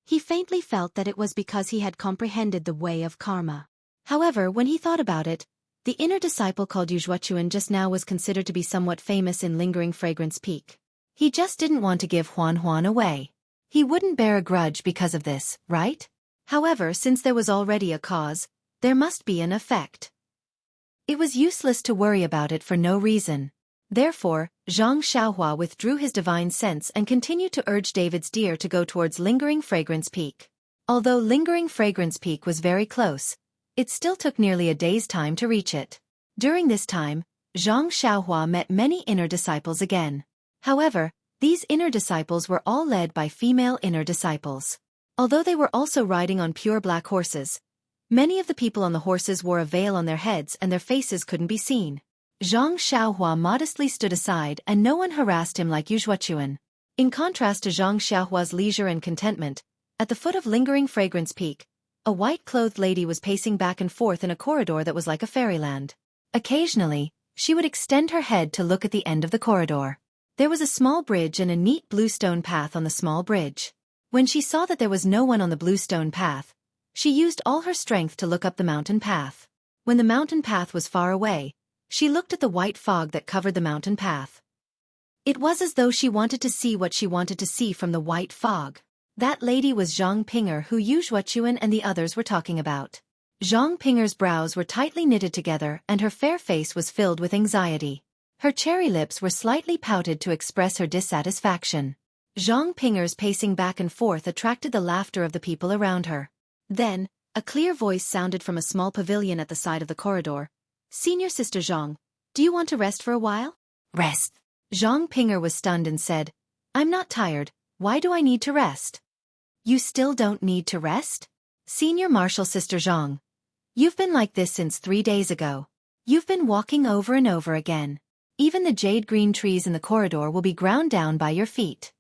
He faintly felt that it was because he had comprehended the way of karma. However, when he thought about it, the inner disciple called Xueqi just now was considered to be somewhat famous in Lingering Fragrance Peak. He just didn't want to give Huan away. He wouldn't bear a grudge because of this, right? However, since there was already a cause, there must be an effect. It was useless to worry about it for no reason. Therefore, Zhang Xiaohua withdrew his divine sense and continued to urge David's deer to go towards Lingering Fragrance Peak. Although Lingering Fragrance Peak was very close, it still took nearly a day's time to reach it. During this time, Zhang Xiaohua met many inner disciples again. However, these inner disciples were all led by female inner disciples. Although they were also riding on pure black horses, many of the people on the horses wore a veil on their heads and their faces couldn't be seen. Zhang Xiaohua modestly stood aside and no one harassed him like Xueqi. In contrast to Zhang Xiaohua's leisure and contentment, at the foot of Lingering Fragrance Peak, a white-clothed lady was pacing back and forth in a corridor that was like a fairyland. Occasionally, she would extend her head to look at the end of the corridor. There was a small bridge and a neat blue stone path on the small bridge. When she saw that there was no one on the blue stone path, she used all her strength to look up the mountain path. When the mountain path was far away, she looked at the white fog that covered the mountain path. It was as though she wanted to see what she wanted to see from the white fog. That lady was Zhang Pinger, who Xueqi and the others were talking about. Zhang Pinger's brows were tightly knitted together and her fair face was filled with anxiety. Her cherry lips were slightly pouted to express her dissatisfaction. Zhang Pinger's pacing back and forth attracted the laughter of the people around her. Then, a clear voice sounded from a small pavilion at the side of the corridor. "Senior Sister Zhang, do you want to rest for a while?" "Rest?" Zhang Pinger was stunned and said, "I'm not tired, why do I need to rest?" "You still don't need to rest?" "Senior Martial Sister Zhang, you've been like this since 3 days ago. You've been walking over and over again. Even the jade-green trees in the corridor will be ground down by your feet.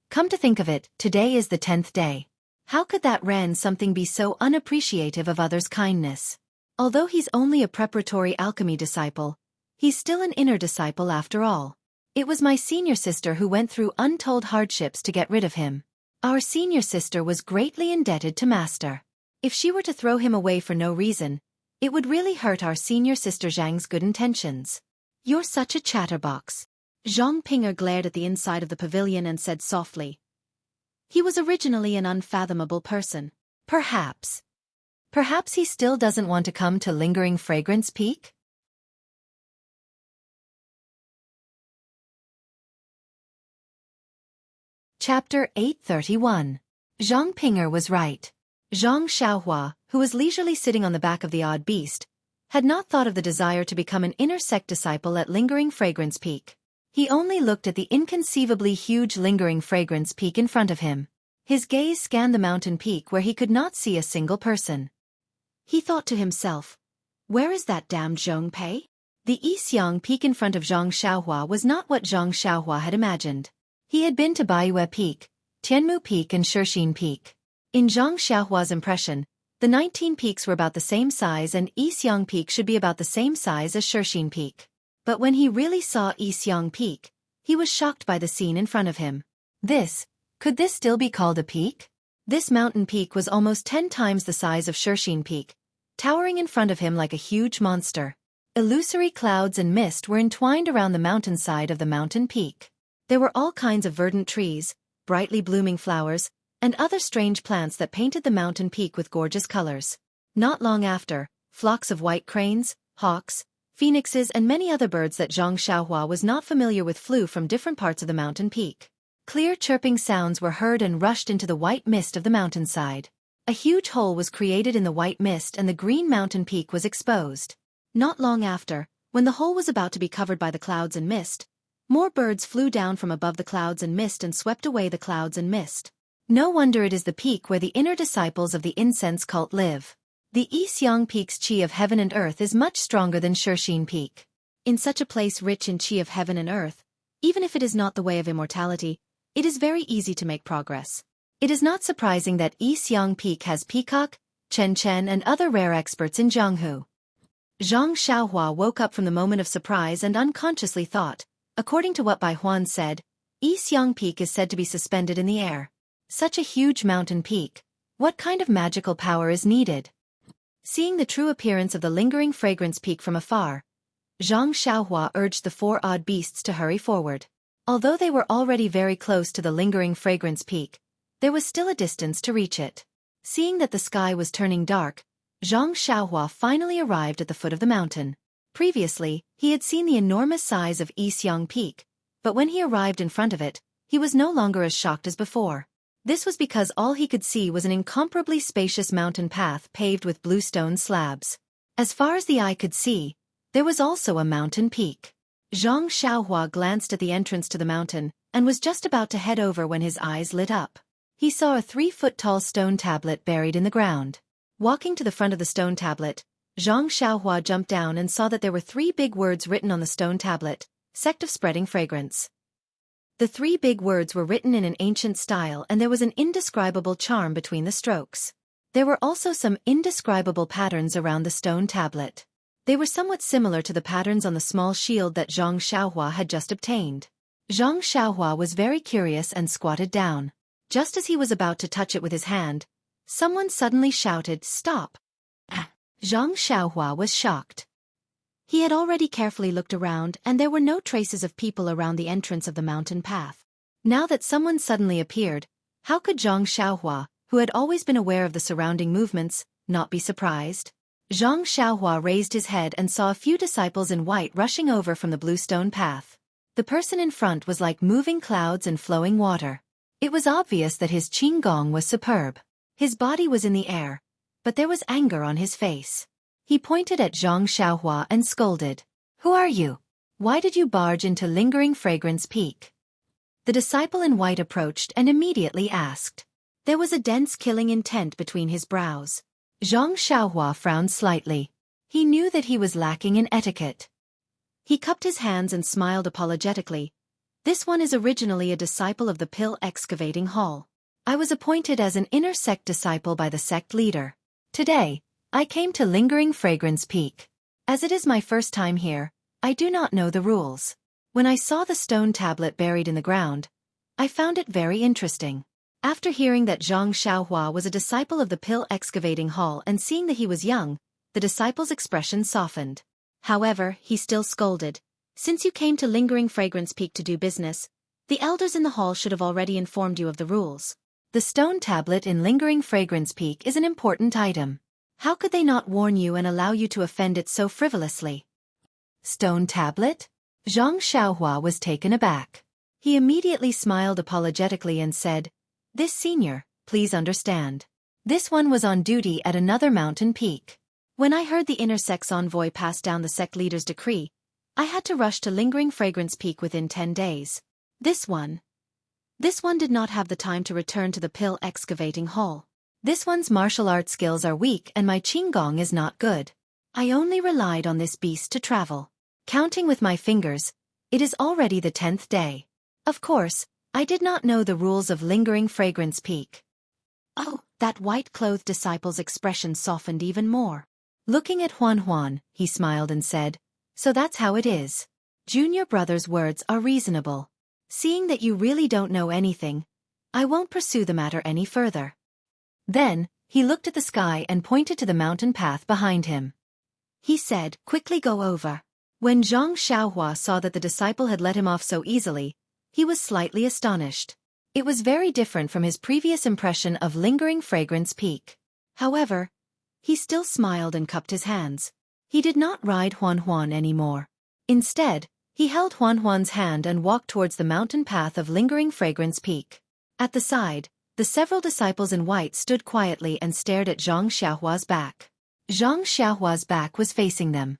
Come to think of it, today is the 10th day. How could that Ren something be so unappreciative of others' kindness? Although he's only a preparatory alchemy disciple, he's still an inner disciple after all. It was my senior sister who went through untold hardships to get rid of him. Our senior sister was greatly indebted to Master. If she were to throw him away for no reason, it would really hurt our senior sister Zhang's good intentions." "You're such a chatterbox." Zhang Pinger glared at the inside of the pavilion and said softly. He was originally an unfathomable person. Perhaps he still doesn't want to come to Lingering Fragrance Peak? Chapter 831. Zhang Pinger was right. Zhang Xiaohua, who was leisurely sitting on the back of the odd beast, had not thought of the desire to become an inner sect disciple at Lingering Fragrance Peak. He only looked at the inconceivably huge Lingering Fragrance Peak in front of him. His gaze scanned the mountain peak where he could not see a single person. He thought to himself, "Where is that damned Zhongpei?" The Yixiang Peak in front of Zhang Xiaohua was not what Zhang Xiaohua had imagined. He had been to Baiyue Peak, Tianmu Peak and Shixin Peak. In Zhang Xiaohua's impression, the 19 peaks were about the same size and Yixiang Peak should be about the same size as Shixin Peak. But when he really saw Yixiang Peak, he was shocked by the scene in front of him. Could this still be called a peak? This mountain peak was almost 10 times the size of Shixin Peak, towering in front of him like a huge monster. Illusory clouds and mist were entwined around the mountainside of the mountain peak. There were all kinds of verdant trees, brightly blooming flowers, and other strange plants that painted the mountain peak with gorgeous colors. Not long after, flocks of white cranes, hawks, phoenixes and many other birds that Zhang Xiaohua was not familiar with flew from different parts of the mountain peak. Clear chirping sounds were heard and rushed into the white mist of the mountainside. A huge hole was created in the white mist and the green mountain peak was exposed. Not long after, when the hole was about to be covered by the clouds and mist, More birds flew down from above the clouds and mist and swept away the clouds and mist. No wonder it is the peak where the inner disciples of the incense cult live. The Yixiang Peak's qi of heaven and earth is much stronger than Xueqi Peak. In such a place rich in qi of heaven and earth, even if it is not the way of immortality, it is very easy to make progress. It is not surprising that Yixiang Peak has Peacock, Chen Chen and other rare experts in Jianghu. Zhang Xiaohua woke up from the moment of surprise and unconsciously thought, according to what Bai Huan said, Yixiang Peak is said to be suspended in the air. Such a huge mountain peak. What kind of magical power is needed? Seeing the true appearance of the lingering fragrance peak from afar, Zhang Xiaohua urged the four odd beasts to hurry forward. Although they were already very close to the lingering fragrance peak, there was still a distance to reach it. Seeing that the sky was turning dark, Zhang Xiaohua finally arrived at the foot of the mountain. Previously, he had seen the enormous size of Yixiang Peak, but when he arrived in front of it, he was no longer as shocked as before. This was because all he could see was an incomparably spacious mountain path paved with blue stone slabs. As far as the eye could see, there was also a mountain peak. Zhang Xiaohua glanced at the entrance to the mountain and was just about to head over when his eyes lit up. He saw a 3-foot-tall stone tablet buried in the ground. Walking to the front of the stone tablet, Zhang Xiaohua jumped down and saw that there were 3 big words written on the stone tablet, Sect of Spreading Fragrance. The 3 big words were written in an ancient style and there was an indescribable charm between the strokes. There were also some indescribable patterns around the stone tablet. They were somewhat similar to the patterns on the small shield that Zhang Xiaohua had just obtained. Zhang Xiaohua was very curious and squatted down. Just as he was about to touch it with his hand, someone suddenly shouted, "Stop!" Zhang Xiaohua was shocked. He had already carefully looked around and there were no traces of people around the entrance of the mountain path. Now that someone suddenly appeared, how could Zhang Xiaohua, who had always been aware of the surrounding movements, not be surprised? Zhang Xiaohua raised his head and saw a few disciples in white rushing over from the blue stone path. The person in front was like moving clouds and flowing water. It was obvious that his qinggong was superb. His body was in the air, but there was anger on his face. He pointed at Zhang Xiaohua and scolded. "Who are you? Why did you barge into Lingering Fragrance Peak?" The disciple in white approached and immediately asked. There was a dense killing intent between his brows. Zhang Xiaohua frowned slightly. He knew that he was lacking in etiquette. He cupped his hands and smiled apologetically. "This one is originally a disciple of the Pill Excavating Hall. I was appointed as an inner sect disciple by the sect leader. Today, I came to Lingering Fragrance Peak. As it is my first time here, I do not know the rules. When I saw the stone tablet buried in the ground, I found it very interesting." After hearing that Zhang Xiaohua was a disciple of the Pill Excavating Hall and seeing that he was young, the disciple's expression softened. However, he still scolded. "Since you came to Lingering Fragrance Peak to do business, the elders in the hall should have already informed you of the rules. The stone tablet in Lingering Fragrance Peak is an important item. How could they not warn you and allow you to offend it so frivolously?" "Stone tablet?" Zhang Xiaohua was taken aback. He immediately smiled apologetically and said, "This senior, please understand. This one was on duty at another mountain peak. When I heard the inner sect's envoy pass down the sect leader's decree, I had to rush to Lingering Fragrance Peak within 10 days. This one did not have the time to return to the Pill Excavating Hall. This one's martial art skills are weak and my qinggong is not good. I only relied on this beast to travel. Counting with my fingers, it is already the 10th day. Of course, I did not know the rules of Lingering Fragrance Peak." Oh, that white-clothed disciple's expression softened even more. Looking at Huan Huan, he smiled and said, "So that's how it is. Junior brother's words are reasonable. Seeing that you really don't know anything, I won't pursue the matter any further." Then, he looked at the sky and pointed to the mountain path behind him. He said, "Quickly go over." When Zhang Xiaohua saw that the disciple had let him off so easily, he was slightly astonished. It was very different from his previous impression of Lingering Fragrance Peak. However, he still smiled and cupped his hands. He did not ride Huan Huan anymore. Instead, he held Huan Huan's hand and walked towards the mountain path of Lingering Fragrance Peak. At the side, the several disciples in white stood quietly and stared at Zhang Xiaohua's back. Zhang Xiaohua's back was facing them.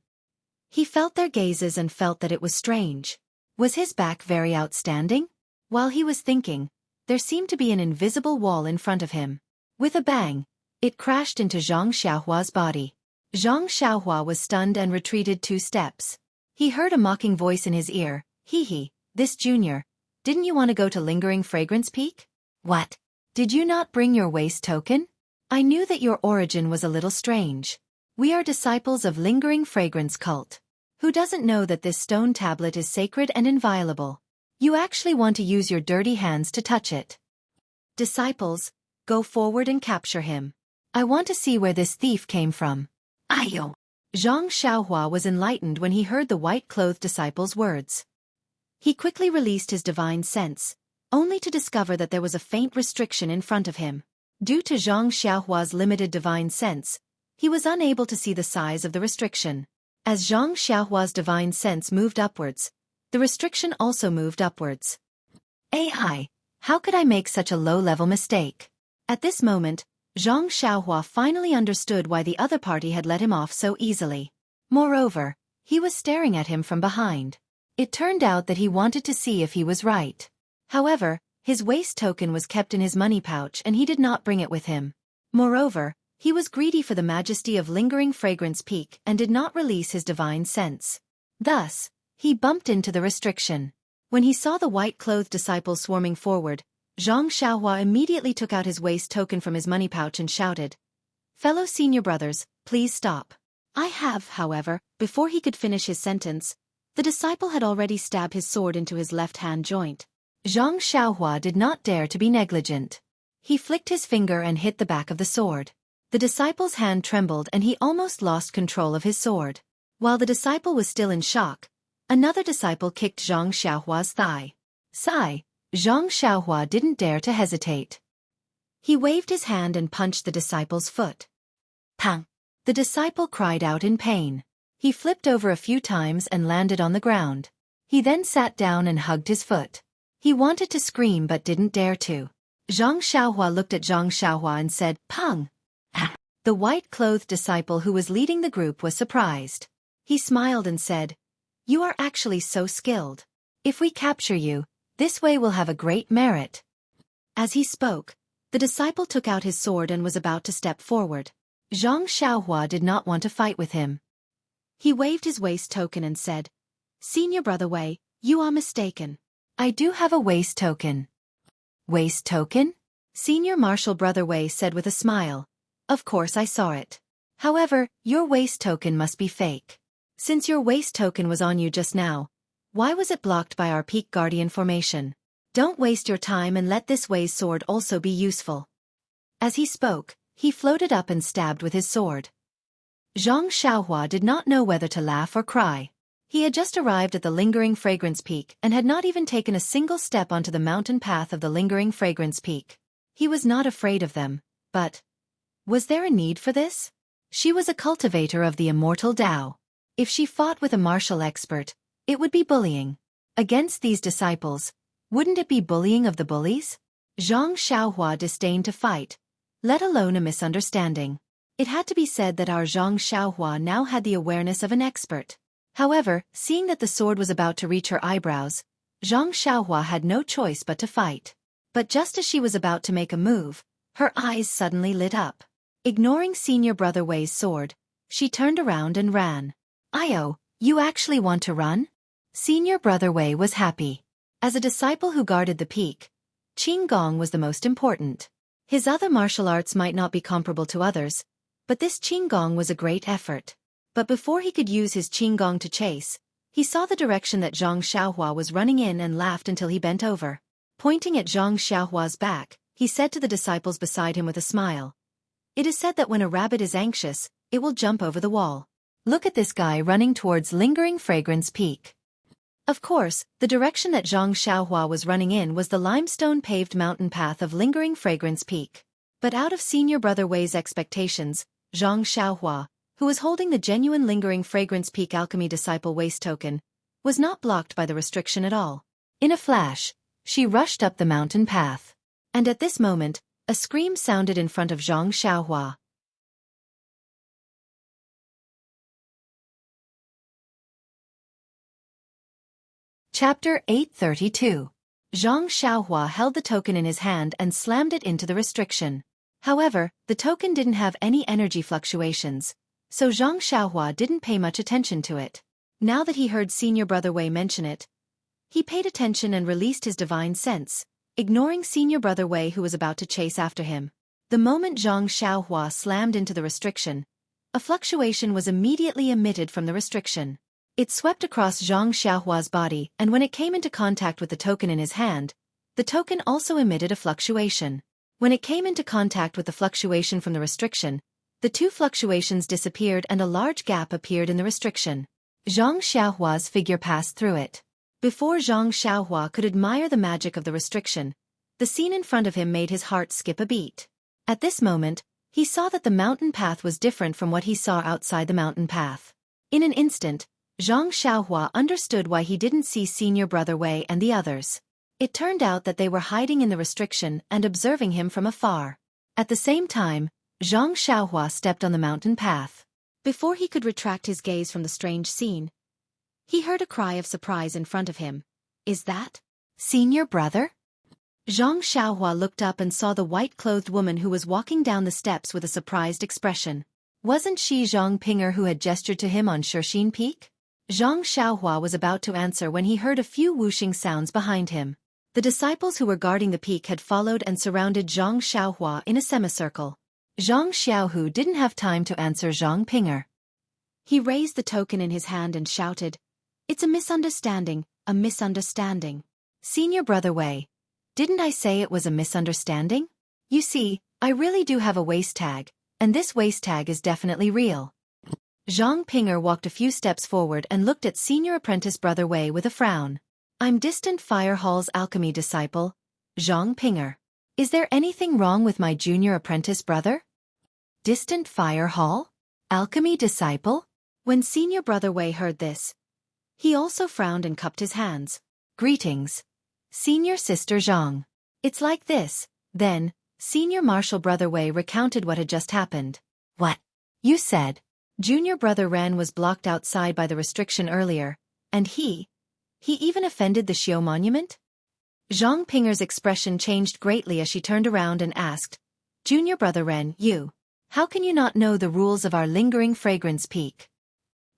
He felt their gazes and felt that it was strange. Was his back very outstanding? While he was thinking, there seemed to be an invisible wall in front of him. With a bang, it crashed into Zhang Xiaohua's body. Zhang Xiaohua was stunned and retreated 2 steps. He heard a mocking voice in his ear. Hee, this junior. Didn't you want to go to Lingering Fragrance Peak? What? Did you not bring your waist token? I knew that your origin was a little strange. We are disciples of Lingering Fragrance cult. Who doesn't know that this stone tablet is sacred and inviolable? You actually want to use your dirty hands to touch it. Disciples, go forward and capture him. I want to see where this thief came from. Ayo! Zhang Xiaohua was enlightened when he heard the white-clothed disciple's words. He quickly released his divine sense, only to discover that there was a faint restriction in front of him. Due to Zhang Xiaohua's limited divine sense, he was unable to see the size of the restriction. As Zhang Xiaohua's divine sense moved upwards, the restriction also moved upwards. AI, how could I make such a low-level mistake? At this moment, Zhang Xiaohua finally understood why the other party had let him off so easily. Moreover, he was staring at him from behind. It turned out that he wanted to see if he was right. However, his waist token was kept in his money pouch and he did not bring it with him. Moreover, he was greedy for the majesty of Lingering Fragrance Peak and did not release his divine sense. Thus, he bumped into the restriction. When he saw the white-clothed disciples swarming forward, Zhang Xiaohua immediately took out his waist token from his money pouch and shouted, "Fellow senior brothers, please stop." I have, however, before he could finish his sentence, the disciple had already stabbed his sword into his left-hand joint. Zhang Xiaohua did not dare to be negligent. He flicked his finger and hit the back of the sword. The disciple's hand trembled and he almost lost control of his sword. While the disciple was still in shock, another disciple kicked Zhang Xiaohua's thigh. Sigh, Zhang Xiaohua didn't dare to hesitate. He waved his hand and punched the disciple's foot. Pang! The disciple cried out in pain. He flipped over a few times and landed on the ground. He then sat down and hugged his foot. He wanted to scream but didn't dare to. Zhang Xiaohua looked at Zhang Xiaohua and said, "Pang!" The white-clothed disciple who was leading the group was surprised. He smiled and said, "You are actually so skilled. If we capture you, this way we'll have a great merit." As he spoke, the disciple took out his sword and was about to step forward. Zhang Xiaohua did not want to fight with him. He waved his waist token and said, "Senior Brother Wei, you are mistaken. I do have a waist token." "Waist token?" Senior Marshal Brother Wei said with a smile. "Of course I saw it. However, your waist token must be fake. Since your waist token was on you just now, why was it blocked by our Peak Guardian formation? Don't waste your time and let this Wei's sword also be useful." As he spoke, he floated up and stabbed with his sword. Zhang Xiaohua did not know whether to laugh or cry. He had just arrived at the Lingering Fragrance Peak and had not even taken a single step onto the mountain path of the Lingering Fragrance Peak. He was not afraid of them, but was there a need for this? She was a cultivator of the immortal Tao. If she fought with a martial expert, it would be bullying. Against these disciples, wouldn't it be bullying of the bullies? Zhang Xiaohua disdained to fight, let alone a misunderstanding. It had to be said that our Zhang Xiaohua now had the awareness of an expert. However, seeing that the sword was about to reach her eyebrows, Zhang Xiaohua had no choice but to fight. But just as she was about to make a move, her eyes suddenly lit up. Ignoring Senior Brother Wei's sword, she turned around and ran. "Io, you actually want to run?" Senior Brother Wei was happy. As a disciple who guarded the peak, Qing Gong was the most important. His other martial arts might not be comparable to others, but this Qing Gong was a great effort. But before he could use his Qing Gong to chase, he saw the direction that Zhang Xiaohua was running in and laughed until he bent over. Pointing at Zhang Xiaohua's back, he said to the disciples beside him with a smile, "It is said that when a rabbit is anxious, it will jump over the wall. Look at this guy running towards Lingering Fragrance Peak." Of course, the direction that Zhang Xiaohua was running in was the limestone-paved mountain path of Lingering Fragrance Peak. But out of Senior Brother Wei's expectations, Zhang Xiaohua, who was holding the genuine Lingering Fragrance Peak Alchemy Disciple waist token, was not blocked by the restriction at all. In a flash, she rushed up the mountain path. And at this moment, a scream sounded in front of Zhang Xiaohua. Chapter 832. Zhang Xiaohua held the token in his hand and slammed it into the restriction. However, the token didn't have any energy fluctuations, so Zhang Xiaohua didn't pay much attention to it. Now that he heard Senior Brother Wei mention it, he paid attention and released his divine sense, ignoring Senior Brother Wei who was about to chase after him. The moment Zhang Xiaohua slammed into the restriction, a fluctuation was immediately emitted from the restriction. It swept across Zhang Xiaohua's body, and when it came into contact with the token in his hand, the token also emitted a fluctuation. When it came into contact with the fluctuation from the restriction, the two fluctuations disappeared and a large gap appeared in the restriction. Zhang Xiaohua's figure passed through it. Before Zhang Xiaohua could admire the magic of the restriction, the scene in front of him made his heart skip a beat. At this moment, he saw that the mountain path was different from what he saw outside the mountain path. In an instant, Zhang Xiaohua understood why he didn't see Senior Brother Wei and the others. It turned out that they were hiding in the restriction and observing him from afar. At the same time, Zhang Xiaohua stepped on the mountain path. Before he could retract his gaze from the strange scene, he heard a cry of surprise in front of him. "Is that Senior Brother?" Zhang Xiaohua looked up and saw the white-clothed woman who was walking down the steps with a surprised expression. Wasn't she Zhang Pinger who had gestured to him on Xueqi Peak? Zhang Xiaohua was about to answer when he heard a few whooshing sounds behind him. The disciples who were guarding the peak had followed and surrounded Zhang Xiaohua in a semicircle. Zhang Xiaohu didn't have time to answer Zhang Pinger. He raised the token in his hand and shouted, "It's a misunderstanding, a misunderstanding. Senior Brother Wei, didn't I say it was a misunderstanding? You see, I really do have a waist tag, and this waist tag is definitely real." Zhang Pinger walked a few steps forward and looked at Senior Apprentice Brother Wei with a frown. "I'm Distant Fire Hall's alchemy disciple, Zhang Pinger. Is there anything wrong with my junior apprentice brother?" Distant Fire Hall? Alchemy disciple? When Senior Brother Wei heard this, he also frowned and cupped his hands. "Greetings, Senior Sister Zhang. It's like this." Then, Senior Martial Brother Wei recounted what had just happened. "What? You said Junior Brother Ren was blocked outside by the restriction earlier, and he even offended the Xiao monument?" Zhang Pinger's expression changed greatly as she turned around and asked, "Junior Brother Ren, how can you not know the rules of our lingering fragrance peak?"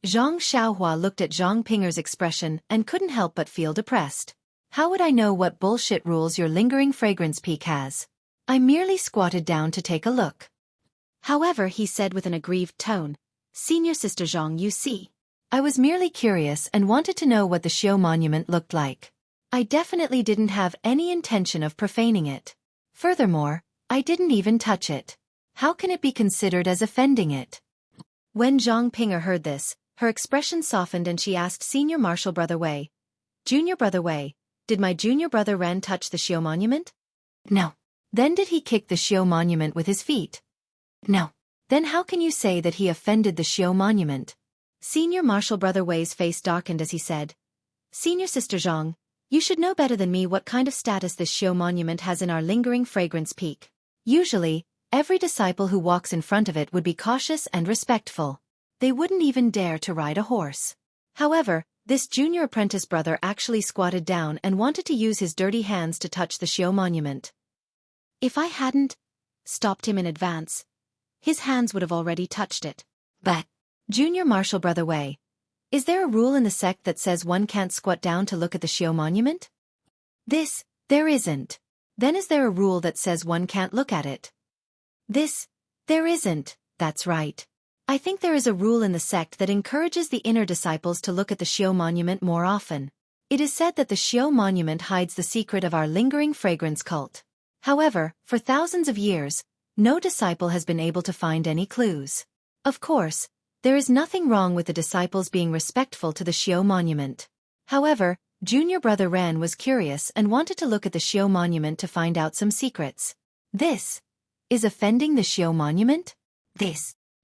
Zhang Xiaohua looked at Zhang Pinger's expression and couldn't help but feel depressed. "How would I know what bullshit rules your lingering fragrance peak has? I merely squatted down to take a look." However, he said with an aggrieved tone, "Senior Sister Zhang, you see, I was merely curious and wanted to know what the Xiao monument looked like. I definitely didn't have any intention of profaning it. Furthermore, I didn't even touch it. How can it be considered as offending it?" When Zhang Pinger heard this, her expression softened and she asked Senior Martial Brother Wei, "Junior Brother Wei, did my junior brother Ren touch the Xiao monument?" "No." "Then did he kick the Xiao monument with his feet?" "No." "Then how can you say that he offended the Xiao monument?" Senior Martial Brother Wei's face darkened as he said, "Senior Sister Zhang, you should know better than me what kind of status this Xiao monument has in our lingering fragrance peak. Usually, every disciple who walks in front of it would be cautious and respectful. They wouldn't even dare to ride a horse. However, this junior apprentice brother actually squatted down and wanted to use his dirty hands to touch the Xiao monument. If I hadn't stopped him in advance, his hands would have already touched it." "But, Junior Martial Brother Wei, is there a rule in the sect that says one can't squat down to look at the Xiao monument?" There isn't." "Then is there a rule that says one can't look at it?" There isn't." "That's right. I think there is a rule in the sect that encourages the inner disciples to look at the Xiao monument more often. It is said that the Xiao monument hides the secret of our lingering fragrance cult. However, for thousands of years, no disciple has been able to find any clues. Of course, there is nothing wrong with the disciples being respectful to the Xiao monument. However, Junior Brother Ren was curious and wanted to look at the Xiao monument to find out some secrets. This is offending the Xiao monument?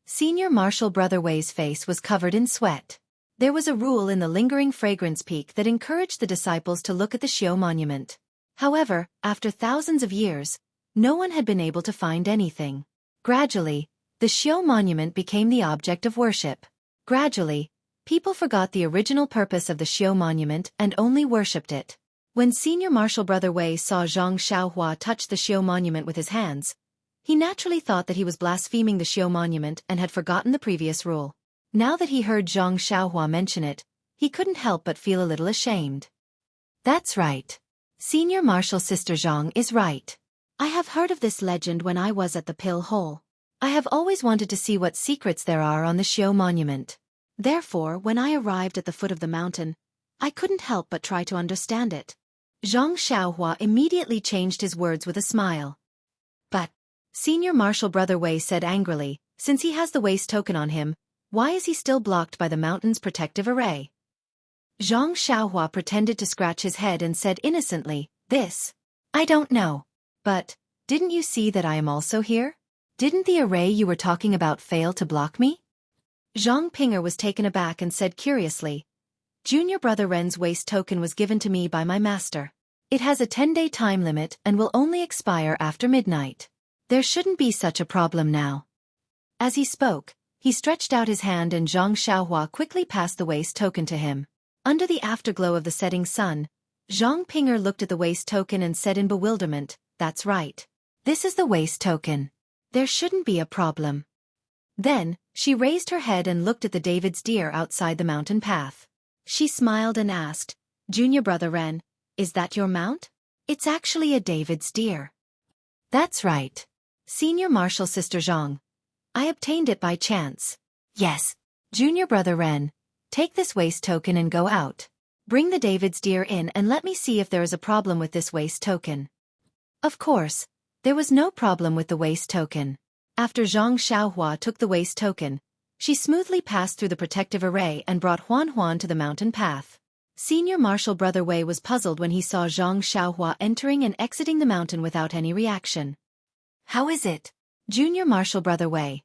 Senior Martial Brother Wei's face was covered in sweat. There was a rule in the lingering fragrance peak that encouraged the disciples to look at the Xiao monument. However, after thousands of years, no one had been able to find anything. Gradually, the Xiao monument became the object of worship. Gradually, People forgot the original purpose of the Xiu monument and only worshipped it. When senior martial brother Wei saw Zhang Xiaohua touch the Xiu monument with his hands, he naturally thought that he was blaspheming the Xiu monument and had forgotten the previous rule. Now that he heard Zhang Xiaohua mention it, he couldn't help but feel a little ashamed. That's right. Senior martial sister Zhang is right. I have heard of this legend when I was at the pill hole. I have always wanted to see what secrets there are on the Xiu monument. Therefore, when I arrived at the foot of the mountain, I couldn't help but try to understand it. Zhang Xiaohua immediately changed his words with a smile. But, senior martial brother Wei said angrily, since he has the waist token on him, why is he still blocked by the mountain's protective array? Zhang Xiaohua pretended to scratch his head and said innocently, I don't know. But, didn't you see that I am also here? Didn't the array you were talking about fail to block me? Zhang Pinger was taken aback and said curiously, Junior brother Ren's waist token was given to me by my master. It has a 10-day time limit and will only expire after midnight. There shouldn't be such a problem now. As he spoke, he stretched out his hand and Zhang Xiaohua quickly passed the waist token to him. Under the afterglow of the setting sun, Zhang Pinger looked at the waist token and said in bewilderment, That's right. This is the waist token. There shouldn't be a problem. Then, she raised her head and looked at the David's deer outside the mountain path. She smiled and asked, Junior brother Ren, is that your mount? It's actually a David's deer. That's right. Senior martial sister Zhang. I obtained it by chance. Yes. Junior brother Ren, take this waist token and go out. Bring the David's deer in and let me see if there is a problem with this waist token. Of course, there was no problem with the waist token. After Zhang Xiaohua took the waist token, she smoothly passed through the protective array and brought Huan Huan to the mountain path. Senior martial brother Wei was puzzled when he saw Zhang Xiaohua entering and exiting the mountain without any reaction. How is it? Junior martial brother Wei.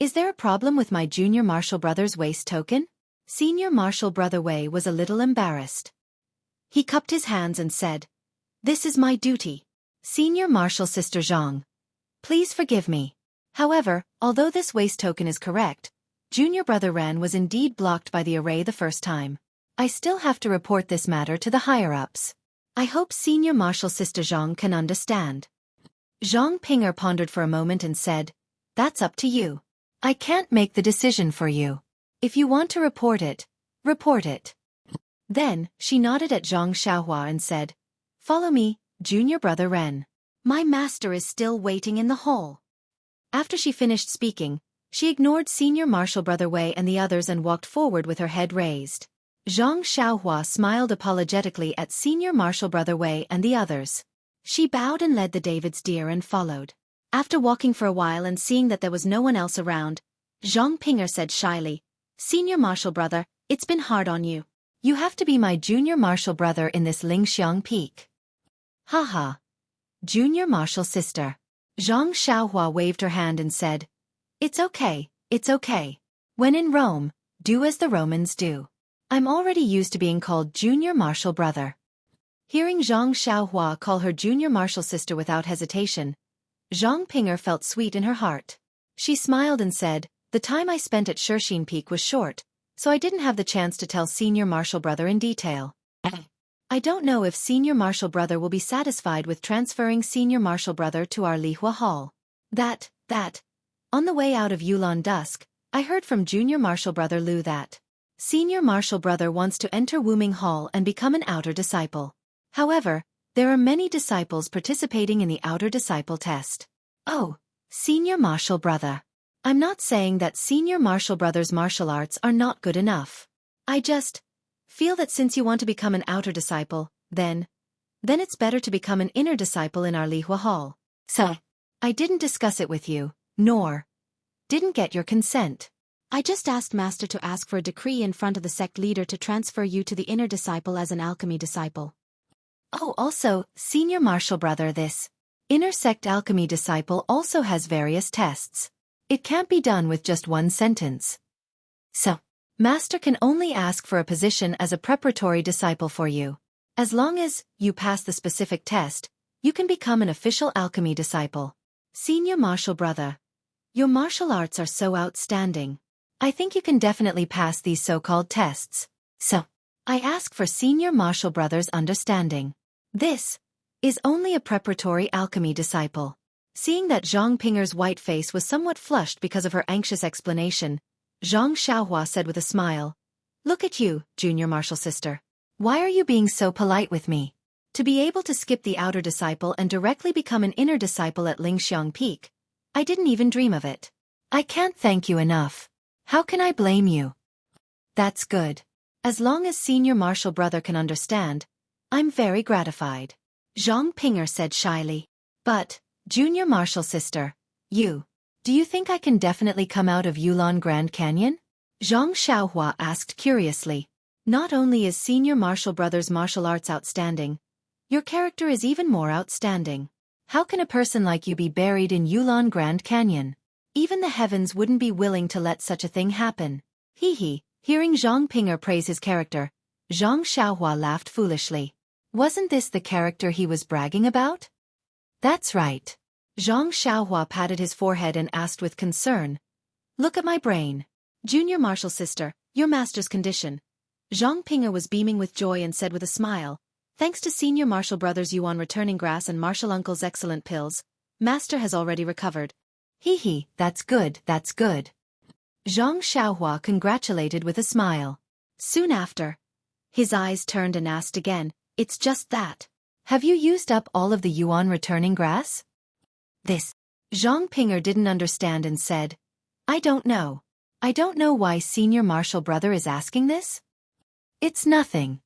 Is there a problem with my junior martial brother's waist token? Senior martial brother Wei was a little embarrassed. He cupped his hands and said, This is my duty. Senior martial sister Zhang. Please forgive me. However, although this waist token is correct, junior brother Ren was indeed blocked by the array the first time. I still have to report this matter to the higher-ups. I hope senior martial sister Zhang can understand. Zhang Pinger pondered for a moment and said, That's up to you. I can't make the decision for you. If you want to report it, report it. Then, she nodded at Zhang Xiaohua and said, Follow me, junior brother Ren. My master is still waiting in the hall. After she finished speaking, she ignored senior martial brother Wei and the others and walked forward with her head raised. Zhang Xiaohua smiled apologetically at senior martial brother Wei and the others. She bowed and led the David's deer and followed. After walking for a while and seeing that there was no one else around, Zhang Pinger said shyly, Senior martial brother, it's been hard on you. You have to be my junior martial brother in this Lingxiang peak. Haha. Junior martial sister. Zhang Xiaohua waved her hand and said, It's okay, it's okay. When in Rome, do as the Romans do. I'm already used to being called junior martial brother. Hearing Zhang Xiaohua call her junior martial sister without hesitation, Zhang Pinger felt sweet in her heart. She smiled and said, The time I spent at Xueqi Peak was short, so I didn't have the chance to tell senior martial brother in detail. I don't know if senior martial brother will be satisfied with transferring senior martial brother to our Lihua Hall. On the way out of Yulon Dusk, I heard from junior martial brother Lu that senior martial brother wants to enter Wuming Hall and become an outer disciple. However, there are many disciples participating in the outer disciple test. Oh, senior martial brother. I'm not saying that senior martial brother's martial arts are not good enough. I just feel that since you want to become an outer disciple, then it's better to become an inner disciple in our Lihua Hall. So, I didn't discuss it with you, nor didn't get your consent. I just asked Master to ask for a decree in front of the sect leader to transfer you to the inner disciple as an alchemy disciple. Oh, also, senior martial brother, this inner sect alchemy disciple also has various tests. It can't be done with just one sentence. So, Master can only ask for a position as a preparatory disciple for you. As long as you pass the specific test, you can become an official alchemy disciple. Senior martial brother. Your martial arts are so outstanding. I think you can definitely pass these so-called tests. So, I ask for Senior Marshall Brothers' understanding. This is only a preparatory alchemy disciple. Seeing that Zhang Pinger's white face was somewhat flushed because of her anxious explanation, Zhang Xiaohua said with a smile, "Look at you, Junior Marshall Sister. Why are you being so polite with me? To be able to skip the outer disciple and directly become an inner disciple at Lingxiang Peak, I didn't even dream of it. I can't thank you enough. How can I blame you?" "That's good. As long as Senior Marshall Brother can understand, I'm very gratified," Zhang Pinger said shyly. "But, Junior Marshall Sister, do you think I can definitely come out of Yulon Grand Canyon?" Zhang Xiaohua asked curiously. "Not only is Senior Marshall Brothers' martial arts outstanding, your character is even more outstanding. How can a person like you be buried in Yulon Grand Canyon? Even the heavens wouldn't be willing to let such a thing happen." Hee. Hearing Zhang Pinger praise his character, Zhang Xiaohua laughed foolishly. Wasn't this the character he was bragging about? "That's right." Zhang Xiaohua patted his forehead and asked with concern, "Look at my brain. Junior Marshall Sister, your master's condition." Zhang Pinger was beaming with joy and said with a smile, "Thanks to Senior Marshall Brothers Yuan returning grass and Marshall Uncle's excellent pills, Master has already recovered." Hee, that's good. Zhang Xiaohua congratulated with a smile. Soon after, his eyes turned and asked again, "It's just that. Have you used up all of the Yuan returning grass?" This, Zhang Pinger didn't understand and said, "I don't know. I don't know why Senior Marshall Brother is asking this." "It's nothing."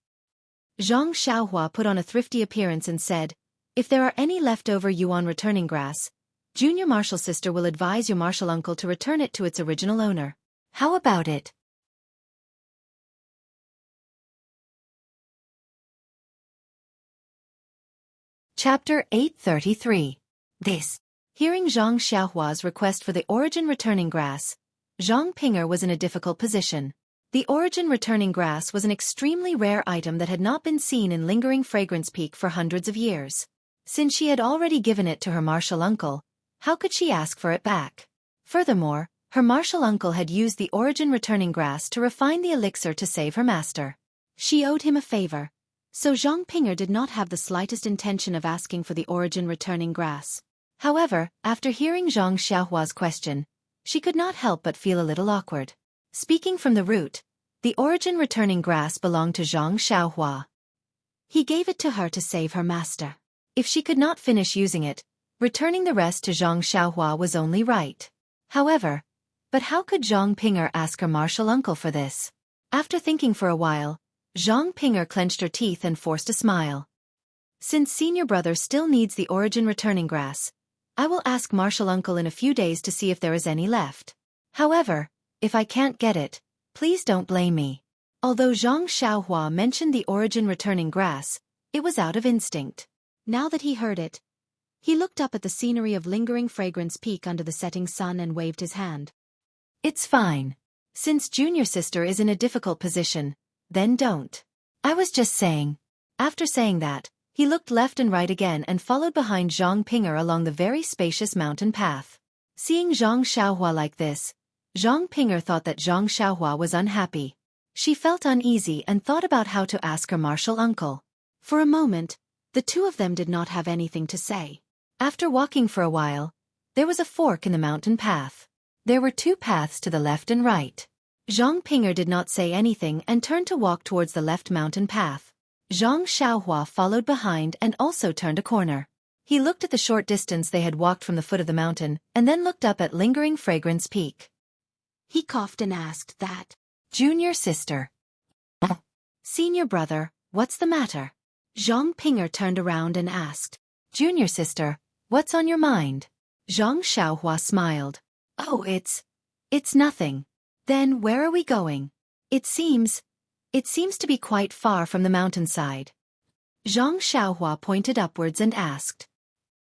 Zhang Xiaohua put on a thrifty appearance and said, "If there are any leftover Yuan returning grass, Junior Marshall Sister will advise your Marshall Uncle to return it to its original owner. How about it?" Chapter 833. This. Hearing Zhang Xiaohua's request for the origin returning grass, Zhang Pinger was in a difficult position. The origin returning grass was an extremely rare item that had not been seen in Lingering Fragrance Peak for hundreds of years. Since she had already given it to her Marshall Uncle, how could she ask for it back? Furthermore, her Marshall Uncle had used the origin returning grass to refine the elixir to save her master. She owed him a favor. So Zhang Pinger did not have the slightest intention of asking for the origin returning grass. However, after hearing Zhang Xiaohua's question, she could not help but feel a little awkward. Speaking from the root, the origin returning grass belonged to Zhang Xiaohua. He gave it to her to save her master. If she could not finish using it, returning the rest to Zhang Xiaohua was only right. However, but how could Zhang Pinger ask her Marshall Uncle for this? After thinking for a while, Zhang Pinger clenched her teeth and forced a smile. "Since Senior Brother still needs the origin returning grass, I will ask Marshall Uncle in a few days to see if there is any left. However, if I can't get it, please don't blame me." Although Zhang Xiaohua mentioned the origin returning grass, it was out of instinct. Now that he heard it, he looked up at the scenery of Lingering Fragrance Peak under the setting sun and waved his hand. "It's fine. Since Junior Sister is in a difficult position, then don't. I was just saying." After saying that, he looked left and right again and followed behind Zhang Pinger along the very spacious mountain path. Seeing Zhang Xiaohua like this, Zhang Pinger thought that Zhang Xiaohua was unhappy. She felt uneasy and thought about how to ask her Marshall Uncle. For a moment, the two of them did not have anything to say. After walking for a while, there was a fork in the mountain path. There were two paths to the left and right. Zhang Pinger did not say anything and turned to walk towards the left mountain path. Zhang Xiaohua followed behind and also turned a corner. He looked at the short distance they had walked from the foot of the mountain and then looked up at Lingering Fragrance Peak. He coughed and asked that, "Junior Sister." "Senior Brother, what's the matter?" Zhang Pinger turned around and asked, "Junior Sister, what's on your mind?" Zhang Xiaohua smiled. "Oh, it's nothing." "Then where are we going?" It seems to be quite far from the mountainside." Zhang Xiaohua pointed upwards and asked,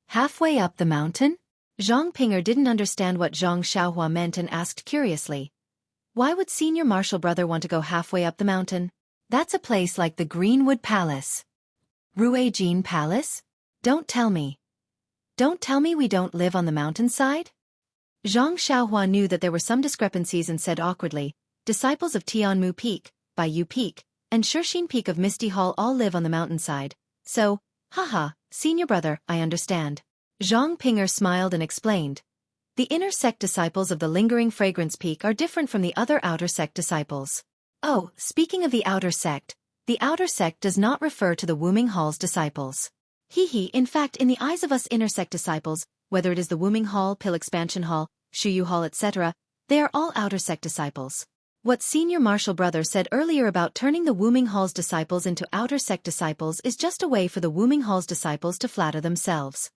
"Halfway up the mountain?" Zhang Pinger didn't understand what Zhang Xiaohua meant and asked curiously, "Why would Senior Marshall Brother want to go halfway up the mountain? That's a place like the Greenwood Palace." "Ruijin Palace? Don't tell me we don't live on the mountainside?" Zhang Xiaohua knew that there were some discrepancies and said awkwardly, disciples of Tianmu Peak, Baiyu Peak, and Shixin Peak of Misty Hall all live on the mountainside. So, haha, senior brother, I understand. Zhang Pinger smiled and explained. The inner sect disciples of the Lingering Fragrance Peak are different from the other outer sect disciples. Oh, speaking of the outer sect does not refer to the Wuming Hall's disciples. In fact, in the eyes of us inner sect disciples, whether it is the Wuming Hall, Pill Expansion Hall, Shuyu Hall etc., they are all outer sect disciples. What Senior Marshal Brother said earlier about turning the Wuming Hall's disciples into outer sect disciples is just a way for the Wuming Hall's disciples to flatter themselves.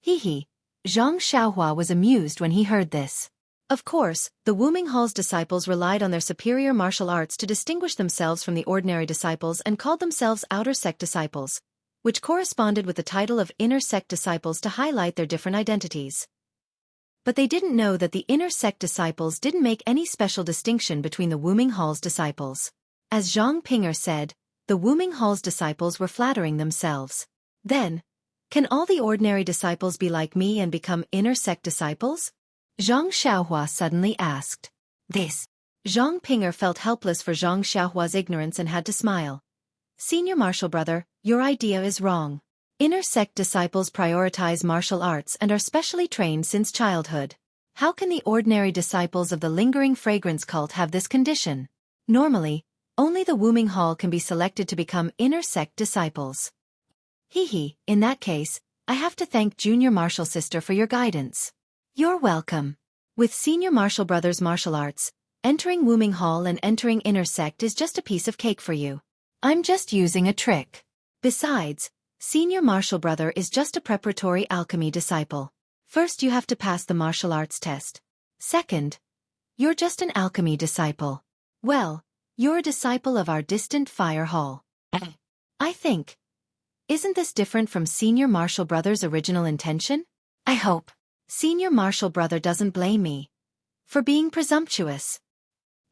Zhang Xiaohua was amused when he heard this. Of course, the Wuming Hall's disciples relied on their superior martial arts to distinguish themselves from the ordinary disciples and called themselves outer sect disciples, which corresponded with the title of inner sect disciples to highlight their different identities. But they didn't know that the inner sect disciples didn't make any special distinction between the Wuming Hall's disciples. As Zhang Pinger said, the Wuming Hall's disciples were flattering themselves. Then, can all the ordinary disciples be like me and become inner sect disciples? Zhang Xiaohua suddenly asked. Zhang Pinger felt helpless for Zhang Xiaohua's ignorance and had to smile. Senior Marshal Brother, your idea is wrong. Inner sect disciples prioritize martial arts and are specially trained since childhood. How can the ordinary disciples of the Lingering Fragrance cult have this condition? Normally, only the Wuming Hall can be selected to become inner sect disciples. In that case, I have to thank Junior Marshal Sister for your guidance. You're welcome. With Senior Marshal Brother's martial arts, entering Wuming Hall and entering inner sect is just a piece of cake for you. I'm just using a trick. Besides, Senior Marshal Brother is just a preparatory alchemy disciple. First you have to pass the martial arts test. Second, you're just an alchemy disciple. Well, you're a disciple of our distant fire hall. I think. Isn't this different from Senior Marshal Brother's original intention? I hope Senior Marshal Brother doesn't blame me for being presumptuous.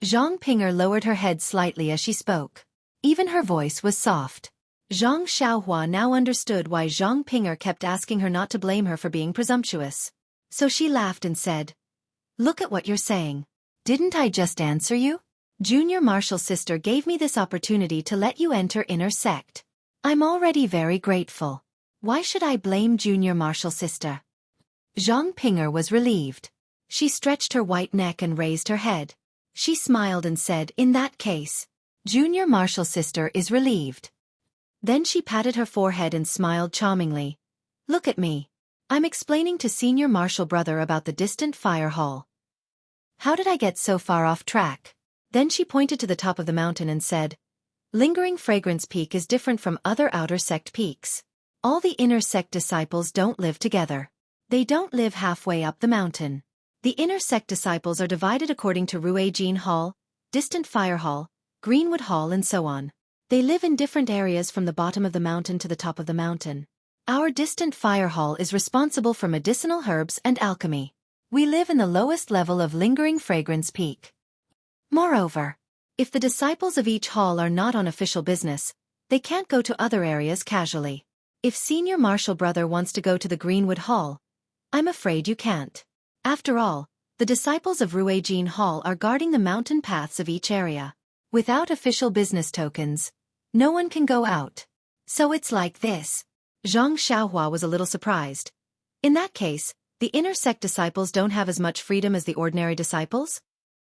Zhang Pinger lowered her head slightly as she spoke. Even her voice was soft. Zhang Xiaohua now understood why Zhang Pinger kept asking her not to blame her for being presumptuous. So she laughed and said, "Look at what you're saying. Didn't I just answer you? Junior Marshal Sister gave me this opportunity to let you enter inner sect. I'm already very grateful. Why should I blame Junior Marshal Sister?" Zhang Pinger was relieved. She stretched her white neck and raised her head. She smiled and said, "In that case, Junior Marshal Sister is relieved." Then she patted her forehead and smiled charmingly. "Look at me. I'm explaining to Senior Marshal Brother about the distant fire hall. How did I get so far off track?" Then she pointed to the top of the mountain and said, "Lingering Fragrance Peak is different from other outer sect peaks. All the inner sect disciples don't live together. They don't live halfway up the mountain. The inner sect disciples are divided according to Ruijin Hall, Distant Fire Hall, Greenwood Hall and so on. They live in different areas from the bottom of the mountain to the top of the mountain. Our Distant Fire Hall is responsible for medicinal herbs and alchemy. We live in the lowest level of Lingering Fragrance Peak. Moreover, if the disciples of each hall are not on official business, they can't go to other areas casually. If Senior Marshal Brother wants to go to the Greenwood Hall, I'm afraid you can't. After all, the disciples of Ruijin Hall are guarding the mountain paths of each area. Without official business tokens, no one can go out. So it's like this." Zhang Xiaohua was a little surprised. In that case, the inner sect disciples don't have as much freedom as the ordinary disciples?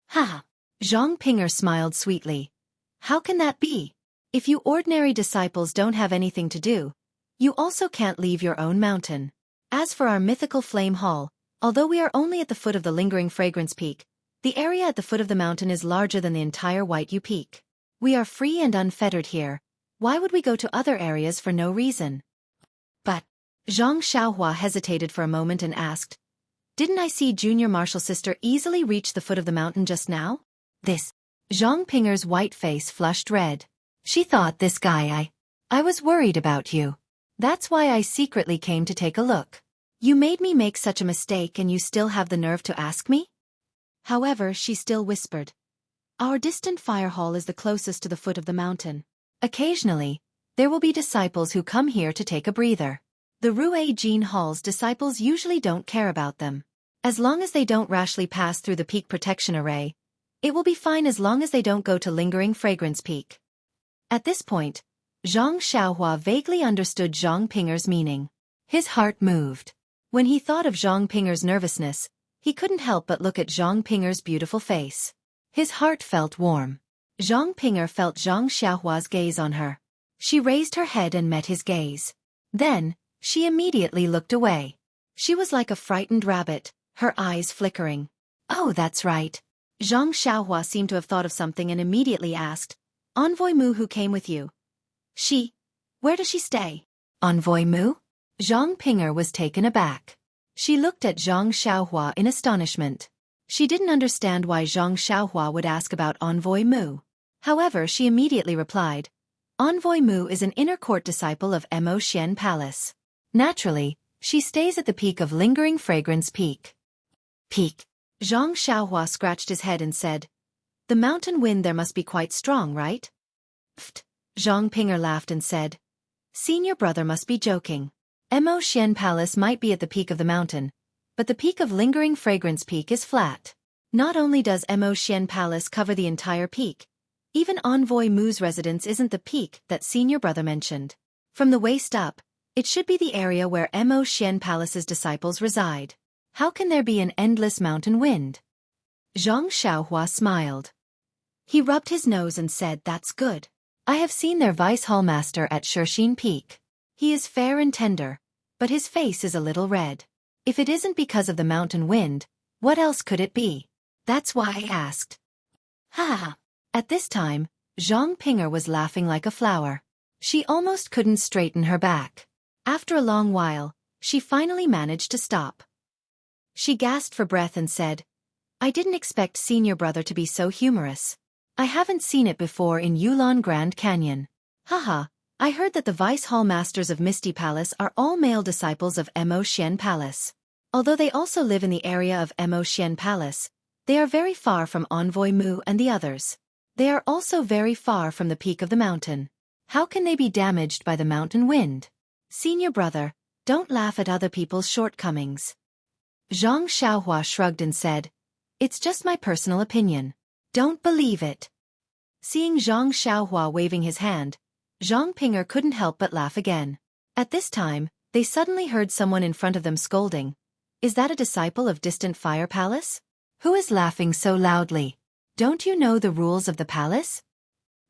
Ha! Zhang Pinger smiled sweetly. How can that be? If you ordinary disciples don't have anything to do, you also can't leave your own mountain. As for our mythical flame hall, although we are only at the foot of the Lingering Fragrance Peak, the area at the foot of the mountain is larger than the entire White Peak. We are free and unfettered here. Why would we go to other areas for no reason? But, Zhang Xiaohua hesitated for a moment and asked, "Didn't I see Junior Marshal Sister easily reach the foot of the mountain just now?" Zhang Pinger's white face flushed red. She thought, "This guy, I was worried about you. That's why I secretly came to take a look. You made me make such a mistake and you still have the nerve to ask me?" However, she still whispered, "Our Distant Fire Hall is the closest to the foot of the mountain. Occasionally, there will be disciples who come here to take a breather. The Ruijin Hall's disciples usually don't care about them. As long as they don't rashly pass through the peak protection array, it will be fine as long as they don't go to lingering fragrance peak. At this point, Zhang Xiaohua vaguely understood Zhang Pinger's meaning. His heart moved. When he thought of Zhang Pinger's nervousness, he couldn't help but look at Zhang Pinger's beautiful face. His heart felt warm. Zhang Pinger felt Zhang Xiaohua's gaze on her. She raised her head and met his gaze. Then, she immediately looked away. She was like a frightened rabbit, her eyes flickering. Oh, that's right. Zhang Xiaohua seemed to have thought of something and immediately asked, Envoy Mu, who came with you? Where does she stay? Envoy Mu? Zhang Pinger was taken aback. She looked at Zhang Xiaohua in astonishment. She didn't understand why Zhang Xiaohua would ask about Envoy Mu. However, she immediately replied, Envoy Mu is an inner court disciple of Mo Xian Palace. Naturally, she stays at the peak of Lingering Fragrance Peak. Peak. Zhang Xiaohua scratched his head and said, The mountain wind there must be quite strong, right? Pfft. Zhang Pinger laughed and said, Senior brother must be joking. Mo Xian Palace might be at the peak of the mountain, but the peak of Lingering Fragrance Peak is flat. Not only does Mo Xian Palace cover the entire peak, even Envoy Mu's residence isn't the peak that senior brother mentioned. From the waist up, it should be the area where Mo Xian Palace's disciples reside. How can there be an endless mountain wind? Zhang Xiaohua smiled. He rubbed his nose and said, That's good. I have seen their vice hall master at Xueqi Peak. He is fair and tender, but his face is a little red. If it isn't because of the mountain wind, what else could it be? That's why I asked. Ha! At this time, Zhang Pinger was laughing like a flower. She almost couldn't straighten her back. After a long while, she finally managed to stop. She gasped for breath and said, I didn't expect senior brother to be so humorous. I haven't seen it before in Yulon Grand Canyon. Haha, I heard that the Vice Hall Masters of Misty Palace are all male disciples of Mo Xian Palace. Although they also live in the area of Mo Xian Palace, they are very far from Envoy Mu and the others. They are also very far from the peak of the mountain. How can they be damaged by the mountain wind? Senior brother, don't laugh at other people's shortcomings. Zhang Xiaohua shrugged and said, It's just my personal opinion. Don't believe it. Seeing Zhang Xiaohua waving his hand, Zhang Pinger couldn't help but laugh again. At this time, they suddenly heard someone in front of them scolding. Is that a disciple of Distant Fire Palace? Who is laughing so loudly? Don't you know the rules of the palace?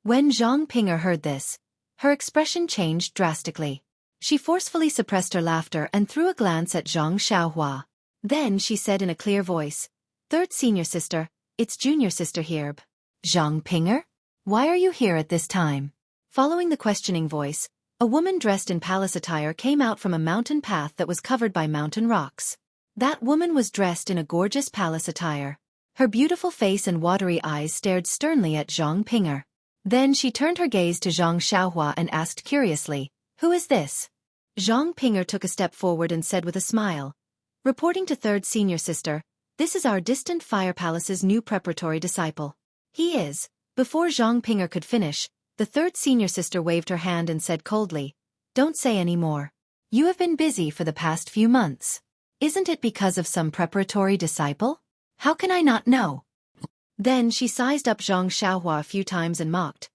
When Zhang Pinger heard this, her expression changed drastically. She forcefully suppressed her laughter and threw a glance at Zhang Xiaohua. Then she said in a clear voice, Third senior sister, it's junior sister here. Zhang Pinger? Why are you here at this time? Following the questioning voice, a woman dressed in palace attire came out from a mountain path that was covered by mountain rocks. That woman was dressed in a gorgeous palace attire. Her beautiful face and watery eyes stared sternly at Zhang Pinger. Then she turned her gaze to Zhang Xiaohua and asked curiously, Who is this? Zhang Pinger took a step forward and said with a smile, Reporting to third senior sister, this is our Distant Fire Palace's new preparatory disciple. He is. Before Zhang Pinger could finish, the third senior sister waved her hand and said coldly, Don't say any more. You have been busy for the past few months. Isn't it because of some preparatory disciple? How can I not know? Then she sized up Zhang Xiaohua a few times and mocked.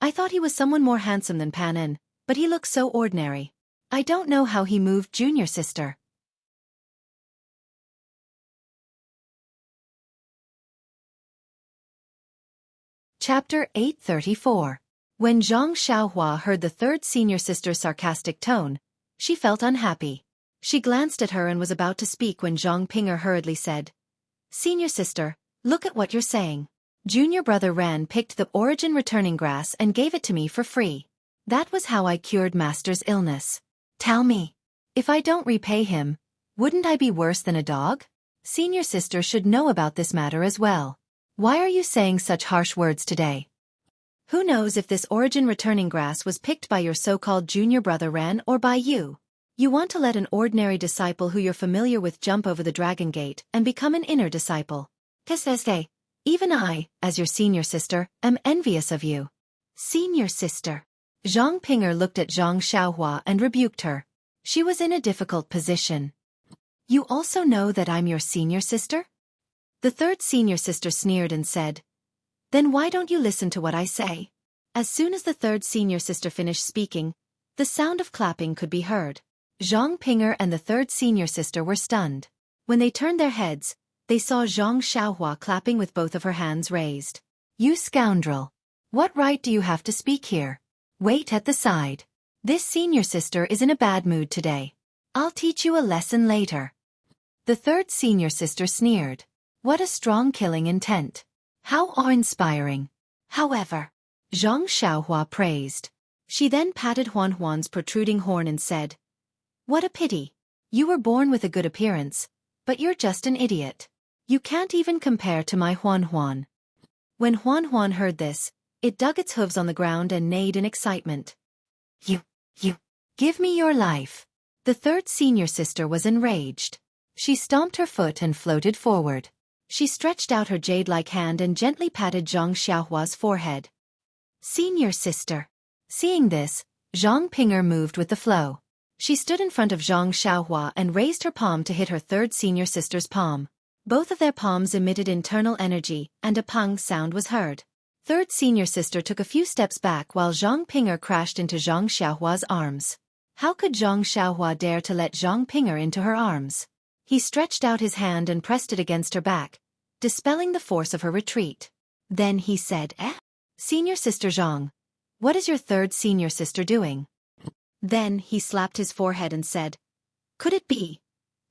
I thought he was someone more handsome than Pan En, but he looks so ordinary. I don't know how he moved junior sister. Chapter 834. When Zhang Xiaohua heard the third senior sister's sarcastic tone, she felt unhappy. She glanced at her and was about to speak when Zhang Pinger hurriedly said, Senior sister, look at what you're saying. Junior brother Ran picked the origin returning grass and gave it to me for free. That was how I cured master's illness. Tell me, if I don't repay him, wouldn't I be worse than a dog? Senior sister should know about this matter as well. Why are you saying such harsh words today? Who knows if this origin returning grass was picked by your so-called junior brother Ran or by you? You want to let an ordinary disciple who you're familiar with jump over the dragon gate and become an inner disciple. Teseste, even I, as your senior sister, am envious of you. Senior sister. Zhang Pinger looked at Zhang Xiaohua and rebuked her. She was in a difficult position. You also know that I'm your senior sister? The third senior sister sneered and said, Then why don't you listen to what I say? As soon as the third senior sister finished speaking, the sound of clapping could be heard. Zhang Ping'er and the third senior sister were stunned. When they turned their heads, they saw Zhang Xiaohua clapping with both of her hands raised. You scoundrel! What right do you have to speak here? Wait at the side. This senior sister is in a bad mood today. I'll teach you a lesson later. The third senior sister sneered. What a strong killing intent. How awe-inspiring. However, Zhang Xiaohua praised. She then patted Huan Huan's protruding horn and said, What a pity. You were born with a good appearance, but you're just an idiot. You can't even compare to my Huan Huan. When Huan Huan heard this, it dug its hooves on the ground and neighed in excitement. You, give me your life. The third senior sister was enraged. She stomped her foot and floated forward. She stretched out her jade-like hand and gently patted Zhang Xiaohua's forehead. Senior sister. Seeing this, Zhang Ping'er moved with the flow. She stood in front of Zhang Xiaohua and raised her palm to hit her third senior sister's palm. Both of their palms emitted internal energy, and a pang sound was heard. Third senior sister took a few steps back while Zhang Ping'er crashed into Zhang Xiaohua's arms. How could Zhang Xiaohua dare to let Zhang Ping'er into her arms? He stretched out his hand and pressed it against her back, dispelling the force of her retreat. Then he said, Senior sister Zhang, what is your third senior sister doing? Then he slapped his forehead and said, Could it be?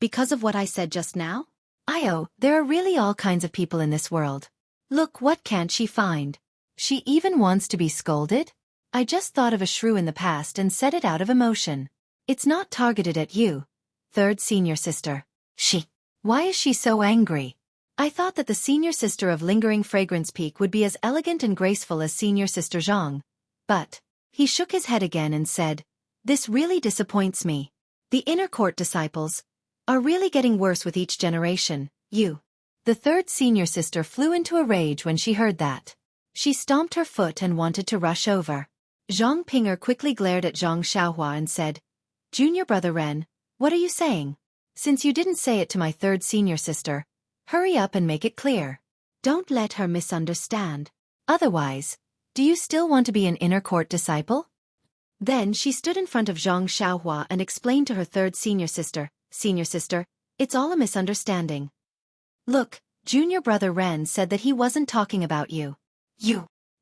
Because of what I said just now? There are really all kinds of people in this world. Look, what can't she find? She even wants to be scolded? I just thought of a shrew in the past and said it out of emotion. It's not targeted at you, third senior sister. Why is she so angry? I thought that the senior sister of Lingering Fragrance Peak would be as elegant and graceful as senior sister Zhang. But he shook his head again and said, This really disappoints me. The inner court disciples are really getting worse with each generation. The third senior sister flew into a rage when she heard that. She stomped her foot and wanted to rush over. Zhang Ping'er quickly glared at Zhang Xiaohua and said, Junior brother Ren, what are you saying? Since you didn't say it to my third senior sister, hurry up and make it clear. Don't let her misunderstand. Otherwise, do you still want to be an inner court disciple? Then she stood in front of Zhang Xiaohua and explained to her third senior sister, it's all a misunderstanding. Look, junior brother Ren said that he wasn't talking about you.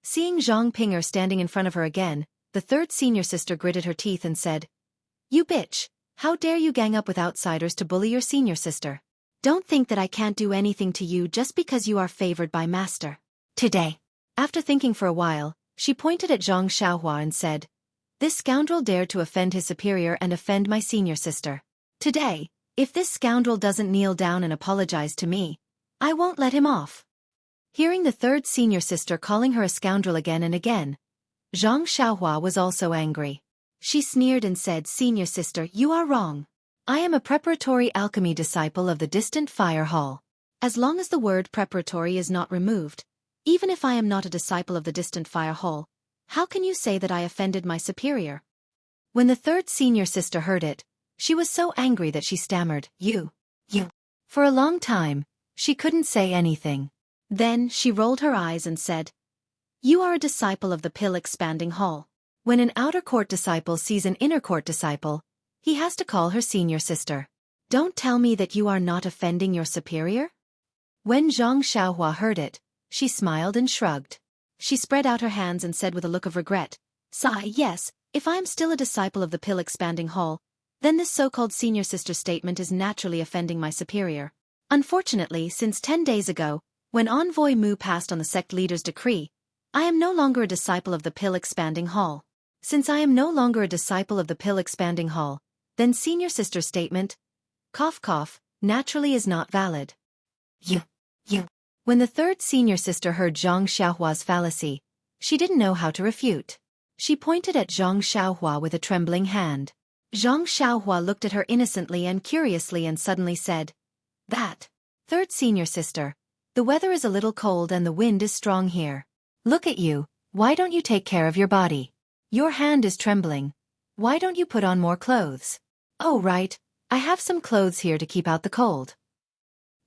Seeing Zhang Ping'er standing in front of her again, the third senior sister gritted her teeth and said, You bitch, how dare you gang up with outsiders to bully your senior sister? Don't think that I can't do anything to you just because you are favored by master. Today. After thinking for a while, she pointed at Zhang Xiaohua and said, This scoundrel dared to offend his superior and offend my senior sister. Today, if this scoundrel doesn't kneel down and apologize to me, I won't let him off. Hearing the third senior sister calling her a scoundrel again and again, Zhang Xiaohua was also angry. She sneered and said, Senior sister, you are wrong. I am a preparatory alchemy disciple of the distant fire hall. As long as the word preparatory is not removed, even if I am not a disciple of the distant fire hall, how can you say that I offended my superior? When the third senior sister heard it, she was so angry that she stammered, You. For a long time, she couldn't say anything. Then she rolled her eyes and said, You are a disciple of the pill-expanding hall. When an outer court disciple sees an inner court disciple, he has to call her senior sister. Don't tell me that you are not offending your superior? When Zhang Xiaohua heard it, she smiled and shrugged. She spread out her hands and said with a look of regret, Sigh, yes, if I am still a disciple of the pill-expanding hall, then this so-called senior sister statement is naturally offending my superior. Unfortunately, since 10 days ago, when Envoy Mu passed on the sect leader's decree, I am no longer a disciple of the pill-expanding hall. Since I am no longer a disciple of the pill-expanding hall, then senior sister statement, naturally is not valid. When the third senior sister heard Zhang Xiaohua's fallacy, she didn't know how to refute. She pointed at Zhang Xiaohua with a trembling hand. Zhang Xiaohua looked at her innocently and curiously and suddenly said, That. Third senior sister, the weather is a little cold and the wind is strong here. Look at you, why don't you take care of your body? Your hand is trembling. Why don't you put on more clothes? Oh right, I have some clothes here to keep out the cold.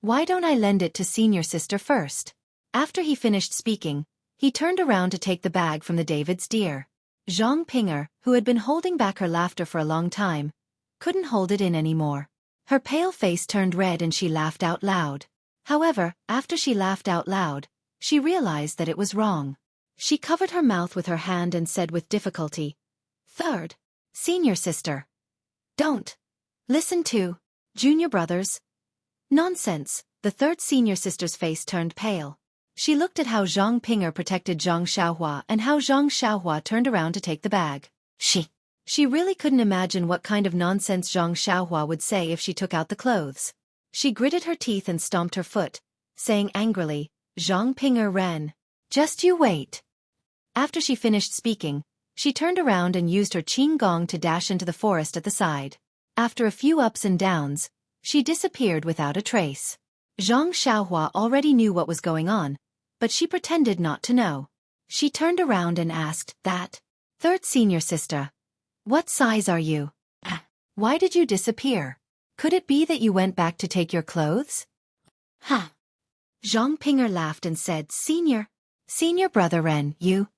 Why don't I lend it to senior sister first? After he finished speaking, he turned around to take the bag from the David's deer. Zhang Pinger, who had been holding back her laughter for a long time, couldn't hold it in anymore. Her pale face turned red and she laughed out loud. However, after she laughed out loud, she realized that it was wrong. She covered her mouth with her hand and said with difficulty, "Third, senior sister. Don't listen to junior brothers." Nonsense, the third senior sister's face turned pale. She looked at how Zhang Pinger protected Zhang Xiaohua and how Zhang Xiaohua turned around to take the bag. She really couldn't imagine what kind of nonsense Zhang Xiaohua would say if she took out the clothes. She gritted her teeth and stomped her foot, saying angrily, "Zhang Pinger ran. Just you wait." After she finished speaking, she turned around and used her qing gong to dash into the forest at the side. After a few ups and downs, she disappeared without a trace. Zhang Xiaohua already knew what was going on, but she pretended not to know. She turned around and asked, "That third senior sister, what size are you? Why did you disappear? Could it be that you went back to take your clothes?" Zhang Pinger laughed and said, Senior brother Ren, you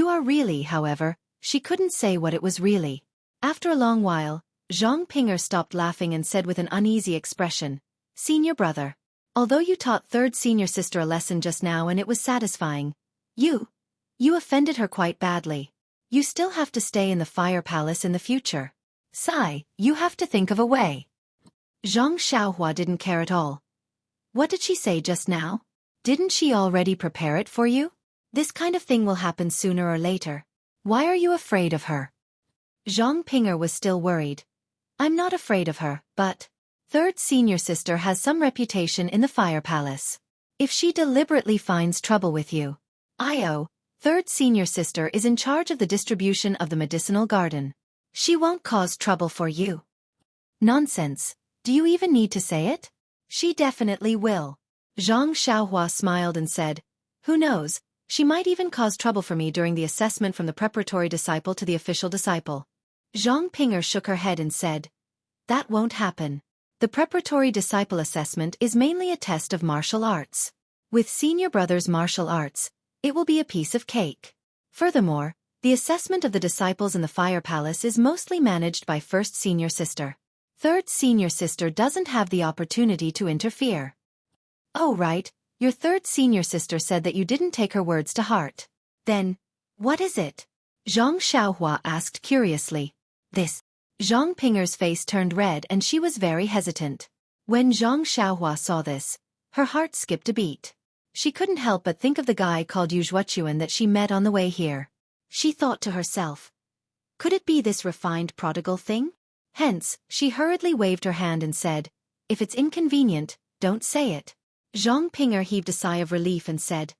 are really." However, she couldn't say what it was really. After a long while, Zhang Pinger stopped laughing and said with an uneasy expression, "Senior brother, although you taught third senior sister a lesson just now and it was satisfying, you offended her quite badly. You still have to stay in the fire palace in the future. Sai, you have to think of a way." Zhang Xiaohua didn't care at all. What did she say just now? Didn't she already prepare it for you? This kind of thing will happen sooner or later. Why are you afraid of her? Zhang Pinger was still worried. "I'm not afraid of her, but third senior sister has some reputation in the fire palace. If she deliberately finds trouble with you, third senior sister is in charge of the distribution of the medicinal garden. She won't cause trouble for you." Nonsense. Do you even need to say it? She definitely will. Zhang Xiaohua smiled and said, "Who knows, she might even cause trouble for me during the assessment from the preparatory disciple to the official disciple." Zhang Pinger shook her head and said, "That won't happen. The preparatory disciple assessment is mainly a test of martial arts. With senior brother's martial arts, it will be a piece of cake. Furthermore, the assessment of the disciples in the fire palace is mostly managed by first senior sister. Third senior sister doesn't have the opportunity to interfere." "Oh right, your third senior sister said that you didn't take her words to heart. Then, what is it?" Zhang Xiaohua asked curiously. "This." Zhang Pinger's face turned red and she was very hesitant. When Zhang Xiaohua saw this, her heart skipped a beat. She couldn't help but think of the guy called Xueqi that she met on the way here. She thought to herself, could it be this refined prodigal thing? Hence, she hurriedly waved her hand and said, "If it's inconvenient, don't say it." Zhang Pinger heaved a sigh of relief and said,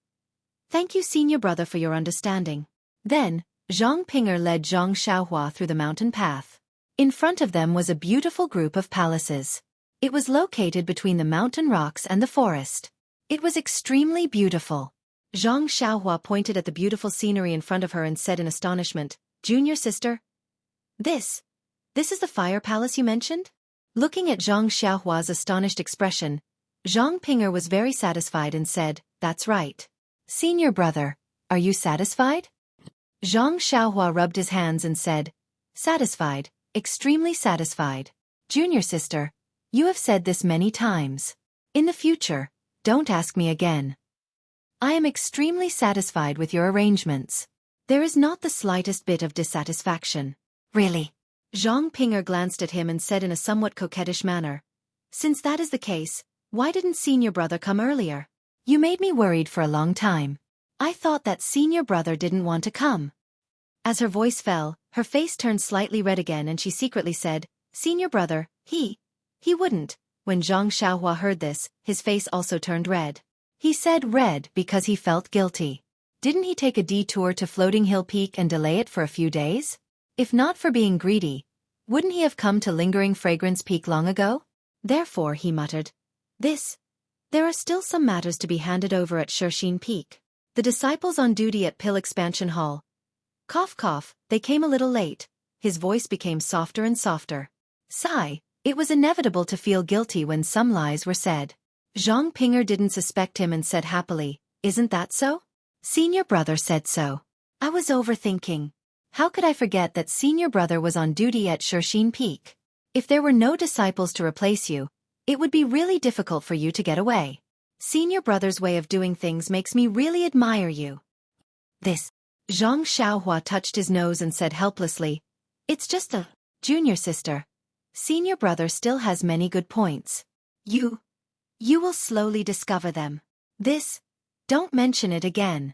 "Thank you senior brother for your understanding." Then, Zhang Pinger led Zhang Xiaohua through the mountain path. In front of them was a beautiful group of palaces. It was located between the mountain rocks and the forest. It was extremely beautiful. Zhang Xiaohua pointed at the beautiful scenery in front of her and said in astonishment, "Junior sister, this is the fire palace you mentioned?" Looking at Zhang Xiaohua's astonished expression, Zhang Pinger was very satisfied and said, "That's right. Senior brother, are you satisfied?" Zhang Xiaohua rubbed his hands and said, "Satisfied, extremely satisfied. Junior sister, you have said this many times. In the future, don't ask me again. I am extremely satisfied with your arrangements. There is not the slightest bit of dissatisfaction." "Really?" Zhang Pinger glanced at him and said in a somewhat coquettish manner, "Since that is the case, why didn't senior brother come earlier? You made me worried for a long time. I thought that senior brother didn't want to come." As her voice fell, her face turned slightly red again and she secretly said, "Senior brother, he wouldn't." When Zhang Xiaohua heard this, his face also turned red. He said red because he felt guilty. Didn't he take a detour to Floating Hill Peak and delay it for a few days? If not for being greedy, wouldn't he have come to Lingering Fragrance Peak long ago? Therefore, he muttered, there are still some matters to be handed over at Xueqi Peak. The disciples on duty at Pill Expansion Hall. Cough cough, they came a little late. His voice became softer and softer. Sigh, It was inevitable to feel guilty when some lies were said. Zhang Ping'er didn't suspect him and said happily, "Isn't that so?" Senior brother said so. I was overthinking. How could I forget that senior brother was on duty at Xueqi Peak? If there were no disciples to replace you, it would be really difficult for you to get away. Senior brother's way of doing things makes me really admire you. This. Zhang Xiaohua touched his nose and said helplessly, "It's just a junior sister. Senior brother still has many good points. You will slowly discover them. This, don't mention it again."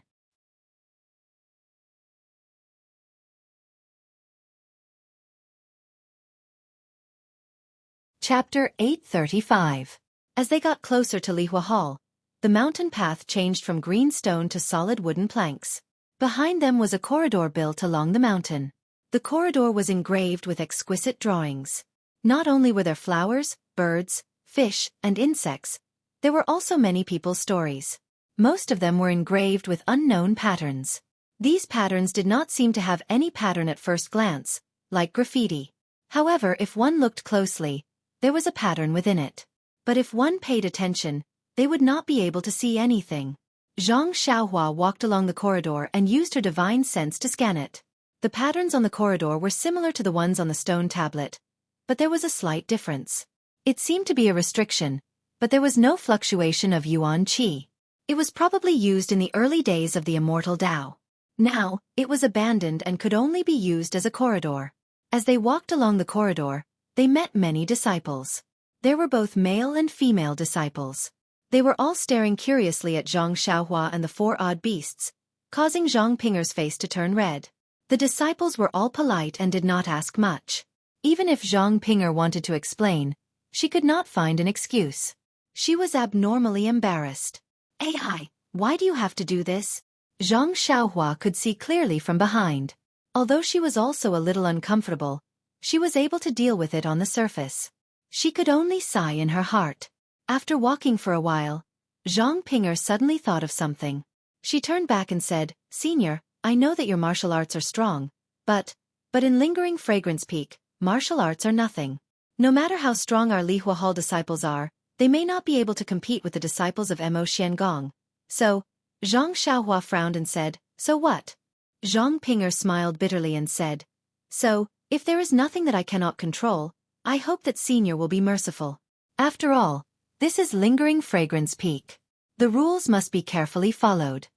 Chapter 835. As they got closer to Lihua Hall, the mountain path changed from green stone to solid wooden planks. Behind them was a corridor built along the mountain. The corridor was engraved with exquisite drawings. Not only were there flowers, birds, fish, and insects, there were also many people's stories. Most of them were engraved with unknown patterns. These patterns did not seem to have any pattern at first glance, like graffiti. However, if one looked closely, there was a pattern within it. But if one paid attention, they would not be able to see anything. Zhang Xiaohua walked along the corridor and used her divine sense to scan it. The patterns on the corridor were similar to the ones on the stone tablet, but there was a slight difference. It seemed to be a restriction, but there was no fluctuation of yuan qi. It was probably used in the early days of the immortal Tao. Now, it was abandoned and could only be used as a corridor. As they walked along the corridor, they met many disciples. There were both male and female disciples. They were all staring curiously at Zhang Xiaohua and the four odd beasts, causing Zhang Ping'er's face to turn red. The disciples were all polite and did not ask much. Even if Zhang Ping'er wanted to explain, she could not find an excuse. She was abnormally embarrassed. "Ai, why do you have to do this?" Zhang Xiaohua could see clearly from behind. Although she was also a little uncomfortable, she was able to deal with it on the surface. She could only sigh in her heart. After walking for a while, Zhang Ping'er suddenly thought of something. She turned back and said, "Senior, I know that your martial arts are strong, but in Lingering Fragrance Peak, martial arts are nothing. No matter how strong our Lihua Hall disciples are, they may not be able to compete with the disciples of Mo Xiangong. So," Zhang Xiaohua frowned and said, "So what?" Zhang Ping'er smiled bitterly and said, "So, if there is nothing that I cannot control, I hope that Senior will be merciful. After all, this is Lingering Fragrance Peak. The rules must be carefully followed."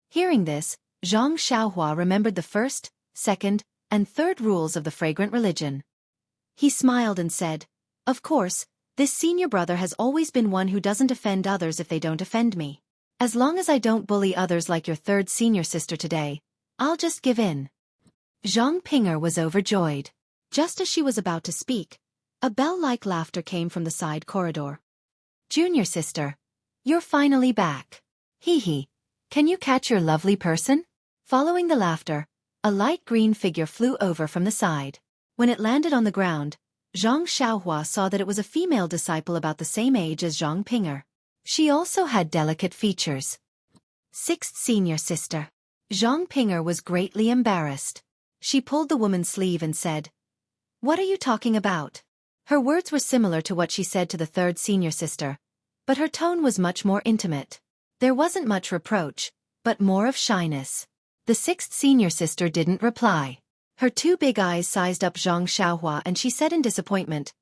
Hearing this, Zhang Xiaohua remembered the first, second, and third rules of the fragrant religion. He smiled and said, "Of course, this senior brother has always been one who doesn't offend others if they don't offend me. As long as I don't bully others like your third senior sister today, I'll just give in." Zhang Ping'er was overjoyed. Just as she was about to speak, a bell-like laughter came from the side corridor. "Junior sister, you're finally back. Hee hee. Can you catch your lovely person?" Following the laughter, a light green figure flew over from the side. When it landed on the ground, Zhang Xiaohua saw that it was a female disciple about the same age as Zhang Ping'er. She also had delicate features. Sixth senior sister. Zhang Ping'er was greatly embarrassed. She pulled the woman's sleeve and said, "What are you talking about?" Her words were similar to what she said to the third senior sister, but her tone was much more intimate. There wasn't much reproach, but more of shyness. The sixth senior sister didn't reply. Her two big eyes sized up Zhang Xiaohua and she said in disappointment,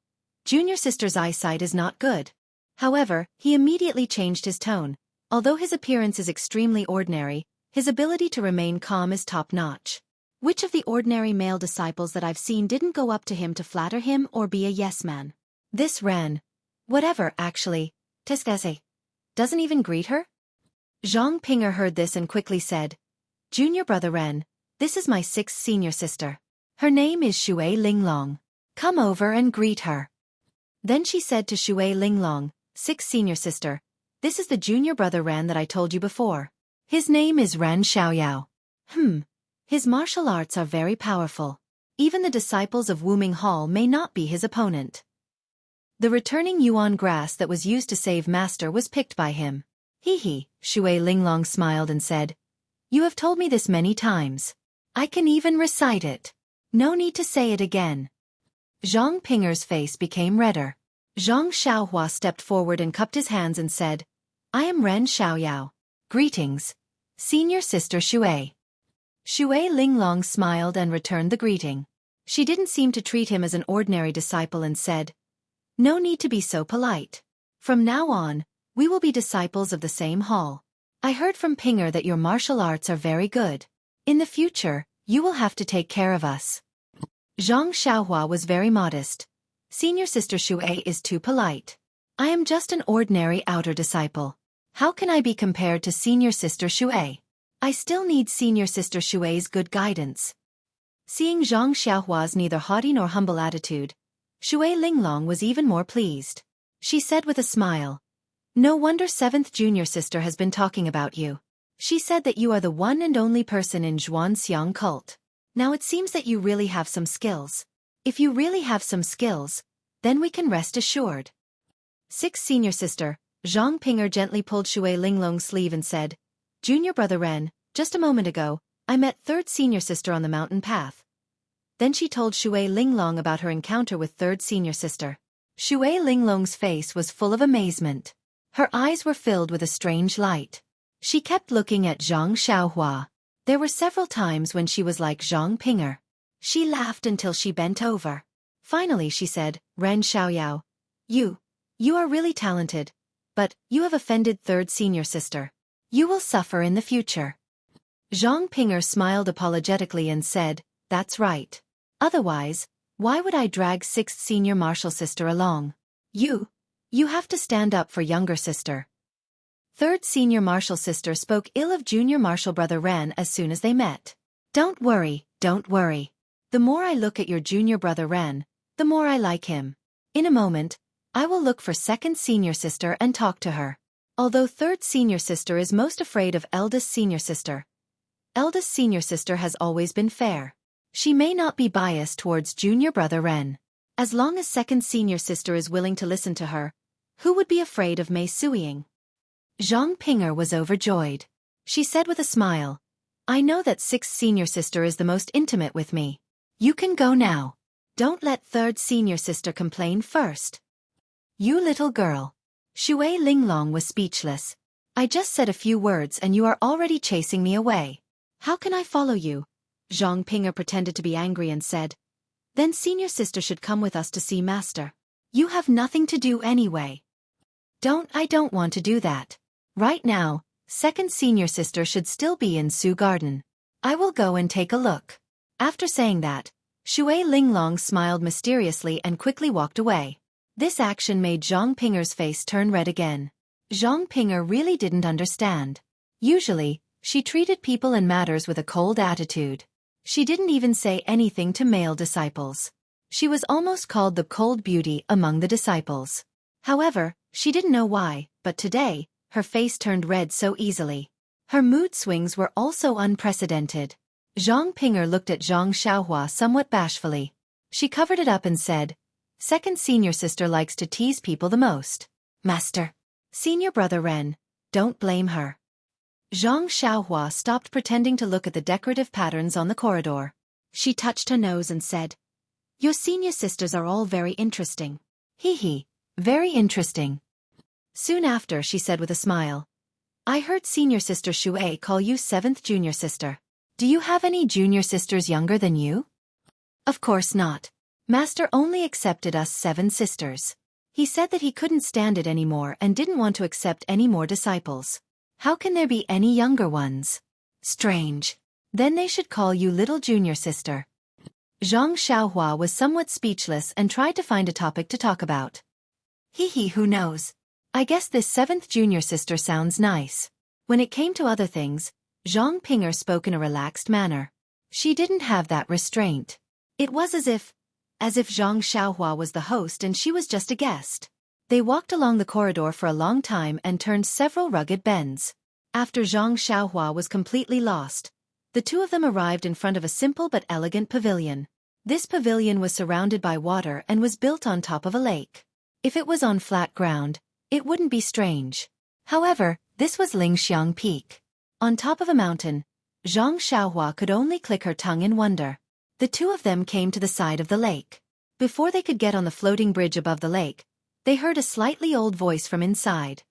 "Junior sister's eyesight is not good." However, he immediately changed his tone. Although his appearance is extremely ordinary, his ability to remain calm is top-notch. Which of the ordinary male disciples that I've seen didn't go up to him to flatter him or be a yes-man? This Ren. Whatever, actually. Teskase. Doesn't even greet her? Zhang Ping'er heard this and quickly said, "Junior brother Ren, this is my sixth senior sister. Her name is Xue Linglong. Come over and greet her." Then she said to Xue Linglong, "Sixth senior sister, this is the junior brother Ren that I told you before. His name is Ren Xiaoyao. His martial arts are very powerful. Even the disciples of Wuming Hall may not be his opponent." The returning yuan grass that was used to save master was picked by him. "Hee hee," Xue Linglong smiled and said, "You have told me this many times. I can even recite it. No need to say it again." Zhang Pinger's face became redder. Zhang Xiaohua stepped forward and cupped his hands and said, I am Ren Xiaoyao. Greetings. Senior Sister Xue. Xue Linglong smiled and returned the greeting. She didn't seem to treat him as an ordinary disciple and said, No need to be so polite. From now on, we will be disciples of the same hall. I heard from Pinger that your martial arts are very good. In the future, you will have to take care of us. Zhang Xiaohua was very modest. Senior Sister Xue is too polite. I am just an ordinary outer disciple. How can I be compared to Senior Sister Xue? I still need Senior Sister Xue's good guidance. Seeing Zhang Xiaohua's neither haughty nor humble attitude, Xue Linglong was even more pleased. She said with a smile, No wonder 7th Junior Sister has been talking about you. She said that you are the one and only person in Zhuanxiang cult. Now it seems that you really have some skills. If you really have some skills, then we can rest assured. 6th Senior Sister, Zhang Pinger gently pulled Xue Linglong's sleeve and said, Junior Brother Ren, just a moment ago, I met 3rd Senior Sister on the mountain path. Then she told Xue Linglong about her encounter with 3rd Senior Sister. Xue Linglong's face was full of amazement. Her eyes were filled with a strange light. She kept looking at Zhang Xiaohua. There were several times when she was like Zhang Pinger. She laughed until she bent over. Finally she said, Ren Xiaoyao, you are really talented, but you have offended 3rd Senior Sister. You will suffer in the future. Zhang Pinger smiled apologetically and said, That's right. Otherwise, why would I drag 6th Senior Martial Sister along? You have to stand up for younger sister. 3rd Senior Martial Sister spoke ill of Junior Martial Brother Ren as soon as they met. Don't worry. The more I look at your Junior Brother Ren, the more I like him. In a moment, I will look for 2nd Senior Sister and talk to her. Although 3rd Senior Sister is most afraid of eldest Senior Sister, eldest Senior Sister has always been fair. She may not be biased towards Junior Brother Ren. As long as 2nd Senior Sister is willing to listen to her, who would be afraid of Mei Suiying? Zhang Pinger was overjoyed. She said with a smile, I know that 6th Senior Sister is the most intimate with me. You can go now. Don't let 3rd Senior Sister complain first. You little girl. Xue Linglong was speechless. I just said a few words and you are already chasing me away. How can I follow you? Zhang Pinger pretended to be angry and said, Then Senior Sister should come with us to see Master. You have nothing to do anyway. I don't want to do that. Right now, 2nd Senior Sister should still be in Su Garden. I will go and take a look. After saying that, Xue Linglong smiled mysteriously and quickly walked away. This action made Zhang Pinger's face turn red again. Zhang Pinger really didn't understand. Usually, she treated people and matters with a cold attitude. She didn't even say anything to male disciples. She was almost called the cold beauty among the disciples. However, she didn't know why, but today, her face turned red so easily. Her mood swings were also unprecedented. Zhang Pinger looked at Zhang Xiaohua somewhat bashfully. She covered it up and said, 2nd Senior Sister likes to tease people the most. Master. Senior Brother Ren, don't blame her. Zhang Xiaohua stopped pretending to look at the decorative patterns on the corridor. She touched her nose and said, Your Senior Sisters are all very interesting. Hee, very interesting. Soon after she said with a smile, I heard Senior Sister Xue call you 7th Junior Sister. Do you have any junior sisters younger than you? Of course not. Master only accepted us 7 sisters. He said that he couldn't stand it anymore and didn't want to accept any more disciples. How can there be any younger ones? Strange. Then they should call you Little Junior Sister. Zhang Xiaohua was somewhat speechless and tried to find a topic to talk about. Who knows? I guess this 7th Junior Sister sounds nice. When it came to other things, Zhang Pinger spoke in a relaxed manner. She didn't have that restraint. It was as if Zhang Xiaohua was the host and she was just a guest. They walked along the corridor for a long time and turned several rugged bends. After Zhang Xiaohua was completely lost, the two of them arrived in front of a simple but elegant pavilion. This pavilion was surrounded by water and was built on top of a lake. If it was on flat ground, it wouldn't be strange. However, this was Lingxiang Peak. On top of a mountain, Zhang Xiaohua could only click her tongue in wonder. The two of them came to the side of the lake. Before they could get on the floating bridge above the lake, they heard a slightly old voice from inside.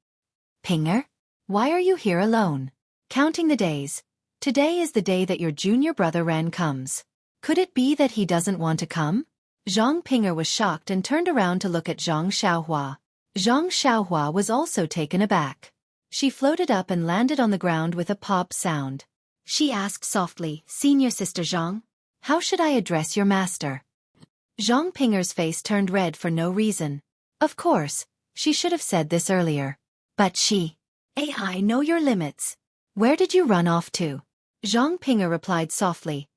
Pinger? Why are you here alone? Counting the days. Today is the day that your junior brother Ren comes. Could it be that he doesn't want to come? Zhang Pinger was shocked and turned around to look at Zhang Xiaohua. Zhang Xiaohua was also taken aback. She floated up and landed on the ground with a pop sound. She asked softly, Senior Sister Zhang, how should I address your master? Zhang Pinger's face turned red for no reason. Of course, she should have said this earlier. But I know your limits. Where did you run off to? Zhang Pinger replied softly.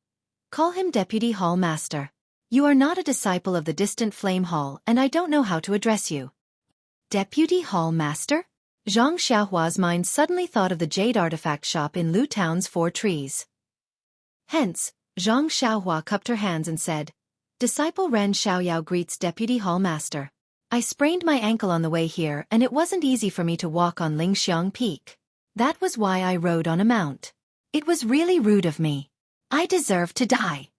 Call him Deputy Hall Master. You are not a disciple of the distant Flame Hall and I don't know how to address you. Deputy Hall Master? Zhang Xiaohua's mind suddenly thought of the jade artifact shop in Lu Town's 4 trees. Hence, Zhang Xiaohua cupped her hands and said, Disciple Ren Xiaoyao greets Deputy Hall Master. I sprained my ankle on the way here and it wasn't easy for me to walk on Lingxiang Peak. That was why I rode on a mount. It was really rude of me. I deserve to die.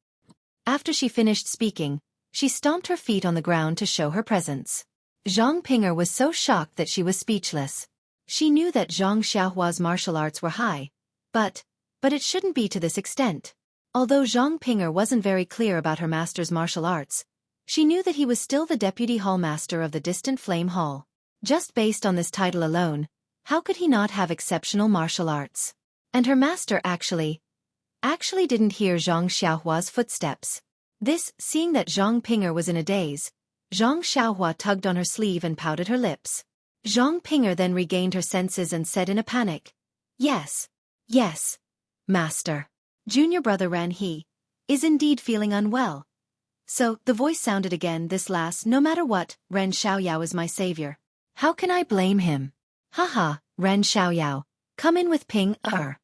After she finished speaking, she stomped her feet on the ground to show her presence. Zhang Pinger was so shocked that she was speechless. She knew that Zhang Xiaohua's martial arts were high, but it shouldn't be to this extent. Although Zhang Pinger wasn't very clear about her master's martial arts, she knew that he was still the Deputy Hall Master of the distant Flame Hall. Just based on this title alone, how could he not have exceptional martial arts? And her master actually didn't hear Zhang Xiaohua's footsteps. Seeing that Zhang Pinger was in a daze, Zhang Xiaohua tugged on her sleeve and pouted her lips. Zhang Pinger then regained her senses and said in a panic, Yes, Master. Junior brother Ren is indeed feeling unwell. So, the voice sounded again, this last, no matter what, Ren Xiaoyao is my savior. How can I blame him? Haha, Ren Xiaoyao, come in with Ping Er.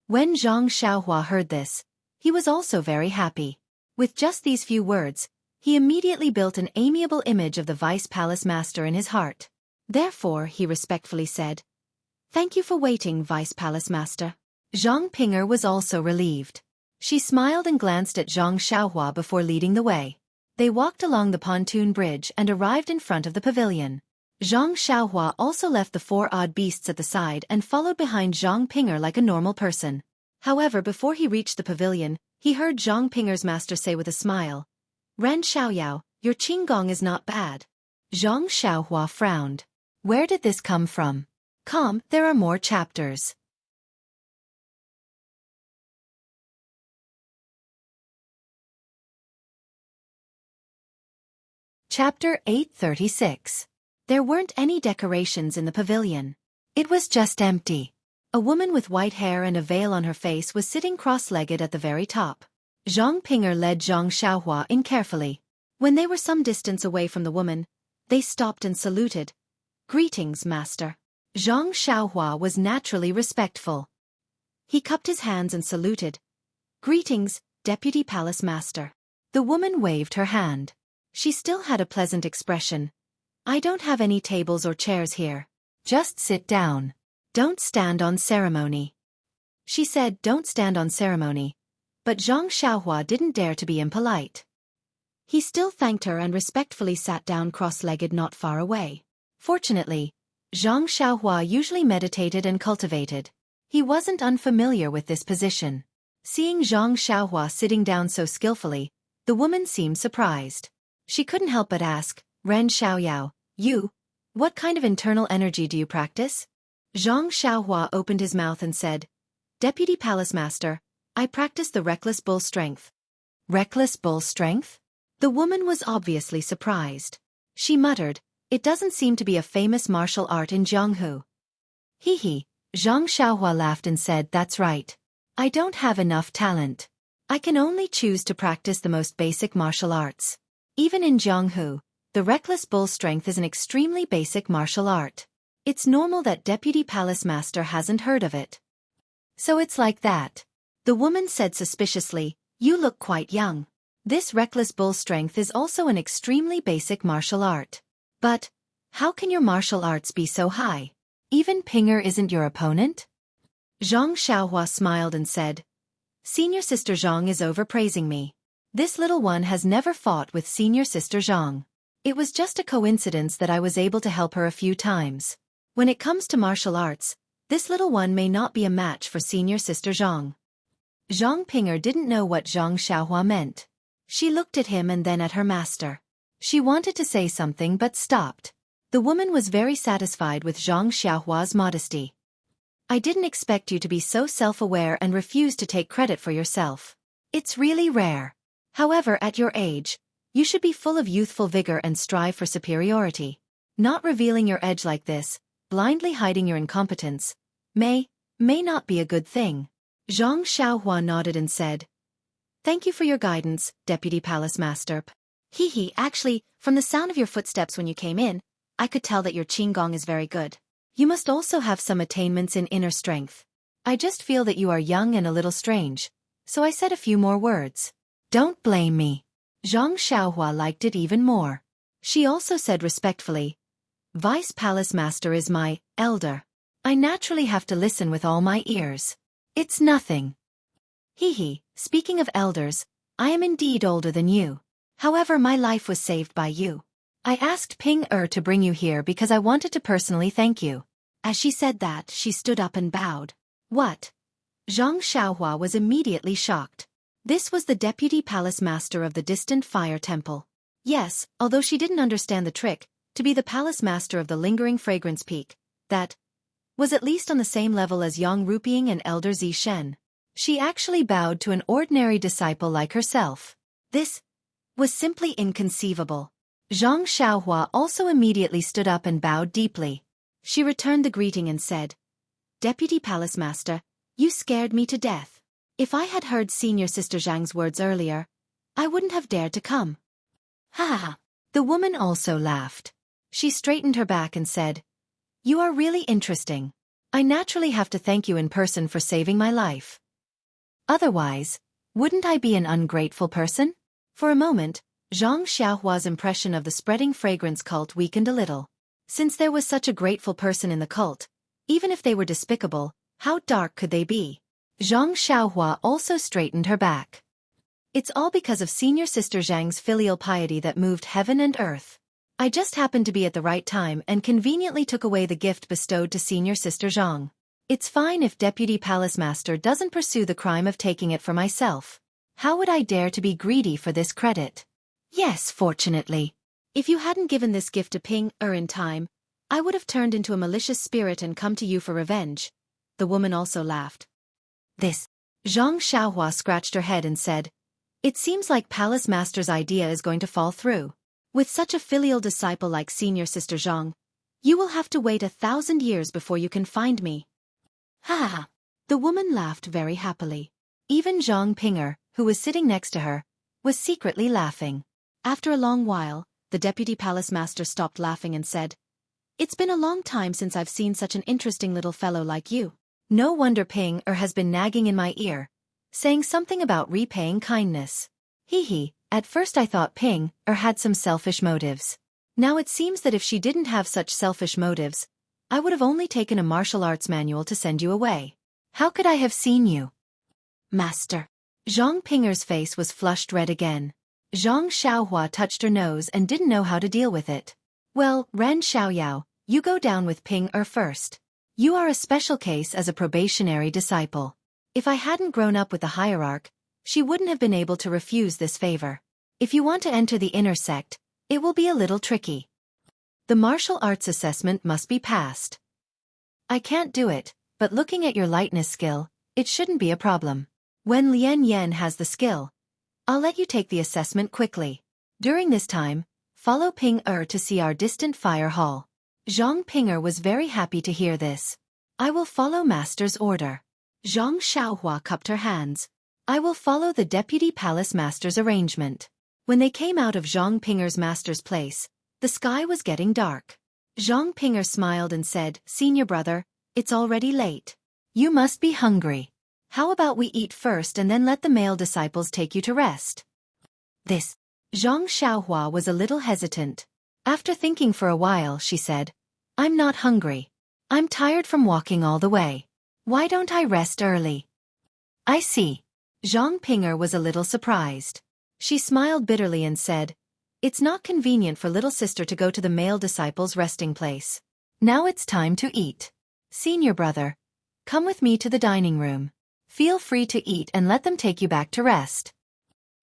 When Zhang Xiaohua heard this, he was also very happy. With just these few words, he immediately built an amiable image of the Vice Palace Master in his heart. Therefore, he respectfully said, Thank you for waiting, Vice Palace Master. Zhang Pinger was also relieved. She smiled and glanced at Zhang Xiaohua before leading the way. They walked along the pontoon bridge and arrived in front of the pavilion. Zhang Xiaohua also left the 4 odd beasts at the side and followed behind Zhang Pinger like a normal person. However, before he reached the pavilion, he heard Zhang Pinger's master say with a smile, Ren Xiaoyao, your qinggong is not bad. Zhang Xiaohua frowned. Where did this come from? There are more chapters. Chapter 836. There weren't any decorations in the pavilion. It was just empty. A woman with white hair and a veil on her face was sitting cross-legged at the very top. Zhang Pinger led Zhang Xiaohua in carefully. When they were some distance away from the woman, they stopped and saluted. Greetings, Master. Zhang Xiaohua was naturally respectful. He cupped his hands and saluted. Greetings, Deputy Palace Master. The woman waved her hand. She still had a pleasant expression. I don't have any tables or chairs here. Just sit down. Don't stand on ceremony. She said, don't stand on ceremony. But Zhang Xiaohua didn't dare to be impolite. He still thanked her and respectfully sat down cross-legged not far away. Fortunately, Zhang Xiaohua usually meditated and cultivated. He wasn't unfamiliar with this position. Seeing Zhang Xiaohua sitting down so skillfully, the woman seemed surprised. She couldn't help but ask, Ren Xiaoyao, what kind of internal energy do you practice? Zhang Xiaohua opened his mouth and said, Deputy Palace Master, I practice the Reckless Bull Strength. Reckless Bull Strength? The woman was obviously surprised. She muttered, It doesn't seem to be a famous martial art in Jianghu. Zhang Xiaohua laughed and said, That's right. I don't have enough talent. I can only choose to practice the most basic martial arts. Even in Jianghu, the Reckless Bull Strength is an extremely basic martial art. It's normal that Deputy Palace Master hasn't heard of it. So it's like that. The woman said suspiciously, You look quite young. This Reckless Bull Strength is also an extremely basic martial art. But how can your martial arts be so high? Even Pinger isn't your opponent? Zhang Xiaohua smiled and said, Senior Sister Zhang is overpraising me. This little one has never fought with senior sister Zhang. It was just a coincidence that I was able to help her a few times. When it comes to martial arts, this little one may not be a match for senior sister Zhang. Zhang Ping'er didn't know what Zhang Xiaohua meant. She looked at him and then at her master. She wanted to say something but stopped. The woman was very satisfied with Zhang Xiaohua's modesty. I didn't expect you to be so self-aware and refuse to take credit for yourself. It's really rare. However, at your age, you should be full of youthful vigor and strive for superiority. Not revealing your edge like this, blindly hiding your incompetence, may not be a good thing. Zhang Xiaohua nodded and said, "Thank you for your guidance, Deputy Palace Master." Actually, from the sound of your footsteps when you came in, I could tell that your qinggong is very good. You must also have some attainments in inner strength. I just feel that you are young and a little strange, so I said a few more words. Don't blame me. Zhang Xiaohua liked it even more. She also said respectfully, Vice Palace Master is my elder. I naturally have to listen with all my ears. It's nothing. Speaking of elders, I am indeed older than you. However, my life was saved by you. I asked Ping'er to bring you here because I wanted to personally thank you. As she said that, she stood up and bowed. What? Zhang Xiaohua was immediately shocked. This was the deputy palace master of the distant fire temple. Yes, although she didn't understand the trick, to be the palace master of the lingering fragrance peak, that was at least on the same level as Yang Ruping and Elder Zi Shen. She actually bowed to an ordinary disciple like herself. This was simply inconceivable. Zhang Xiaohua also immediately stood up and bowed deeply. She returned the greeting and said, Deputy Palace Master, you scared me to death. If I had heard Senior Sister Zhang's words earlier, I wouldn't have dared to come. Ha! The woman also laughed. She straightened her back and said, You are really interesting. I naturally have to thank you in person for saving my life. Otherwise, wouldn't I be an ungrateful person? For a moment, Zhang Xiaohua's impression of the spreading fragrance cult weakened a little. Since there was such a grateful person in the cult, even if they were despicable, how dark could they be? Zhang Xiaohua also straightened her back. It's all because of Senior Sister Zhang's filial piety that moved heaven and earth. I just happened to be at the right time and conveniently took away the gift bestowed to Senior Sister Zhang. It's fine if Deputy Palace Master doesn't pursue the crime of taking it for myself. How would I dare to be greedy for this credit? Yes, fortunately. If you hadn't given this gift to Ping'er in time, I would have turned into a malicious spirit and come to you for revenge. The woman also laughed. This. Zhang Xiaohua scratched her head and said, It seems like Palace Master's idea is going to fall through. With such a filial disciple like Senior Sister Zhang, you will have to wait 1,000 years before you can find me. Ha! The woman laughed very happily. Even Zhang Ping'er, who was sitting next to her, was secretly laughing. After a long while, the Deputy Palace Master stopped laughing and said, It's been a long time since I've seen such an interesting little fellow like you. No wonder Ping'er has been nagging in my ear, saying something about repaying kindness. At first I thought Ping'er had some selfish motives. Now it seems that if she didn't have such selfish motives, I would have only taken a martial arts manual to send you away. How could I have seen you? Master. Zhang Ping'er's face was flushed red again. Zhang Xiaohua touched her nose and didn't know how to deal with it. Well, Ren Xiaoyao, you go down with Ping'er first. You are a special case as a probationary disciple. If I hadn't grown up with the hierarch, she wouldn't have been able to refuse this favor. If you want to enter the inner sect, it will be a little tricky. The martial arts assessment must be passed. I can't do it, but looking at your lightness skill, it shouldn't be a problem. When Lian Yan has the skill, I'll let you take the assessment quickly. During this time, follow Ping'er to see our distant fire hall. Zhang Ping'er was very happy to hear this. I will follow Master's order. Zhang Xiaohua cupped her hands. I will follow the Deputy Palace Master's arrangement. When they came out of Zhang Ping'er's master's place, the sky was getting dark. Zhang Ping'er smiled and said, Senior brother, it's already late. You must be hungry. How about we eat first and then let the male disciples take you to rest? This. Zhang Xiaohua was a little hesitant. After thinking for a while, she said, I'm not hungry. I'm tired from walking all the way. Why don't I rest early? I see. Zhang Ping'er was a little surprised. She smiled bitterly and said, "It's not convenient for little sister to go to the male disciple's resting place. Now it's time to eat. Senior brother, come with me to the dining room. Feel free to eat and let them take you back to rest."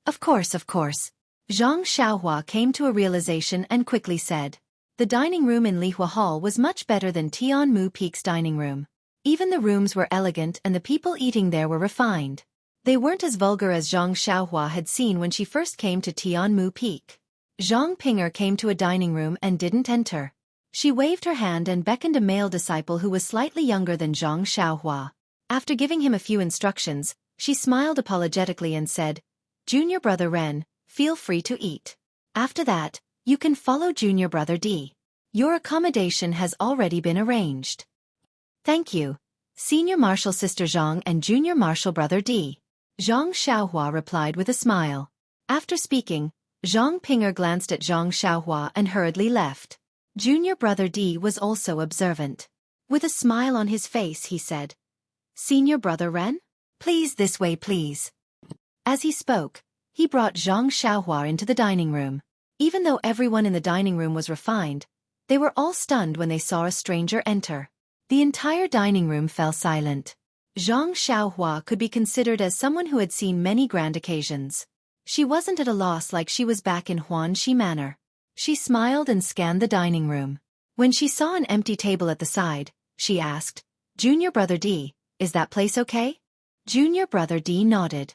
Of course, of course. Zhang Xiaohua came to a realization and quickly said. The dining room in Lihua Hall was much better than Tianmu Peak's dining room. Even the rooms were elegant and the people eating there were refined. They weren't as vulgar as Zhang Xiaohua had seen when she first came to Tianmu Peak. Zhang Pinger came to a dining room and didn't enter. She waved her hand and beckoned a male disciple who was slightly younger than Zhang Xiaohua. After giving him a few instructions, she smiled apologetically and said, "Junior brother Ren, feel free to eat. After that, you can follow junior brother D. Your accommodation has already been arranged." "Thank you, senior martial sister Zhang and junior martial brother D." Zhang Xiaohua replied with a smile. After speaking, Zhang Pinger glanced at Zhang Xiaohua and hurriedly left. Junior brother D was also observant. With a smile on his face he said, "Senior brother Ren? Please this way please." As he spoke, he brought Zhang Xiaohua into the dining room. Even though everyone in the dining room was refined, they were all stunned when they saw a stranger enter. The entire dining room fell silent. Zhang Xiaohua could be considered as someone who had seen many grand occasions. She wasn't at a loss like she was back in Huanxi Manor. She smiled and scanned the dining room. When she saw an empty table at the side, she asked, "Junior brother D, is that place okay?" Junior brother D nodded.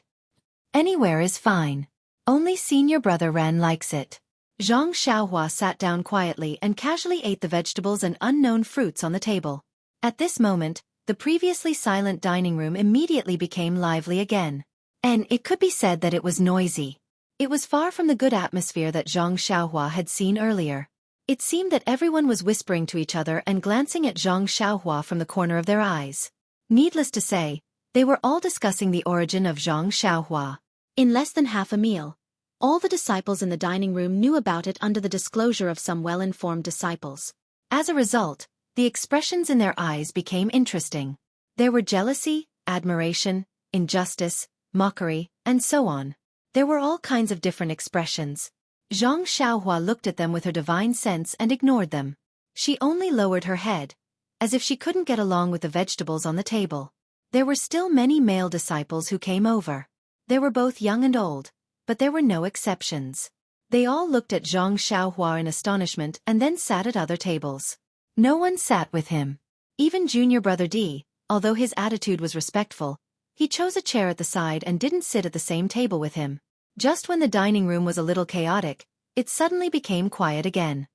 "Anywhere is fine. Only senior brother Ren likes it." Zhang Xiaohua sat down quietly and casually ate the vegetables and unknown fruits on the table. At this moment, the previously silent dining room immediately became lively again. And it could be said that it was noisy. It was far from the good atmosphere that Zhang Xiaohua had seen earlier. It seemed that everyone was whispering to each other and glancing at Zhang Xiaohua from the corner of their eyes. Needless to say, they were all discussing the origin of Zhang Xiaohua. In less than half a meal, all the disciples in the dining room knew about it under the disclosure of some well-informed disciples. As a result, the expressions in their eyes became interesting. There were jealousy, admiration, injustice, mockery, and so on. There were all kinds of different expressions. Zhang Xiaohua looked at them with her divine sense and ignored them. She only lowered her head, as if she couldn't get along with the vegetables on the table. There were still many male disciples who came over. They were both young and old, but there were no exceptions. They all looked at Zhang Xiaohua in astonishment and then sat at other tables. No one sat with him. Even junior brother D, although his attitude was respectful, he chose a chair at the side and didn't sit at the same table with him. Just when the dining room was a little chaotic, it suddenly became quiet again.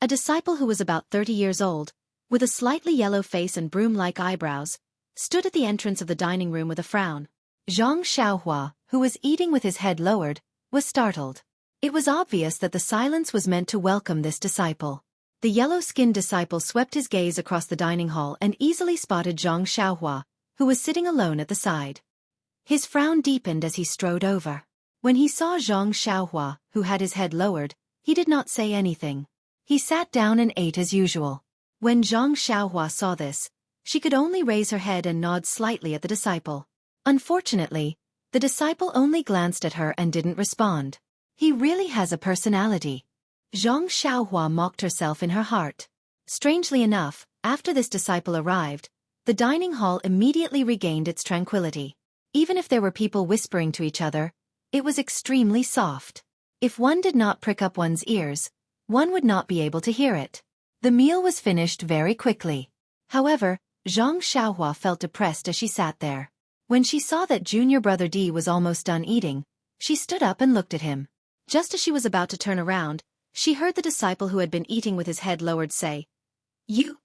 A disciple who was about 30 years old, with a slightly yellow face and broom-like eyebrows, stood at the entrance of the dining room with a frown. Zhang Xiaohua, who was eating with his head lowered, was startled. It was obvious that the silence was meant to welcome this disciple. The yellow-skinned disciple swept his gaze across the dining hall and easily spotted Zhang Xiaohua, who was sitting alone at the side. His frown deepened as he strode over. When he saw Zhang Xiaohua, who had his head lowered, he did not say anything. He sat down and ate as usual. When Zhang Xiaohua saw this, she could only raise her head and nod slightly at the disciple. Unfortunately, the disciple only glanced at her and didn't respond. He really has a personality. Zhang Xiaohua mocked herself in her heart. Strangely enough, after this disciple arrived, the dining hall immediately regained its tranquility. Even if there were people whispering to each other, it was extremely soft. If one did not prick up one's ears, one would not be able to hear it. The meal was finished very quickly. However, Zhang Xiaohua felt depressed as she sat there. When she saw that junior brother D was almost done eating, she stood up and looked at him. Just as she was about to turn around, she heard the disciple who had been eating with his head lowered say, "You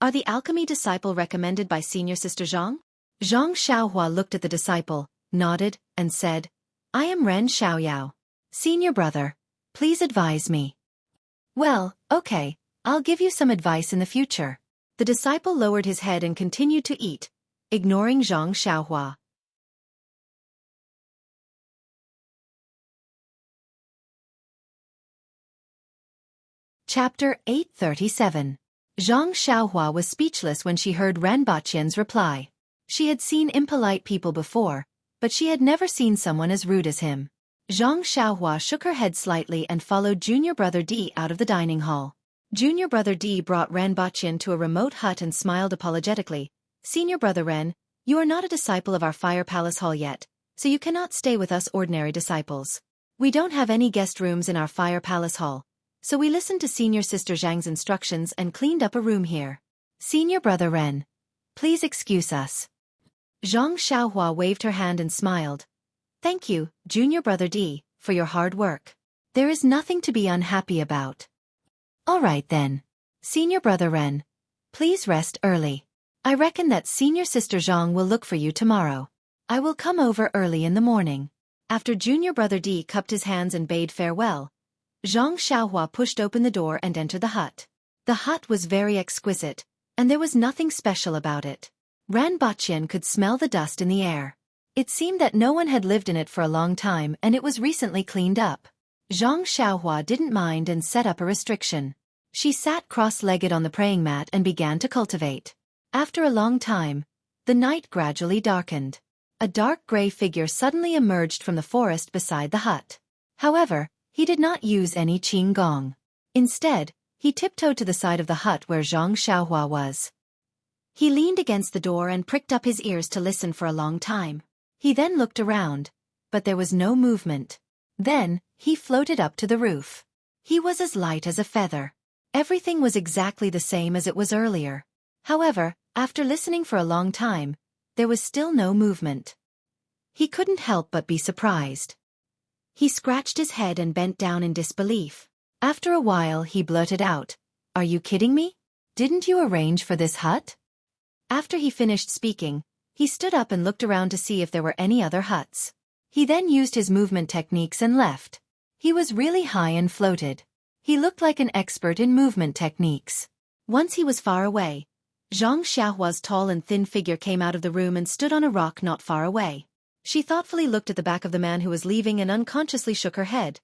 are the alchemy disciple recommended by senior sister Zhang?" Zhang Xiaohua looked at the disciple, nodded, and said, "I am Ren Xiaoyao. Senior brother, please advise me." "Well, okay, I'll give you some advice in the future." The disciple lowered his head and continued to eat, ignoring Zhang Xiaohua. Chapter 837. Zhang Xiaohua was speechless when she heard Ren Baqian's reply. She had seen impolite people before, but she had never seen someone as rude as him. Zhang Xiaohua shook her head slightly and followed junior brother Di out of the dining hall. Junior brother Di brought Ren Baqin to a remote hut and smiled apologetically. Senior brother Ren, you are not a disciple of our Fire Palace Hall yet, so you cannot stay with us ordinary disciples. We don't have any guest rooms in our Fire Palace Hall, so we listened to senior sister Zhang's instructions and cleaned up a room here. Senior brother Ren, please excuse us. Zhang Xiaohua waved her hand and smiled. Thank you, junior brother Di, for your hard work. There is nothing to be unhappy about. All right then. Senior brother Ren, please rest early. I reckon that senior sister Zhang will look for you tomorrow. I will come over early in the morning. After junior brother Di cupped his hands and bade farewell, Zhang Xiaohua pushed open the door and entered the hut. The hut was very exquisite, and there was nothing special about it. Ran Baqin could smell the dust in the air. It seemed that no one had lived in it for a long time and it was recently cleaned up. Zhang Xiaohua didn't mind and set up a restriction. She sat cross-legged on the praying mat and began to cultivate. After a long time, the night gradually darkened. A dark gray figure suddenly emerged from the forest beside the hut. However, he did not use any qing gong. Instead, he tiptoed to the side of the hut where Zhang Xiaohua was. He leaned against the door and pricked up his ears to listen for a long time. He then looked around, but there was no movement. Then, he floated up to the roof. He was as light as a feather. Everything was exactly the same as it was earlier. However, after listening for a long time, there was still no movement. He couldn't help but be surprised. He scratched his head and bent down in disbelief. After a while he blurted out, "Are you kidding me? Didn't you arrange for this hut?" After he finished speaking, he stood up and looked around to see if there were any other huts. He then used his movement techniques and left. He was really high and floated. He looked like an expert in movement techniques. Once he was far away, Zhang Xiaohua's tall and thin figure came out of the room and stood on a rock not far away. She thoughtfully looked at the back of the man who was leaving and unconsciously shook her head.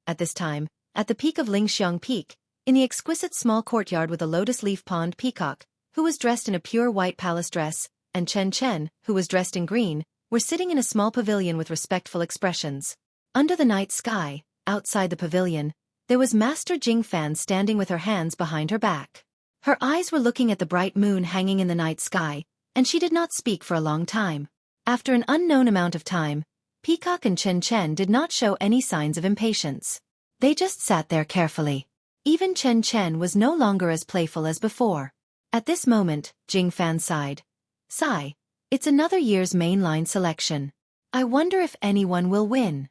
At this time, at the peak of Lingxiang Peak, in the exquisite small courtyard with a lotus leaf pond peacock, who was dressed in a pure white palace dress, and Chen Chen, who was dressed in green, were sitting in a small pavilion with respectful expressions. Under the night sky, outside the pavilion, there was Master Jing Fan standing with her hands behind her back. Her eyes were looking at the bright moon hanging in the night sky, and she did not speak for a long time. After an unknown amount of time, Peacock and Chen Chen did not show any signs of impatience. They just sat there carefully. Even Chen Chen was no longer as playful as before. At this moment, Jing Fan sighed. Sigh, it's another year's mainline selection. I wonder if anyone will win.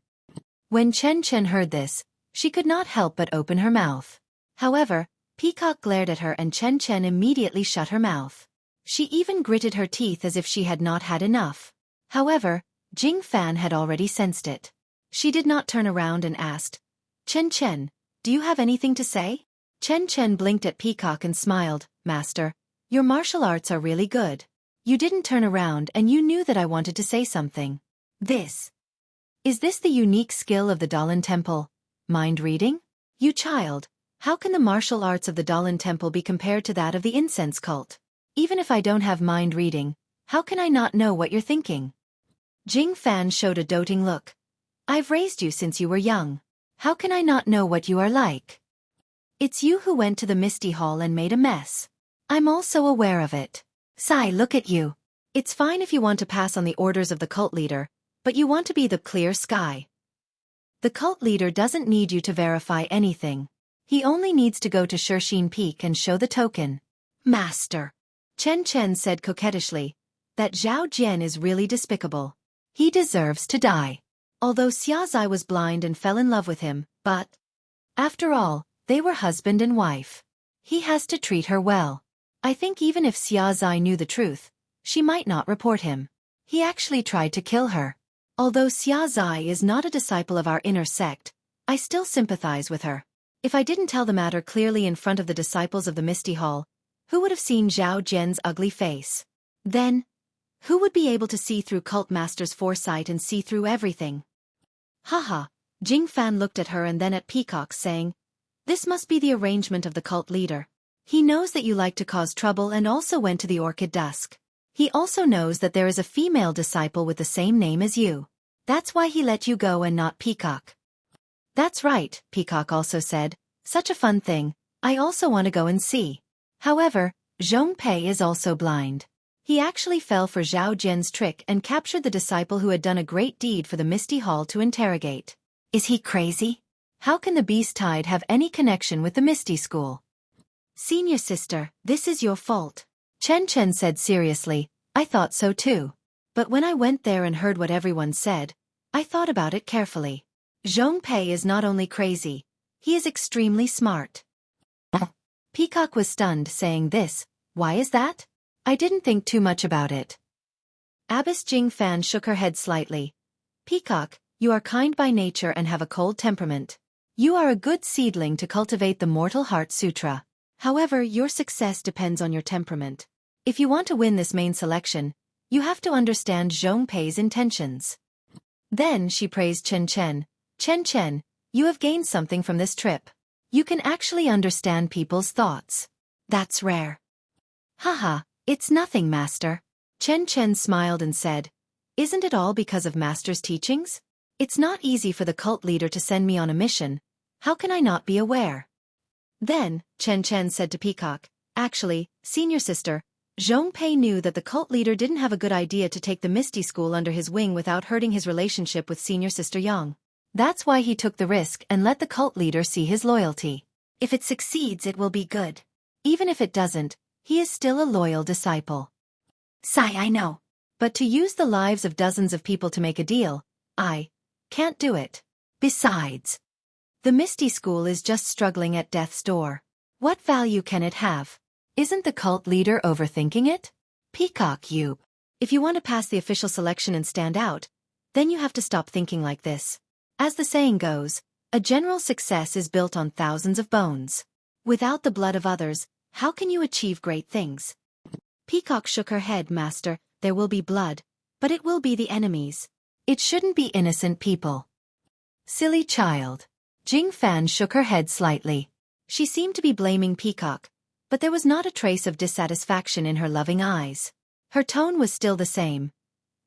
When Chen Chen heard this, she could not help but open her mouth. However, Peacock glared at her and Chen Chen immediately shut her mouth. She even gritted her teeth as if she had not had enough. However, Jing Fan had already sensed it. She did not turn around and asked, Chen Chen, do you have anything to say? Chen Chen blinked at Peacock and smiled, Master, your martial arts are really good. You didn't turn around and you knew that I wanted to say something. Is this the unique skill of the Dalan Temple? Mind reading? You child, how can the martial arts of the Dalan Temple be compared to that of the incense cult? Even if I don't have mind reading, how can I not know what you're thinking? Jing Fan showed a doting look. I've raised you since you were young. How can I not know what you are like? It's you who went to the Misty Hall and made a mess. I'm also aware of it. Sigh, look at you. It's fine if you want to pass on the orders of the cult leader, but you want to be the clear sky. The cult leader doesn't need you to verify anything. He only needs to go to Xueqi Peak and show the token. Master, Chen Chen said coquettishly, that Zhao Jian is really despicable. He deserves to die. Although Xia Zai was blind and fell in love with him, but after all, they were husband and wife. He has to treat her well. I think even if Xia Zai knew the truth, she might not report him. He actually tried to kill her. Although Xia Zai is not a disciple of our inner sect, I still sympathize with her. If I didn't tell the matter clearly in front of the disciples of the Misty Hall, who would have seen Zhao Jian's ugly face? Then, who would be able to see through cult master's foresight and see through everything? Haha, Jing Fan looked at her and then at Peacock saying, this must be the arrangement of the cult leader. He knows that you like to cause trouble and also went to the Orchid Dusk. He also knows that there is a female disciple with the same name as you. That's why he let you go and not Peacock. That's right, Peacock also said. Such a fun thing, I also want to go and see. However, Zhongpei is also blind. He actually fell for Zhao Jian's trick and captured the disciple who had done a great deed for the Misty Hall to interrogate. Is he crazy? How can the Beast Tide have any connection with the Misty School? Senior sister, this is your fault. Chen Chen said seriously. I thought so too. But when I went there and heard what everyone said, I thought about it carefully. Zhongpei is not only crazy, he is extremely smart. Peacock was stunned, saying this. Why is that? I didn't think too much about it. Abbess Jing Fan shook her head slightly. Peacock, you are kind by nature and have a cold temperament. You are a good seedling to cultivate the Mortal Heart Sutra. However, your success depends on your temperament. If you want to win this main selection, you have to understand Zhongpei's intentions. Then she praised Chen Chen. Chen Chen, you have gained something from this trip. You can actually understand people's thoughts. That's rare. Haha, it's nothing, Master. Chen Chen smiled and said, Isn't it all because of Master's teachings? It's not easy for the cult leader to send me on a mission. How can I not be aware? Then, Chen Chen said to Peacock, Actually, senior sister, Zhongpei knew that the cult leader didn't have a good idea to take the Misty School under his wing without hurting his relationship with senior sister Yang. That's why he took the risk and let the cult leader see his loyalty. If it succeeds, it will be good. Even if it doesn't, he is still a loyal disciple. Sigh, I know. But to use the lives of dozens of people to make a deal, I can't do it. Besides, the Misty School is just struggling at death's door. What value can it have? Isn't the cult leader overthinking it? Peacock, you. If you want to pass the official selection and stand out, then you have to stop thinking like this. As the saying goes, a general success is built on thousands of bones. Without the blood of others, how can you achieve great things? Peacock shook her head, Master. There will be blood, but it will be the enemies. It shouldn't be innocent people. Silly child. Jing Fan shook her head slightly. She seemed to be blaming Peacock, but there was not a trace of dissatisfaction in her loving eyes. Her tone was still the same.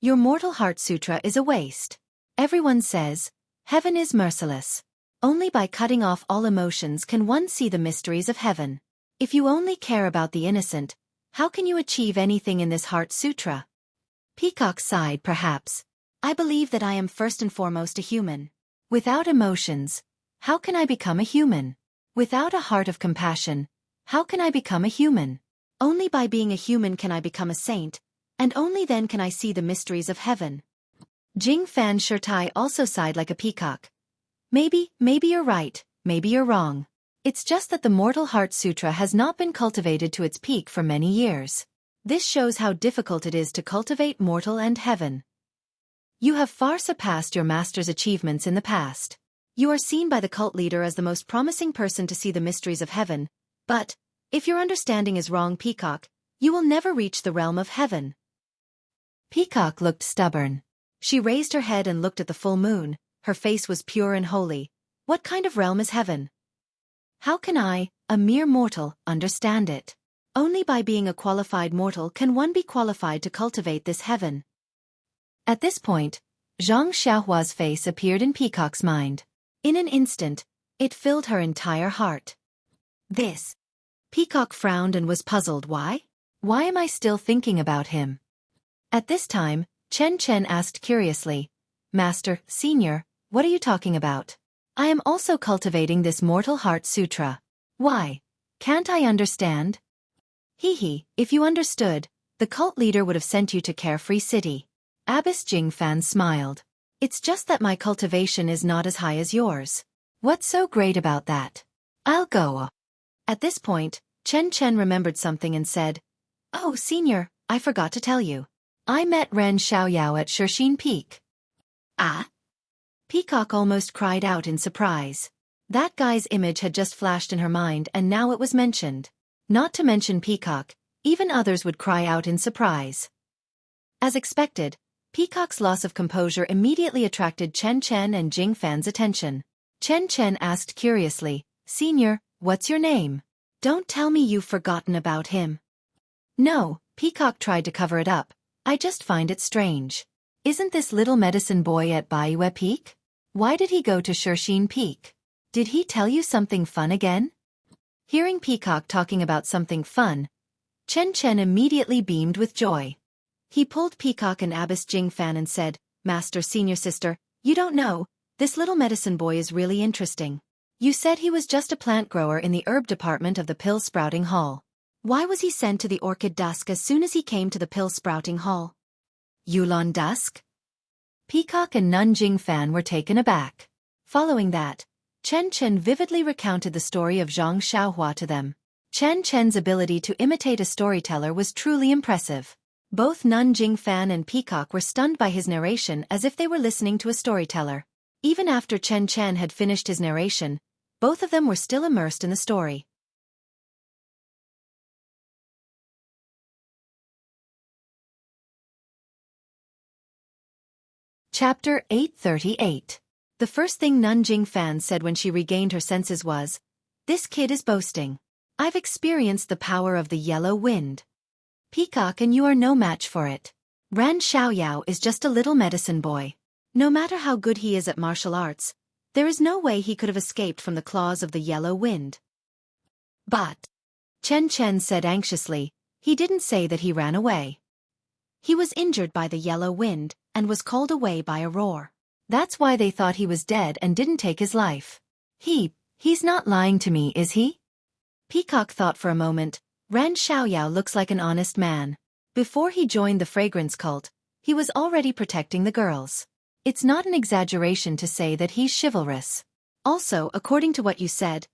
Your Mortal Heart Sutra is a waste. Everyone says, heaven is merciless. Only by cutting off all emotions can one see the mysteries of heaven. If you only care about the innocent, how can you achieve anything in this Heart Sutra? Peacock sighed, perhaps. I believe that I am first and foremost a human. Without emotions, how can I become a human? Without a heart of compassion, how can I become a human? Only by being a human can I become a saint, and only then can I see the mysteries of heaven. Jing Fan Shirtai also sighed like a peacock. Maybe you're right, maybe you're wrong. It's just that the Mortal Heart Sutra has not been cultivated to its peak for many years. This shows how difficult it is to cultivate mortal and heaven. You have far surpassed your master's achievements in the past. You are seen by the cult leader as the most promising person to see the mysteries of heaven, but, if your understanding is wrong, Peacock, you will never reach the realm of heaven. Peacock looked stubborn. She raised her head and looked at the full moon. Her face was pure and holy. What kind of realm is heaven? How can I, a mere mortal, understand it? Only by being a qualified mortal can one be qualified to cultivate this heaven. At this point, Zhang Xiaohua's face appeared in Peacock's mind. In an instant, it filled her entire heart. This. Peacock frowned and was puzzled. Why? Why am I still thinking about him? At this time, Chen Chen asked curiously, Master, Senior, what are you talking about? I am also cultivating this Mortal Heart Sutra. Why? Can't I understand? Hee, if you understood, the cult leader would have sent you to Carefree City. Abbess Jing Fan smiled. It's just that my cultivation is not as high as yours. What's so great about that? I'll go. At this point, Chen Chen remembered something and said, Oh, Senior, I forgot to tell you. I met Ren Xiaoyao at Shixin Peak. Ah? Peacock almost cried out in surprise. That guy's image had just flashed in her mind and now it was mentioned. Not to mention Peacock, even others would cry out in surprise. As expected, Peacock's loss of composure immediately attracted Chen Chen and Jing Fan's attention. Chen Chen asked curiously, Senior, what's your name? Don't tell me you've forgotten about him. No, Peacock tried to cover it up. I just find it strange. Isn't this little medicine boy at Baiue Peak? Why did he go to Xueqi Peak? Did he tell you something fun again? Hearing Peacock talking about something fun, Chen Chen immediately beamed with joy. He pulled Peacock and Abbess Jingfan and said, Master Senior Sister, you don't know, this little medicine boy is really interesting. You said he was just a plant grower in the herb department of the pill sprouting hall. Why was he sent to the orchid dusk as soon as he came to the pill sprouting hall? Yulon dusk? Peacock and Nun Jingfan were taken aback. Following that, Chen Chen vividly recounted the story of Zhang Xiaohua to them. Chen Chen's ability to imitate a storyteller was truly impressive. Both Nun Jingfan and Peacock were stunned by his narration as if they were listening to a storyteller. Even after Chen Chen had finished his narration, both of them were still immersed in the story. Chapter 838. The first thing Nun Jingfan said when she regained her senses was, "This kid is boasting. I've experienced the power of the yellow wind. Peacock, and you are no match for it. Ran Xiaoyao is just a little medicine boy. No matter how good he is at martial arts, there is no way he could have escaped from the claws of the yellow wind." But, Chen Chen said anxiously, he didn't say that he ran away. He was injured by the yellow wind, and was called away by a roar. That's why they thought he was dead and didn't take his life. He's not lying to me, is he? Peacock thought for a moment. Ran Xiaoyao looks like an honest man. Before he joined the fragrance cult, he was already protecting the girls. It's not an exaggeration to say that he's chivalrous. Also, according to what you said,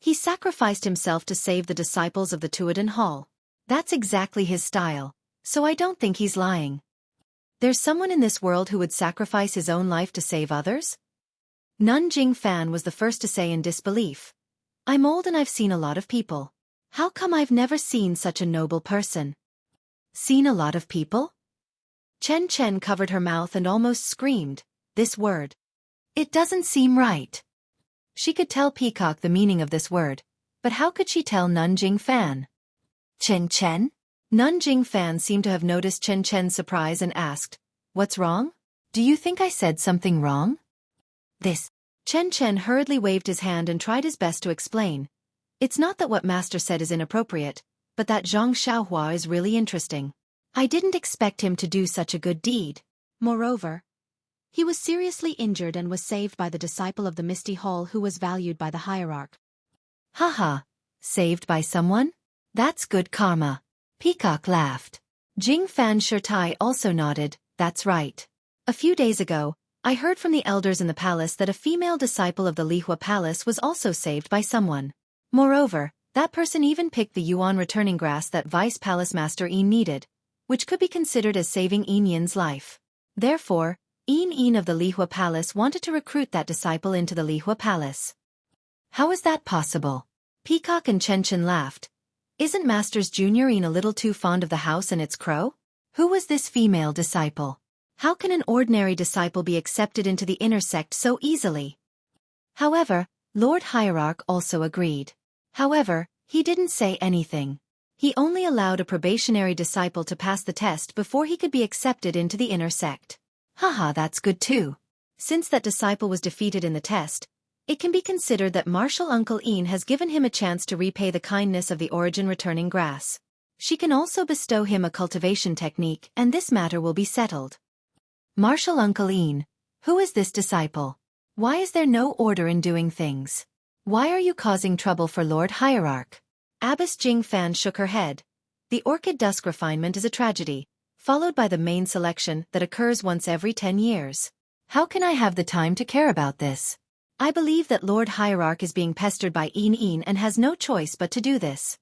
he sacrificed himself to save the disciples of the Tuodan Hall. That's exactly his style, so I don't think he's lying. There's someone in this world who would sacrifice his own life to save others? Nun Jingfan was the first to say in disbelief. I'm old and I've seen a lot of people. How come I've never seen such a noble person? Seen a lot of people? Chen Chen covered her mouth and almost screamed, this word. It doesn't seem right. She could tell Peacock the meaning of this word, but how could she tell Nun Jingfan? Chen Chen? Nun Jingfan seemed to have noticed Chen Chen's surprise and asked, What's wrong? Do you think I said something wrong? Chen Chen hurriedly waved his hand and tried his best to explain. It's not that what Master said is inappropriate, but that Zhang Xiaohua is really interesting. I didn't expect him to do such a good deed. Moreover, he was seriously injured and was saved by the disciple of the Misty Hall who was valued by the hierarch. Haha, saved by someone? That's good karma. Peacock laughed. Jingfan Shirtai also nodded, that's right. A few days ago, I heard from the elders in the palace that a female disciple of the Lihua Palace was also saved by someone. Moreover, that person even picked the Yuan returning grass that Vice Palace Master Yin needed, which could be considered as saving Yin Yin's life. Therefore, Yin Yin of the Lihua Palace wanted to recruit that disciple into the Lihua Palace. How is that possible? Peacock and Chen Chen laughed. Isn't Master's Junior Yin a little too fond of the house and its crow? Who was this female disciple? How can an ordinary disciple be accepted into the inner sect so easily? However, Lord Hierarch also agreed. However, he didn't say anything. He only allowed a probationary disciple to pass the test before he could be accepted into the inner sect. Haha, that's good too. Since that disciple was defeated in the test, it can be considered that Martial Uncle Yin has given him a chance to repay the kindness of the origin returning grass. She can also bestow him a cultivation technique and this matter will be settled. Martial Uncle Yin, who is this disciple? Why is there no order in doing things? Why are you causing trouble for Lord Hierarch? Abbess Jingfan shook her head. The orchid dusk refinement is a tragedy, followed by the main selection that occurs once every 10 years. How can I have the time to care about this? I believe that Lord Hierarch is being pestered by Yin Yin and has no choice but to do this.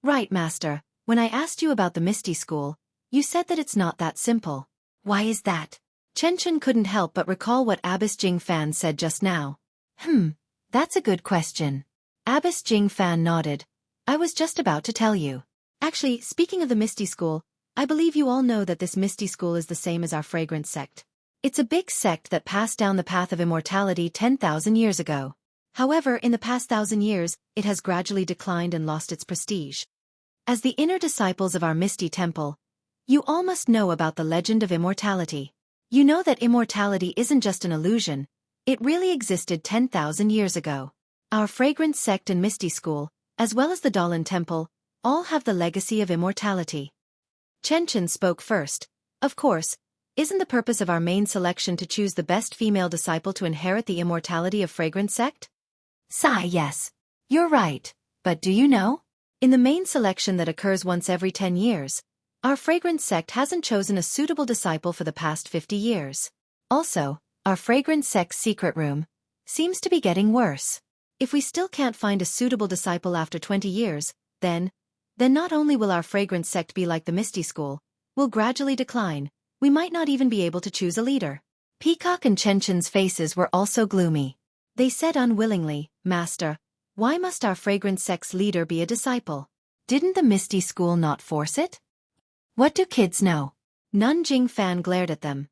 Right, Master. When I asked you about the Misty School, you said that it's not that simple. Why is that? Chen Chen couldn't help but recall what Abbess Jingfan said just now. That's a good question. Abbess Jingfan nodded. I was just about to tell you. Actually, speaking of the Misty School, I believe you all know that this Misty School is the same as our fragrance sect. It's a big sect that passed down the path of immortality 10,000 years ago. However, in the past 1,000 years, it has gradually declined and lost its prestige. As the inner disciples of our Misty Temple, you all must know about the legend of immortality. You know that immortality isn't just an illusion, it really existed 10,000 years ago. Our Fragrance Sect and Misty School, as well as the Dahlin Temple, all have the legacy of immortality. Chen spoke first. Of course, isn't the purpose of our main selection to choose the best female disciple to inherit the immortality of Fragrance Sect? Yes. You're right, but do you know? In the main selection that occurs once every 10 years, our Fragrance Sect hasn't chosen a suitable disciple for the past 50 years. Also, our Fragrance Sect's secret room seems to be getting worse. If we still can't find a suitable disciple after 20 years, then not only will our Fragrance Sect be like the Misty School, will gradually decline, we might not even be able to choose a leader. Peacock and Chen's faces were also gloomy. They said unwillingly, Master, why must our Fragrance Sect's leader be a disciple? Didn't the Misty School not force it? What do kids know? Nanjing Fan glared at them.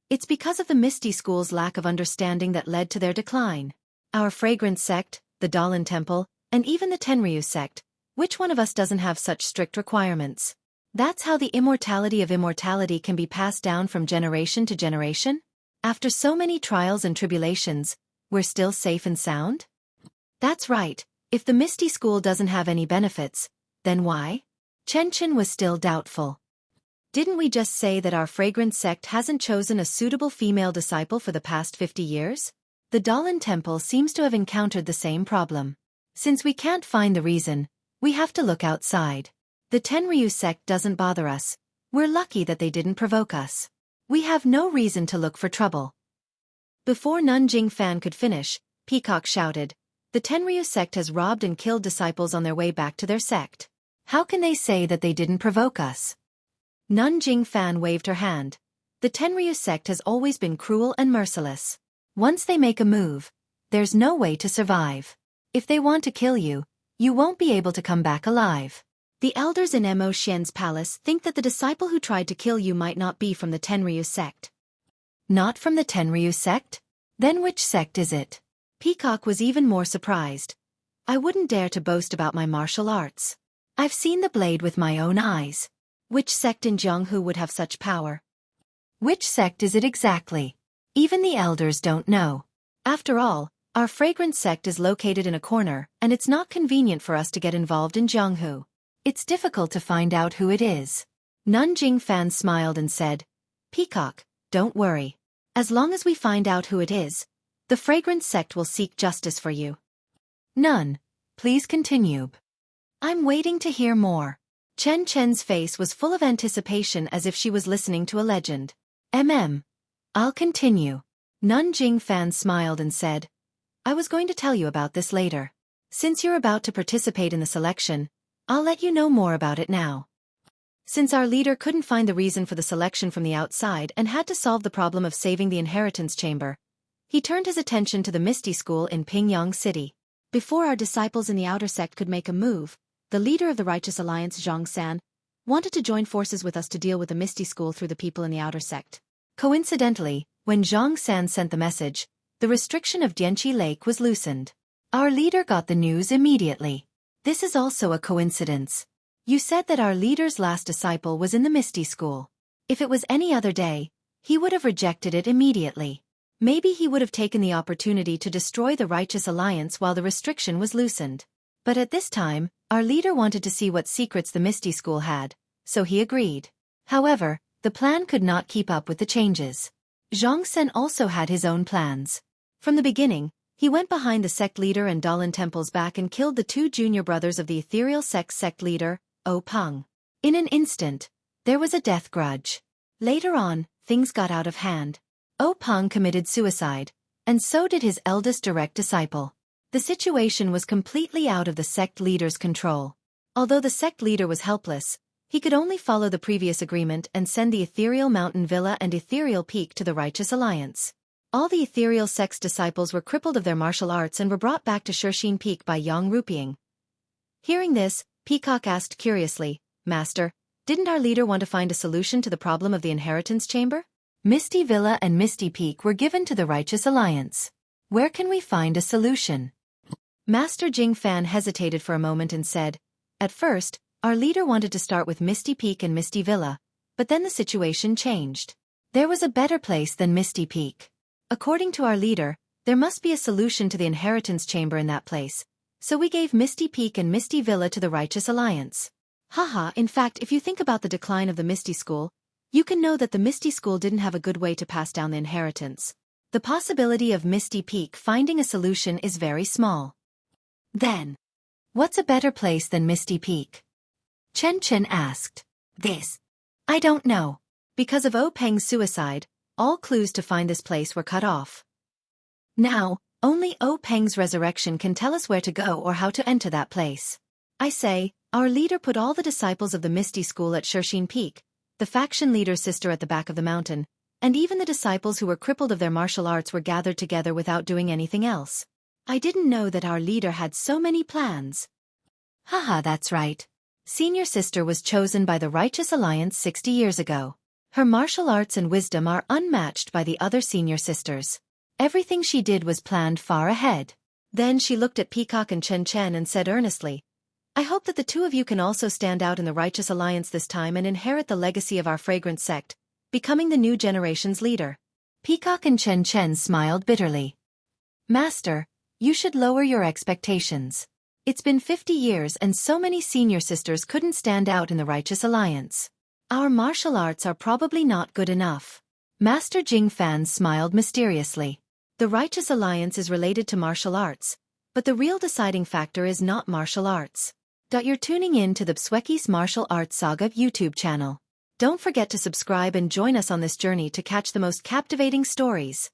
It's because of the Misty School's lack of understanding that led to their decline. Our Fragrance Sect, the Dahlin Temple, and even the Tenryu Sect, which one of us doesn't have such strict requirements? That's how the immortality of immortality can be passed down from generation to generation? After so many trials and tribulations, we're still safe and sound? That's right. If the Misty School doesn't have any benefits, then why? Chen was still doubtful. Didn't we just say that our Fragrance Sect hasn't chosen a suitable female disciple for the past 50 years? The Dahlin Temple seems to have encountered the same problem. Since we can't find the reason, we have to look outside. The Tenryu Sect doesn't bother us. We're lucky that they didn't provoke us. We have no reason to look for trouble. Before Nanjing Fan could finish, Peacock shouted, the Tenryu Sect has robbed and killed disciples on their way back to their sect. How can they say that they didn't provoke us? Nanjing Fan waved her hand. The Tenryu Sect has always been cruel and merciless. Once they make a move, there's no way to survive. If they want to kill you, you won't be able to come back alive. The elders in Mo Xian's palace think that the disciple who tried to kill you might not be from the Tenryu Sect. Not from the Tenryu Sect? Then which sect is it? Peacock was even more surprised. I wouldn't dare to boast about my martial arts. I've seen the blade with my own eyes. Which sect in Jianghu would have such power? Which sect is it exactly? Even the elders don't know. After all, our Fragrance Sect is located in a corner, and it's not convenient for us to get involved in Jianghu. It's difficult to find out who it is. Nanjing Fan smiled and said, Peacock, don't worry. As long as we find out who it is, the Fragrance Sect will seek justice for you. Nun, please continue. I'm waiting to hear more. Chen's face was full of anticipation as if she was listening to a legend. I'll continue. Nanjing Fan smiled and said, I was going to tell you about this later. Since you're about to participate in the selection, I'll let you know more about it now. Since our leader couldn't find the reason for the selection from the outside and had to solve the problem of saving the inheritance chamber, he turned his attention to the Misty School in Pingyang City. Before our disciples in the outer sect could make a move, the leader of the Righteous Alliance, Zhang San, wanted to join forces with us to deal with the Misty School through the people in the outer sect. Coincidentally, when Zhang San sent the message, the restriction of Dianqi Lake was loosened. Our leader got the news immediately. This is also a coincidence. You said that our leader's last disciple was in the Misty School. If it was any other day, he would have rejected it immediately. Maybe he would have taken the opportunity to destroy the Righteous Alliance while the restriction was loosened. But at this time, our leader wanted to see what secrets the Misty School had, so he agreed. However, the plan could not keep up with the changes. Zhang Sen also had his own plans. From the beginning, he went behind the sect leader and Dahlin Temple's back and killed the two junior brothers of the ethereal sect leader, O Peng. In an instant, there was a death grudge. Later on, things got out of hand. O Peng committed suicide, and so did his eldest direct disciple. The situation was completely out of the sect leader's control. Although the sect leader was helpless, he could only follow the previous agreement and send the Ethereal Mountain Villa and Ethereal Peak to the Righteous Alliance. All the Ethereal Sect's disciples were crippled of their martial arts and were brought back to Xueqi Peak by Yang Rupiang. Hearing this, Peacock asked curiously, Master, didn't our leader want to find a solution to the problem of the inheritance chamber? Misty Villa and Misty Peak were given to the Righteous Alliance. Where can we find a solution? Master Jing Fan hesitated for a moment and said, At first, our leader wanted to start with Misty Peak and Misty Villa, but then the situation changed. There was a better place than Misty Peak. According to our leader, there must be a solution to the inheritance chamber in that place, so we gave Misty Peak and Misty Villa to the Righteous Alliance. Haha, in fact, if you think about the decline of the Misty School, you can know that the Misty School didn't have a good way to pass down the inheritance. The possibility of Misty Peak finding a solution is very small. Then, what's a better place than Misty Peak? Chen Chen asked. This. I don't know. Because of O Peng's suicide, all clues to find this place were cut off. Now, only O Peng's resurrection can tell us where to go or how to enter that place. I say, our leader put all the disciples of the Misty School at Xueqi Peak, the faction leader's sister at the back of the mountain, and even the disciples who were crippled of their martial arts were gathered together without doing anything else. I didn't know that our leader had so many plans. Haha, that's right. Senior sister was chosen by the Righteous Alliance 60 years ago. Her martial arts and wisdom are unmatched by the other senior sisters. Everything she did was planned far ahead. Then she looked at Peacock and Chen Chen and said earnestly, I hope that the two of you can also stand out in the Righteous Alliance this time and inherit the legacy of our fragrant sect, becoming the new generation's leader. Peacock and Chen Chen smiled bitterly. Master, you should lower your expectations. It's been 50 years and so many senior sisters couldn't stand out in the Righteous Alliance. Our martial arts are probably not good enough. Master Jing Fan smiled mysteriously. The Righteous Alliance is related to martial arts, but the real deciding factor is not martial arts. You're tuning in to the Xueqi's Martial Arts Saga YouTube channel. Don't forget to subscribe and join us on this journey to catch the most captivating stories.